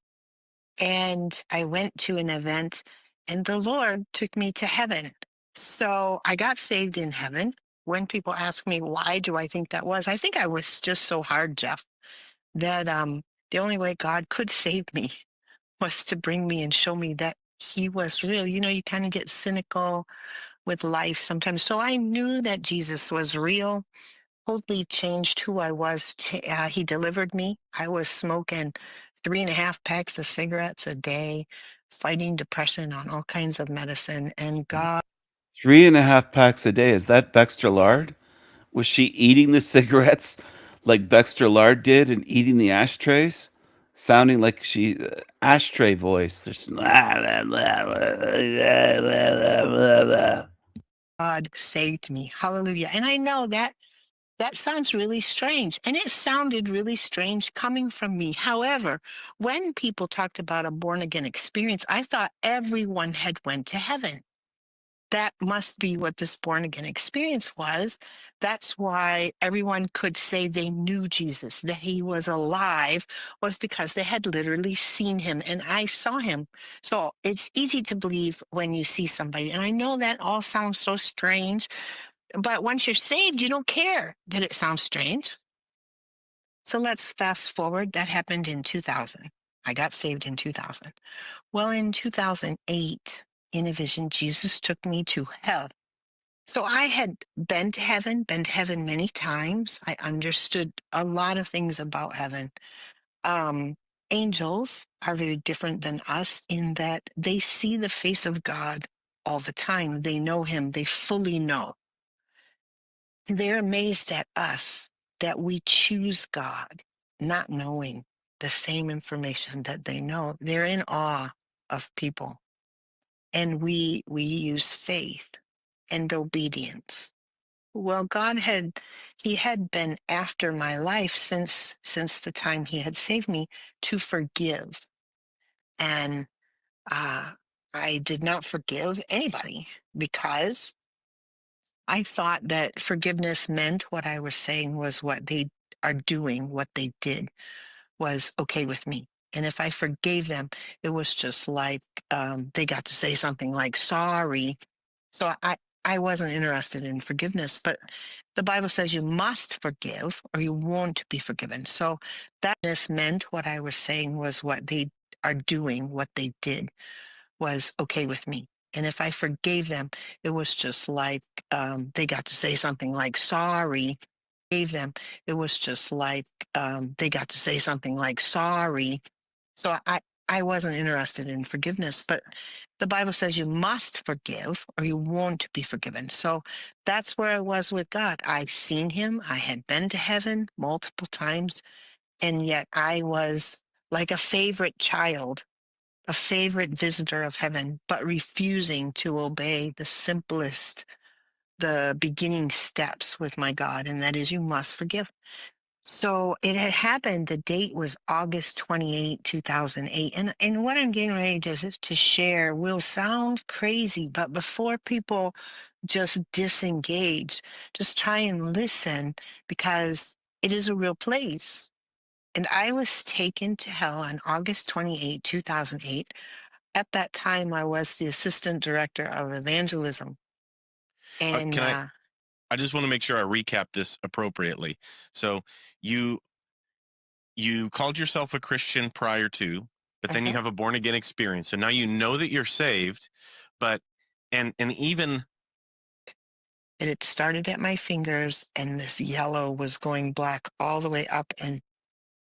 and I went to an event, and the Lord took me to heaven. So I got saved in heaven. When people ask me, why do I think that was? I think I was just so hard, Jeff, that the only way God could save me was to bring me and show me that he was real. You kind of get cynical with life sometimes. So I knew that Jesus was real, totally changed who I was. He delivered me. I was smoking 3.5 packs of cigarettes a day, fighting depression on all kinds of medicine. And God 3.5 packs a day. Is that Baxter Lard? Was she eating the cigarettes like Baxter Lard did and eating the ashtrays? Sounding like she ashtray voice. God saved me. Hallelujah. And I know that sounds really strange. And it sounded really strange coming from me. However, when people talked about a born again experience, I thought everyone had went to heaven. That must be what this born again experience was. That's why everyone could say they knew Jesus, that he was alive, was because they had literally seen him, and I saw him. So it's easy to believe when you see somebody. And I know that all sounds so strange, but once you're saved, you don't care that it sounds strange. So let's fast forward. That happened in 2000. I got saved in 2000. Well, in 2008, in a vision, Jesus took me to hell. So I had been to heaven many times. I understood a lot of things about heaven. Angels are very different than us in that they see the face of God all the time. They know him. They fully know. They're amazed at us that we choose God, not knowing the same information that they know. They're in awe of people. And we use faith and obedience. Well, he had been after my life since the time he had saved me to forgive. And I did not forgive anybody because I thought that forgiveness meant what I was saying was what they are doing, what they did was okay with me. And if I forgave them, it was just like they got to say something like sorry. So I wasn't interested in forgiveness, but the Bible says you must forgive or you won't be forgiven. So that meant what I was saying was what they are doing, what they did was okay with me. And if I forgave them, it was just like they got to say something like sorry. Gave them, it was just like they got to say something like sorry. So I wasn't interested in forgiveness, but the Bible says you must forgive or you won't be forgiven. So that's where I was with God. I'd seen him. I had been to heaven multiple times, and yet I was like a favorite child a favorite visitor of heaven, but refusing to obey the simplest, the beginning steps with my God, and that is you must forgive. So it had happened. The date was August 28, 2008. And what I'm getting ready to share will sound crazy, but before people just disengage, just try and listen, because it is a real place. And I was taken to hell on August 28, 2008. At that time, I was the assistant director of evangelism. And Can I just want to make sure I recap this appropriately. So you called yourself a Christian prior to, but then you have a born again experience. So now you know that you're saved, but and even it started at my fingers, and this yellow was going black all the way up. And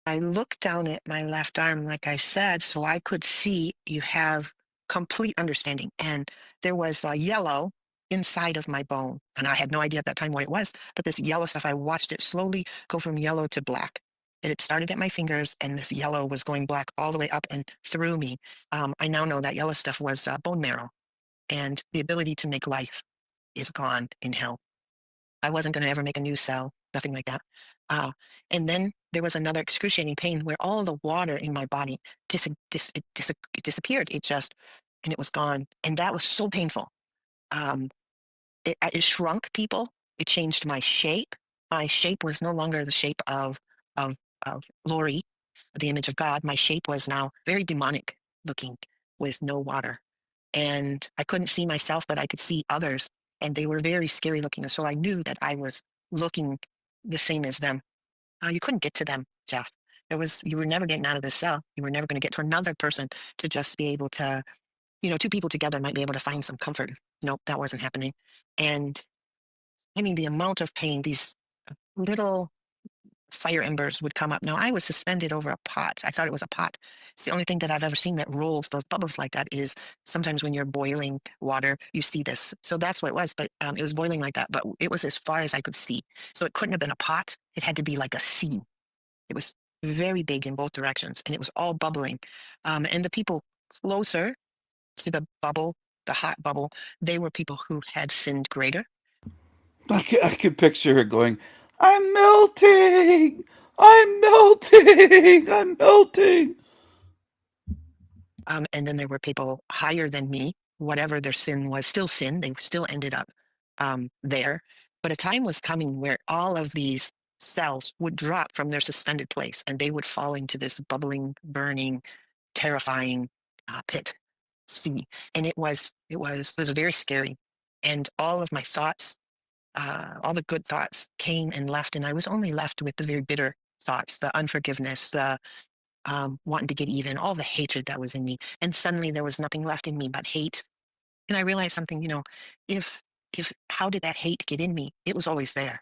I looked down at my left arm, like I said, so I could see you have complete understanding. And there was a yellow inside of my bone. And I had no idea at that time what it was, but this yellow stuff, I watched it slowly go from yellow to black. And it started at my fingers, and this yellow was going black all the way up and through me. I now know that yellow stuff was bone marrow, and the ability to make life is gone in hell. I wasn't going to ever make a new cell, nothing like that. And then there was another excruciating pain where all the water in my body it disappeared. And it was gone. And that was so painful. It shrunk people. It changed my shape. My shape was no longer the shape of, of Lori, the image of God. My shape was now very demonic looking with no water. And I couldn't see myself, but I could see others, and they were very scary looking. So I knew that I was looking the same as them. You couldn't get to them, Jeff. You were never getting out of the cell. You were never going to get to another person to just be able to, two people together might be able to find some comfort. Nope, that wasn't happening. And I mean, the amount of pain, these little fire embers would come up. Now, I was suspended over a pot. I thought it was a pot. It's the only thing that I've ever seen that rolls those bubbles like that. Is sometimes when you're boiling water, you see this. So that's what it was, but it was boiling like that. But it was as far as I could see. So it couldn't have been a pot. It had to be like a sea. It was very big in both directions, and it was all bubbling. And the people closer to the bubble, the hot bubble, they were people who had sinned greater. I could picture her going, I'm melting! I'm melting! I'm melting! And then there were people higher than me, whatever their sin was, still sin. They still ended up there. But a time was coming where all of these cells would drop from their suspended place, and they would fall into this bubbling, burning, terrifying pit sea. And it was very scary. And all of my thoughts, all the good thoughts came and left, and I was only left with the very bitter thoughts, the unforgiveness, the wanting to get even, all the hatred that was in me. And suddenly there was nothing left in me but hate. And I realized something, if how did that hate get in me? It was always there.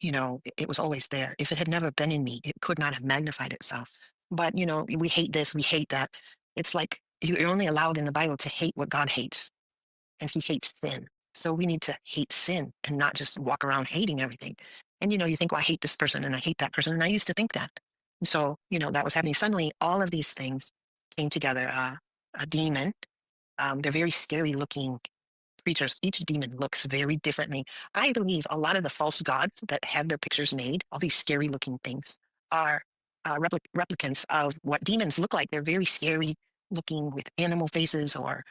It was always there. If it had never been in me, it could not have magnified itself. But, we hate this, we hate that. It's like you're only allowed in the Bible to hate what God hates, and he hates sin. So we need to hate sin and not just walk around hating everything. And, you think, well, I hate this person and I hate that person. And I used to think that. And so, that was happening. Suddenly, all of these things came together. A demon, they're very scary looking creatures. Each demon looks very differently. I believe a lot of the false gods that have their pictures made, all these scary looking things, are replicants of what demons look like. They're very scary looking with animal faces or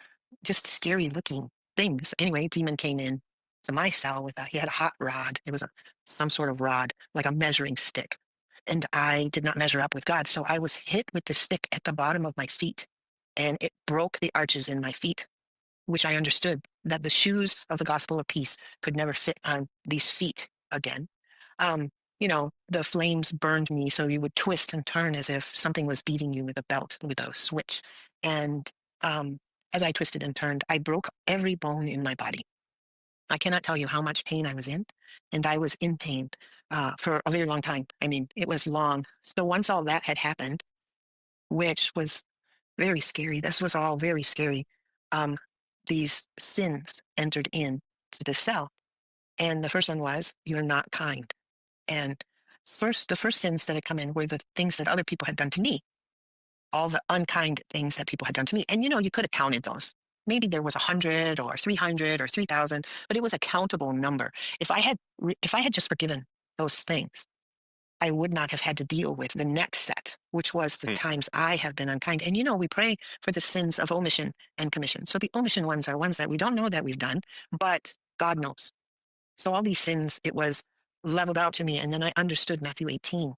just scary looking things. Anyway, demon came in to my cell he had a hot rod. It was some sort of rod, like a measuring stick. And I did not measure up with God. So I was hit with the stick at the bottom of my feet, and it broke the arches in my feet, which I understood that the shoes of the gospel of peace could never fit on these feet again. The flames burned me, so you would twist and turn as if something was beating you with a belt, with a switch. And as I twisted and turned, I broke every bone in my body. I cannot tell you how much pain I was in, and I was in pain for a very long time. I mean, it was long. So once all that had happened, which was very scary, this was all very scary, these sins entered in to the cell. And the first one was, you're not kind. And the first sins that had come in were the things that other people had done to me. all the unkind things that people had done to me. And you could have counted those. Maybe there was 100 or 300 or 3,000, but it was a countable number. If I had just forgiven those things, I would not have had to deal with the next set, which was the times I have been unkind. And we pray for the sins of omission and commission. So the omission ones are ones that we don't know that we've done, but God knows. So all these sins, it was leveled out to me. And then I understood Matthew 18,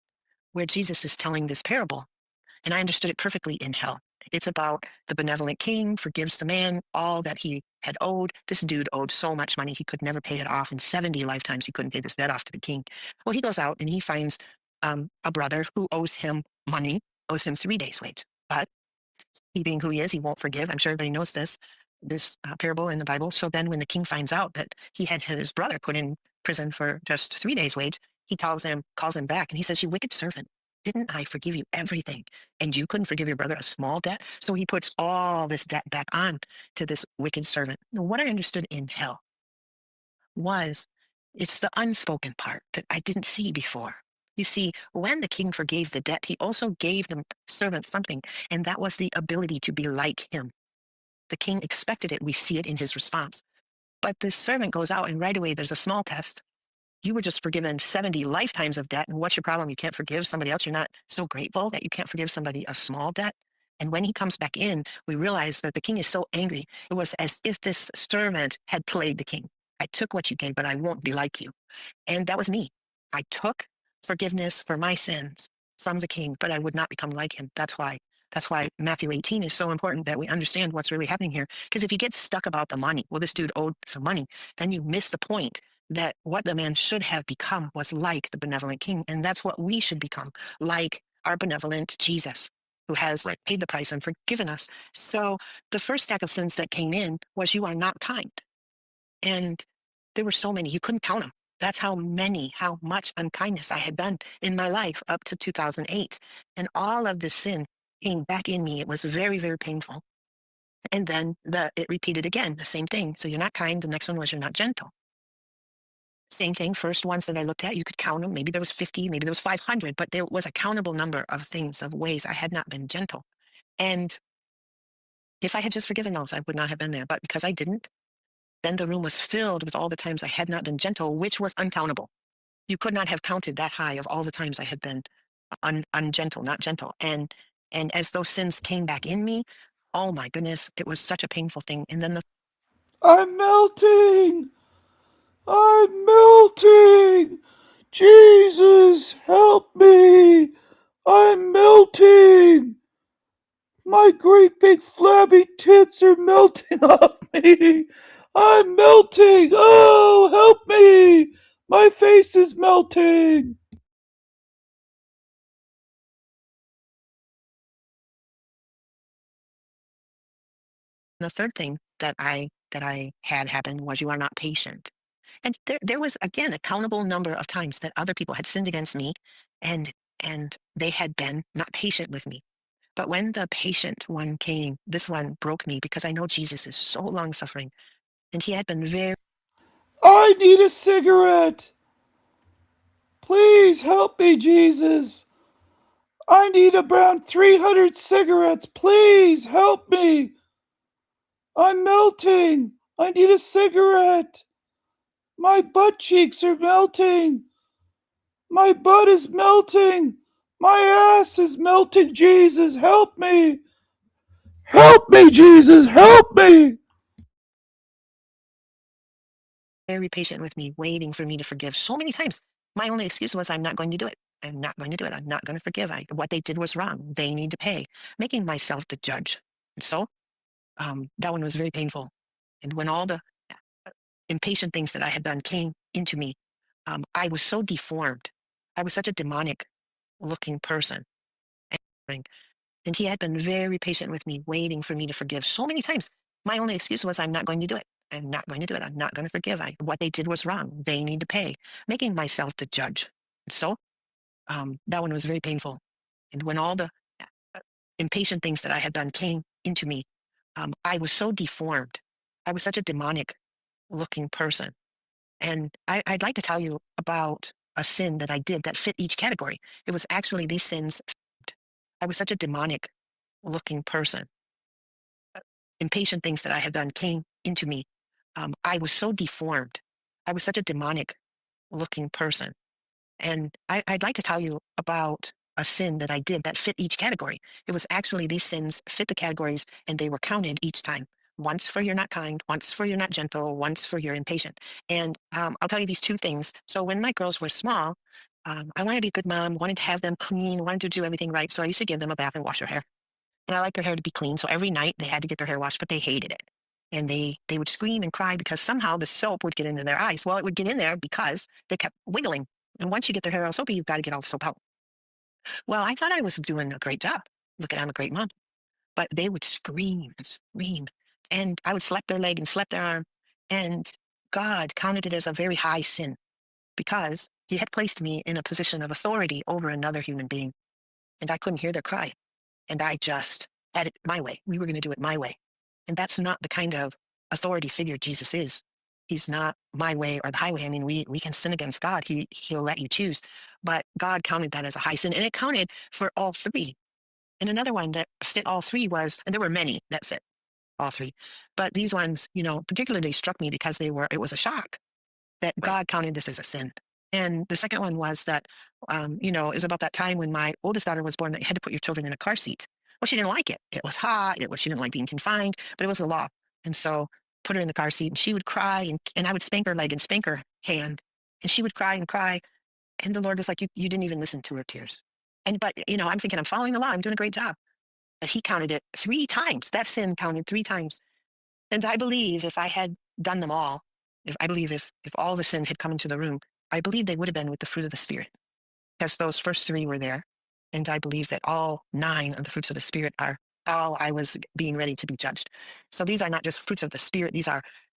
where Jesus is telling this parable. And I understood it perfectly in hell. It's about the benevolent king forgives the man all that he had owed. This dude owed so much money, he could never pay it off. In 70 lifetimes, he couldn't pay this debt off to the king. Well, he goes out and he finds a brother who owes him money, owes him 3 days' wage. But he being who he is, he won't forgive. I'm sure everybody knows this parable in the Bible. So then when the king finds out that he had his brother put in prison for just 3 days' wage, he calls him back and he says, "You wicked servant. Didn't I forgive you everything? And you couldn't forgive your brother a small debt?" So he puts all this debt back on to this wicked servant. Now, what I understood in hell was it's the unspoken part that I didn't see before. You see, when the king forgave the debt, he also gave the servant something, and that was the ability to be like him. The king expected it. We see it in his response. But this servant goes out, and right away there's a small test. You were just forgiven 70 lifetimes of debt. And what's your problem? You can't forgive somebody else. You're not so grateful that you can't forgive somebody a small debt. And when he comes back in, we realize that the king is so angry. It was as if this servant had played the king. I took what you gave, but I won't be like you. And that was me. I took forgiveness for my sins from the king, but I would not become like him. That's why Matthew 18 is so important, that we understand what's really happening here. Because if you get stuck about the money, well, this dude owed some money, then you miss the point that what the man should have become was like the benevolent king. And that's what we should become, like our benevolent Jesus, who has paid the price and forgiven us. So the first stack of sins that came in was, you are not kind. And there were so many, you couldn't count them. That's how much unkindness I had done in my life up to 2008. And all of this sin came back in me. It was very, very painful. And then it repeated again, the same thing. So you're not kind. The next one was, you're not gentle. Same thing. First ones that I looked at, you could count them. Maybe there was 50, maybe there was 500, but there was a countable number of things, of ways I had not been gentle. And if I had just forgiven those, I would not have been there. But because I didn't, then the room was filled with all the times I had not been gentle, which was uncountable. You could not have counted that high of all the times I had been ungentle, not gentle. And as those sins came back in me, oh my goodness, it was such a painful thing. And then I'm melting! I'm melting! Jesus, help me! I'm melting! My great big flabby tits are melting off me! I'm melting! Oh, help me! My face is melting! the third thing that I had happen was, you are not patient. And there was, again, a countable number of times that other people had sinned against me, and they had been not patient with me. But when the patient one came, this one broke me, because I know Jesus is so long-suffering, and he had been very... I need a cigarette! Please help me, Jesus! I need around 300 cigarettes! Please help me! I'm melting! I need a cigarette! My butt cheeks are melting! My butt is melting! My ass is melting! Jesus, help me! Help me, Jesus! Help me! very patient with me, waiting for me to forgive so many times. My only excuse was, I'm not going to do it. I'm not going to do it. I'm not going to forgive. What they did was wrong. They need to pay, making myself the judge. And so that one was very painful. And when all the impatient things that I had done came into me, I was so deformed. I was such a demonic looking person. And he had been very patient with me, waiting for me to forgive so many times. My only excuse was, I'm not going to do it. I'm not going to do it. I'm not going to forgive. What they did was wrong. They need to pay, making myself the judge. And so that one was very painful. And when all the impatient things that I had done came into me, I was so deformed. I was such a demonic looking person. And I'd like to tell you about a sin that I did that fit each category. It was actually these sins. I was such a demonic looking person. Impatient things that I had done came into me. I was so deformed. I was such a demonic looking person. And I'd like to tell you about a sin that I did that fit each category. It was actually these sins fit the categories and they were counted each time. Once for you're not kind, once for you're not gentle, once for you're impatient. And I'll tell you these two things. So when my girls were small, I wanted to be a good mom, wanted to have them clean, wanted to do everything right. So I used to give them a bath and wash their hair. And I like their hair to be clean. So every night they had to get their hair washed, but they hated it. And they would scream and cry because somehow the soap would get into their eyes. Well, it would get in there because they kept wiggling. And once you get their hair all soapy, you've got to get all the soap out. Well, I thought I was doing a great job. Look at I'm a great mom. But they would scream and scream. And I would slap their leg and slap their arm. And God counted it as a very high sin because he had placed me in a position of authority over another human being. And I couldn't hear their cry. And I just had it my way. We were going to do it my way. And that's not the kind of authority figure Jesus is. He's not my way or the highway. I mean, we can sin against God. He'll let you choose. But God counted that as a high sin. And it counted for all three. And another one that fit all three was, and there were many that fit all three. But these ones, particularly struck me because it was a shock that God counted this as a sin. And the second one was that, it was about that time when my oldest daughter was born that you had to put your children in a car seat. Well, she didn't like it. It was hot. She didn't like being confined, but it was the law. And so put her in the car seat and she would cry and I would spank her leg and spank her hand and she would cry and cry. And the Lord was like, you didn't even listen to her tears. But I'm thinking I'm following the law. I'm doing a great job. But he counted it 3 times. That sin counted 3 times. And I believe if I had done them all, if all the sin had come into the room, I believe they would have been with the fruit of the Spirit, because those first 3 were there. And I believe that all 9 of the fruits of the Spirit are all I was being ready to be judged. So these are not just fruits of the Spirit.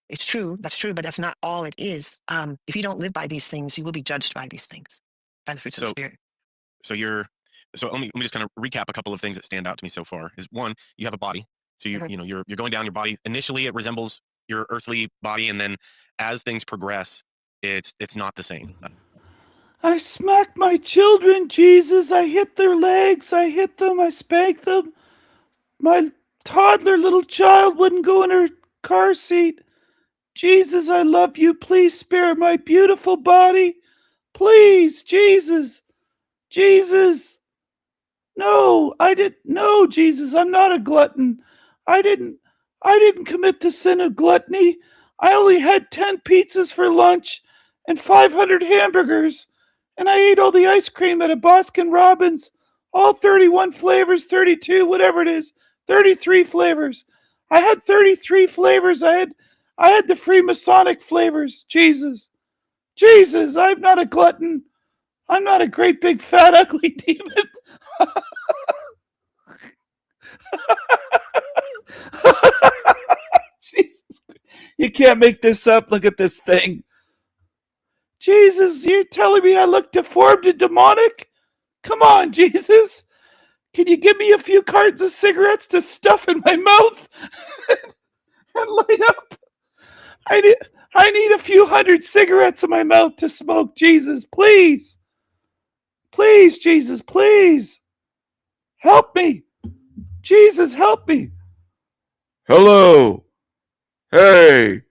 It's true, that's true, but that's not all it is. If you don't live by these things, you will be judged by these things, by the fruits of the Spirit. So let me just kind of recap a couple of things that stand out to me so far. Is one, you have a body. So you're going down your body. Initially, it resembles your earthly body, and then as things progress, it's not the same. I smack my children, Jesus. I hit their legs. I hit them. I spank them. My toddler little child wouldn't go in her car seat. Jesus, I love you. Please spare my beautiful body. Please, Jesus. Jesus. No, Jesus, I'm not a glutton. I didn't commit the sin of gluttony. I only had 10 pizzas for lunch and 500 hamburgers. And I ate all the ice cream at a Baskin Robbins. All 31 flavors, 32, whatever it is. 33 flavors. I had 33 flavors. I had the Freemasonic flavors. Jesus, I'm not a glutton. I'm not a great big fat ugly demon. Jesus, you can't make this up. Look at this thing. Jesus, you're telling me I look deformed and demonic? Come on, Jesus. Can you give me a few cartons of cigarettes to stuff in my mouth and light up? I need a few hundred cigarettes in my mouth to smoke, Jesus, please. Please, Jesus, please. Help me. Jesus, help me. Hello. Hey.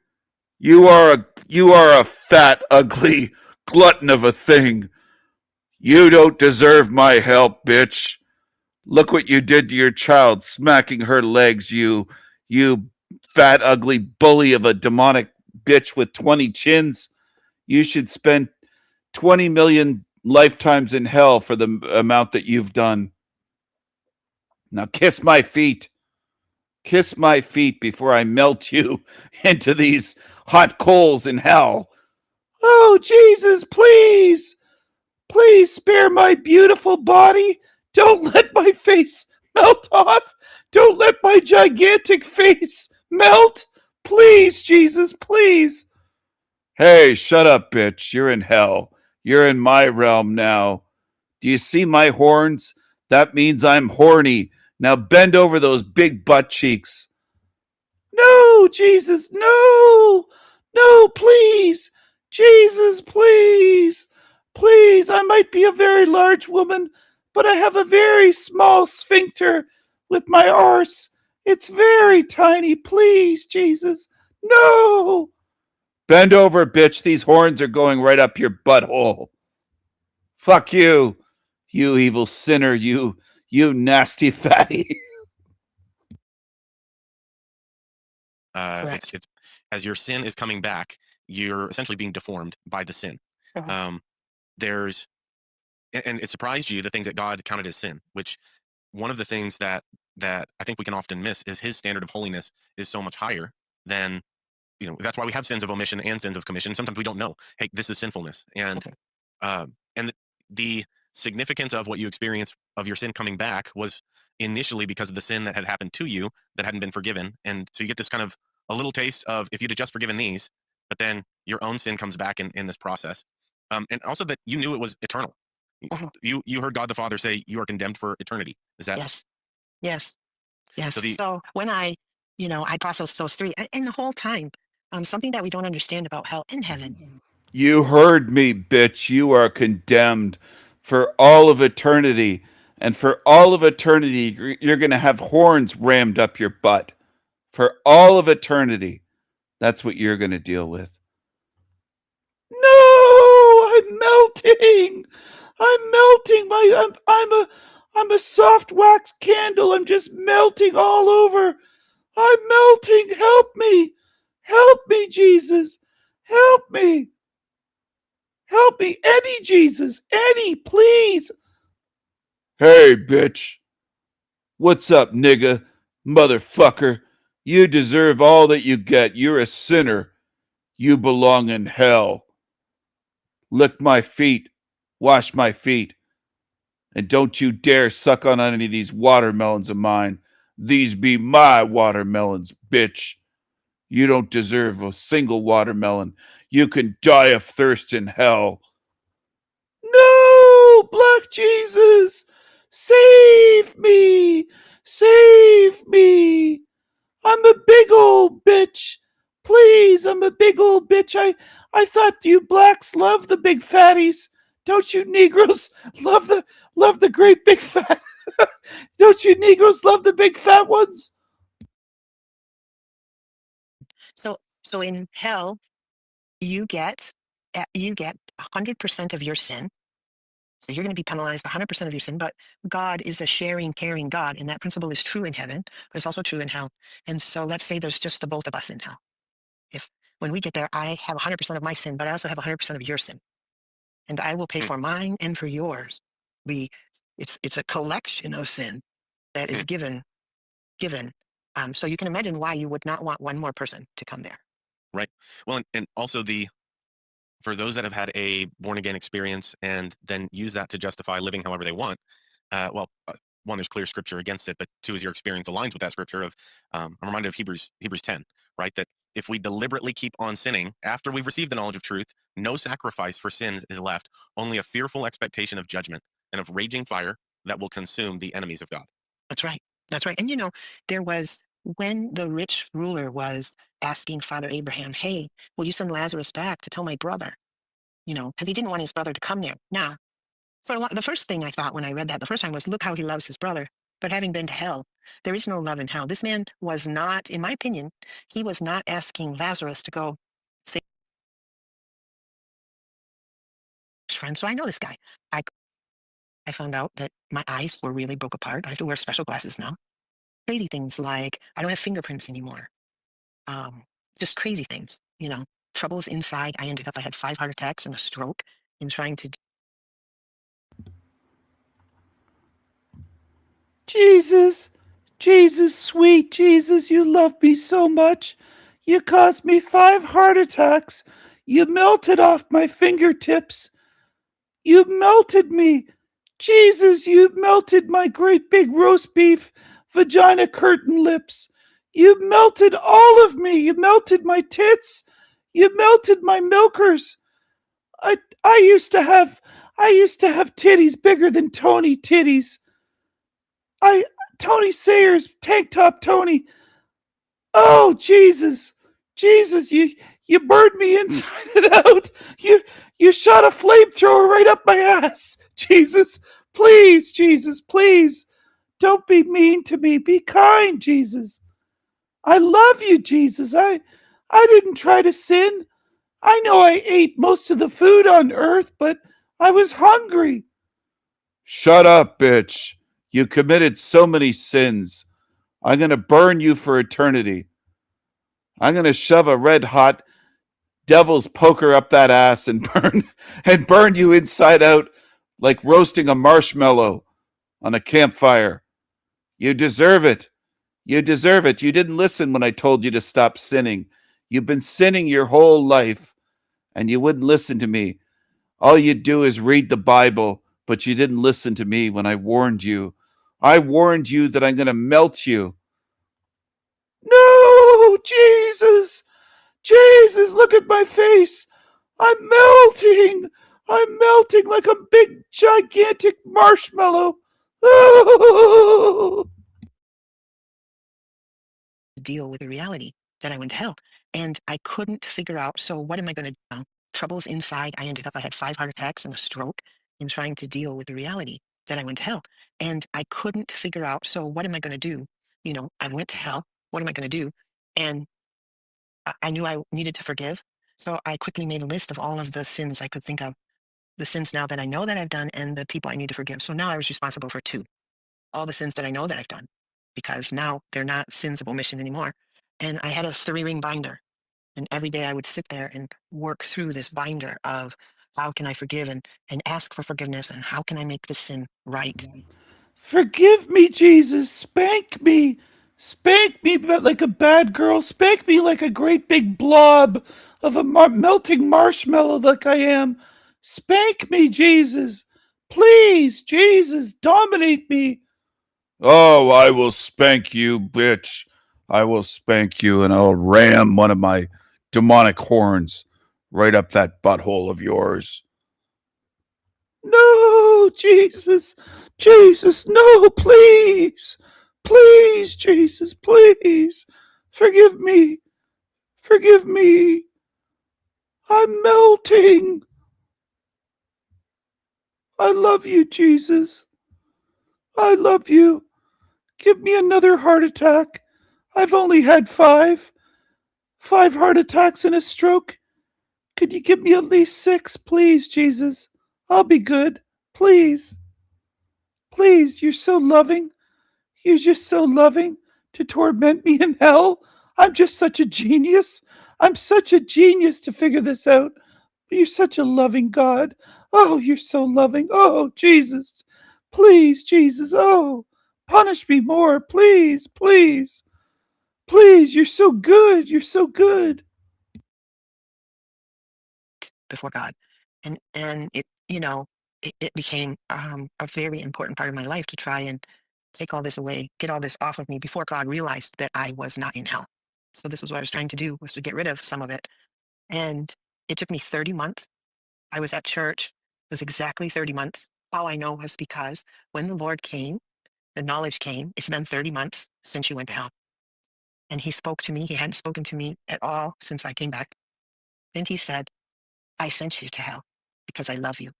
You are a fat, ugly glutton of a thing. You don't deserve my help, bitch. Look what you did to your child, smacking her legs, you fat, ugly bully of a demonic bitch with 20 chins. You should spend 20 million lifetimes in hell for the amount that you've done. Now kiss my feet. Kiss my feet before I melt you into these hot coals in hell. Oh, Jesus, please. Please spare my beautiful body. Don't let my face melt off. Don't let my gigantic face melt. Please, Jesus, please. Hey, shut up, bitch. You're in hell. You're in my realm now. Do you see my horns? That means I'm horny. Now bend over those big butt cheeks. No, Jesus, no. No, please. Jesus, please. Please, I might be a very large woman, but I have a very small sphincter. with my arse. It's very tiny. Please, Jesus. No. Bend over, bitch. These horns are going right up your butthole. Fuck you. You evil sinner. You nasty fatty. It's as your sin is coming back, you're essentially being deformed by the sin. There's and it surprised you the things that God counted as sin, which one of the things that I think we can often miss is his standard of holiness is so much higher than, you know, that's why we have sins of omission and sins of commission. Sometimes we don't know, hey, this is sinfulness. And the significance of what you experienced of your sin coming back was initially because of the sin that had happened to you that hadn't been forgiven. And so you get this kind of a little taste of if you'd have just forgiven these, but then your own sin comes back in this process. And also that you knew it was eternal. You heard God the Father say you are condemned for eternity. Is that? Yes. So So when I processed those three, and the whole time, something that we don't understand about hell and heaven. You heard me, bitch. You are condemned for all of eternity. And for all of eternity, you're going to have horns rammed up your butt. For all of eternity. That's what you're going to deal with. No, I'm melting. I'm melting. I'm a soft wax candle. I'm just melting all over. I'm melting. Help me. Help me, Jesus. Help me. Help me. Eddie, Jesus. Eddie, please. Hey, bitch. What's up, nigga? Motherfucker. You deserve all that you get. You're a sinner. You belong in hell. Lick my feet. Wash my feet. And don't you dare suck on any of these watermelons of mine. These be my watermelons, bitch. You don't deserve a single watermelon. You can die of thirst in hell. No, Black Jesus. Save me. Save me. I'm a big old bitch. Please, I'm a big old bitch. I thought you blacks love the big fatties. Don't you Negroes love the great big fat? Don't you Negroes love the big fat ones? So in hell, you get 100% of your sin. So you're going to be penalized 100% of your sin, but God is a sharing, caring God, and that principle is true in heaven, but it's also true in hell. And so let's say there's just the both of us in hell. If when we get there, I have 100% of my sin, but I also have 100% of your sin, and I will pay for mine and for yours. It's a collection of sin that is given. So you can imagine why you would not want one more person to come there. Right. Well, and also for those that have had a born again experience and then use that to justify living however they want, one, there's clear scripture against it, but two, is your experience aligns with that scripture of, I'm reminded of Hebrews 10, right? That if we deliberately keep on sinning after we've received the knowledge of truth, no sacrifice for sins is left, only a fearful expectation of judgment and of raging fire that will consume the enemies of God. That's right. And there was, when the rich ruler was asking Father Abraham, hey, will you send Lazarus back to tell my brother? Because he didn't want his brother to come there. Now, the first thing I thought when I read that the first time was, look how he loves his brother. But having been to hell, there is no love in hell. This man was not, in my opinion, he was not asking Lazarus to go save his friend. So I know this guy. I found out that my eyes were really broke apart. I have to wear special glasses now. Crazy things like I don't have fingerprints anymore. Just crazy things, troubles inside. I had 5 heart attacks and a stroke in trying to. Jesus, sweet Jesus, you love me so much. You caused me 5 heart attacks. You melted off my fingertips. You melted me. Jesus, you melted my great big roast beef vagina curtain lips. You melted all of me. You melted my tits. You melted my milkers. I used to have titties bigger than Tony titties. Tony Sayers, tank top Tony. Oh, Jesus, you burned me inside and out. You shot a flamethrower right up my ass. Jesus, please, Don't be mean to me. Be kind, Jesus. I love you, Jesus. I didn't try to sin. I know I ate most of the food on earth, but I was hungry. Shut up, bitch. You committed so many sins. I'm going to burn you for eternity. I'm going to shove a red hot devil's poker up that ass and burn you inside out like roasting a marshmallow on a campfire. You deserve it. You deserve it. You didn't listen when I told you to stop sinning. You've been sinning your whole life, and you wouldn't listen to me. All you do is read the Bible, but you didn't listen to me when I warned you. I warned you that I'm going to melt you. No, Jesus! Jesus, look at my face! I'm melting! I'm melting like a big, gigantic marshmallow. Oh! Deal with the reality that I went to hell. And I couldn't figure out, so what am I going to do now? Troubles inside. I had 5 heart attacks and a stroke in trying to deal with the reality that I went to hell. And I couldn't figure out, so what am I going to do? I went to hell. What am I going to do? And I knew I needed to forgive. So I quickly made a list of all of the sins I could think of, the sins now that I know that I've done and the people I need to forgive. So now I was responsible for 2, all the sins that I know that I've done, because now they're not sins of omission anymore. And I had a 3-ring binder. And every day I would sit there and work through this binder of how can I forgive and ask for forgiveness and how can I make this sin right. Forgive me, Jesus. Spank me. Spank me like a bad girl. Spank me like a great big blob of a melting marshmallow like I am. Spank me, Jesus. Please, Jesus, dominate me. Oh, I will spank you, bitch. I will spank you, and I'll ram one of my demonic horns right up that butthole of yours. No, Jesus. Jesus, no, please. Please, Jesus, please. Forgive me. Forgive me. I'm melting. I love you, Jesus. I love you. Give me another heart attack. I've only had 5. 5 heart attacks and a stroke. Could you give me at least 6, please, Jesus? I'll be good. Please. Please, you're so loving. You're just so loving to torment me in hell. I'm just such a genius. I'm such a genius to figure this out. You're such a loving God. Oh, you're so loving. Oh, Jesus. Please, Jesus. Oh, punish me more. Please, please. Please, you're so good. You're so good. Before God. And it, it became a very important part of my life to try and take all this away, get all this off of me before God realized that I was not in hell. So this was what I was trying to do, was to get rid of some of it. And it took me 30 months. I was at church. It was exactly 30 months. How I know was because when the Lord came, the knowledge came. It's been 30 months since you went to hell. And he spoke to me. He hadn't spoken to me at all since I came back. And he said, I sent you to hell because I love you.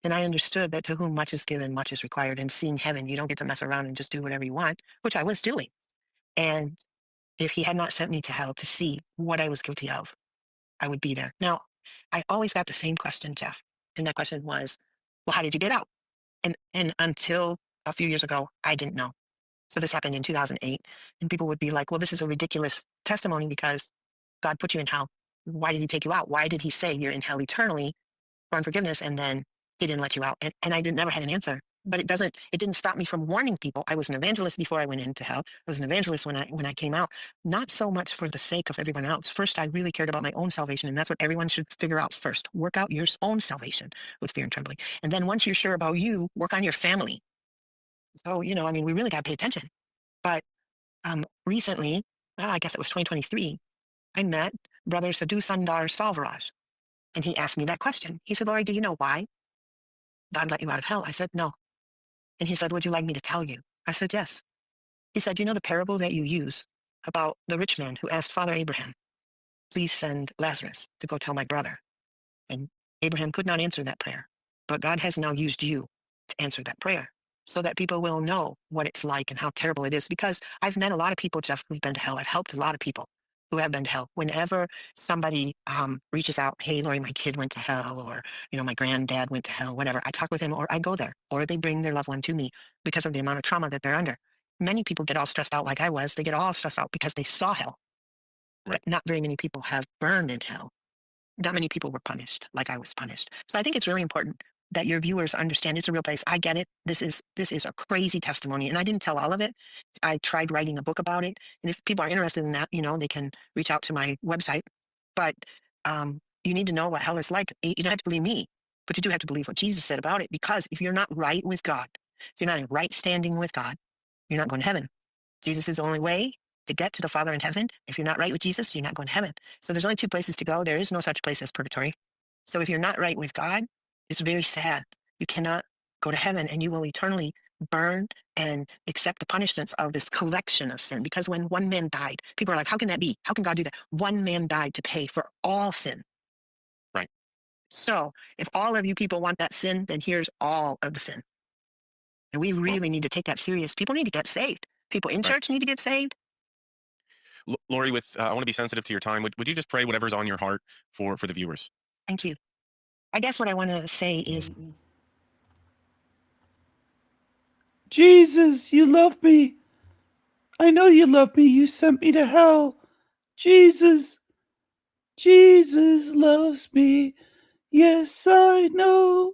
And I understood that to whom much is given, much is required. And seeing heaven, you don't get to mess around and just do whatever you want, which I was doing. And if he had not sent me to hell to see what I was guilty of, I would be there. Now, I always got the same question, Jeff. And that question was, well, how did you get out? And until a few years ago, I didn't know. So this happened in 2008. And people would be like, well, this is a ridiculous testimony because God put you in hell. Why did he take you out? Why did he say you're in hell eternally for unforgiveness and then he didn't let you out? And I never had an answer. But it didn't stop me from warning people. I was an evangelist before I went into hell. I was an evangelist when I came out, not so much for the sake of everyone else. First, I really cared about my own salvation, and that's what everyone should figure out first. Work out your own salvation with fear and trembling. And then once you're sure about you, work on your family. So, we really got to pay attention. But recently, I guess it was 2023, I met Brother Sadhu Sundar Salvaraj. And he asked me that question. He said, Lori, do you know why God let you out of hell? I said, no. And he said, would you like me to tell you? I said, yes. He said, you know the parable that you use about the rich man who asked Father Abraham, please send Lazarus to go tell my brother. And Abraham could not answer that prayer. But God has now used you to answer that prayer. so that people will know what it's like and how terrible it is. Because I've met a lot of people, Jeff, who've been to hell. I've helped a lot of people who have been to hell. Whenever somebody reaches out, hey, Lori, my kid went to hell, or, my granddad went to hell, whatever, I talk with him, or I go there, or they bring their loved one to me because of the amount of trauma that they're under. Many people get all stressed out like I was. They get all stressed out because they saw hell. But not very many people have burned in hell. Not many people were punished like I was punished. So I think it's really important that your viewers understand it's a real place. I get it. This is a crazy testimony, and I didn't tell all of it. I tried writing a book about it, and if people are interested in that, they can reach out to my website. But you need to know what hell is like. You don't have to believe me, but you do have to believe what Jesus said about it. Because if you're not right with God, if you're not in right standing with God, you're not going to heaven. Jesus is the only way to get to the Father in heaven. If you're not right with Jesus, you're not going to heaven. So there's only two places to go. There is no such place as purgatory. So if you're not right with God, it's very sad. You cannot go to heaven, and you will eternally burn and accept the punishments of this collection of sin. Because when one man died, people are like, how can that be? How can God do that? One man died to pay for all sin. Right. So if all of you people want that sin, then here's all of the sin. And we really need to take that serious. People need to get saved. People in church need to get saved. Lori, I want to be sensitive to your time. Would you just pray whatever's on your heart for the viewers? Thank you. I guess what I want to say is, Jesus, you love me. I know you love me. You sent me to hell. Jesus loves me. Yes, I know.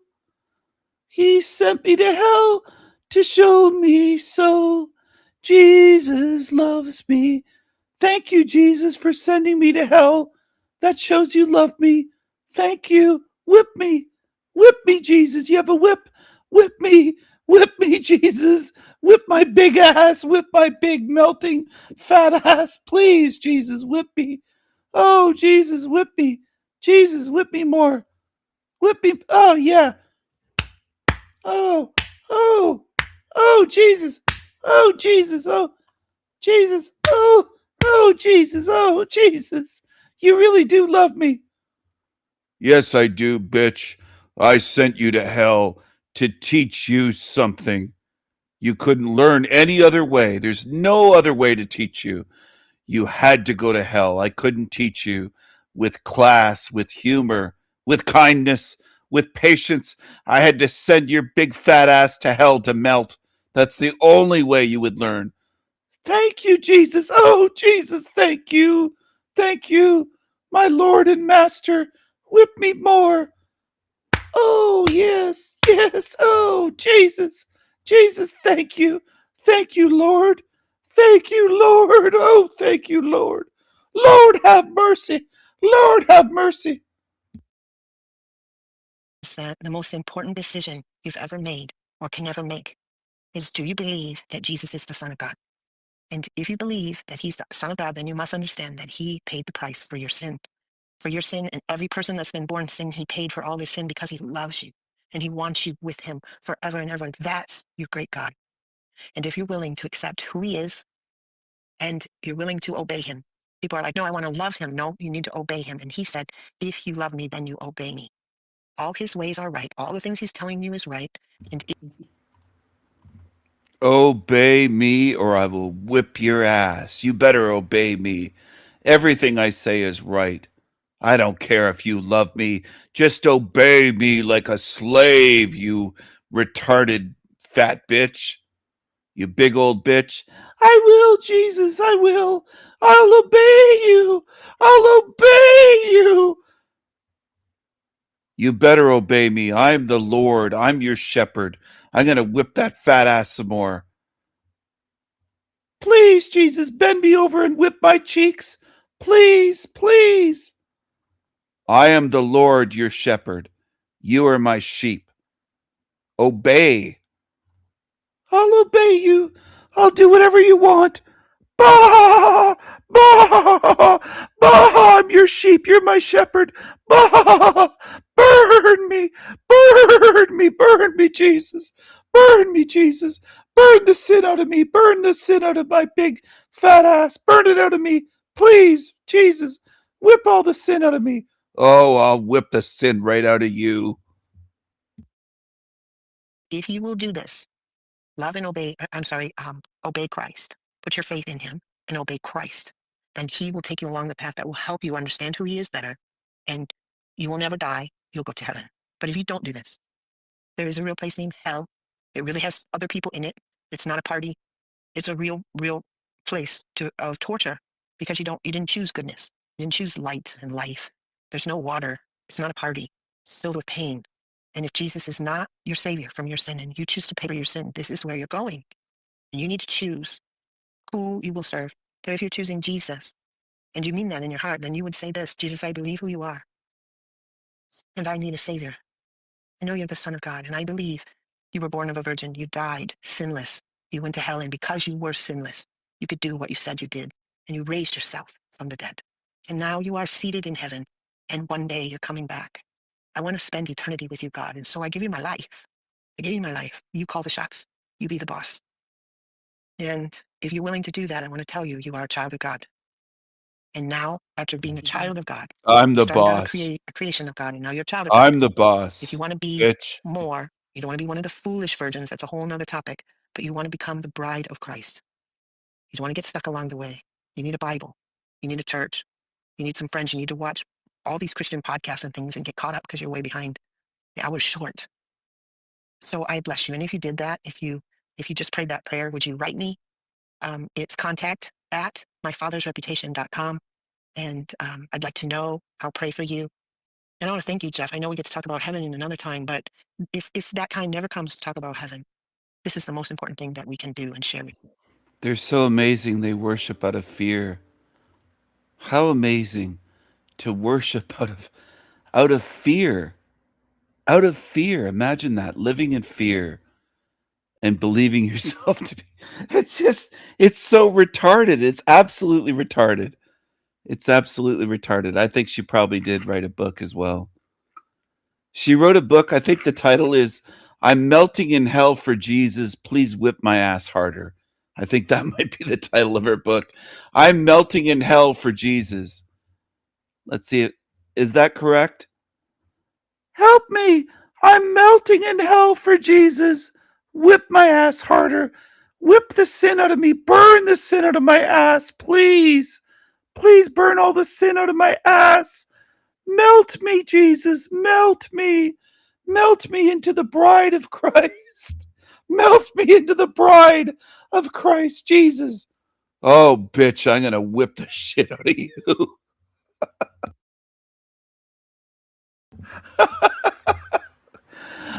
He sent me to hell to show me so. Jesus loves me. Thank you, Jesus, for sending me to hell. That shows you love me. Thank you. Whip me. Whip me, Jesus. You have a whip. Whip me. Whip me, Jesus. Whip my big ass. Whip my big melting fat ass. Please, Jesus, whip me. Oh, Jesus, whip me. Jesus, whip me more. Whip me. Oh, yeah. Oh, Jesus. Oh, Jesus. Oh, Jesus. Oh, Jesus. Oh, Jesus. You really do love me. Yes, I do, bitch. I sent you to hell to teach you something. You couldn't learn any other way. There's no other way to teach you. You had to go to hell. I couldn't teach you with class, with humor, with kindness, with patience. I had to send your big fat ass to hell to melt. That's the only way you would learn. Thank you, Jesus. Oh, Jesus, thank you. Thank you, my Lord and Master. Whip me more. Oh, yes, yes. Oh, Jesus. Jesus, thank you. Thank you, Lord. Thank you, Lord. Oh, thank you, Lord. Lord, have mercy. Lord, have mercy. that the most important decision you've ever made or can ever make is, do you believe that Jesus is the Son of God? And if you believe that he's the Son of God, then you must understand that he paid the price for your sin. For your sin, and every person that's been born sin, he paid for all their sin because he loves you and he wants you with him forever and ever. That's your great God. And if you're willing to accept who he is and you're willing to obey him, people are like, no, I want to love him. No, you need to obey him. And he said, if you love me, then you obey me. All his ways are right. All the things he's telling you is right. And Obey me or I will whip your ass. You better obey me. Everything I say is right. I don't care if you love me. Just obey me like a slave, you retarded fat bitch. You big old bitch. I will, Jesus, I will. I'll obey you. I'll obey you. You better obey me. I'm the Lord. I'm your shepherd. I'm going to whip that fat ass some more. Please, Jesus, bend me over and whip my cheeks. Please, please. I am the Lord, your shepherd. You are my sheep. Obey. I'll obey you. I'll do whatever you want. Bah! Bah! Bah! I'm your sheep. You're my shepherd. Bah! Burn me. Burn me. Burn me, Jesus. Burn me, Jesus. Burn the sin out of me. Burn the sin out of my big fat ass. Burn it out of me. Please, Jesus. Whip all the sin out of me. Oh, I'll whip the sin right out of you. if you will do this, love and obey, obey Christ. Put your faith in him and obey Christ. Then he will take you along the path that will help you understand who he is better, and you will never die. You'll go to heaven. But if you don't do this, there is a real place named hell. It really has other people in it. It's not a party. It's a real place of torture, because you didn't choose goodness. You didn't choose light and life. There's no water. It's not a party. It's filled with pain. And if Jesus is not your savior from your sin, and you choose to pay for your sin, this is where you're going. And you need to choose who you will serve. So if you're choosing Jesus, and you mean that in your heart, then you would say this: Jesus, I believe who you are, and I need a savior. I know you're the Son of God, and I believe you were born of a virgin. You died sinless. You went to hell, and because you were sinless, you could do what you said you did, and you raised yourself from the dead. And now you are seated in heaven, and one day you're coming back. I want to spend eternity with you, God, and so I give you my life. I give you my life. You call the shots. You be the boss. And if you're willing to do that, I want to tell you, you are a child of God. And now, after being a child of God, I'm you the started out boss. a creation of God, and now you're a child of God. I'm the boss. If you want to be Bitch. more, you don't want to be one of the foolish virgins. That's a whole nother topic. But you want to become the bride of Christ. You don't want to get stuck along the way. You need a Bible. You need a church. You need some friends. You need to watch all these Christian podcasts and things and get caught up because you're way behind. The hour's short. So I bless you. And if you did that, if you just prayed that prayer, would you write me? It's contact@myfathersreputation.com. And I'd like to know. I'll pray for you. And I want to thank you, Jeff. I know we get to talk about heaven in another time, but if that time never comes to talk about heaven, this is the most important thing that we can do and share with you. They're so amazing. They worship out of fear. How amazing to worship out of fear. Out of fear. Imagine that, living in fear and believing yourself to be. It's so retarded. It's absolutely retarded. It's absolutely retarded. I think she probably did write a book as well. She wrote a book. I think the title is "I'm Melting in Hell for Jesus. Please whip my ass harder." I think that might be the title of her book. I'm melting in hell for Jesus. Let's see. Is that correct? Help me. I'm melting in hell for Jesus. Whip my ass harder. Whip the sin out of me. Burn the sin out of my ass, please. Please burn all the sin out of my ass. Melt me, Jesus. Melt me. Melt me into the bride of Christ. Melt me into the bride of Christ Jesus. Oh, bitch, I'm going to whip the shit out of you.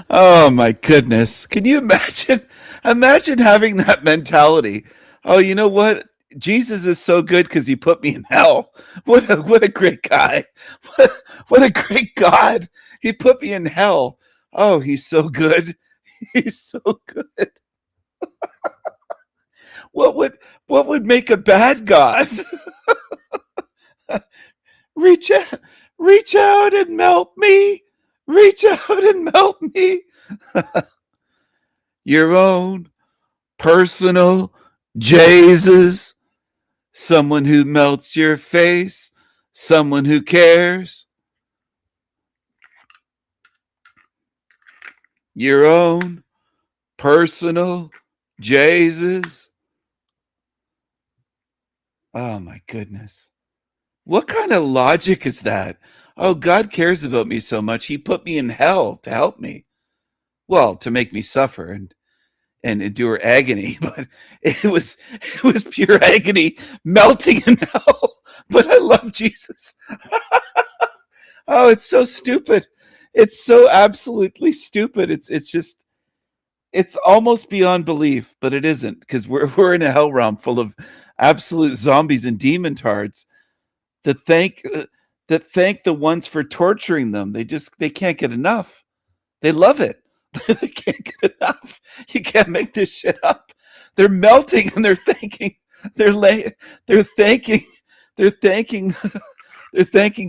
Oh, my goodness. Can you imagine? Imagine having that mentality. Oh, you know what? Jesus is so good because he put me in hell. What a great guy. What a great God. He put me in hell. Oh, he's so good. He's so good. What would make a bad God? Reach out and melt me. Reach out and melt me. Your own personal Jesus. Someone who melts your face. Someone who cares. Your own personal Jesus. Oh my goodness. What kind of logic is that? Oh, God cares about me so much. He put me in hell to help me. Well, to make me suffer and endure agony, but it was pure agony, melting in hell. But I love Jesus. Oh, it's so stupid. It's so absolutely stupid. It's almost beyond belief, but it isn't, because we're in a hell realm full of absolute zombies and demon tards that thank the ones for torturing them. They can't get enough. They love it. They can't get enough. You can't make this shit up. They're melting and they're thanking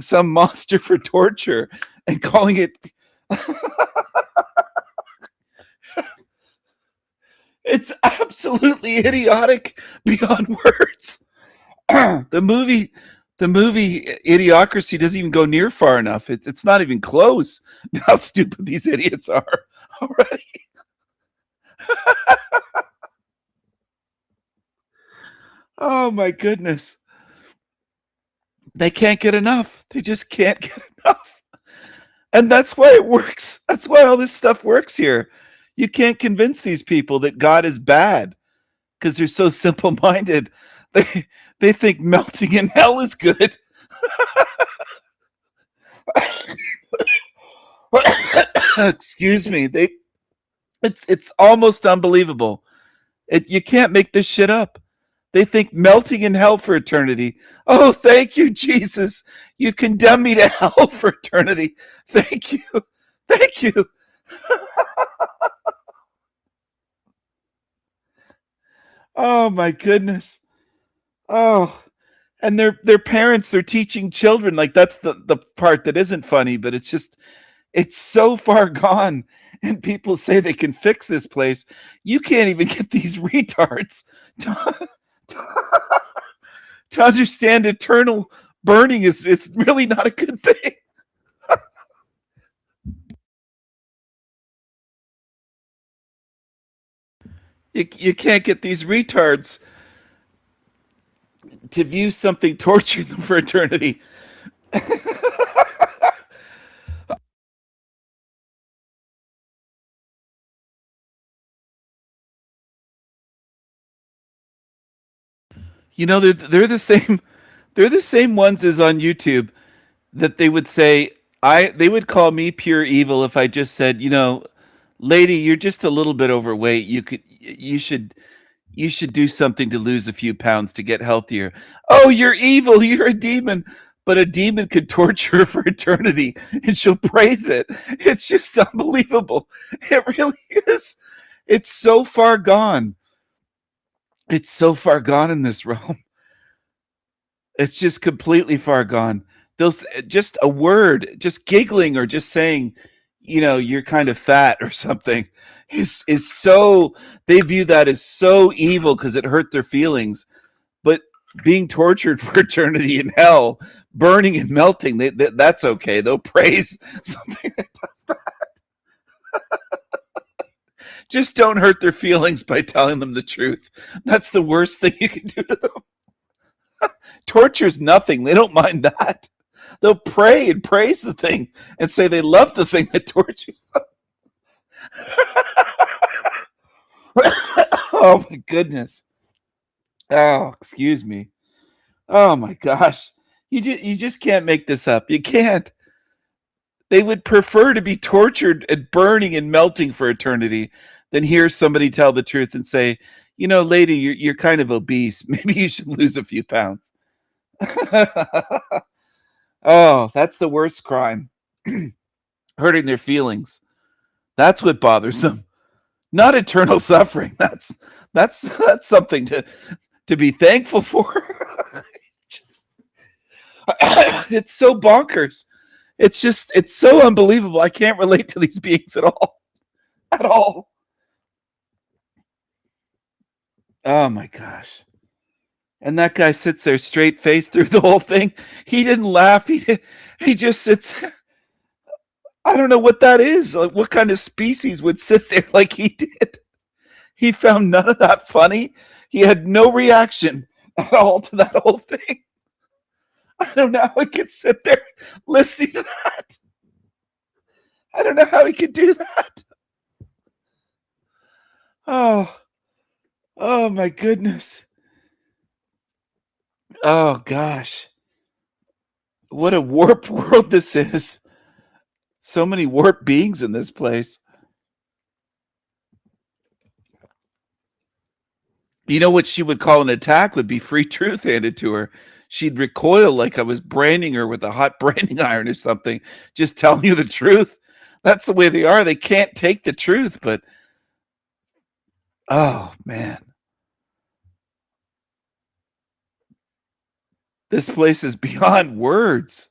some monster for torture and calling it. It's absolutely idiotic beyond words. The movie Idiocracy doesn't even go near far enough. It's not even close to how stupid these idiots are already. Oh my goodness. They can't get enough. They just can't get enough. And that's why it works. That's why all this stuff works here. You can't convince these people that God is bad because they're so simple-minded. They think melting in hell is good. Excuse me. It's almost unbelievable. You can't make this shit up. They think melting in hell for eternity. Oh, thank you, Jesus. You condemn me to hell for eternity. Thank you. Thank you. Oh my goodness. Oh, and their parents, they're teaching children. Like that's the part that isn't funny, but it's so far gone. And people say they can fix this place. You can't even get these retards to understand eternal burning is really not a good thing. You can't get these retards to view something torturing them for eternity. You know, they're the same. They're the same ones as on YouTube that they would say they would call me pure evil if I just said, you know, lady, you're just a little bit overweight. You should do something to lose a few pounds to get healthier. Oh, you're evil. You're a demon. But a demon could torture her for eternity and she'll praise it. It's just unbelievable. It really is. It's so far gone. It's so far gone in this realm. It's just completely far gone. Those just a word, just giggling or just saying, you know, you're kind of fat or something is so they view that as so evil because it hurt their feelings. But being tortured for eternity in hell, burning and melting, that's okay. They'll praise something that does that. Just don't hurt their feelings by telling them the truth. That's the worst thing you can do to them. Torture's nothing. They don't mind that. They'll pray and praise the thing and say they love the thing that tortures them. Oh my goodness. Oh, excuse me. Oh my gosh. You just can't make this up. You can't. They would prefer to be tortured and burning and melting for eternity than hear somebody tell the truth and say, you know, lady, you're kind of obese. Maybe you should lose a few pounds. Oh, that's the worst crime. Hurting their feelings. That's what bothers them. Not eternal suffering. That's something to be thankful for. It's so bonkers. It's so unbelievable. I can't relate to these beings at all. At all. Oh my gosh. And that guy sits there straight faced through the whole thing. He didn't laugh. He just sits there. I don't know what that is. Like, what kind of species would sit there like he did? He found none of that funny. He had no reaction at all to that whole thing. I don't know how he could sit there listening to that. I don't know how he could do that. Oh my goodness. Oh gosh. What a warped world this is. So many warped beings in this place. You know what she would call an attack would be free truth handed to her. She'd recoil like I was branding her with a hot branding iron or something, just telling you the truth. That's the way they are. They can't take the truth, but oh man. This place is beyond words.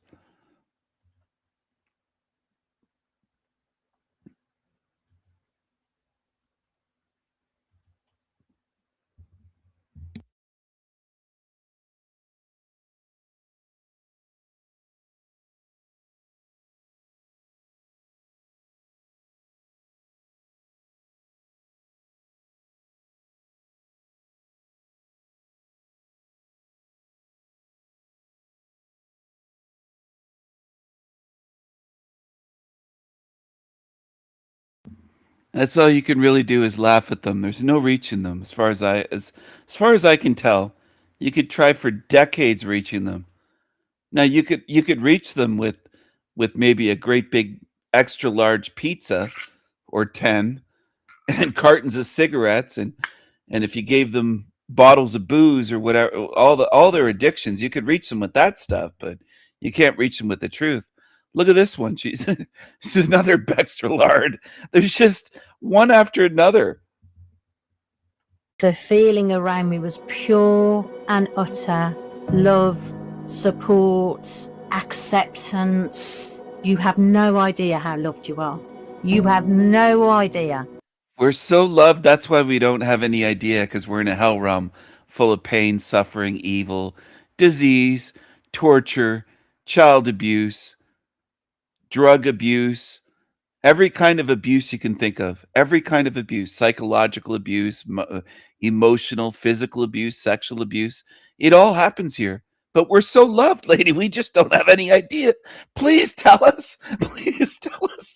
That's all you can really do is laugh at them. There's no reaching them as far as I can tell. You could try for decades reaching them. Now you could reach them with maybe a great big extra large pizza or 10 and cartons of cigarettes, and if you gave them bottles of booze or whatever, all their addictions, you could reach them with that stuff, but you can't reach them with the truth. Look at this one. She's this is another extra lard. There's just one after another. The feeling around me was pure and utter love, support, acceptance. You have no idea how loved you are. You have no idea. We're so loved. That's why we don't have any idea, because we're in a hell realm full of pain, suffering, evil, disease, torture, child abuse, drug abuse, every kind of abuse you can think of, every kind of abuse, psychological abuse, emotional, physical abuse, sexual abuse. It all happens here. But we're so loved, lady. We just don't have any idea. Please tell us. Please tell us.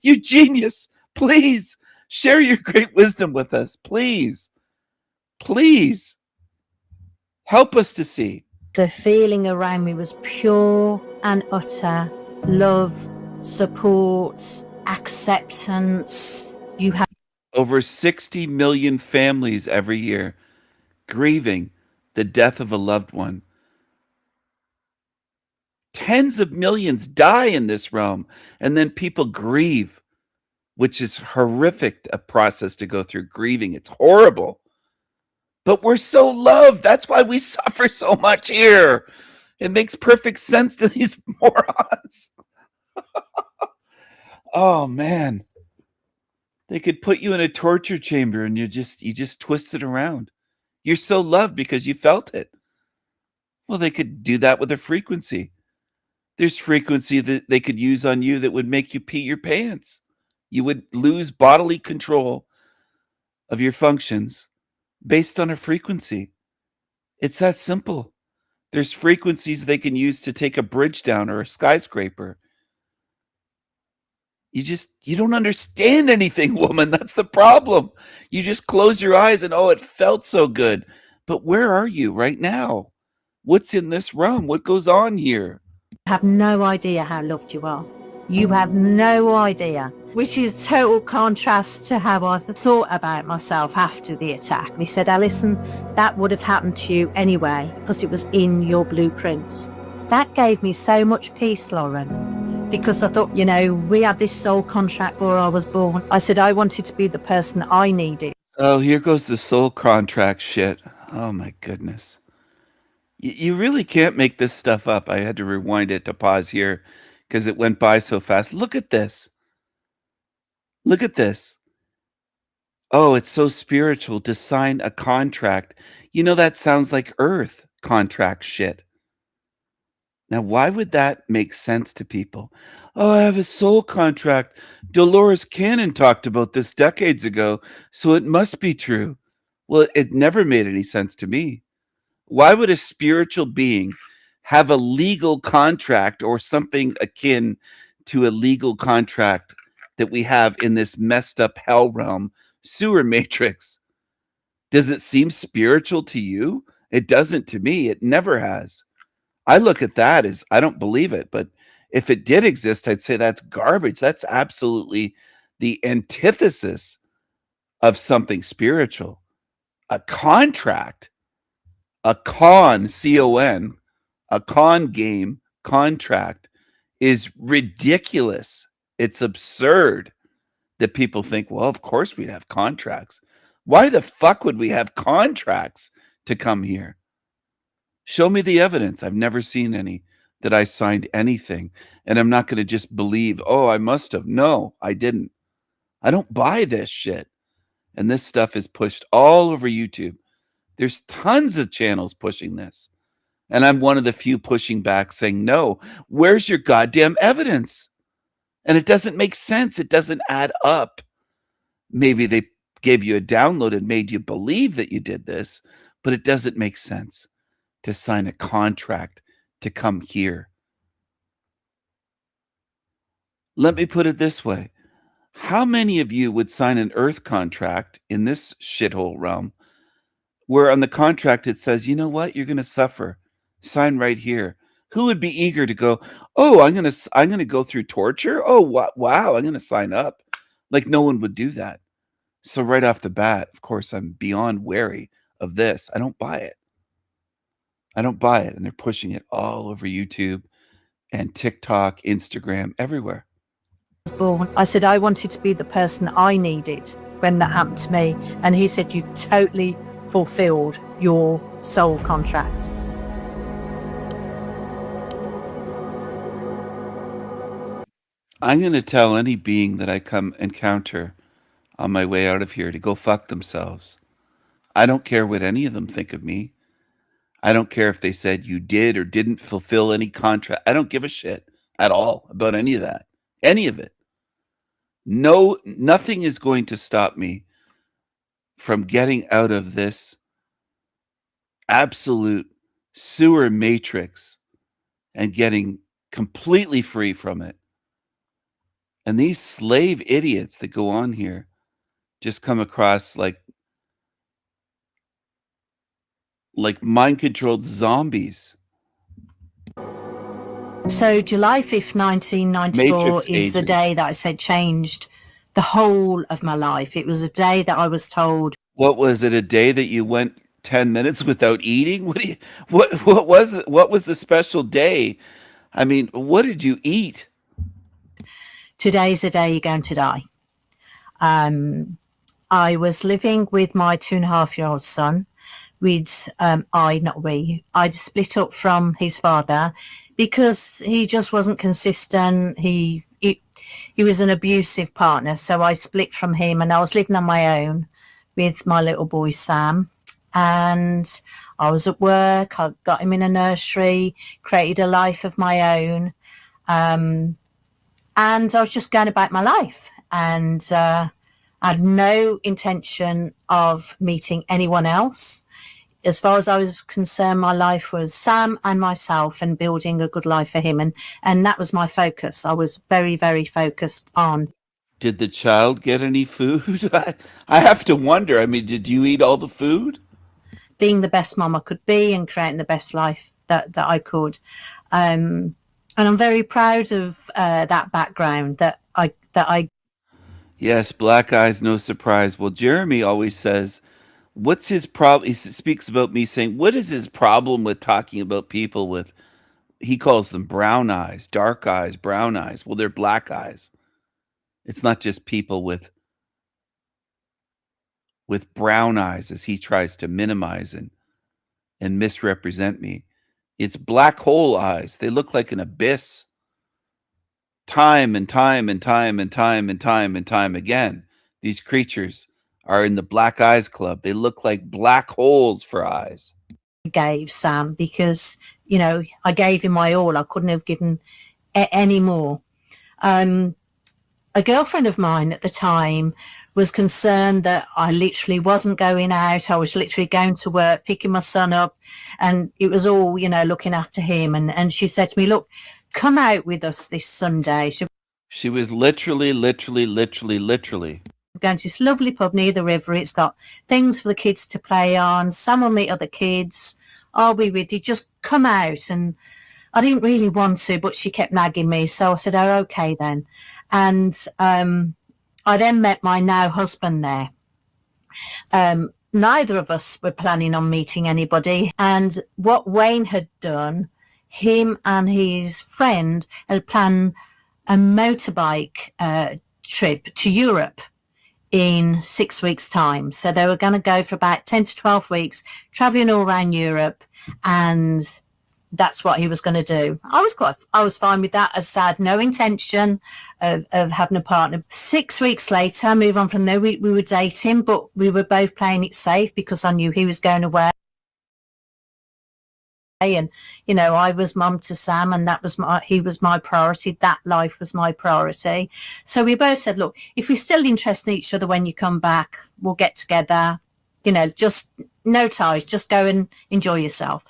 You genius. Please share your great wisdom with us. Please. Please. Help us to see. The feeling around me was pure and utter love, support, acceptance. You have over 60 million families every year grieving the death of a loved one. Tens of millions die in this realm, and then people grieve, which is horrific, a process to go through. Grieving, it's horrible. But we're so loved. That's why we suffer so much here. It makes perfect sense to these morons. Oh man. They could put you in a torture chamber and you just twist it around. You're so loved because you felt it. Well, they could do that with a frequency. There's frequency that they could use on you that would make you pee your pants. You would lose bodily control of your functions based on a frequency. It's that simple. There's frequencies they can use to take a bridge down or a skyscraper. You don't understand anything, woman. That's the problem. You just close your eyes and, oh, it felt so good. But where are you right now? What's in this realm? What goes on here? have no idea how loved you are. You have no idea, which is total contrast to how I thought about myself after the attack. And he said, Alison, that would have happened to you anyway, because it was in your blueprints. That gave me so much peace, Lauren, because I thought, we had this soul contract before I was born. I said I wanted to be the person I needed. Oh, here goes the soul contract shit. Oh my goodness. You really can't make this stuff up. I had to rewind it to pause here because it went by so fast. Look at this. Look at this. Oh, it's so spiritual to sign a contract. That sounds like Earth contract shit. Now, why would that make sense to people? Oh, I have a soul contract. Dolores Cannon talked about this decades ago, so it must be true. Well, it never made any sense to me. Why would a spiritual being have a legal contract or something akin to a legal contract that we have in this messed up hell realm sewer matrix? Does it seem spiritual to you? It doesn't to me. It never has. I look at that as I don't believe it, but if it did exist, I'd say that's garbage. That's absolutely the antithesis of something spiritual. A contract, a con, C-O-N, a con game contract is ridiculous. It's absurd that people think, well, of course we'd have contracts. Why the fuck would we have contracts to come here? Show me the evidence. I've never seen any that I signed anything. And I'm not going to just believe, oh, I must have. No, I didn't. I don't buy this shit. And this stuff is pushed all over YouTube. There's tons of channels pushing this. And I'm one of the few pushing back saying, no, where's your goddamn evidence? And it doesn't make sense. It doesn't add up. Maybe they gave you a download and made you believe that you did this, but it doesn't make sense to sign a contract to come here. Let me put it this way. How many of you would sign an earth contract in this shithole realm where on the contract it says, you know what, you're going to suffer. Sign right here. Who would be eager to go, oh, I'm going to go through torture? Oh, wow, I'm going to sign up. Like no one would do that. So right off the bat, of course, I'm beyond wary of this. I don't buy it. I don't buy it. And they're pushing it all over YouTube and TikTok, Instagram, everywhere. Born. I said I wanted to be the person I needed when that happened to me, and he said you've totally fulfilled your soul contract. I'm going to tell any being that I come encounter on my way out of here to go fuck themselves. I don't care what any of them think of me. I don't care if they said you did or didn't fulfill any contract. I don't give a shit at all about any of that. Any of it. No, nothing is going to stop me from getting out of this absolute sewer matrix and getting completely free from it. And these slave idiots that go on here just come across like mind-controlled zombies. So July 5th, 1994 Matrix is the agent. day that I said changed the whole of my life. It was a day that I was told. What was it? A day that you went 10 minutes without eating? What was it? What was the special day? I mean, what did you eat? Today's the day you're going to die. I was living with my 2.5-year-old son. I'd split up from his father because he just wasn't consistent. He was an abusive partner. So I split from him and I was living on my own with my little boy, Sam. And I was at work. I got him in a nursery, created a life of my own. And I was just going about my life. And I had no intention of meeting anyone else. As far as I was concerned, my life was Sam and myself and building a good life for him. And that was my focus. I was very, very focused on. Did the child get any food? I have to wonder. I mean, did you eat all the food? Being the best mom I could be and creating the best life that I could. And I'm very proud of that background that I. Yes, black eyes, no surprise. Well, Jeremy always says, what's his problem? He speaks about me saying, what is his problem with talking about people with, he calls them brown eyes, dark eyes, brown eyes. Well, they're black eyes. It's not just people with brown eyes, as he tries to minimize and misrepresent me. It's black hole eyes. They look like an abyss. Time and time and time and time and time and time again, these creatures are in the Black Eyes Club. They look like black holes for eyes. Gave Sam because, you know, I gave him my all. I couldn't have given any more. A girlfriend of mine at the time was concerned that I literally wasn't going out. I was literally going to work, picking my son up, and it was all, you know, looking after him. And she said to me, look, come out with us this Sunday. She was literally going to this lovely pub near the river. It's got things for the kids to play on. Sam will meet other kids. I'll be with you. Just come out. And I didn't really want to, but she kept nagging me. So I said, oh, okay then. And I then met my now husband there. Neither of us were planning on meeting anybody. And what Wayne had done, him and his friend had planned a motorbike trip to Europe in 6 weeks' time. So they were going to go for about 10 to 12 weeks, traveling all around Europe, and that's what he was going to do. I was fine with that. As I had no intention of having a partner. 6 weeks later, I moved on from there. We were dating, but we were both playing it safe because I knew he was going away. And, you know, I was mum to Sam, and he was my priority. That life was my priority. So we both said, look, if we're still interested in each other when you come back, we'll get together, you know, just no ties, just go and enjoy yourself.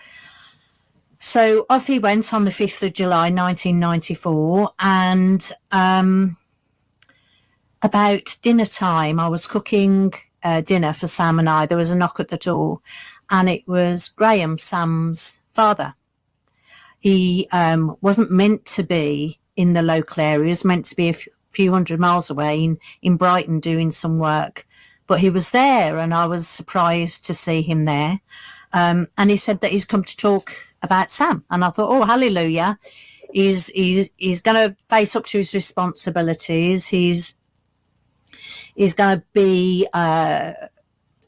So off he went on the 5th of July, 1994. And a about dinner time, I was cooking dinner for Sam and I. There was a knock at the door, and it was Graham, Sam's father. He wasn't meant to be in the local area. He was meant to be a few hundred miles away in Brighton doing some work. But he was there, and I was surprised to see him there. And he said that he's come to talk about Sam. And I thought, oh, hallelujah. He's going to face up to his responsibilities. He's going to be a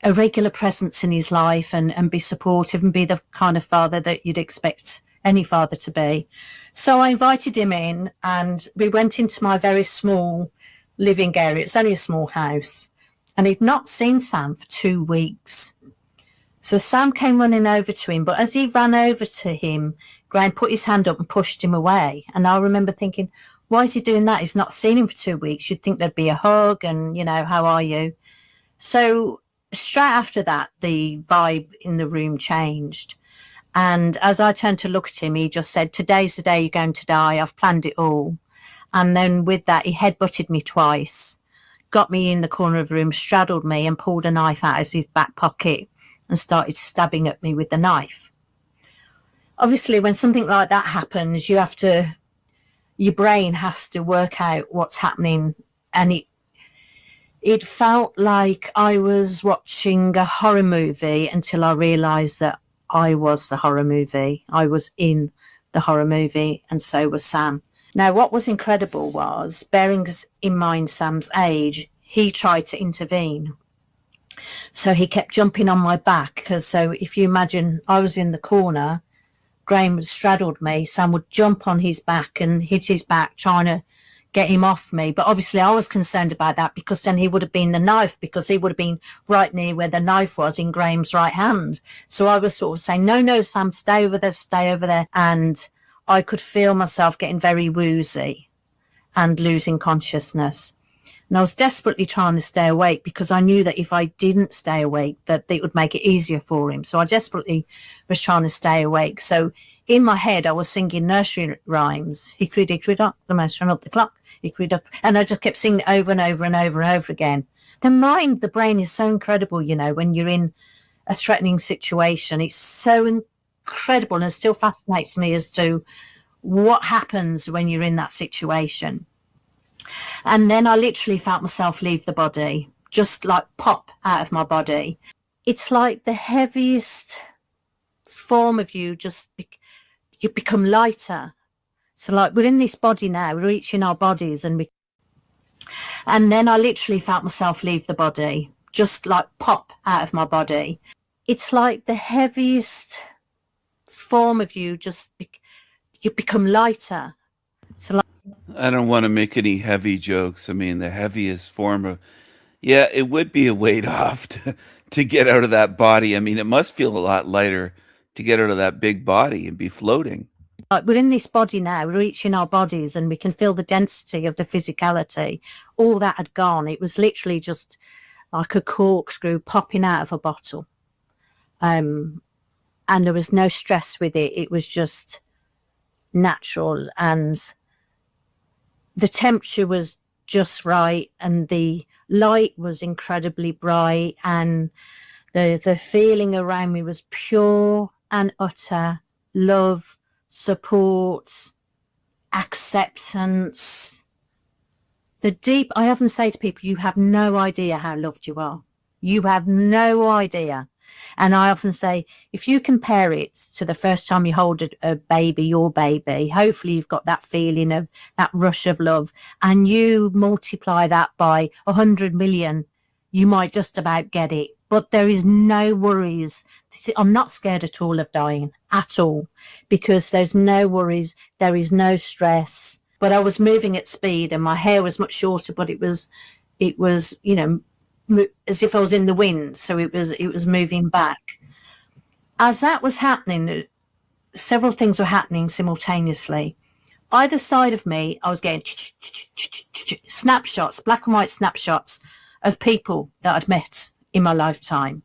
regular presence in his life and be supportive and be the kind of father that you'd expect any father to be. So I invited him in, and we went into my very small living area. It's only a small house, and he'd not seen Sam for 2 weeks. So Sam came running over to him, but as he ran over to him, Graham put his hand up and pushed him away. And I remember thinking, why is he doing that? He's not seen him for 2 weeks. You'd think there'd be a hug and, you know, how are you? So straight after that, the vibe in the room changed. And as I turned to look at him, he just said, today's the day you're going to die. I've planned it all. And then with that, he headbutted me twice, got me in the corner of the room, straddled me and pulled a knife out of his back pocket and started stabbing at me with the knife. Obviously, when something like that happens, your brain has to work out what's happening. And it felt like I was watching a horror movie until I realised that I was the horror movie. I was in the horror movie, and so was Sam. Now, what was incredible was, bearing in mind Sam's age, he tried to intervene. So he kept jumping on my back. So if you imagine I was in the corner, Graham straddled me, Sam would jump on his back and hit his back, trying to get him off me. But obviously I was concerned about that, because then he would have been the knife, because he would have been right near where the knife was in Graham's right hand. So I was sort of saying, no, Sam, stay over there, stay over there. And I could feel myself getting very woozy and losing consciousness. And I was desperately trying to stay awake, because I knew that if I didn't stay awake, that it would make it easier for him. So I desperately was trying to stay awake. So in my head, I was singing nursery rhymes. Hickory dickory dock, the mouse ran up the clock. Hickory dock. And I just kept singing it over and over and over and over again. The brain is so incredible, you know, when you're in a threatening situation. It's so incredible, and it still fascinates me as to what happens when you're in that situation. And then I literally felt myself leave the body, just like pop out of my body. It's like the heaviest form of you you become lighter. So like we're in this body now, we're each in our bodies, and then I literally felt myself leave the body, just like pop out of my body. It's like the heaviest form of you you become lighter. So like, I don't want to make any heavy jokes. I mean, the heaviest form of, yeah, it would be a weight off to get out of that body. I mean, it must feel a lot lighter to get out of that big body and be floating. we're in this body now, we're each in our bodies, and we can feel the density of the physicality. All that had gone. It was literally just like a corkscrew popping out of a bottle. And there was no stress with it. It was just natural, and the temperature was just right, and the light was incredibly bright, and the feeling around me was pure and utter love, support, acceptance. I often say to people, you have no idea how loved you are. You have no idea. And I often say, if you compare it to the first time you hold a baby, your baby, hopefully you've got that feeling of that rush of love, and you multiply that by 100 million, you might just about get it. But there is no worries. I'm not scared at all of dying, at all, because there's no worries, there is no stress. But I was moving at speed, and my hair was much shorter, but it was, you know, as if I was in the wind. So it was moving back. As that was happening, several things were happening simultaneously. Either side of me, I was getting snapshots, black and white snapshots of people that I'd met in my lifetime.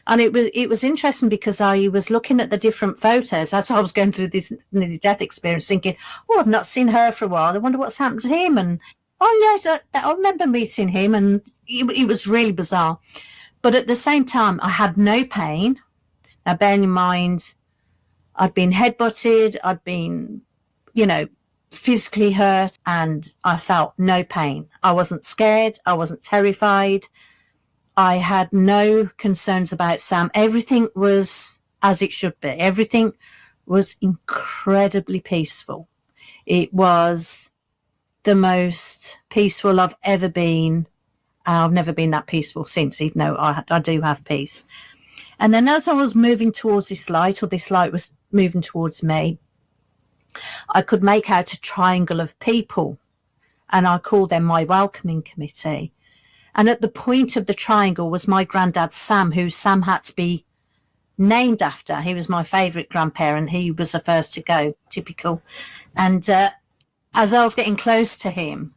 And it was interesting, because I was looking at the different photos as I was going through this near-death experience, thinking, oh, I've not seen her for a while. I wonder what's happened to him. And Oh, no, I remember meeting him, and it was really bizarre. But at the same time, I had no pain. Now, bearing in mind, I'd been headbutted, I'd been, physically hurt, and I felt no pain. I wasn't scared, I wasn't terrified. I had no concerns about Sam. Everything was as it should be. Everything was incredibly peaceful. It was the most peaceful I've ever been. I've never been that peaceful since, even though I do have peace. And then as I was moving towards this light, or this light was moving towards me, I could make out a triangle of people, and I called them my welcoming committee. And at the point of the triangle was my granddad, Sam, who Sam had to be named after. He was my favourite grandparent. He was the first to go, typical. And as I was getting close to him,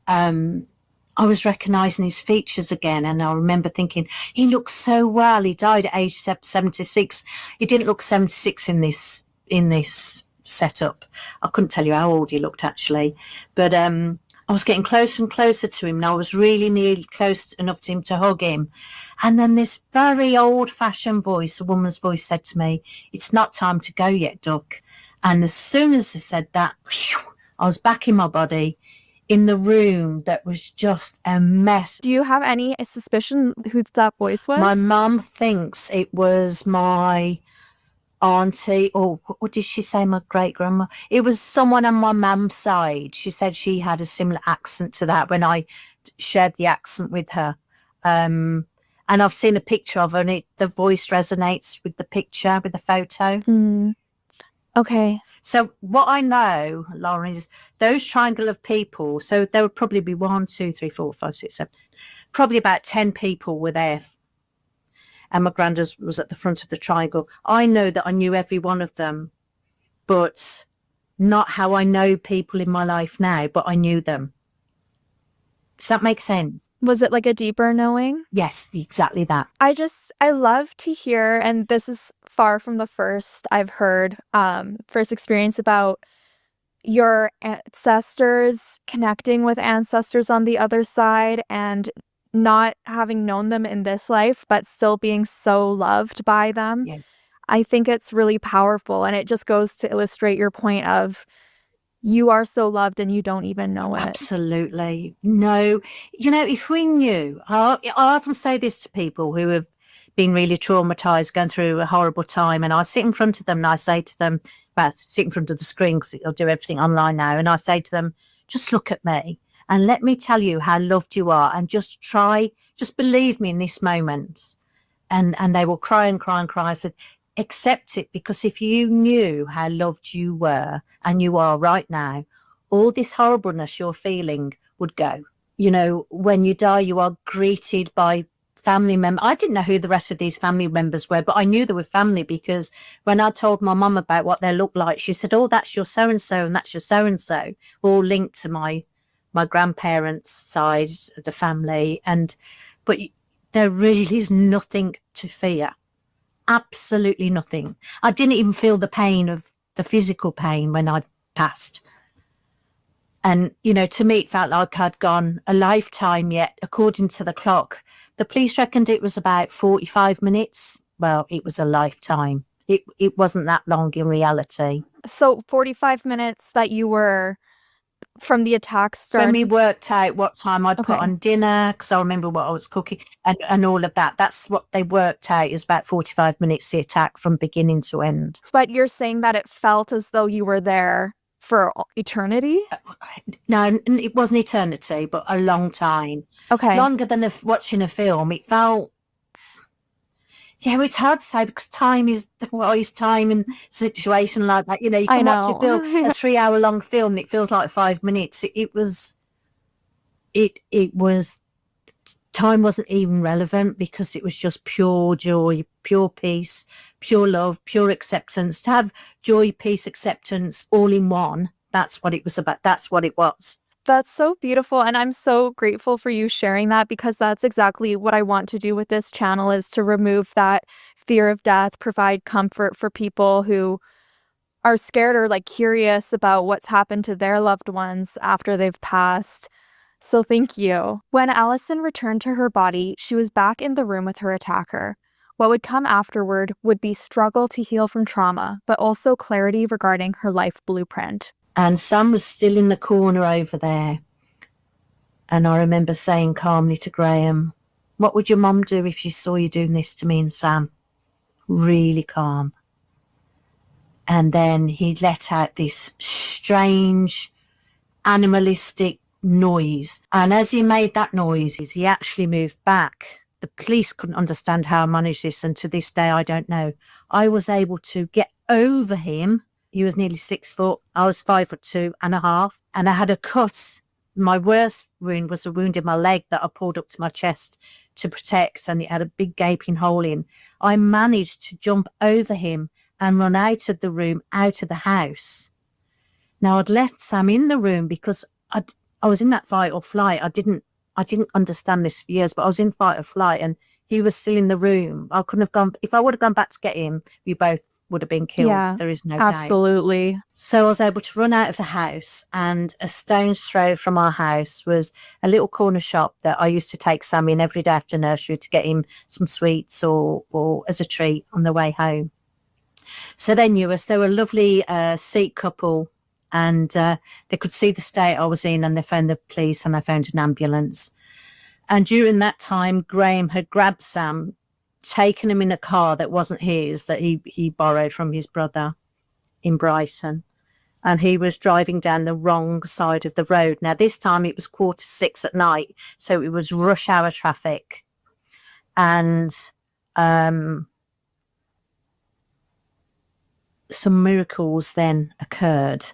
I was recognising his features again, and I remember thinking, he looks so well. He died at age 76. He didn't look 76 in this setup. I couldn't tell you how old he looked, actually. But I was getting closer and closer to him, and I was really nearly close enough to him to hug him. And then this very old-fashioned voice, a woman's voice, said to me, "It's not time to go yet, Duck." And as soon as they said that, I was back in my body, in the room that was just a mess. Do you have any suspicion who that voice was? My mum thinks it was my auntie, or what did she say, my great-grandma? It was someone on my mum's side. She said she had a similar accent to that when I shared the accent with her. And I've seen a picture of her, and the voice resonates with the picture, with the photo. Okay. So what I know, Lauren, is those triangle of people, so there would probably be 1, 2, 3, 4, 5, 6, 7, probably about 10 people were there. And my granddad was at the front of the triangle. I know that I knew every one of them, but not how I know people in my life now, but I knew them. Does that make sense? Was it like a deeper knowing? Yes, exactly that. I love to hear, and this is far from the first I've heard, first experience about your ancestors, connecting with ancestors on the other side, and not having known them in this life, but still being so loved by them. Yeah. I think it's really powerful, and it just goes to illustrate your point of you are so loved and you don't even know it. Absolutely. No. If we knew, I often say this to people who have been really traumatized, going through a horrible time, and I sit in front of them and I say to them, sit in front of the screen because I'll do everything online now, and I say to them, just look at me and let me tell you how loved you are, and just believe me in this moment. And they will cry and cry and cry. I said, accept it, because if you knew how loved you were and you are right now, all this horribleness you're feeling would go. When you die, you are greeted by family members. I didn't know who the rest of these family members were, but I knew they were family, because when I told my mum about what they looked like, she said, "Oh, that's your so-and-so and that's your so-and-so," all linked to my grandparents' side of the family. But there really is nothing to fear. Absolutely nothing. I didn't even feel the pain of the physical pain when I passed. And, to me, it felt like I'd gone a lifetime, yet according to the clock, the police reckoned it was about 45 minutes. Well, it was a lifetime. It wasn't that long in reality. So 45 minutes that you were from the attack start. When we worked out what time I'd put on dinner, because I remember what I was cooking and all of that. That's what they worked out, is about 45 minutes, the attack from beginning to end. But you're saying that it felt as though you were there for eternity? No, it wasn't eternity, but a long time. Okay. Longer than watching a film. It felt... Yeah, it's hard to say, because time is time in a situation like that. You can watch a film, a 3-hour-long film, and it feels like 5 minutes. It was time wasn't even relevant, because it was just pure joy, pure peace, pure love, pure acceptance. To have joy, peace, acceptance all in one, that's what it was about. That's what it was. That's so beautiful, and I'm so grateful for you sharing that, because that's exactly what I want to do with this channel, is to remove that fear of death, provide comfort for people who are scared or curious about what's happened to their loved ones after they've passed. So thank you. When Allison returned to her body, she was back in the room with her attacker. What would come afterward would be struggle to heal from trauma, but also clarity regarding her life blueprint. And Sam was still in the corner over there. And I remember saying calmly to Graham, what would your mum do if she saw you doing this to me and Sam? Really calm. And then he let out this strange, animalistic noise. And as he made that noise, he actually moved back. The police couldn't understand how I managed this, and to this day, I don't know. I was able to get over him. He was nearly 6 foot. I was 5'2.5", and I had a cut. My worst wound was a wound in my leg that I pulled up to my chest to protect, and it had a big gaping hole in. I managed to jump over him and run out of the room, out of the house. Now, I'd left Sam in the room because I was in that fight or flight. I didn't understand this for years, but I was in fight or flight, and he was still in the room. I couldn't have gone. If I would have gone back to get him, we both would have been killed. Yeah, there is no doubt. absolutely. So I was able to run out of the house, and a stone's throw from our house was a little corner shop that I used to take Sam in every day after nursery to get him some sweets or as a treat on the way home. So they knew us. They were a lovely Sikh couple, and they could see the state I was in, and they phoned the police and they phoned an ambulance. And during that time, Graham had grabbed Sam, taken him in a car that wasn't his, that he borrowed from his brother in Brighton, and he was driving down the wrong side of the road. Now, this time it was 6:15 at night, so it was rush hour traffic. And some miracles then occurred.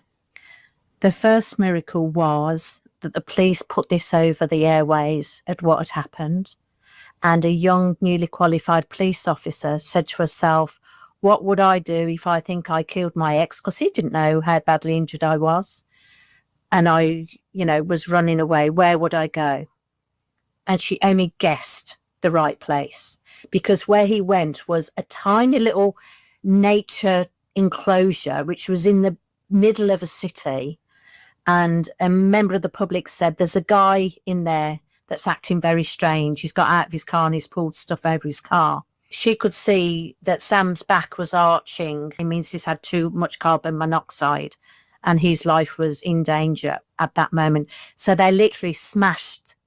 The first miracle was that the police put this over the airways at what had happened, and a young, newly qualified police officer said to herself, what would I do if I think I killed my ex? Because he didn't know how badly injured I was, and I, was running away. Where would I go? And she only guessed the right place, because where he went was a tiny little nature enclosure, which was in the middle of a city. And a member of the public said, there's a guy in there that's acting very strange. He's got out of his car and he's pulled stuff over his car. She could see that Sam's back was arching. It means he's had too much carbon monoxide and his life was in danger at that moment. So they literally smashed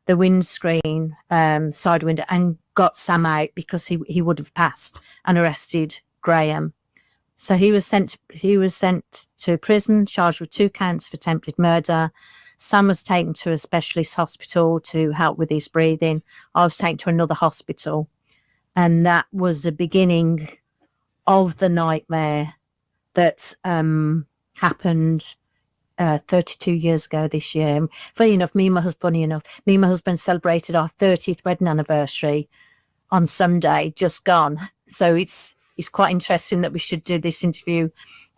the windscreen, side window, and got Sam out because he would have passed, and arrested Graham. So he was sent to prison, charged with 2 counts for attempted murder. Sam was taken to a specialist hospital to help with his breathing. I was taken to another hospital. And that was the beginning of the nightmare that happened 32 years ago this year. Funny enough, me and my husband celebrated our 30th wedding anniversary on Sunday, just gone. So it's quite interesting that we should do this interview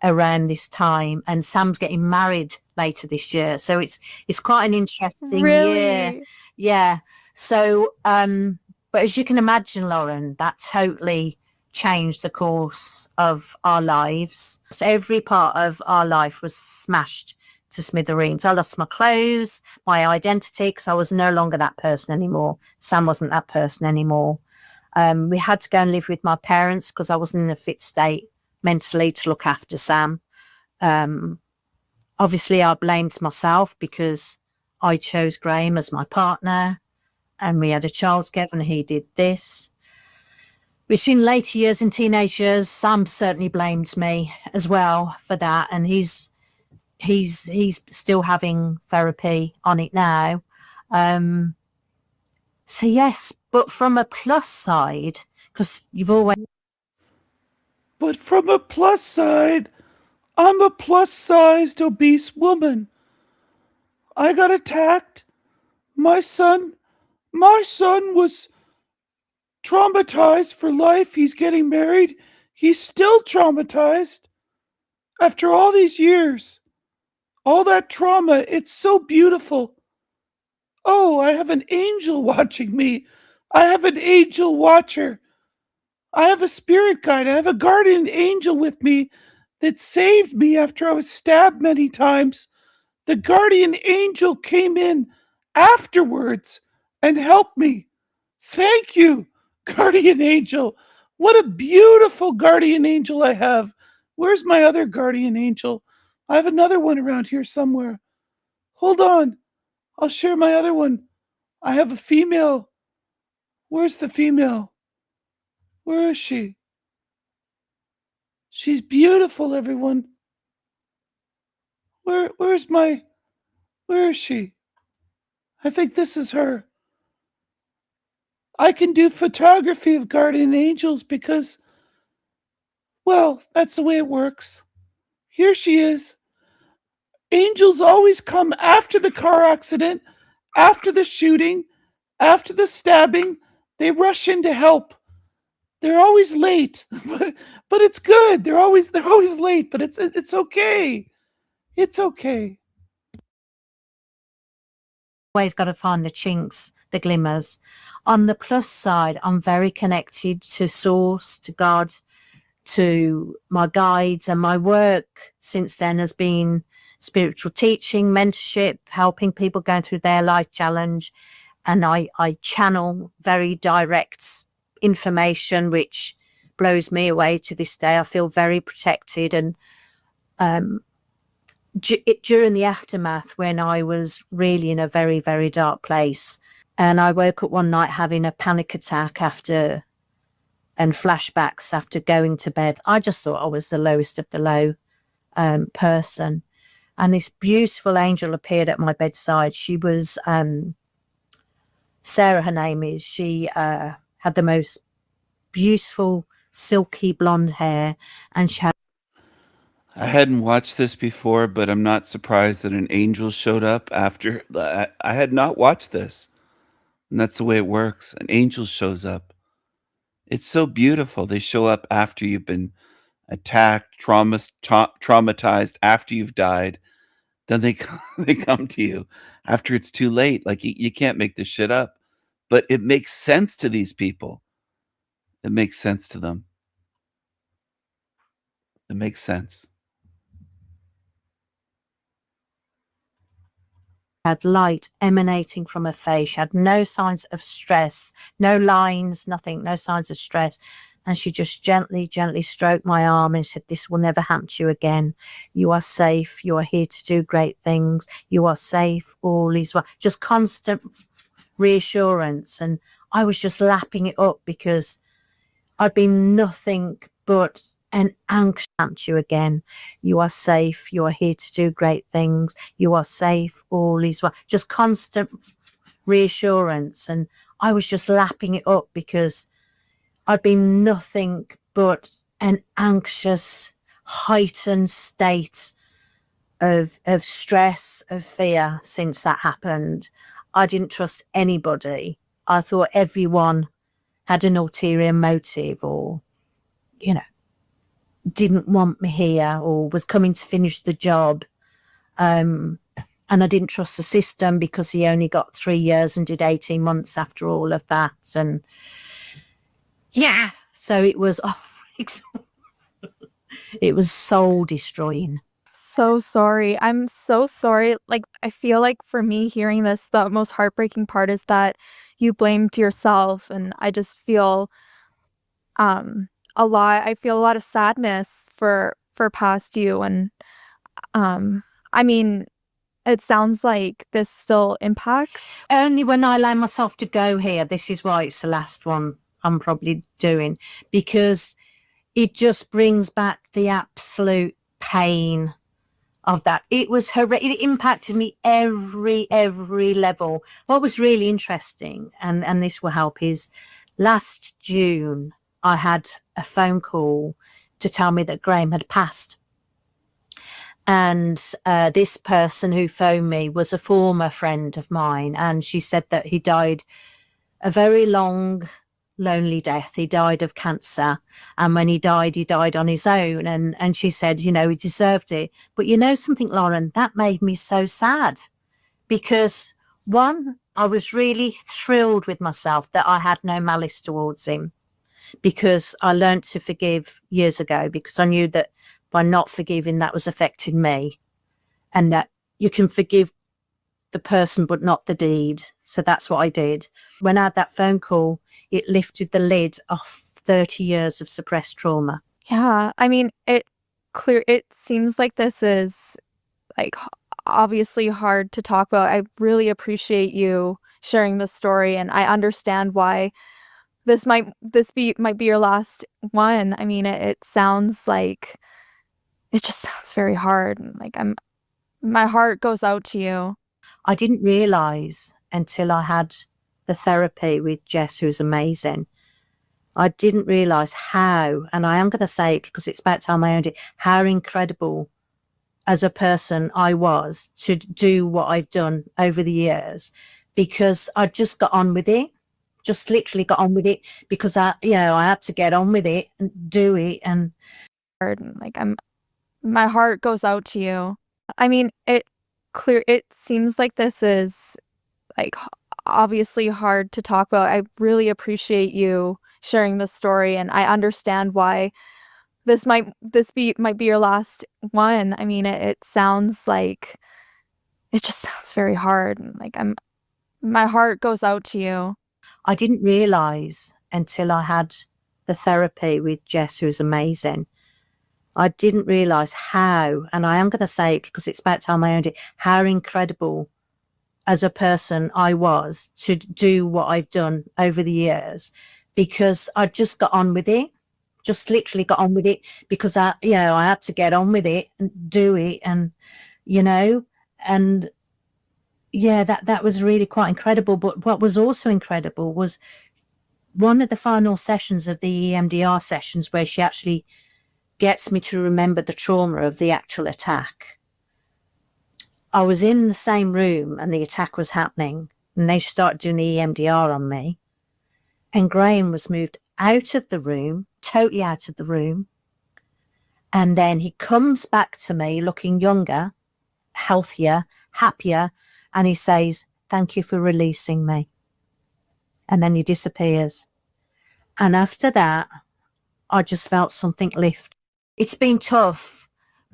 around this time. And Sam's getting married later this year, so it's quite an interesting year. Yeah. So, but as you can imagine, Lauren, that totally changed the course of our lives. So every part of our life was smashed to smithereens. I lost my clothes, my identity, because I was no longer that person anymore. Sam wasn't that person anymore. We had to go and live with my parents because I wasn't in a fit state mentally to look after Sam. Obviously, I blamed myself because I chose Graham as my partner, and we had a child together, and he did this. Which in later years, in teenage years, Sam certainly blamed me as well for that, and he's still having therapy on it now. So yes, but from a plus side, because you've always... But from a plus side, I'm a plus-sized obese woman. I got attacked. My son was traumatized for life. He's getting married. He's still traumatized. After all these years, all that trauma, it's so beautiful. Oh, I have an angel watching me. I have an angel watcher. I have a spirit guide. I have a guardian angel with me that saved me after I was stabbed many times. The guardian angel came in afterwards and help me. Thank you, guardian angel. What a beautiful guardian angel I have. Where's my other guardian angel? I have another one around here somewhere. Hold on. I'll share my other one. I have a female. Where's the female? Where is she? She's beautiful, everyone. Where is she? I think this is her. I can do photography of guardian angels because, well, that's the way it works. Here she is. Angels always come after the car accident, after the shooting, after the stabbing. They rush in to help. They're always late, but it's good. They're always late, but it's okay. It's okay. Always got to find the chinks, the glimmers. On the plus side, I'm very connected to Source, to God, to my guides, and my work since then has been spiritual teaching, mentorship, helping people go through their life challenge. And I channel very direct information, which blows me away to this day. I feel very protected. And during the aftermath, when I was really in a very, very dark place, and I woke up one night having a panic attack and flashbacks after going to bed, I just thought I was the lowest of the low person. And this beautiful angel appeared at my bedside. She was Sarah, her name is. She had the most beautiful silky blonde hair, and she had. I hadn't watched this before, but I'm not surprised that an angel showed up after. I had not watched this. And that's the way it works. An angel shows up. It's so beautiful. They show up after you've been attacked, traumatized, after you've died. Then they come to you after it's too late. Like you can't make this shit up. But it makes sense to these people. It makes sense to them. It makes sense. Had light emanating from her face. She had no signs of stress, no lines, nothing, no signs of stress. And she just gently stroked my arm and said, "This will never happen to you again. You are safe. You are here to do great things. You are safe. All is well." Just constant reassurance. And I was just lapping it up because I'd been nothing but an anxious to you again. You are safe. You are here to do great things. You are safe. All is well. Just constant reassurance. And I was just lapping it up because I'd been nothing but an anxious, heightened state of stress, of fear since that happened. I didn't trust anybody. I thought everyone had an ulterior motive or, didn't want me here or was coming to finish the job. And I didn't trust the system because he only got 3 years and did 18 months after all of that. And yeah, so it was, it was soul destroying. So sorry. I'm so sorry. Like, I feel like for me hearing this, the most heartbreaking part is that you blamed yourself. And I just feel I feel a lot of sadness for past you. And I mean, it sounds like this still impacts. Only when I allow myself to go here. This is why it's the last one I'm probably doing, because it just brings back the absolute pain of that. It was it impacted me every level. What was really interesting, and this will help, is last June I had a phone call to tell me that Graham had passed. And this person who phoned me was a former friend of mine, and she said that he died a very long, lonely death. He died of cancer, and when he died on his own. And she said, he deserved it. But something, Lauren, that made me so sad, because one, I was really thrilled with myself that I had no malice towards him, because I learned to forgive years ago, because I knew that by not forgiving, that was affecting me, and that you can forgive the person but not the deed. So that's what I did. When I had that phone call, it lifted the lid off 30 years of suppressed trauma. Yeah, I mean, it seems like this is like obviously hard to talk about. I really appreciate you sharing this story, and I understand why this might be your last one. I mean, it sounds like it just sounds very hard. Like my heart goes out to you. I didn't realize until I had the therapy with Jess, who's amazing. I didn't realize how, and I am going to say it because it's about time I owned it, how incredible as a person I was to do what I've done over the years, because I just got on with it, just literally got on with it because I had to get on with it and do it. And like my heart goes out to you. I mean, it seems like this is like obviously hard to talk about. I really appreciate you sharing this story, and I understand why this might be your last one. I mean, it sounds like it just sounds very hard. Like my heart goes out to you. I didn't realize until I had the therapy with Jess, who's amazing. I didn't realize how, and I am going to say it because it's about time I owned it, how incredible as a person I was to do what I've done over the years, because I just got on with it, just literally got on with it because I had to get on with it and do it. And, that was really quite incredible. But what was also incredible was one of the final sessions of the EMDR sessions where she actually gets me to remember the trauma of the actual attack. I was in the same room and the attack was happening, and they started doing the EMDR on me. And Graham was moved out of the room, totally out of the room. And then he comes back to me looking younger, healthier, happier, and he says, "Thank you for releasing me." And then he disappears. And after that, I just felt something lift. It's been tough,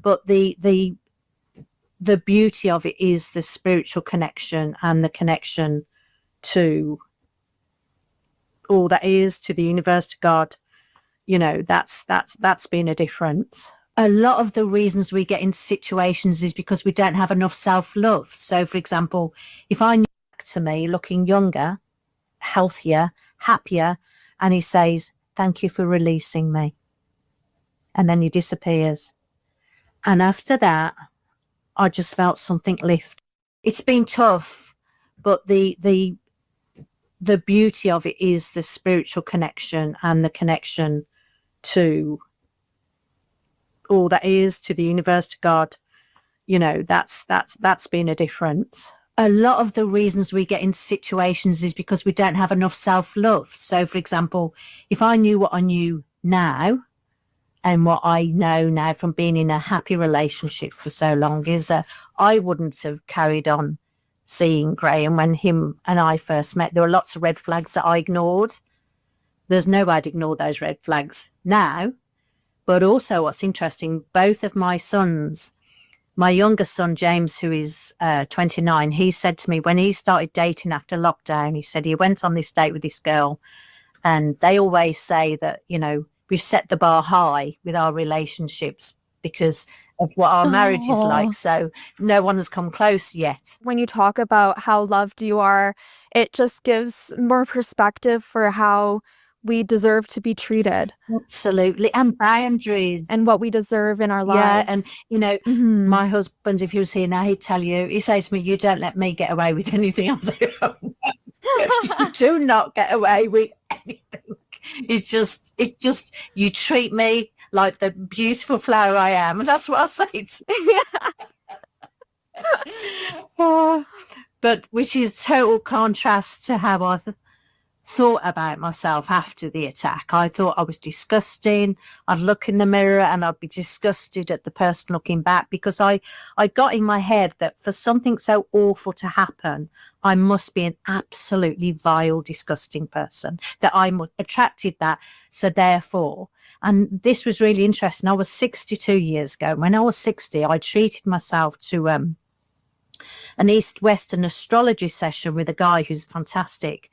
but the beauty of it is the spiritual connection and the connection to all that is, to the universe, to God. That's been a difference. A lot of the reasons we get into situations is because we don't have enough self-love. So, for example, if I knew back to me looking younger, healthier, happier, and he says, "Thank you for releasing me," and then he disappears. And after that, I just felt something lift. It's been tough, but the beauty of it is the spiritual connection and the connection to all that is, to the universe, to God. That's been a difference. A lot of the reasons we get into situations is because we don't have enough self-love. So, for example, if I knew what I knew now, and what I know now from being in a happy relationship for so long, is that I wouldn't have carried on seeing Graham when him and I first met. There were lots of red flags that I ignored. There's no way I'd ignore those red flags now. But also what's interesting, both of my sons, my youngest son, James, who is 29, he said to me when he started dating after lockdown, he said he went on this date with this girl, and they always say that, we've set the bar high with our relationships because of what our marriage is like. So no one has come close yet. When you talk about how loved you are, it just gives more perspective for how we deserve to be treated. Absolutely. And boundaries. And what we deserve in our lives. Yeah. And, my husband, if he was here now, he'd tell you, he says to me, "You don't let me get away with anything." I was like, "Oh, no. You do not get away with anything. It's just, you treat me like the beautiful flower I am." And that's what I say to but which is total contrast to how I thought about myself after the attack. I thought I was disgusting. I'd look in the mirror and I'd be disgusted at the person looking back, because I got in my head that for something so awful to happen, I must be an absolutely vile, disgusting person, that I attracted that. So therefore, and this was really interesting, I was 62 years ago. When I was 60, I treated myself to an East-Western astrology session with a guy who's fantastic.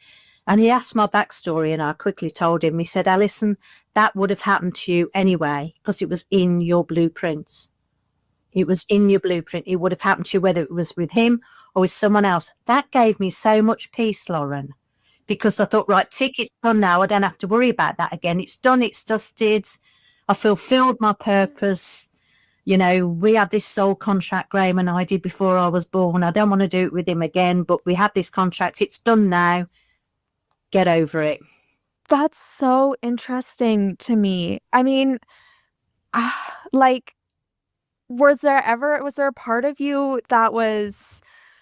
And he asked my backstory, and I quickly told him. He said, Alison, that would have happened to you anyway, because it was in your blueprints. It was in your blueprint. It would have happened to you whether it was with him or with someone else. That gave me so much peace, Lauren, because I thought, right, ticket's done now. I don't have to worry about that again. It's done. It's dusted. I fulfilled my purpose. You know, we had this soul contract, Graham and I did, before I was born. I don't want to do it with him again, but we had this contract. It's done now. Get over it. That's so interesting to me. I mean, like, was there a part of you that was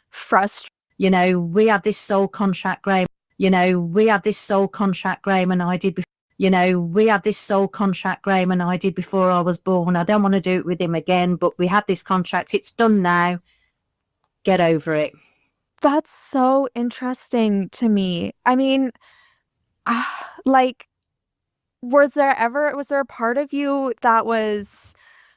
frustrated? You know, we had this soul contract, Graham. You know, we had this soul contract, Graham and I did before. You know, we had this soul contract, Graham and I did, before I was born. I don't want to do it with him again, but we had this contract. It's done now. Get over it. That's so interesting to me. I mean, like, was there a part of you that was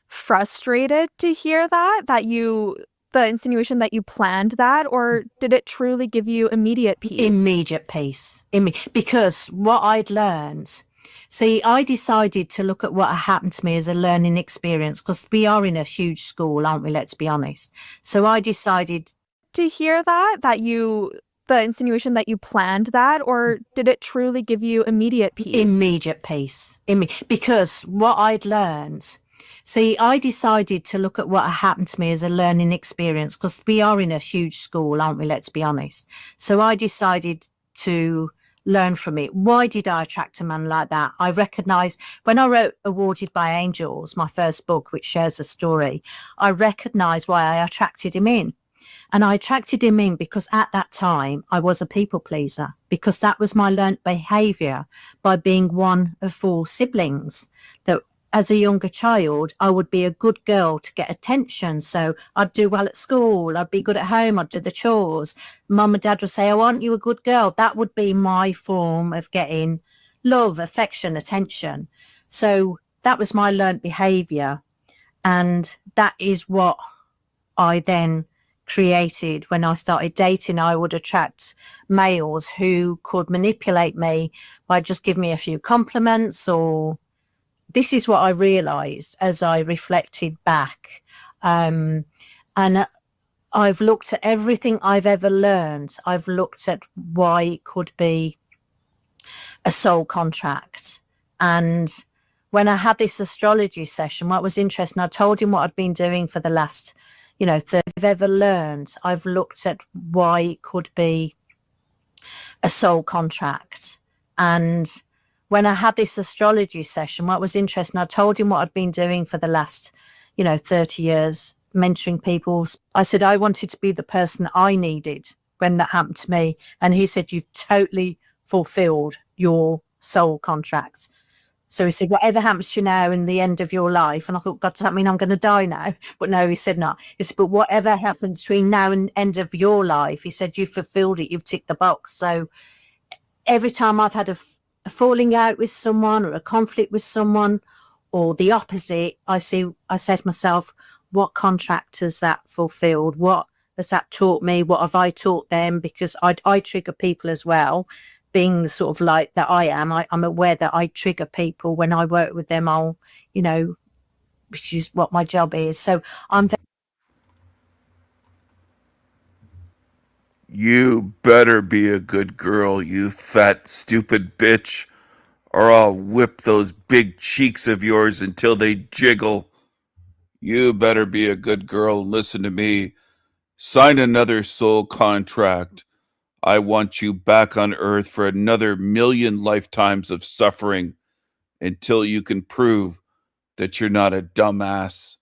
frustrated to hear that the insinuation that you planned that, or did it truly give you immediate peace? Immediate peace. Because what I'd learned, see, I decided to look at what had happened to me as a learning experience, because we are in a huge school, aren't we? Let's be honest. So I decided to hear that the insinuation that you planned that, or did it truly give you immediate peace? Immediate peace. Because what I'd learned, see, I decided to look at what had happened to me as a learning experience, because we are in a huge school, aren't we? Let's be honest. So I decided to learn from it. Why did I attract a man like that? I recognised when I wrote Awarded by Angels, my first book, which shares a story, I recognised why I attracted him in. And I attracted him in because at that time I was a people pleaser, because that was my learnt behaviour by being one of 4 siblings. That as a younger child, I would be a good girl to get attention. So I'd do well at school. I'd be good at home. I'd do the chores. Mum and Dad would say, oh, aren't you a good girl? That would be my form of getting love, affection, attention. So that was my learnt behaviour. And that is what I then created when I started dating. I would attract males who could manipulate me by just giving me a few compliments, or this is what I realized as I reflected back. And I've looked at everything I've ever learned. I've looked at why it could be a soul contract. And when I had this astrology session, what was interesting, I told him what I'd been doing for the last 30 I've ever learned. I've looked at why it could be a soul contract. And when I had this astrology session, what was interesting, I told him what I'd been doing for the last, 30 years, mentoring people. I said, I wanted to be the person I needed when that happened to me. And he said, you've totally fulfilled your soul contract. So he said, whatever happens to you now in the end of your life. And I thought, God, does that mean I'm going to die now? But no, he said, no. He said, but whatever happens between now and end of your life, he said, you've fulfilled it. You've ticked the box. So every time I've had a falling out with someone or a conflict with someone or the opposite, I said to myself, what contract has that fulfilled? What has that taught me? What have I taught them? Because I trigger people as well. Being sort of like that I am, I'm aware that I trigger people when I work with them. I'll, which is what my job is. So You better be a good girl, you fat, stupid bitch, or I'll whip those big cheeks of yours until they jiggle. You better be a good girl and listen to me. Sign another soul contract. I want you back on Earth for another 1,000,000 lifetimes of suffering until you can prove that you're not a dumbass.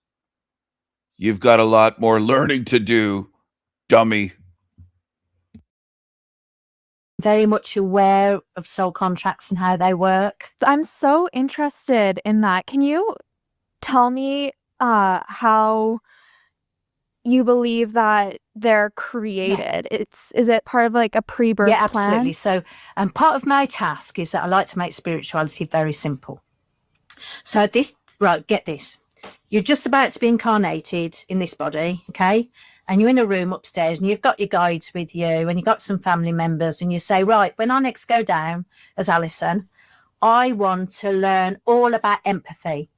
You've got a lot more learning to do, dummy. very much aware of soul contracts and how they work. I'm so interested in that. Can you tell me how you believe that they're created? Is it part of like a pre-birth Yeah, plan? absolutely. So part of my task is that I like to make spirituality very simple. So get this. You're just about to be incarnated in this body, okay? and you're in a room upstairs and you've got your guides with you and you've got some family members and you say, right, when I next go down as Alison, I want to learn all about empathy.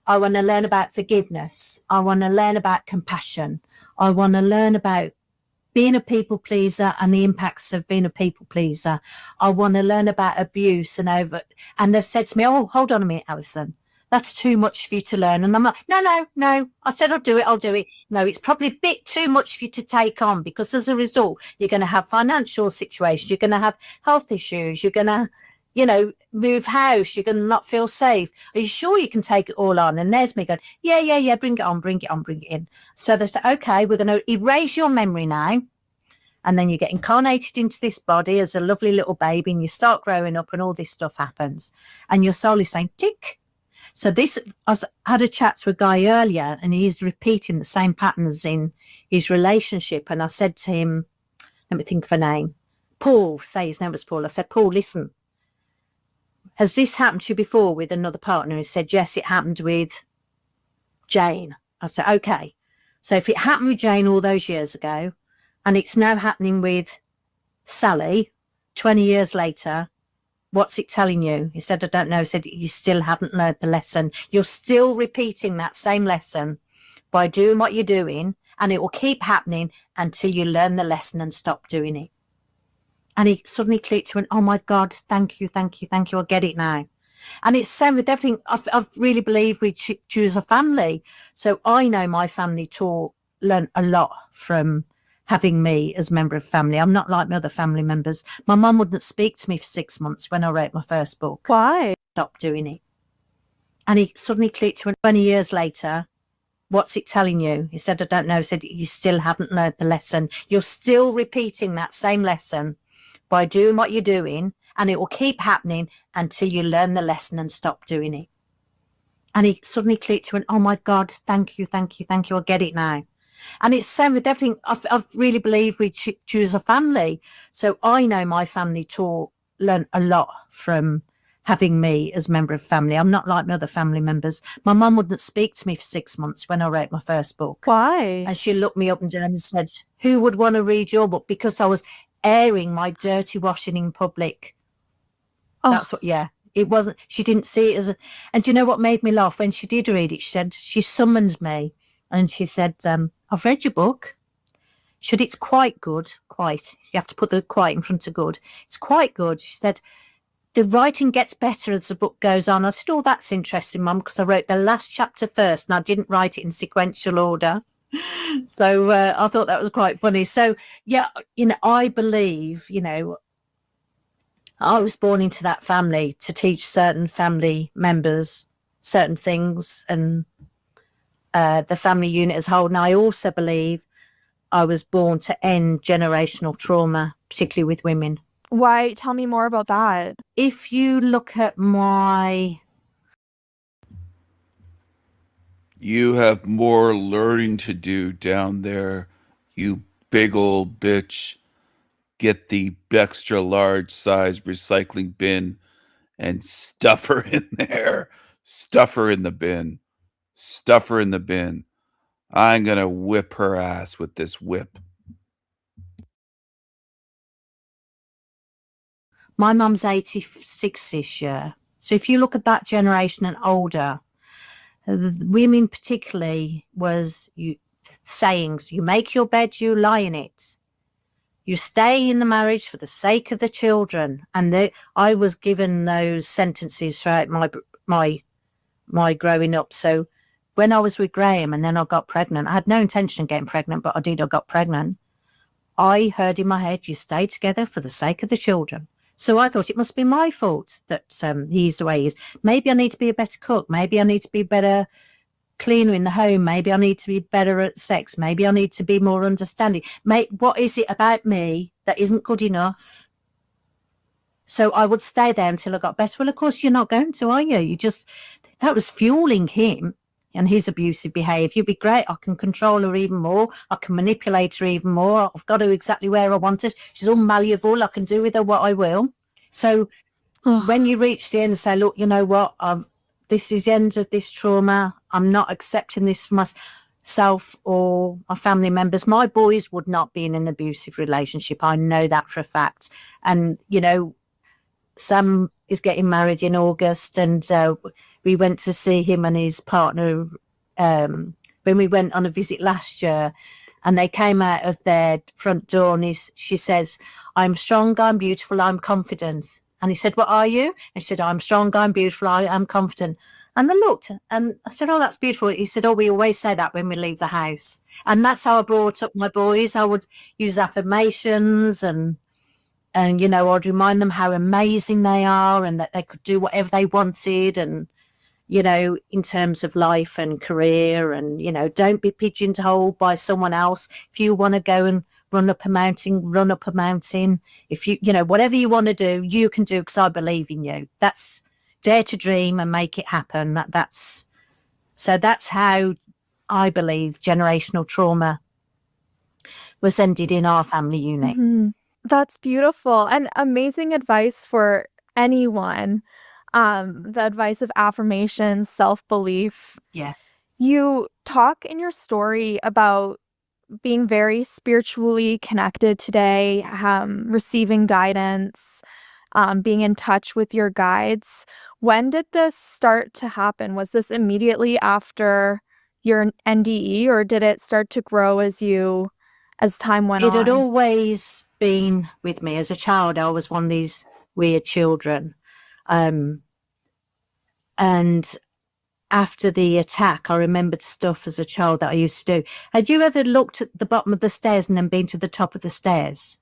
I want to learn about forgiveness. I want to learn about compassion. I want to learn about being a people pleaser and the impacts of being a people pleaser. I want to learn about abuse and they've said to me, oh, hold on a minute, Alison. That's too much for you to learn. And I'm like, no. I said, I'll do it. No, it's probably a bit too much for you to take on, because as a result, you're going to have financial situations. You're going to have health issues. You're going to, move house. You're going to not feel safe. Are you sure you can take it all on? And there's me going, yeah, bring it in. So they say, okay, we're going to erase your memory now. And then you get incarnated into this body as a lovely little baby and you start growing up and all this stuff happens. And your soul is saying, tick. So I had a chat to a guy earlier and he's repeating the same patterns in his relationship. And I said to him, let me think of a name. Paul, say his name was Paul. I said, Paul, listen, has this happened to you before with another partner? He said, yes, it happened with Jane. I said, okay. So if it happened with Jane all those years ago and it's now happening with Sally 20 years later, what's it telling you? He said, I don't know. He said, you still haven't learned the lesson. You're still repeating that same lesson by doing what you're doing, and it will keep happening until you learn the lesson and stop doing it. And he suddenly clicked and went, oh my God, thank you. I get it now. And it's same with everything. I really believe we choose a family. So I know my family learned a lot from having me as a member of family. I'm not like my other family members. My mum wouldn't speak to me for 6 months when I wrote my first book. Why? Stop doing it. And he suddenly clicked and went, 20 years later, what's it telling you? He said, I don't know. He said, you still haven't learned the lesson. You're still repeating that same lesson by doing what you're doing, and it will keep happening until you learn the lesson and stop doing it. And he suddenly clicked and went, oh my God, thank you. I get it now. And it's same with everything. I really believe we choose a family. So I know my family learned a lot from having me as a member of family. I'm not like my other family members. My mum wouldn't speak to me for 6 months when I wrote my first book. Why? And she looked me up and down and said, who would want to read your book? Because I was airing my dirty washing in public. Oh. That's what, yeah. It wasn't, she didn't see it as and do you know what made me laugh? When she did read it, she summoned me and she said, I've read your book. She said, it's quite good. Quite. You have to put the quite in front of good. It's quite good. She said, the writing gets better as the book goes on. I said, oh, that's interesting, Mum, because I wrote the last chapter first and I didn't write it in sequential order. So I thought that was quite funny. So, yeah, I believe, I was born into that family to teach certain family members certain things and the family unit as a whole. And I also believe I was born to end generational trauma, particularly with women. Why? Tell me more about that. If you look at You have more learning to do down there, you big old bitch. Get the extra large size recycling bin and stuff her in there. Stuff her in the bin. Stuff her in the bin. I'm going to whip her ass with this whip. My mum's 86 this year. So if you look at that generation and older, the women particularly was sayings, you make your bed, you lie in it. You stay in the marriage for the sake of the children. And I was given those sentences throughout my growing up. So when I was with Graham and then I got pregnant, I had no intention of getting pregnant, but I got pregnant. I heard in my head, you stay together for the sake of the children. So I thought it must be my fault that he's the way he is. Maybe I need to be a better cook. Maybe I need to be better cleaner in the home. Maybe I need to be better at sex. Maybe I need to be more understanding. What is it about me that isn't good enough? So I would stay there until I got better. Well, of course, you're not going to, are you? That was fueling him and his abusive behaviour. You'd be great. I can control her even more. I can manipulate her even more. I've got her exactly where I want her. She's all malleable. I can do with her what I will. So when you reach the end and say, look, you know what? This is the end of this trauma. I'm not accepting this for myself. myself or my family members, my boys would not be in an abusive relationship. I know that for a fact. And, you know, Sam is getting married in August, and we went to see him and his partner when we went on a visit last year, and they came out of their front door, and she says, "I'm strong, I'm beautiful, I'm confident." And he said, "What are you?" And she said, "I'm strong, I'm beautiful, I am confident." And I looked and I said, "Oh, that's beautiful." He said, "Oh, we always say that when we leave the house." And that's how I brought up my boys. I would use affirmations and you know, I'd remind them how amazing they are and that they could do whatever they wanted, and, you know, in terms of life and career, and, you know, don't be pigeonholed by someone else. If you want to go and run up a mountain, run up a mountain. If you know, whatever you want to do, you can do, because I believe in you. That's dare to dream and make it happen. That's how I believe generational trauma was ended in our family unit. Mm-hmm. That's beautiful and amazing advice for anyone. The advice of affirmations, self-belief. Yeah. You talk in your story about being very spiritually connected today, receiving guidance, being in touch with your guides. When did this start to happen? Was this immediately after your NDE, or did it start to grow as time went on? It had always been with me. As a child, I was one of these weird children. And after the attack, I remembered stuff as a child that I used to do. Had you ever looked at the bottom of the stairs and then been to the top of the stairs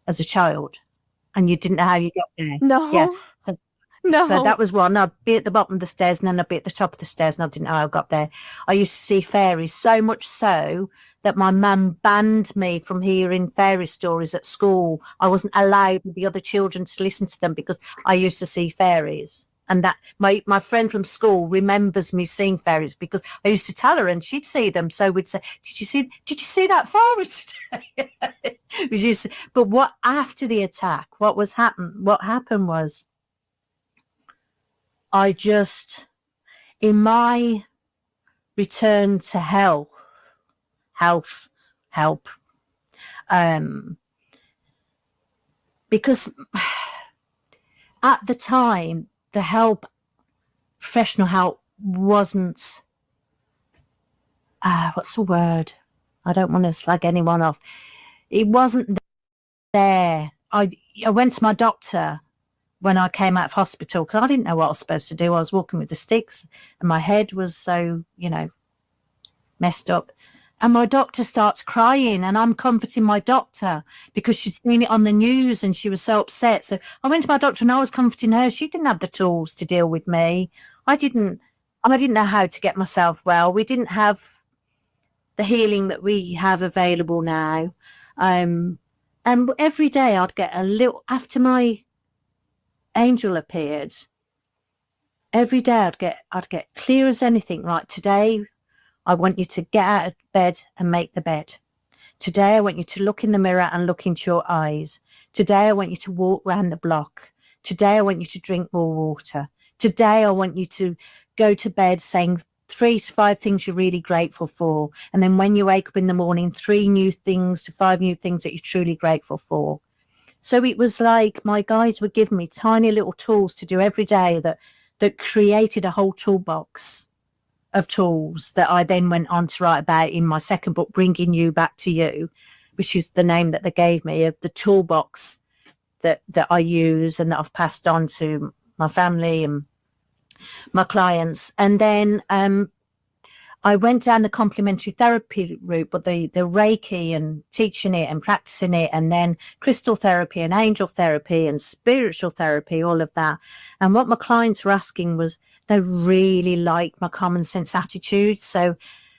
as a child? And you didn't know how you got there? No. Yeah. No. So that was one. I'd be at the bottom of the stairs and then I'd be at the top of the stairs and I didn't know how I got there. I used to see fairies, so much so that my mum banned me from hearing fairy stories at school. I wasn't allowed with the other children to listen to them because I used to see fairies. And that my friend from school remembers me seeing fairies because I used to tell her and she'd see them. So we'd say, did you see that fairy today? But what after the attack, what happened was I just, in my return to health, because at the time, the professional help wasn't, what's the word? I don't want to slag anyone off. It wasn't there. I went to my doctor when I came out of hospital because I didn't know what I was supposed to do. I was walking with the sticks and my head was so, messed up. And my doctor starts crying and I'm comforting my doctor because she'd seen it on the news and she was so upset. So I went to my doctor and I was comforting her. She didn't have the tools to deal with me. I didn't know how to get myself well. We didn't have the healing that we have available now. And every day I'd get a little, after my angel appeared, every day I'd get clear as anything. Right, today I want you to get out of bed and make the bed. Today I want you to look in the mirror and look into your eyes. Today I want you to walk around the block. Today I want you to drink more water. Today I want you to go to bed saying 3 to 5 things you're really grateful for. And then when you wake up in the morning, 3 new things to 5 new things that you're truly grateful for. So it was like my guides would give me tiny little tools to do every day that created a whole toolbox of tools that I then went on to write about in my second book, Bringing You Back to You, which is the name that they gave me of the toolbox that I use and that I've passed on to my family and my clients. And then I went down the complementary therapy route, but the Reiki and teaching it and practicing it, and then crystal therapy and angel therapy and spiritual therapy, all of that. And what my clients were asking was they really liked my common sense attitude. So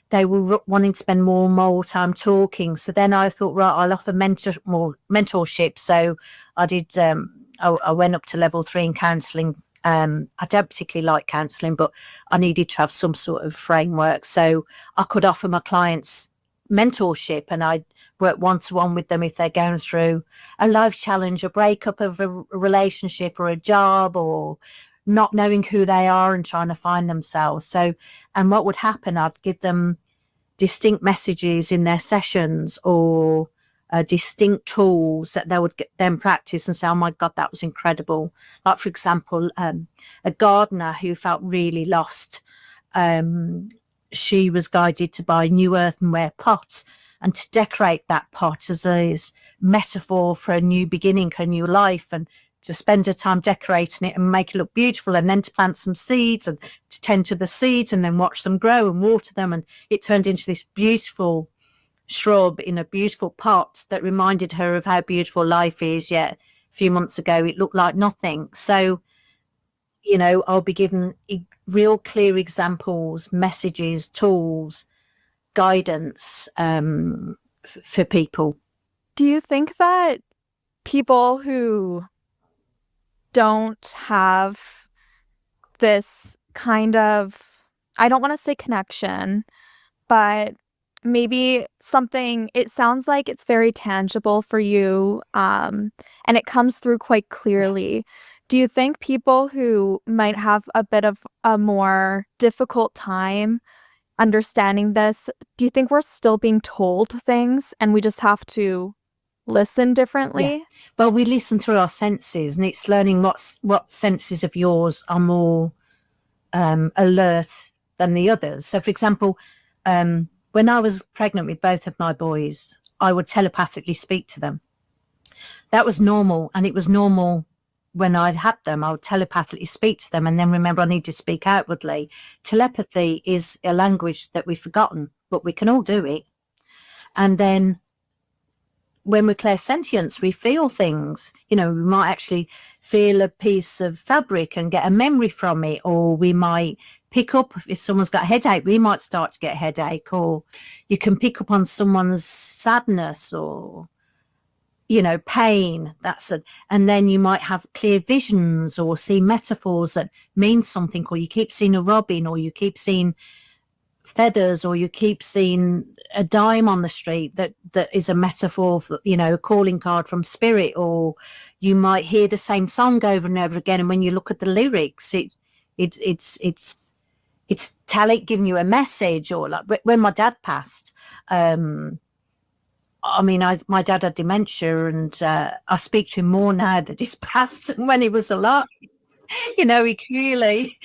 they were wanting to spend more time talking. So then I thought, right, I'll offer mentorship. So I did, I went up to level 3 in counselling. I don't particularly like counselling, but I needed to have some sort of framework so I could offer my clients mentorship, and I work one-to-one with them if they're going through a life challenge, a breakup of a relationship or a job, or not knowing who they are and trying to find themselves. So, and what would happen, I'd give them distinct messages in their sessions or distinct tools that they would then practice and say, oh my God, that was incredible. Like, for example, a gardener who felt really lost. She was guided to buy a new earthenware pot and to decorate that pot as a metaphor for a new beginning, her new life, and to spend her time decorating it and make it look beautiful, and then to plant some seeds and to tend to the seeds and then watch them grow and water them. And it turned into this beautiful shrub in a beautiful pot that reminded her of how beautiful life is. Yet a few months ago, it looked like nothing. So, you know, I'll be given real clear examples, messages, tools, guidance for people. Do you think that people who don't have this kind of, I don't want to say connection, but maybe something, it sounds like it's very tangible for you, and it comes through quite clearly. Do you think people who might have a bit of a more difficult time understanding this, do you think we're still being told things and we just have to listen differently? Yeah. Well, we listen through our senses, and it's learning what senses of yours are more alert than the others. So, for example, when I was pregnant with both of my boys, I would telepathically speak to them. That was normal, and it was normal when I'd had them. I would telepathically speak to them, and then remember I need to speak outwardly. Telepathy is a language that we've forgotten, but we can all do it. And then when we're clairsentients, we feel things. You know, we might actually feel a piece of fabric and get a memory from it, or we might pick up, if someone's got a headache, we might start to get a headache, or you can pick up on someone's sadness or, you know, pain. And then you might have clear visions or see metaphors that mean something, or you keep seeing a robin, or you keep seeing feathers, or you keep seeing a dime on the street that is a metaphor for, you know, a calling card from spirit. Or you might hear the same song over and over again, and when you look at the lyrics, it's giving you a message. Or like when my dad passed, I mean, my dad had dementia, and I speak to him more now that he's passed than when he was alive. You know, he clearly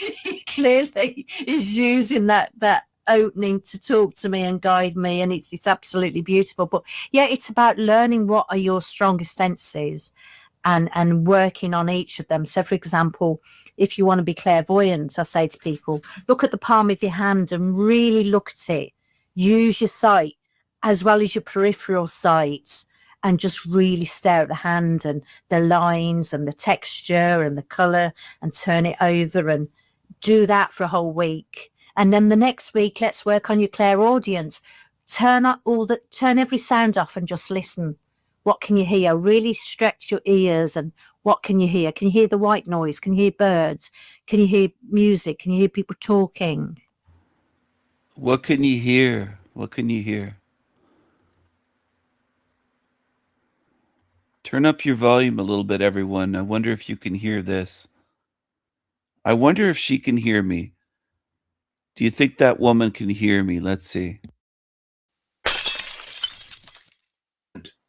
is using that opening to talk to me and guide me, and it's absolutely beautiful. But yeah, it's about learning what are your strongest senses and working on each of them. So, for example, if you want to be clairvoyant, I say to people, look at the palm of your hand and really look at it. Use your sight as well as your peripheral sight, and just really stare at the hand and the lines and the texture and the color, and turn it over, and do that for a whole week. And then the next week, let's work on your clairaudience. Turn every sound off and just listen. What can you hear? Really stretch your ears, and what can you hear? Can you hear the white noise? Can you hear birds? Can you hear music? Can you hear people talking? What can you hear? What can you hear? Turn up your volume a little bit, everyone. I wonder if you can hear this. I wonder if she can hear me. Do you think that woman can hear me? Let's see.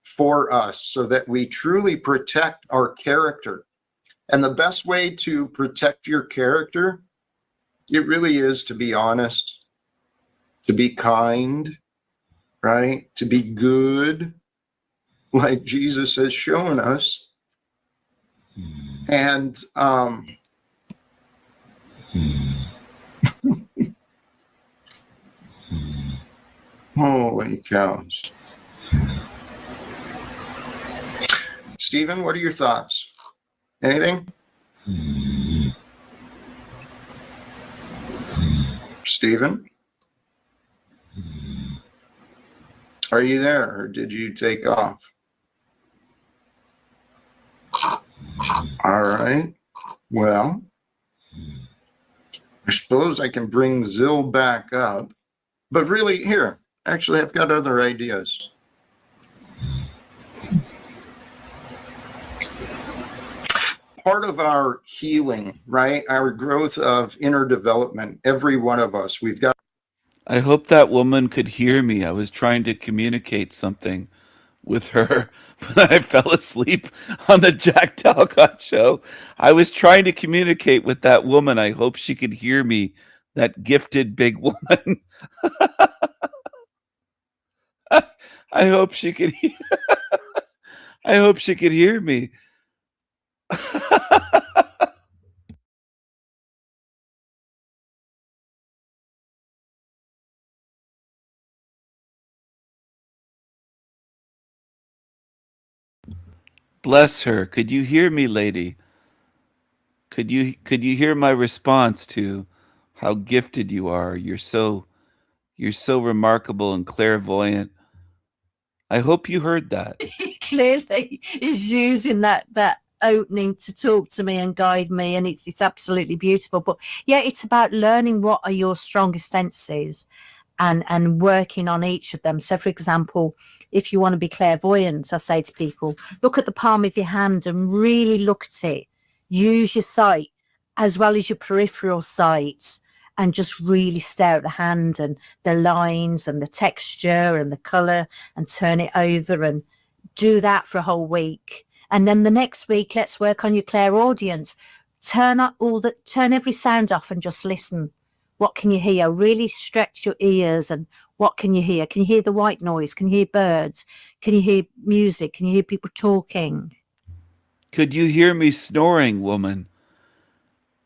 For us, so that we truly protect our character. And the best way to protect your character, it really is to be honest, to be kind, right? To be good, like Jesus has shown us. And holy cows. Stephen, what are your thoughts? Anything? Stephen? Are you there, or did you take off? All right. Well, I suppose I can bring Zill back up. But really, here, actually, I've got other ideas. Part of our healing, right? Our growth of inner development, every one of us, we've got. I hope that woman could hear me. I was trying to communicate something with her when I fell asleep on the Jack Talcott show. I was trying to communicate with that woman. I hope she could hear me, that gifted big woman. I hope she could I hope she could hear me. Bless her. Could you hear me, lady? Could you hear my response to how gifted you are? You're so remarkable and clairvoyant. I hope you heard that. Clearly is using that opening to talk to me and guide me, and it's absolutely beautiful. But yeah, it's about learning what are your strongest senses and working on each of them. So for example, if you want to be clairvoyant, I say to people, look at the palm of your hand and really look at it. Use your sight as well as your peripheral sight, and just really stare at the hand and the lines and the texture and the color, and turn it over and do that for a whole week. And then the next week, let's work on your clairaudience. Turn every sound off and just listen. What can you hear? Really stretch your ears. And what can you hear? Can you hear the white noise? Can you hear birds? Can you hear music? Can you hear people talking? Could you hear me snoring, woman?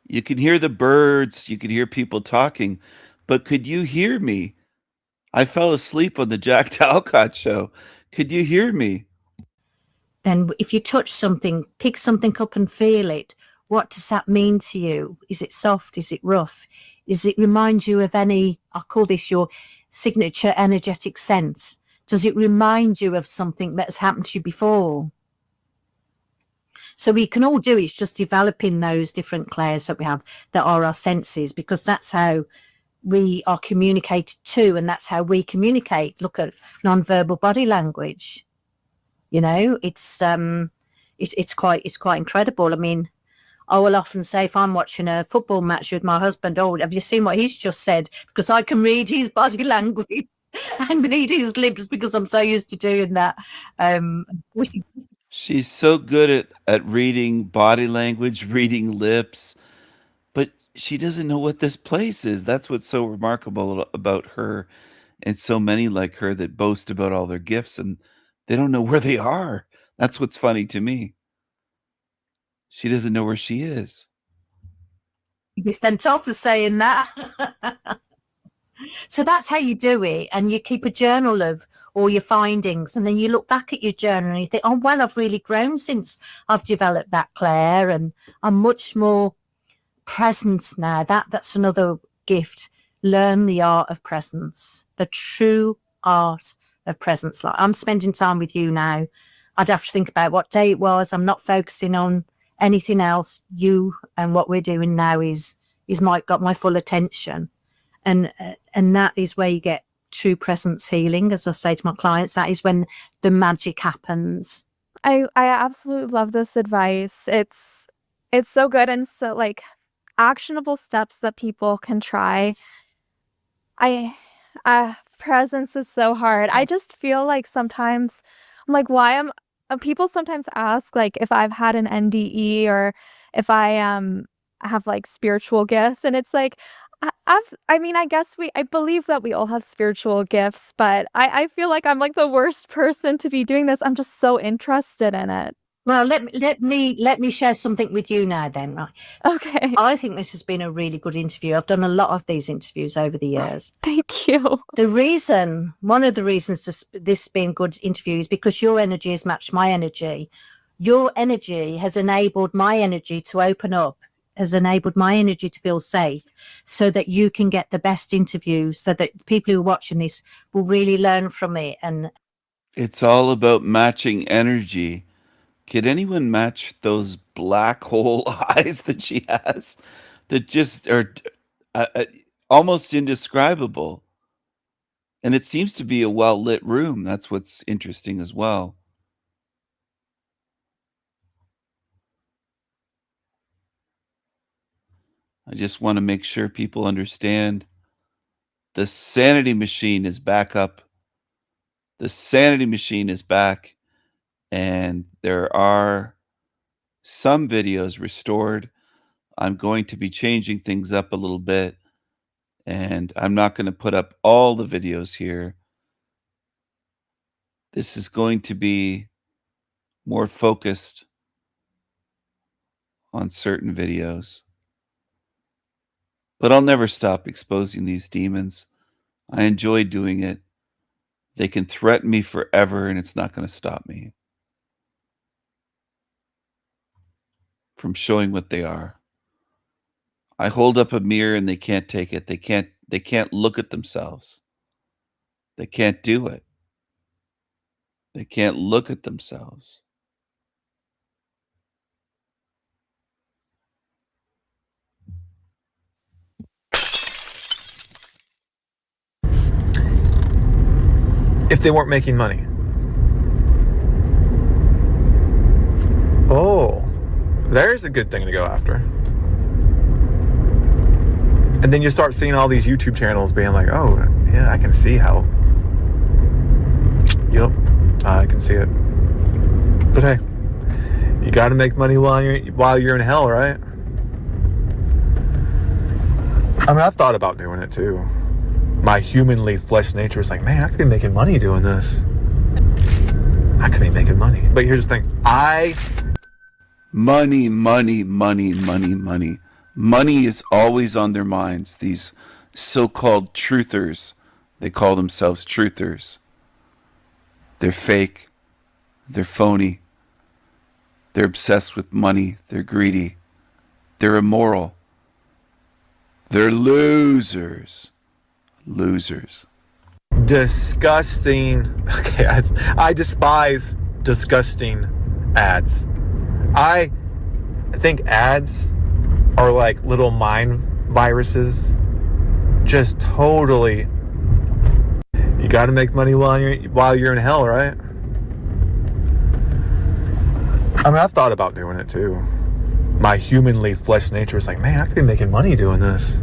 You can hear the birds, you can hear people talking, but could you hear me? I fell asleep on the Jack Talcott show. Could you hear me? Then if you touch something, pick something up and feel it. What does that mean to you? Is it soft? Is it rough? Does it remind you of any, I call this your signature energetic sense? Does it remind you of something that has happened to you before? So we can all do, it's just developing those different clairs that we have that are our senses, because that's how we are communicated to, and that's how we communicate. Look at non-verbal body language. You know, it's quite incredible. I mean, I will often say, if I'm watching a football match with my husband, oh, have you seen what he's just said? Because I can read his body language and read his lips because I'm so used to doing that. She's so good at reading body language, reading lips, but she doesn't know what this place is. That's what's so remarkable about her, and so many like her that boast about all their gifts and they don't know where they are. That's what's funny to me. She doesn't know where she is. You'd be sent off for saying that. So that's how you do it, and you keep a journal of all your findings, and then you look back at your journal and you think, oh well, I've really grown since I've developed that, Claire, and I'm much more present now. That's another gift. Learn the art of presence, the true art of presence. Like, I'm spending time with you now. I'd have to think about what day it was. I'm not focusing on anything else. You and what we're doing now is got my full attention. And that is where you get true presence healing. As I say to my clients, that is when the magic happens. I absolutely love this advice. It's so good, and so like actionable steps that people can try. Presence is so hard. I just feel like sometimes I'm like, why am people sometimes ask like if I've had an NDE or if I have like spiritual gifts, and it's like I mean, I believe that we all have spiritual gifts, but I feel like I'm like the worst person to be doing this. I'm just so interested in it. Well, let me share something with you now then, right? Okay. I think this has been a really good interview. I've done a lot of these interviews over the years. Thank you. One of the reasons this being a good interview is because your energy has matched my energy. Your energy has enabled my energy to open up, has enabled my energy to feel safe, so that you can get the best interviews, so that people who are watching this will really learn from it. And It's all about matching energy. Could anyone match those black hole eyes that she has that just are almost indescribable? And it seems to be a well-lit room. That's what's interesting as well. I just want to make sure people understand The sanity machine is back up. The sanity machine is back, and there are some videos restored. I'm going to be changing things up a little bit, and I'm not going to put up all the videos here. This is going to be more focused on certain videos. But I'll never stop exposing these demons. I enjoy doing it. They can threaten me forever, and it's not going to stop me from showing what they are. I hold up a mirror and they can't take it. They can't look at themselves. They can't do it. They can't look at themselves. If they weren't making money. Oh, there's a good thing to go after. And then you start seeing all these YouTube channels being like, oh, yeah, I can see how. Yep, I can see it. But hey, you got to make money while you're in hell, right? I mean, I've thought about doing it too. My humanly flesh nature is like, man, I could be making money doing this. I could be making money. But here's the thing. Money, money, money, money, money. Money is always on their minds. These so-called truthers, they call themselves truthers. They're fake. They're phony. They're obsessed with money. They're greedy. They're immoral. They're losers. Losers. Disgusting. Okay, I despise disgusting ads. I think ads are like little mind viruses. Just totally. You got to make money while you're in hell, right? I mean, I've thought about doing it too. My humanly flesh nature is like, man, I could be making money doing this.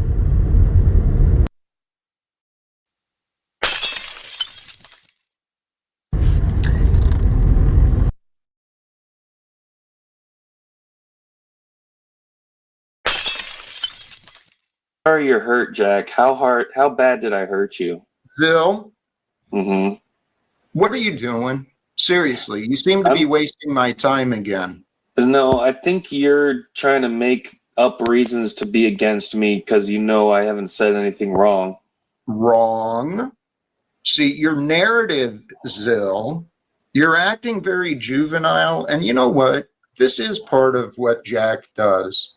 Sorry you're hurt, Jack. How bad did I hurt you? Bill, Mm-hmm. what are you doing? Seriously, you seem to be wasting my time again. No, I think you're trying to make up reasons to be against me because you know I haven't said anything wrong. Wrong. See, your narrative, Zill, you're acting very juvenile, and you know what? This is part of what Jack does.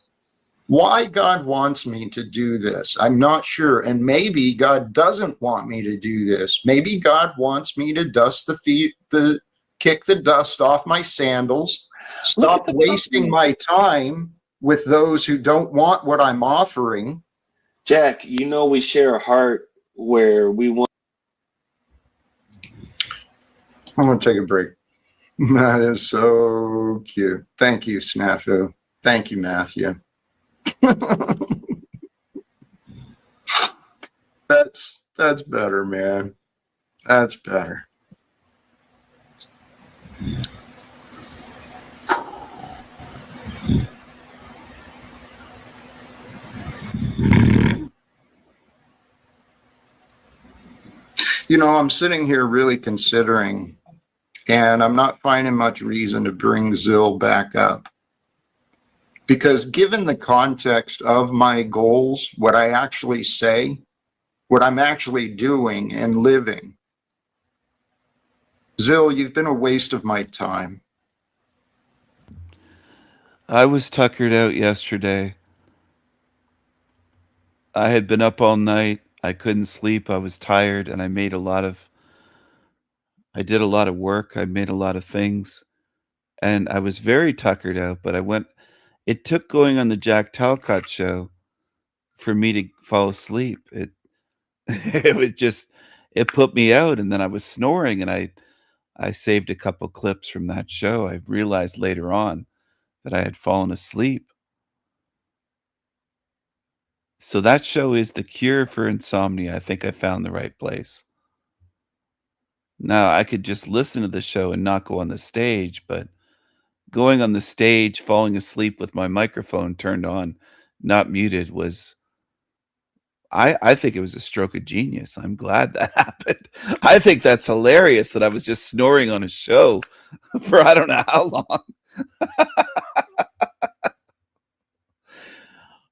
Why God wants me to do this, I'm not sure. And maybe God doesn't want me to do this. Maybe God wants me to dust the feet, kick the dust off my sandals, stop wasting my time with those who don't want what I'm offering. Jack, you know we share a heart where we want. I'm going to take a break. That is so cute. Thank you, Snafu. Thank you, Matthew. That's better, man. That's better. You know, I'm sitting here really considering, and I'm not finding much reason to bring Zill back up. Because given the context of my goals, what I actually say, what I'm actually doing and living, Zill, you've been a waste of my time. I was tuckered out yesterday. I had been up all night. I couldn't sleep. I was tired, and I did a lot of work. I made a lot of things, and I was very tuckered out, but it took going on the Jack Talcott show for me to fall asleep. It put me out, and then I was snoring, and I saved a couple clips from that show. I realized later on that I had fallen asleep. So that show is the cure for insomnia. I think I found the right place. Now, I could just listen to the show and not go on the stage, but going on the stage, falling asleep with my microphone turned on, not muted, was I think it was a stroke of genius. I'm glad that happened. I think that's hilarious that I was just snoring on a show for I don't know how long.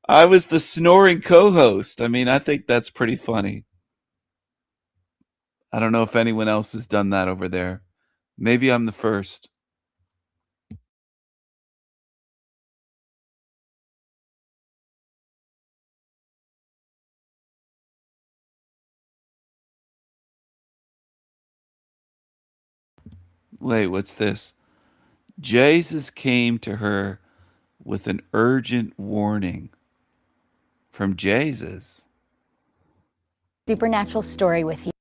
I was the snoring co-host. I mean, I think that's pretty funny. I don't know if anyone else has done that over there. Maybe I'm the first. Wait, what's this? Jesus came to her with an urgent warning from Jesus. Supernatural story with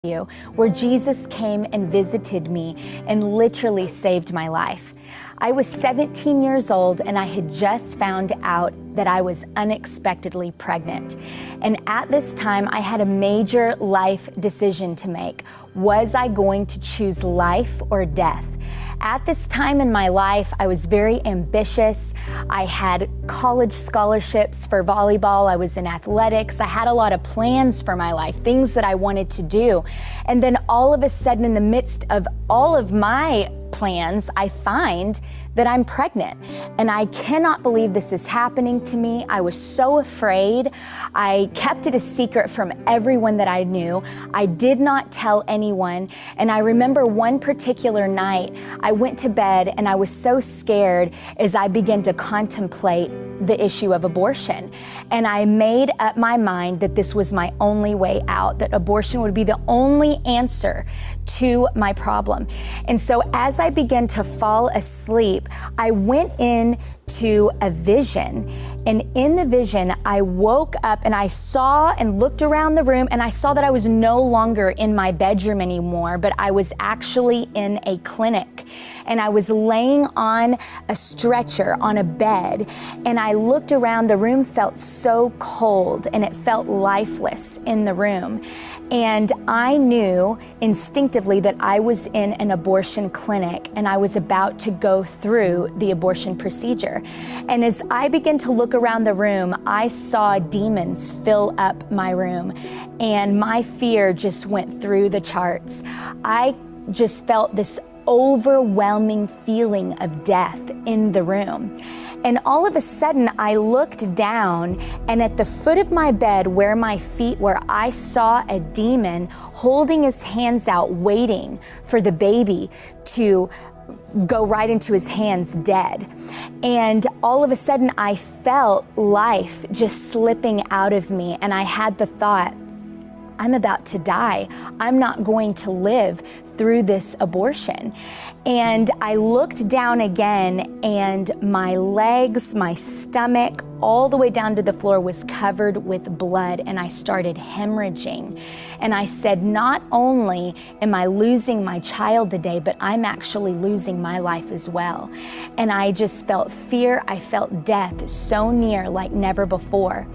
you, where Jesus came and visited me and literally saved my life. I was 17 years old and I had just found out that I was unexpectedly pregnant. And at this time, I had a major life decision to make. Was I going to choose life or death? At this time in my life, I was very ambitious. I had college scholarships for volleyball. I was in athletics. I had a lot of plans for my life, things that I wanted to do. And then all of a sudden, in the midst of all of my plans, I find that I'm pregnant. And I cannot believe this is happening to me. I was so afraid. I kept it a secret from everyone that I knew. I did not tell anyone. And I remember one particular night, I went to bed and I was so scared as I began to contemplate the issue of abortion. And I made up my mind that this was my only way out, that abortion would be the only answer to my problem. And so as I began to fall asleep, I went into a vision. And in the vision, I woke up and I saw and looked around the room and I saw that I was no longer in my bedroom anymore, but I was actually in a clinic. And I was laying on a stretcher on a bed. And I looked around, the room felt so cold and it felt lifeless in the room. And I knew instinctively that I was in an abortion clinic and I was about to go through the abortion procedure. And as I began to look around the room, I saw demons fill up my room and my fear just went through the charts. I just felt this overwhelming feeling of death in the room. And all of a sudden I looked down and at the foot of my bed where my feet were, I saw a demon holding his hands out, waiting for the baby to go right into his hands dead. And all of a sudden I felt life just slipping out of me and I had the thought, I'm about to die. I'm not going to live through this abortion. And I looked down again and my legs, my stomach, all the way down to the floor was covered with blood and I started hemorrhaging. And I said, not only am I losing my child today, but I'm actually losing my life as well. And I just felt fear, I felt death so near like never before.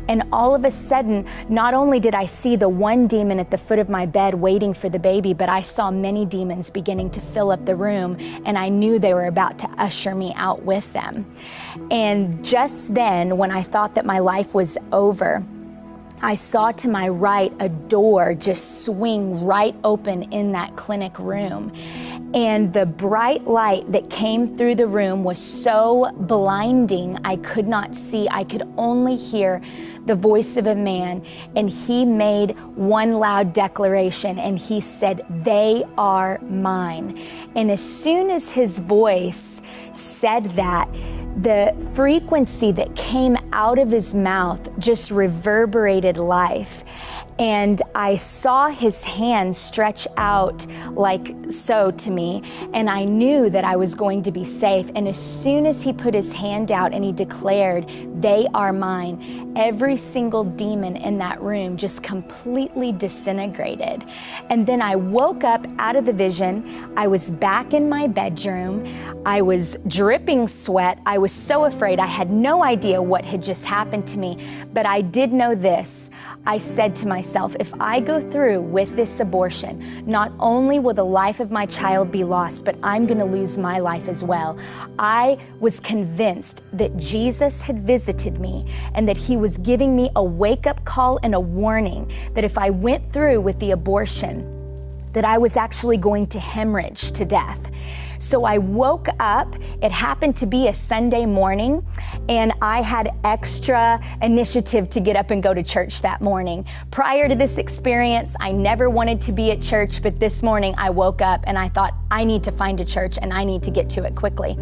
And all of a sudden, not only did I see the one demon at the foot of my bed waiting for the baby, but I saw many demons beginning to fill up the room and I knew they were about to usher me out with them. And just then, when I thought that my life was over, I saw to my right a door just swing right open in that clinic room. And the bright light that came through the room was so blinding, I could not see. I could only hear the voice of a man. And he made one loud declaration and he said, "They are mine." And as soon as his voice said that, the frequency that came out of his mouth just reverberated life. And I saw his hand stretch out like so to me, and I knew that I was going to be safe. And as soon as he put his hand out and he declared, "They are mine," every single demon in that room just completely disintegrated. And then I woke up out of the vision. I was back in my bedroom. I was dripping sweat. I was so afraid. I had no idea what had just happened to me, but I did know this. I said to myself, if I go through with this abortion, not only will the life of my child be lost, but I'm going to lose my life as well. I was convinced that Jesus had visited me and that he was giving me a wake-up call and a warning that if I went through with the abortion, that I was actually going to hemorrhage to death. So I woke up, it happened to be a Sunday morning, and I had extra initiative to get up and go to church that morning. Prior to this experience, I never wanted to be at church, but this morning I woke up and I thought, I need to find a church and I need to get to it quickly.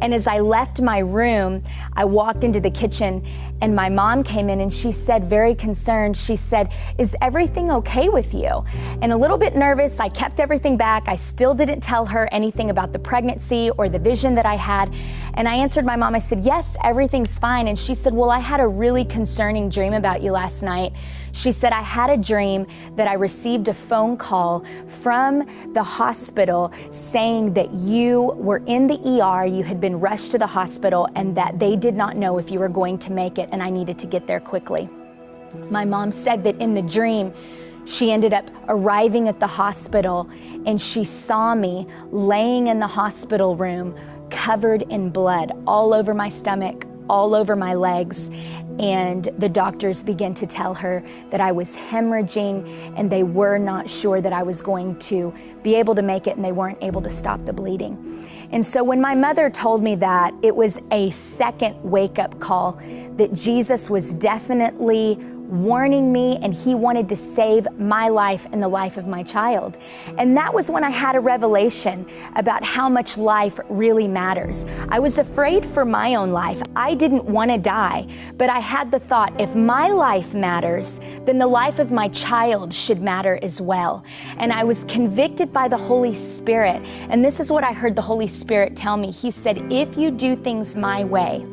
And as I left my room, I walked into the kitchen and my mom came in and she said, very concerned, she said, is everything okay with you? And a little bit nervous, I kept everything back. I still didn't tell her anything about the pregnancy or the vision that I had. And I answered my mom, I said, yes, everything's fine. And she said, well, I had a really concerning dream about you last night. She said, I had a dream that I received a phone call from the hospital saying that you were in the ER, you had been rushed to the hospital, and that they did not know if you were going to make it, and I needed to get there quickly. My mom said that in the dream, she ended up arriving at the hospital and she saw me laying in the hospital room covered in blood all over my stomach, all over my legs. And the doctors began to tell her that I was hemorrhaging and they were not sure that I was going to be able to make it, and they weren't able to stop the bleeding. And so when my mother told me that, it was a second wake-up call that Jesus was definitely warning me, and he wanted to save my life and the life of my child. And that was when I had a revelation about how much life really matters. I was afraid for my own life. I didn't want to die, but I had the thought, if my life matters, then the life of my child should matter as well. And I was convicted by the Holy Spirit. And this is what I heard the Holy Spirit tell me. He said, if you do things my way,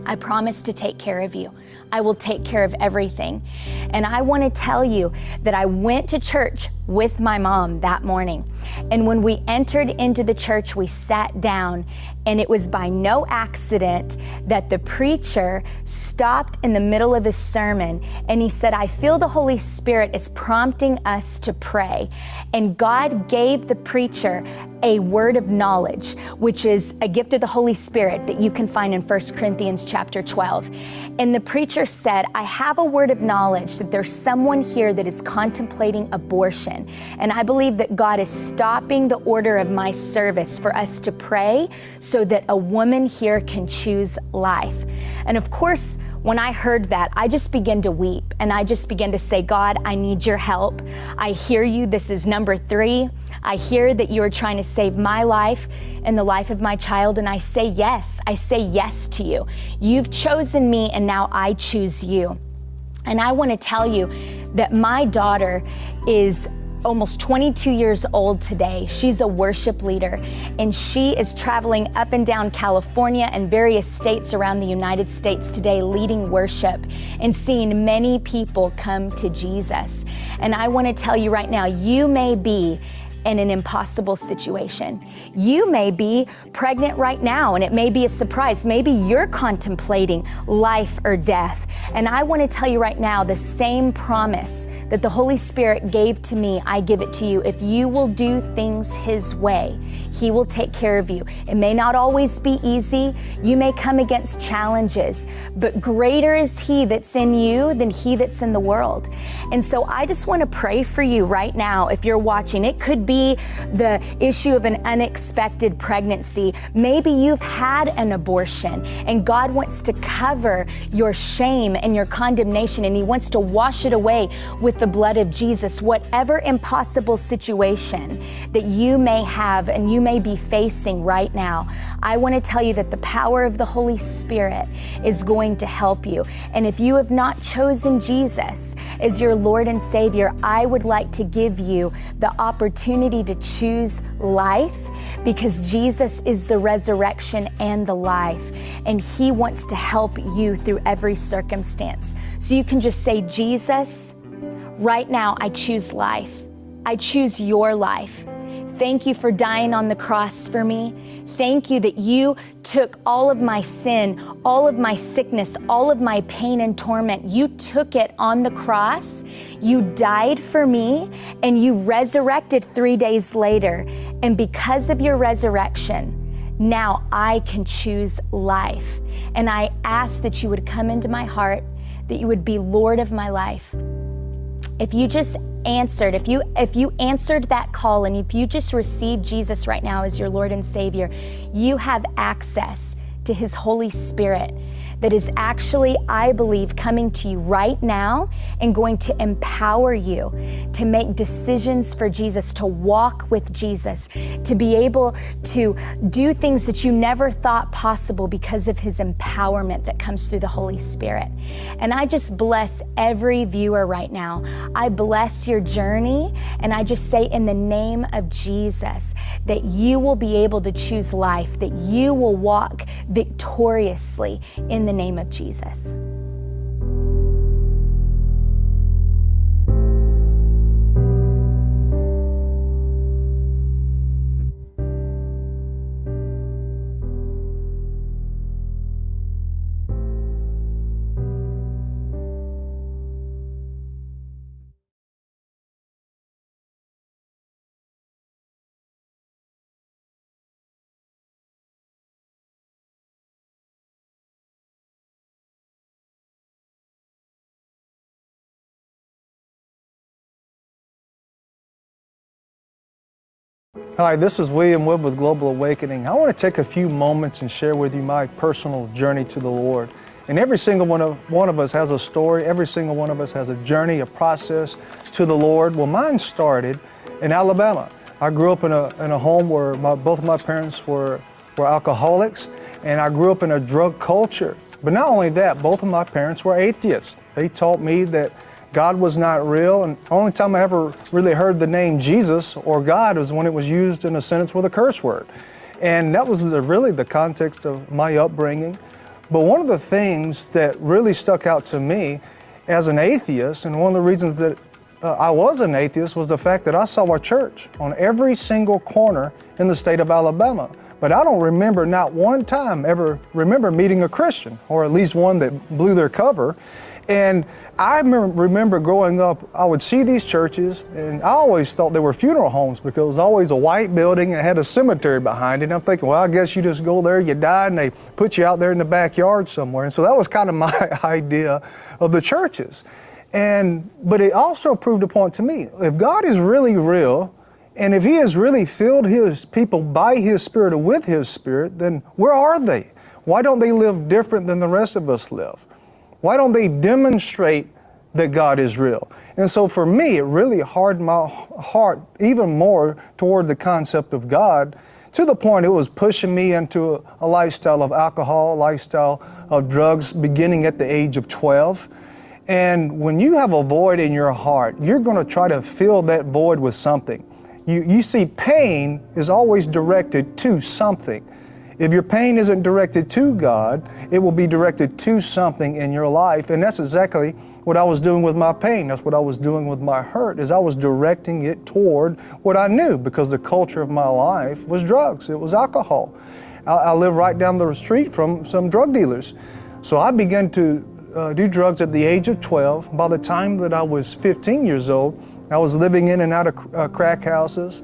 I promise to take care of you. I will take care of everything. And I want to tell you that I went to church with my mom that morning. And when we entered into the church, we sat down, and it was by no accident that the preacher stopped in the middle of his sermon and he said, I feel the Holy Spirit is prompting us to pray. And God gave the preacher a word of knowledge, which is a gift of the Holy Spirit that you can find in 1 Corinthians chapter 12. And the preacher said, I have a word of knowledge that there's someone here that is contemplating abortion. And I believe that God is stopping the order of my service for us to pray so that a woman here can choose life. And of course, when I heard that, I just began to weep, and I just began to say, God, I need your help. I hear you. This is number 3. I hear that you are trying to save my life and the life of my child, and I say yes. I say yes to you. You've chosen me, and now I choose you. And I want to tell you that my daughter is almost 22 years old today. She's a worship leader, and she is traveling up and down California and various states around the United States today, leading worship and seeing many people come to Jesus. And I want to tell you right now, you may be in an impossible situation. You may be pregnant right now, and it may be a surprise. Maybe you're contemplating life or death. And I want to tell you right now, the same promise that the Holy Spirit gave to me, I give it to you. If you will do things His way, He will take care of you. It may not always be easy. You may come against challenges, but greater is He that's in you than he that's in the world. And so I just want to pray for you right now. If you're watching, it could be the issue of an unexpected pregnancy. Maybe you've had an abortion, and God wants to cover your shame and your condemnation, and He wants to wash it away with the blood of Jesus. Whatever impossible situation that you may have and you may be facing right now, I want to tell you that the power of the Holy Spirit is going to help you. And if you have not chosen Jesus as your Lord and Savior, I would like to give you the opportunity to choose life, because Jesus is the resurrection and the life, and He wants to help you through every circumstance. So you can just say, Jesus, right now I choose life. I choose your life. Thank you for dying on the cross for me. Thank you that you took all of my sin, all of my sickness, all of my pain and torment. You took it on the cross. You died for me and you resurrected 3 days later. And because of your resurrection, now I can choose life. And I ask that you would come into my heart, that you would be Lord of my life. If you just answered, if you answered that call, and if you just received Jesus right now as your Lord and Savior, you have access to His Holy Spirit that is actually, I believe, coming to you right now and going to empower you to make decisions for Jesus, to walk with Jesus, to be able to do things that you never thought possible because of His empowerment that comes through the Holy Spirit. And I just bless every viewer right now. I bless your journey, and I just say in the name of Jesus that you will be able to choose life, that you will walk victoriously in the name of Jesus. Hi, this is William Wood with Global Awakening. I want to take a few moments and share with you my personal journey to the Lord. And every single one of us has a story. Every single one of us has a journey, a process to the Lord. Well, mine started in Alabama. I grew up in a home where both of my parents were alcoholics, and I grew up in a drug culture. But not only that, both of my parents were atheists. They taught me that God was not real, and the only time I ever really heard the name Jesus or God was when it was used in a sentence with a curse word. And that was really the context of my upbringing. But one of the things that really stuck out to me as an atheist, and one of the reasons that I was an atheist, was the fact that I saw our church on every single corner in the state of Alabama. But I don't remember not one time ever remember meeting a Christian, or at least one that blew their cover. And I remember growing up, I would see these churches, and I always thought they were funeral homes because it was always a white building and it had a cemetery behind it. And I'm thinking, well, I guess you just go there, you die, and they put you out there in the backyard somewhere. And so that was kind of my idea of the churches. But it also proved a point to me. If God is really real, and if He has really filled His people by His Spirit or with His Spirit, then where are they? Why don't they live different than the rest of us live? Why don't they demonstrate that God is real? And so for me, it really hardened my heart even more toward the concept of God, to the point it was pushing me into a lifestyle of alcohol, a lifestyle of drugs, beginning at the age of 12. And when you have a void in your heart, you're going to try to fill that void with something. You see, pain is always directed to something. If your pain isn't directed to God, it will be directed to something in your life. And that's exactly what I was doing with my pain. That's what I was doing with my hurt, is I was directing it toward what I knew, because the culture of my life was drugs. It was alcohol. I lived right down the street from some drug dealers. So I began to do drugs at the age of 12. By the time that I was 15 years old, I was living in and out of crack houses.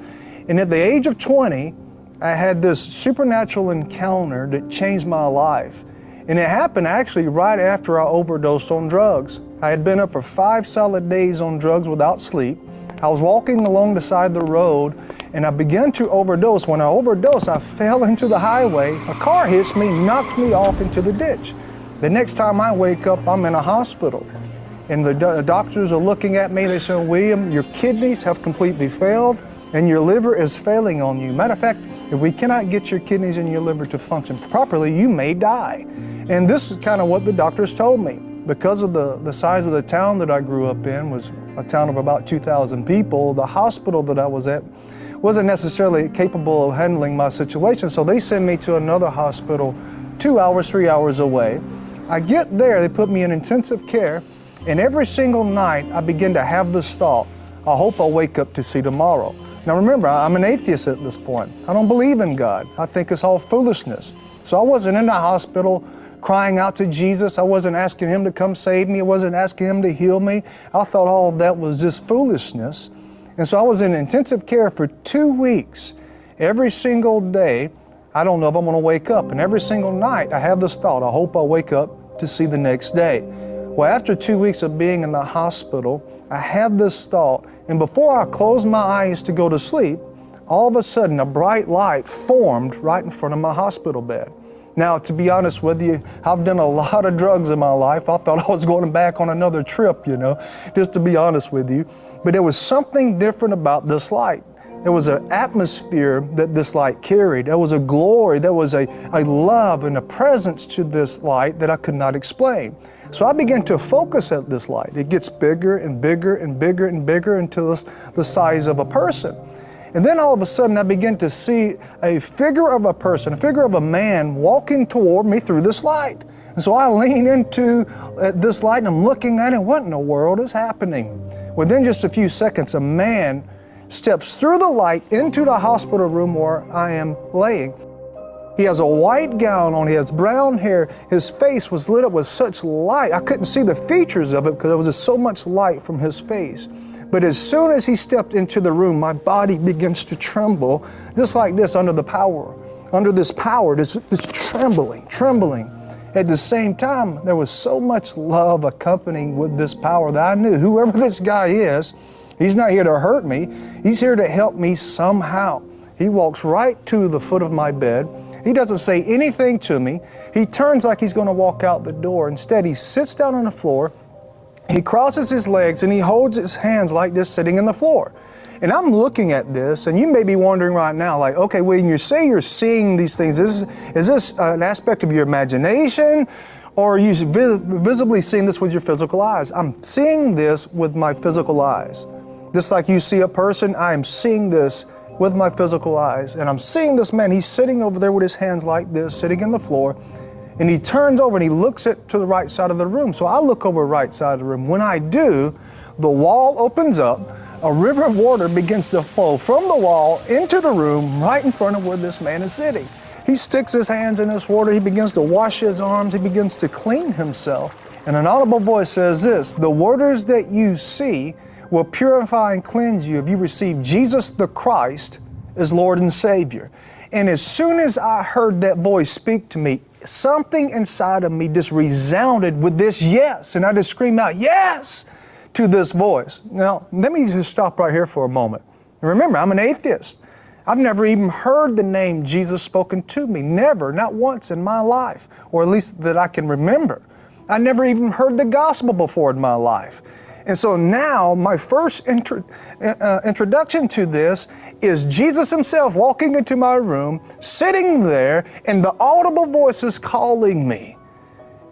And at the age of 20, I had this supernatural encounter that changed my life. And it happened actually right after I overdosed on drugs. I had been up for 5 solid days on drugs without sleep. I was walking along the side of the road and I began to overdose. When I overdosed, I fell into the highway. A car hits me, knocked me off into the ditch. The next time I wake up, I'm in a hospital. And the doctors are looking at me. They say, William, your kidneys have completely failed and your liver is failing on you. Matter of fact, if we cannot get your kidneys and your liver to function properly, you may die. And this is kind of what the doctors told me. Because of the size of the town that I grew up in was a town of about 2,000 people, the hospital that I was at wasn't necessarily capable of handling my situation. So they sent me to another hospital 2 hours, 3 hours away. I get there, they put me in intensive care, and every single night I begin to have this thought, I hope I'll wake up to see tomorrow. Now remember, I'm an atheist at this point. I don't believe in God. I think it's all foolishness. So I wasn't in the hospital crying out to Jesus. I wasn't asking him to come save me. I wasn't asking him to heal me. I thought all of that was just foolishness. And so I was in intensive care for 2 weeks. Every single day, I don't know if I'm going to wake up. And every single night, I have this thought, I hope I'll wake up to see the next day. Well, after 2 weeks of being in the hospital, I had this thought, and before I closed my eyes to go to sleep, all of a sudden a bright light formed right in front of my hospital bed. Now, to be honest with you, I've done a lot of drugs in my life. I thought I was going back on another trip, just to be honest with you. But there was something different about this light. There was an atmosphere that this light carried. There was a glory, there was a love and a presence to this light that I could not explain. So I began to focus at this light. It gets bigger and bigger and bigger and bigger until it's the size of a person. And then all of a sudden I began to see a figure of a person, a figure of a man walking toward me through this light. And so I lean into this light and I'm looking at it. What in the world is happening? Within just a few seconds, a man steps through the light into the hospital room where I am laying. He has a white gown on, he has brown hair. His face was lit up with such light. I couldn't see the features of it because there was just so much light from his face. But as soon as he stepped into the room, my body begins to tremble, just like this under this power, this trembling. At the same time, there was so much love accompanying with this power that I knew whoever this guy is, he's not here to hurt me. He's here to help me somehow. He walks right to the foot of my bed. He doesn't say anything to me. He turns like he's going to walk out the door. Instead, he sits down on the floor. He crosses his legs and he holds his hands like this sitting in the floor. And I'm looking at this, and you may be wondering right now, like, okay, when you say you're seeing these things, is this an aspect of your imagination, or are you visibly seeing this with your physical eyes? I'm seeing this with my physical eyes. Just like you see a person, I am seeing this with my physical eyes. And I'm seeing this man, he's sitting over there with his hands like this, sitting in the floor. And he turns over and he looks to the right side of the room. So I look over the right side of the room. When I do, the wall opens up, a river of water begins to flow from the wall into the room right in front of where this man is sitting. He sticks his hands in this water, he begins to wash his arms, he begins to clean himself. And an audible voice says this, the waters that you see will purify and cleanse you if you receive Jesus the Christ as Lord and Savior. And as soon as I heard that voice speak to me, something inside of me just resounded with this yes. And I just screamed out, yes, to this voice. Now, let me just stop right here for a moment. Remember, I'm an atheist. I've never even heard the name Jesus spoken to me. Never, not once in my life, or at least that I can remember. I never even heard the gospel before in my life. And so now my first introduction to this is Jesus himself walking into my room, sitting there, and the audible voice is calling me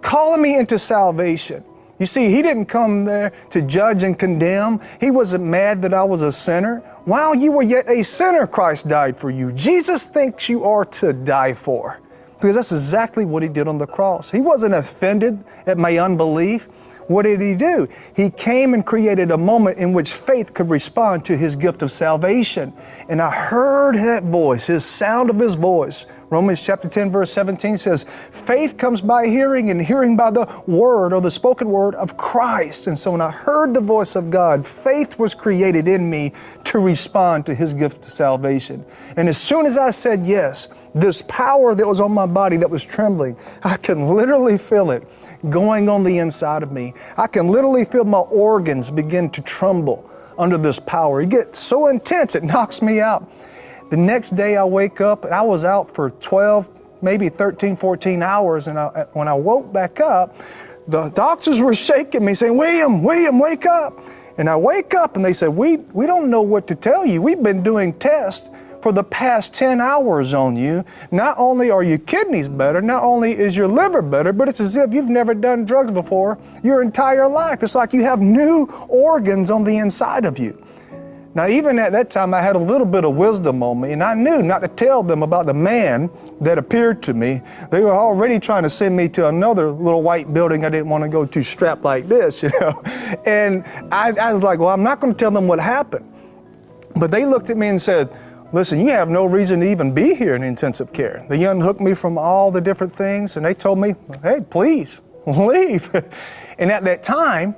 into salvation. You see, he didn't come there to judge and condemn. He wasn't mad that I was a sinner. While you were yet a sinner, Christ died for you. Jesus thinks you are to die for, because that's exactly what he did on the cross. He wasn't offended at my unbelief. What did he do? He came and created a moment in which faith could respond to his gift of salvation. And I heard that voice, his sound of his voice. Romans chapter 10 verse 17 says, faith comes by hearing, and hearing by the word or the spoken word of Christ. And so when I heard the voice of God, faith was created in me to respond to his gift of salvation. And as soon as I said yes, this power that was on my body that was trembling, I can literally feel it going on the inside of me. I can literally feel my organs begin to tremble under this power. It gets so intense, it knocks me out. The next day I wake up, and I was out for 12, maybe 13, 14 hours. And when I woke back up, the doctors were shaking me saying, William, wake up. And I wake up and they said, we don't know what to tell you. We've been doing tests for the past 10 hours on you. Not only are your kidneys better, not only is your liver better, but it's as if you've never done drugs before your entire life. It's like you have new organs on the inside of you. Now, even at that time, I had a little bit of wisdom on me, and I knew not to tell them about the man that appeared to me. They were already trying to send me to another little white building I didn't want to go to, strapped like this, And I was like, well, I'm not going to tell them what happened. But they looked at me and said, listen, you have no reason to even be here in intensive care. They unhooked me from all the different things, and they told me, hey, please, leave. And at that time,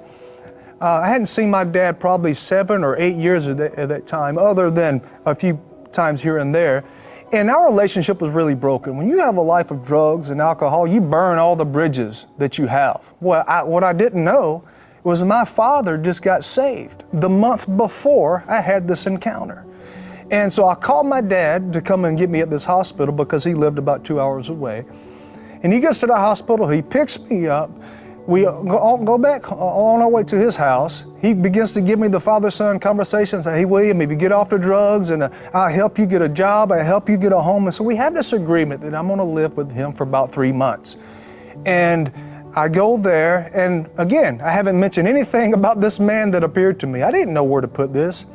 I hadn't seen my dad probably 7 or 8 years at that time, other than a few times here and there. And our relationship was really broken. When you have a life of drugs and alcohol, you burn all the bridges that you have. Well, what I didn't know was my father just got saved the month before I had this encounter. And so I called my dad to come and get me at this hospital because he lived about 2 hours away. And he gets to the hospital, he picks me up. We all go back on our way to his house. He begins to give me the father-son conversation. Say, hey, William, if you get off the drugs, and I'll help you get a job, I'll help you get a home. And so we had this agreement that I'm going to live with him for about 3 months. And I go there, and again, I haven't mentioned anything about this man that appeared to me. I didn't know where to put this.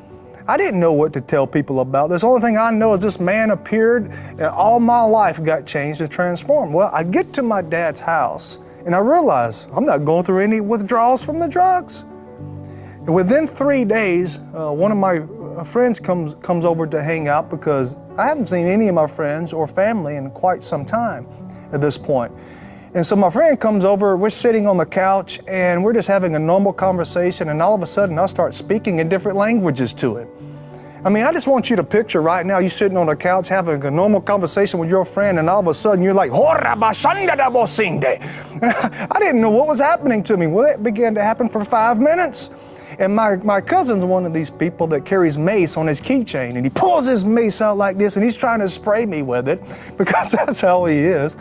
I didn't know what to tell people about this. The only thing I know is this man appeared, and all my life got changed and transformed. Well, I get to my dad's house, and I realize I'm not going through any withdrawals from the drugs. And within 3 days, one of my friends comes over to hang out because I haven't seen any of my friends or family in quite some time at this point. And so my friend comes over, we're sitting on the couch, and we're just having a normal conversation, and all of a sudden I start speaking in different languages to it. I mean, I just want you to picture right now you sitting on the couch having a normal conversation with your friend, and all of a sudden you're like, I didn't know what was happening to me. Well, it began to happen for 5 minutes. And my cousin's one of these people that carries mace on his keychain, and he pulls his mace out like this, and he's trying to spray me with it because that's how he is.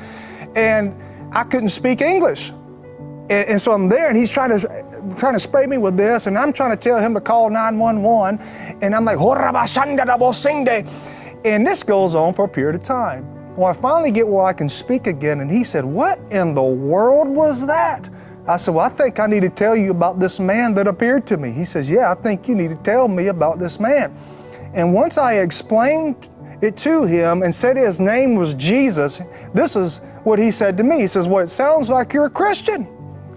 And I couldn't speak English. And so I'm there, and he's trying to spray me with this, and I'm trying to tell him to call 911, and I'm like, and this goes on for a period of time. Well, I finally get where I can speak again, and he said, what in the world was that? I said, well, I think I need to tell you about this man that appeared to me. He says, yeah, I think you need to tell me about this man. And once I explained it to him and said his name was Jesus, this is what he said to me. He says, well, it sounds like you're a Christian.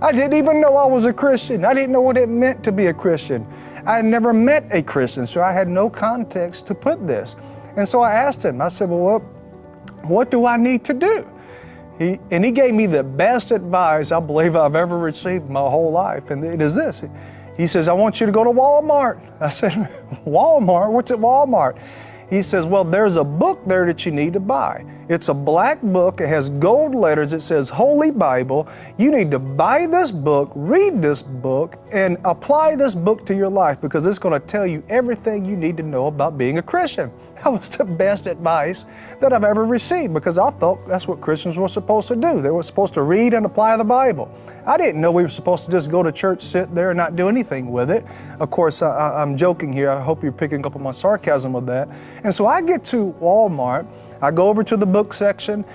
I didn't even know I was a Christian. I didn't know what it meant to be a Christian. I had never met a Christian, so I had no context to put this. And so I asked him, I said, well, what do I need to do? He gave me the best advice I believe I've ever received my whole life, and it is this. He says, I want you to go to Walmart. I said, Walmart? What's at Walmart? He says, well, there's a book there that you need to buy. It's a black book. It has gold letters. It says Holy Bible. You need to buy this book, read this book, and apply this book to your life because it's going to tell you everything you need to know about being a Christian. That was the best advice that I've ever received because I thought that's what Christians were supposed to do. They were supposed to read and apply the Bible. I didn't know we were supposed to just go to church, sit there, and not do anything with it. Of course, I'm joking here. I hope you're picking up on my sarcasm with that. And so I get to Walmart. I go over to the book section,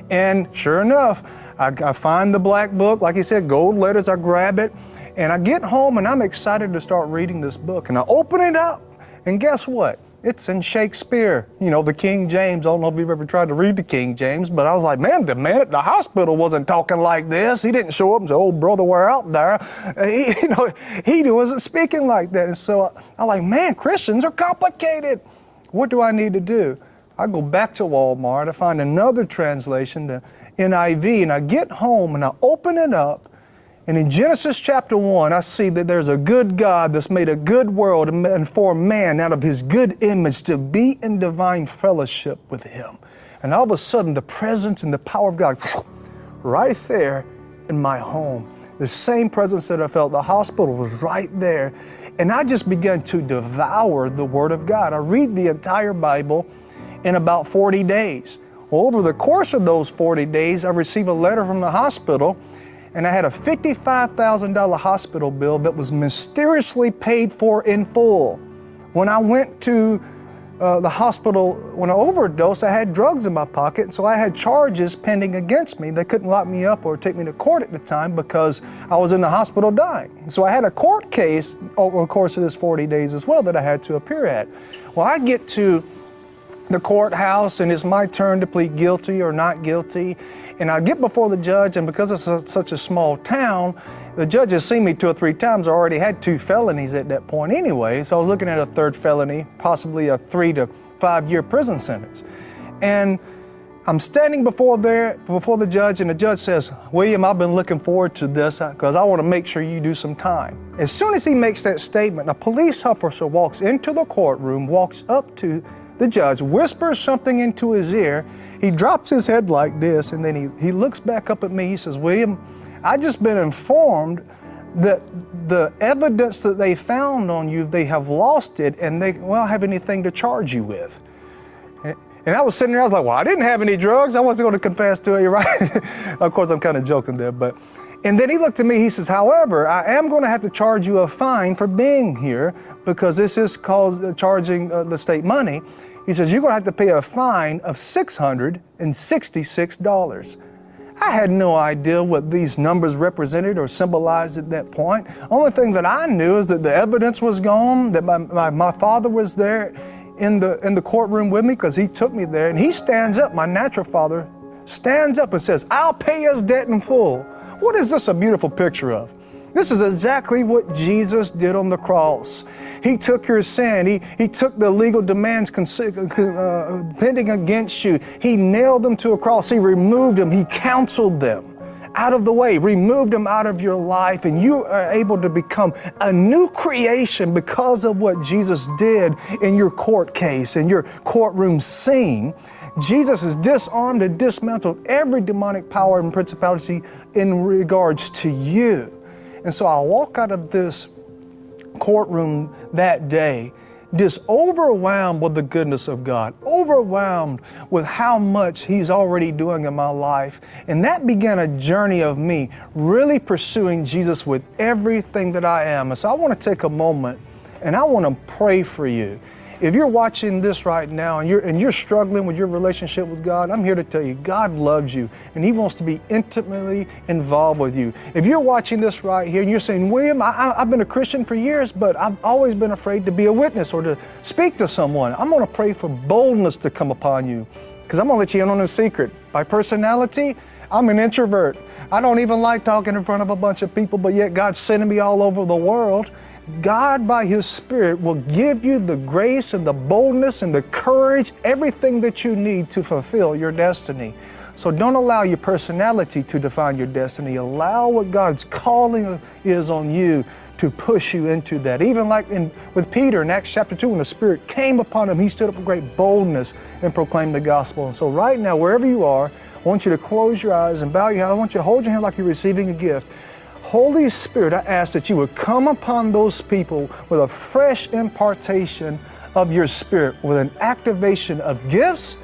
and sure enough, I find the black book. Like he said, gold letters. I grab it, and I get home, and I'm excited to start reading this book. And I open it up, and guess what? It's in Shakespeare, you know, the King James. I don't know if you've ever tried to read the King James, but I was like, man, the man at the hospital wasn't talking like this. He didn't show up and say, oh, brother, we're out there. He wasn't speaking like that. And so I'm like, man, Christians are complicated. What do I need to do? I go back to Walmart, I find another translation, the NIV, and I get home and I open it up, and in Genesis chapter 1, I see that there's a good God that's made a good world and formed man out of his good image to be in divine fellowship with him. And all of a sudden, the presence and the power of God, right there in my home. The same presence that I felt, the hospital was right there. And I just began to devour the Word of God. I read the entire Bible in about 40 days. Well, over the course of those 40 days, I received a letter from the hospital, and I had a $55,000 hospital bill that was mysteriously paid for in full. When I went to the hospital, when I overdosed, I had drugs in my pocket, so I had charges pending against me. They couldn't lock me up or take me to court at the time because I was in the hospital dying. So I had a court case over the course of this 40 days as well that I had to appear at. Well, I get to the courthouse, and it's my turn to plead guilty or not guilty. And I get before the judge, and because it's such a small town, the judge has seen me 2 or 3 times. I already had 2 felonies at that point anyway, so I was looking at a 3rd felony, possibly a 3 to 5 year prison sentence. And I'm standing before the judge, and the judge says, William, I've been looking forward to this because I want to make sure you do some time. As soon as he makes that statement, a police officer walks into the courtroom, walks up to the judge, whispers something into his ear. He drops his head like this, and then he looks back up at me. He says, William, I just been informed that the evidence that they found on you, they have lost it, and they won't have anything to charge you with. And I was sitting there, I was like, well, I didn't have any drugs. I wasn't going to confess to you, right? Of course, I'm kind of joking there, but. And then he looked at me, he says, however, I am going to have to charge you a fine for being here because this is called charging the state money. He says, you're going to have to pay a fine of $666. I had no idea what these numbers represented or symbolized at that point. Only thing that I knew is that the evidence was gone, that my father was there in the courtroom with me because he took me there, and he stands up, my natural father stands up and says, I'll pay his debt in full. What is this a beautiful picture of? This is exactly what Jesus did on the cross. He took your sin. He took the legal demands pending against you. He nailed them to a cross. He removed them. He counseled them out of the way, removed them out of your life, and you are able to become a new creation because of what Jesus did in your court case, in your courtroom scene. Jesus has disarmed and dismantled every demonic power and principality in regards to you. And so I walk out of this courtroom that day just overwhelmed with the goodness of God, overwhelmed with how much He's already doing in my life. And that began a journey of me really pursuing Jesus with everything that I am. And so I want to take a moment and I want to pray for you. If you're watching this right now and you're struggling with your relationship with God, I'm here to tell you, God loves you and He wants to be intimately involved with you. If you're watching this right here and you're saying, William, I've been a Christian for years, but I've always been afraid to be a witness or to speak to someone, I'm going to pray for boldness to come upon you, because I'm going to let you in on a secret. By personality, I'm an introvert. I don't even like talking in front of a bunch of people, but yet God's sending me all over the world. God, by His Spirit, will give you the grace and the boldness and the courage, everything that you need to fulfill your destiny. So don't allow your personality to define your destiny. Allow what God's calling is on you to push you into that. Even like with Peter in Acts chapter 2, when the Spirit came upon him, he stood up with great boldness and proclaimed the gospel. And so right now, wherever you are, I want you to close your eyes and bow your head. I want you to hold your hand like you're receiving a gift. Holy Spirit, I ask that you would come upon those people with a fresh impartation of your Spirit, with an activation of gifts,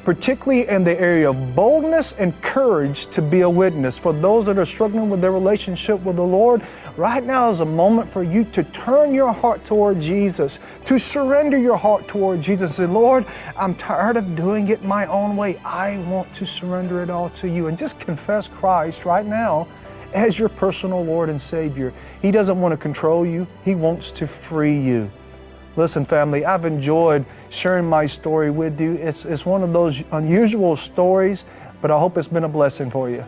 particularly in the area of boldness and courage to be a witness. For those that are struggling with their relationship with the Lord, right now is a moment for you to turn your heart toward Jesus, to surrender your heart toward Jesus and say, Lord, I'm tired of doing it my own way. I want to surrender it all to you. And just confess Christ right now as your personal Lord and Savior. He doesn't want to control you. He wants to free you. Listen, family, I've enjoyed sharing my story with you. It's one of those unusual stories, but I hope it's been a blessing for you.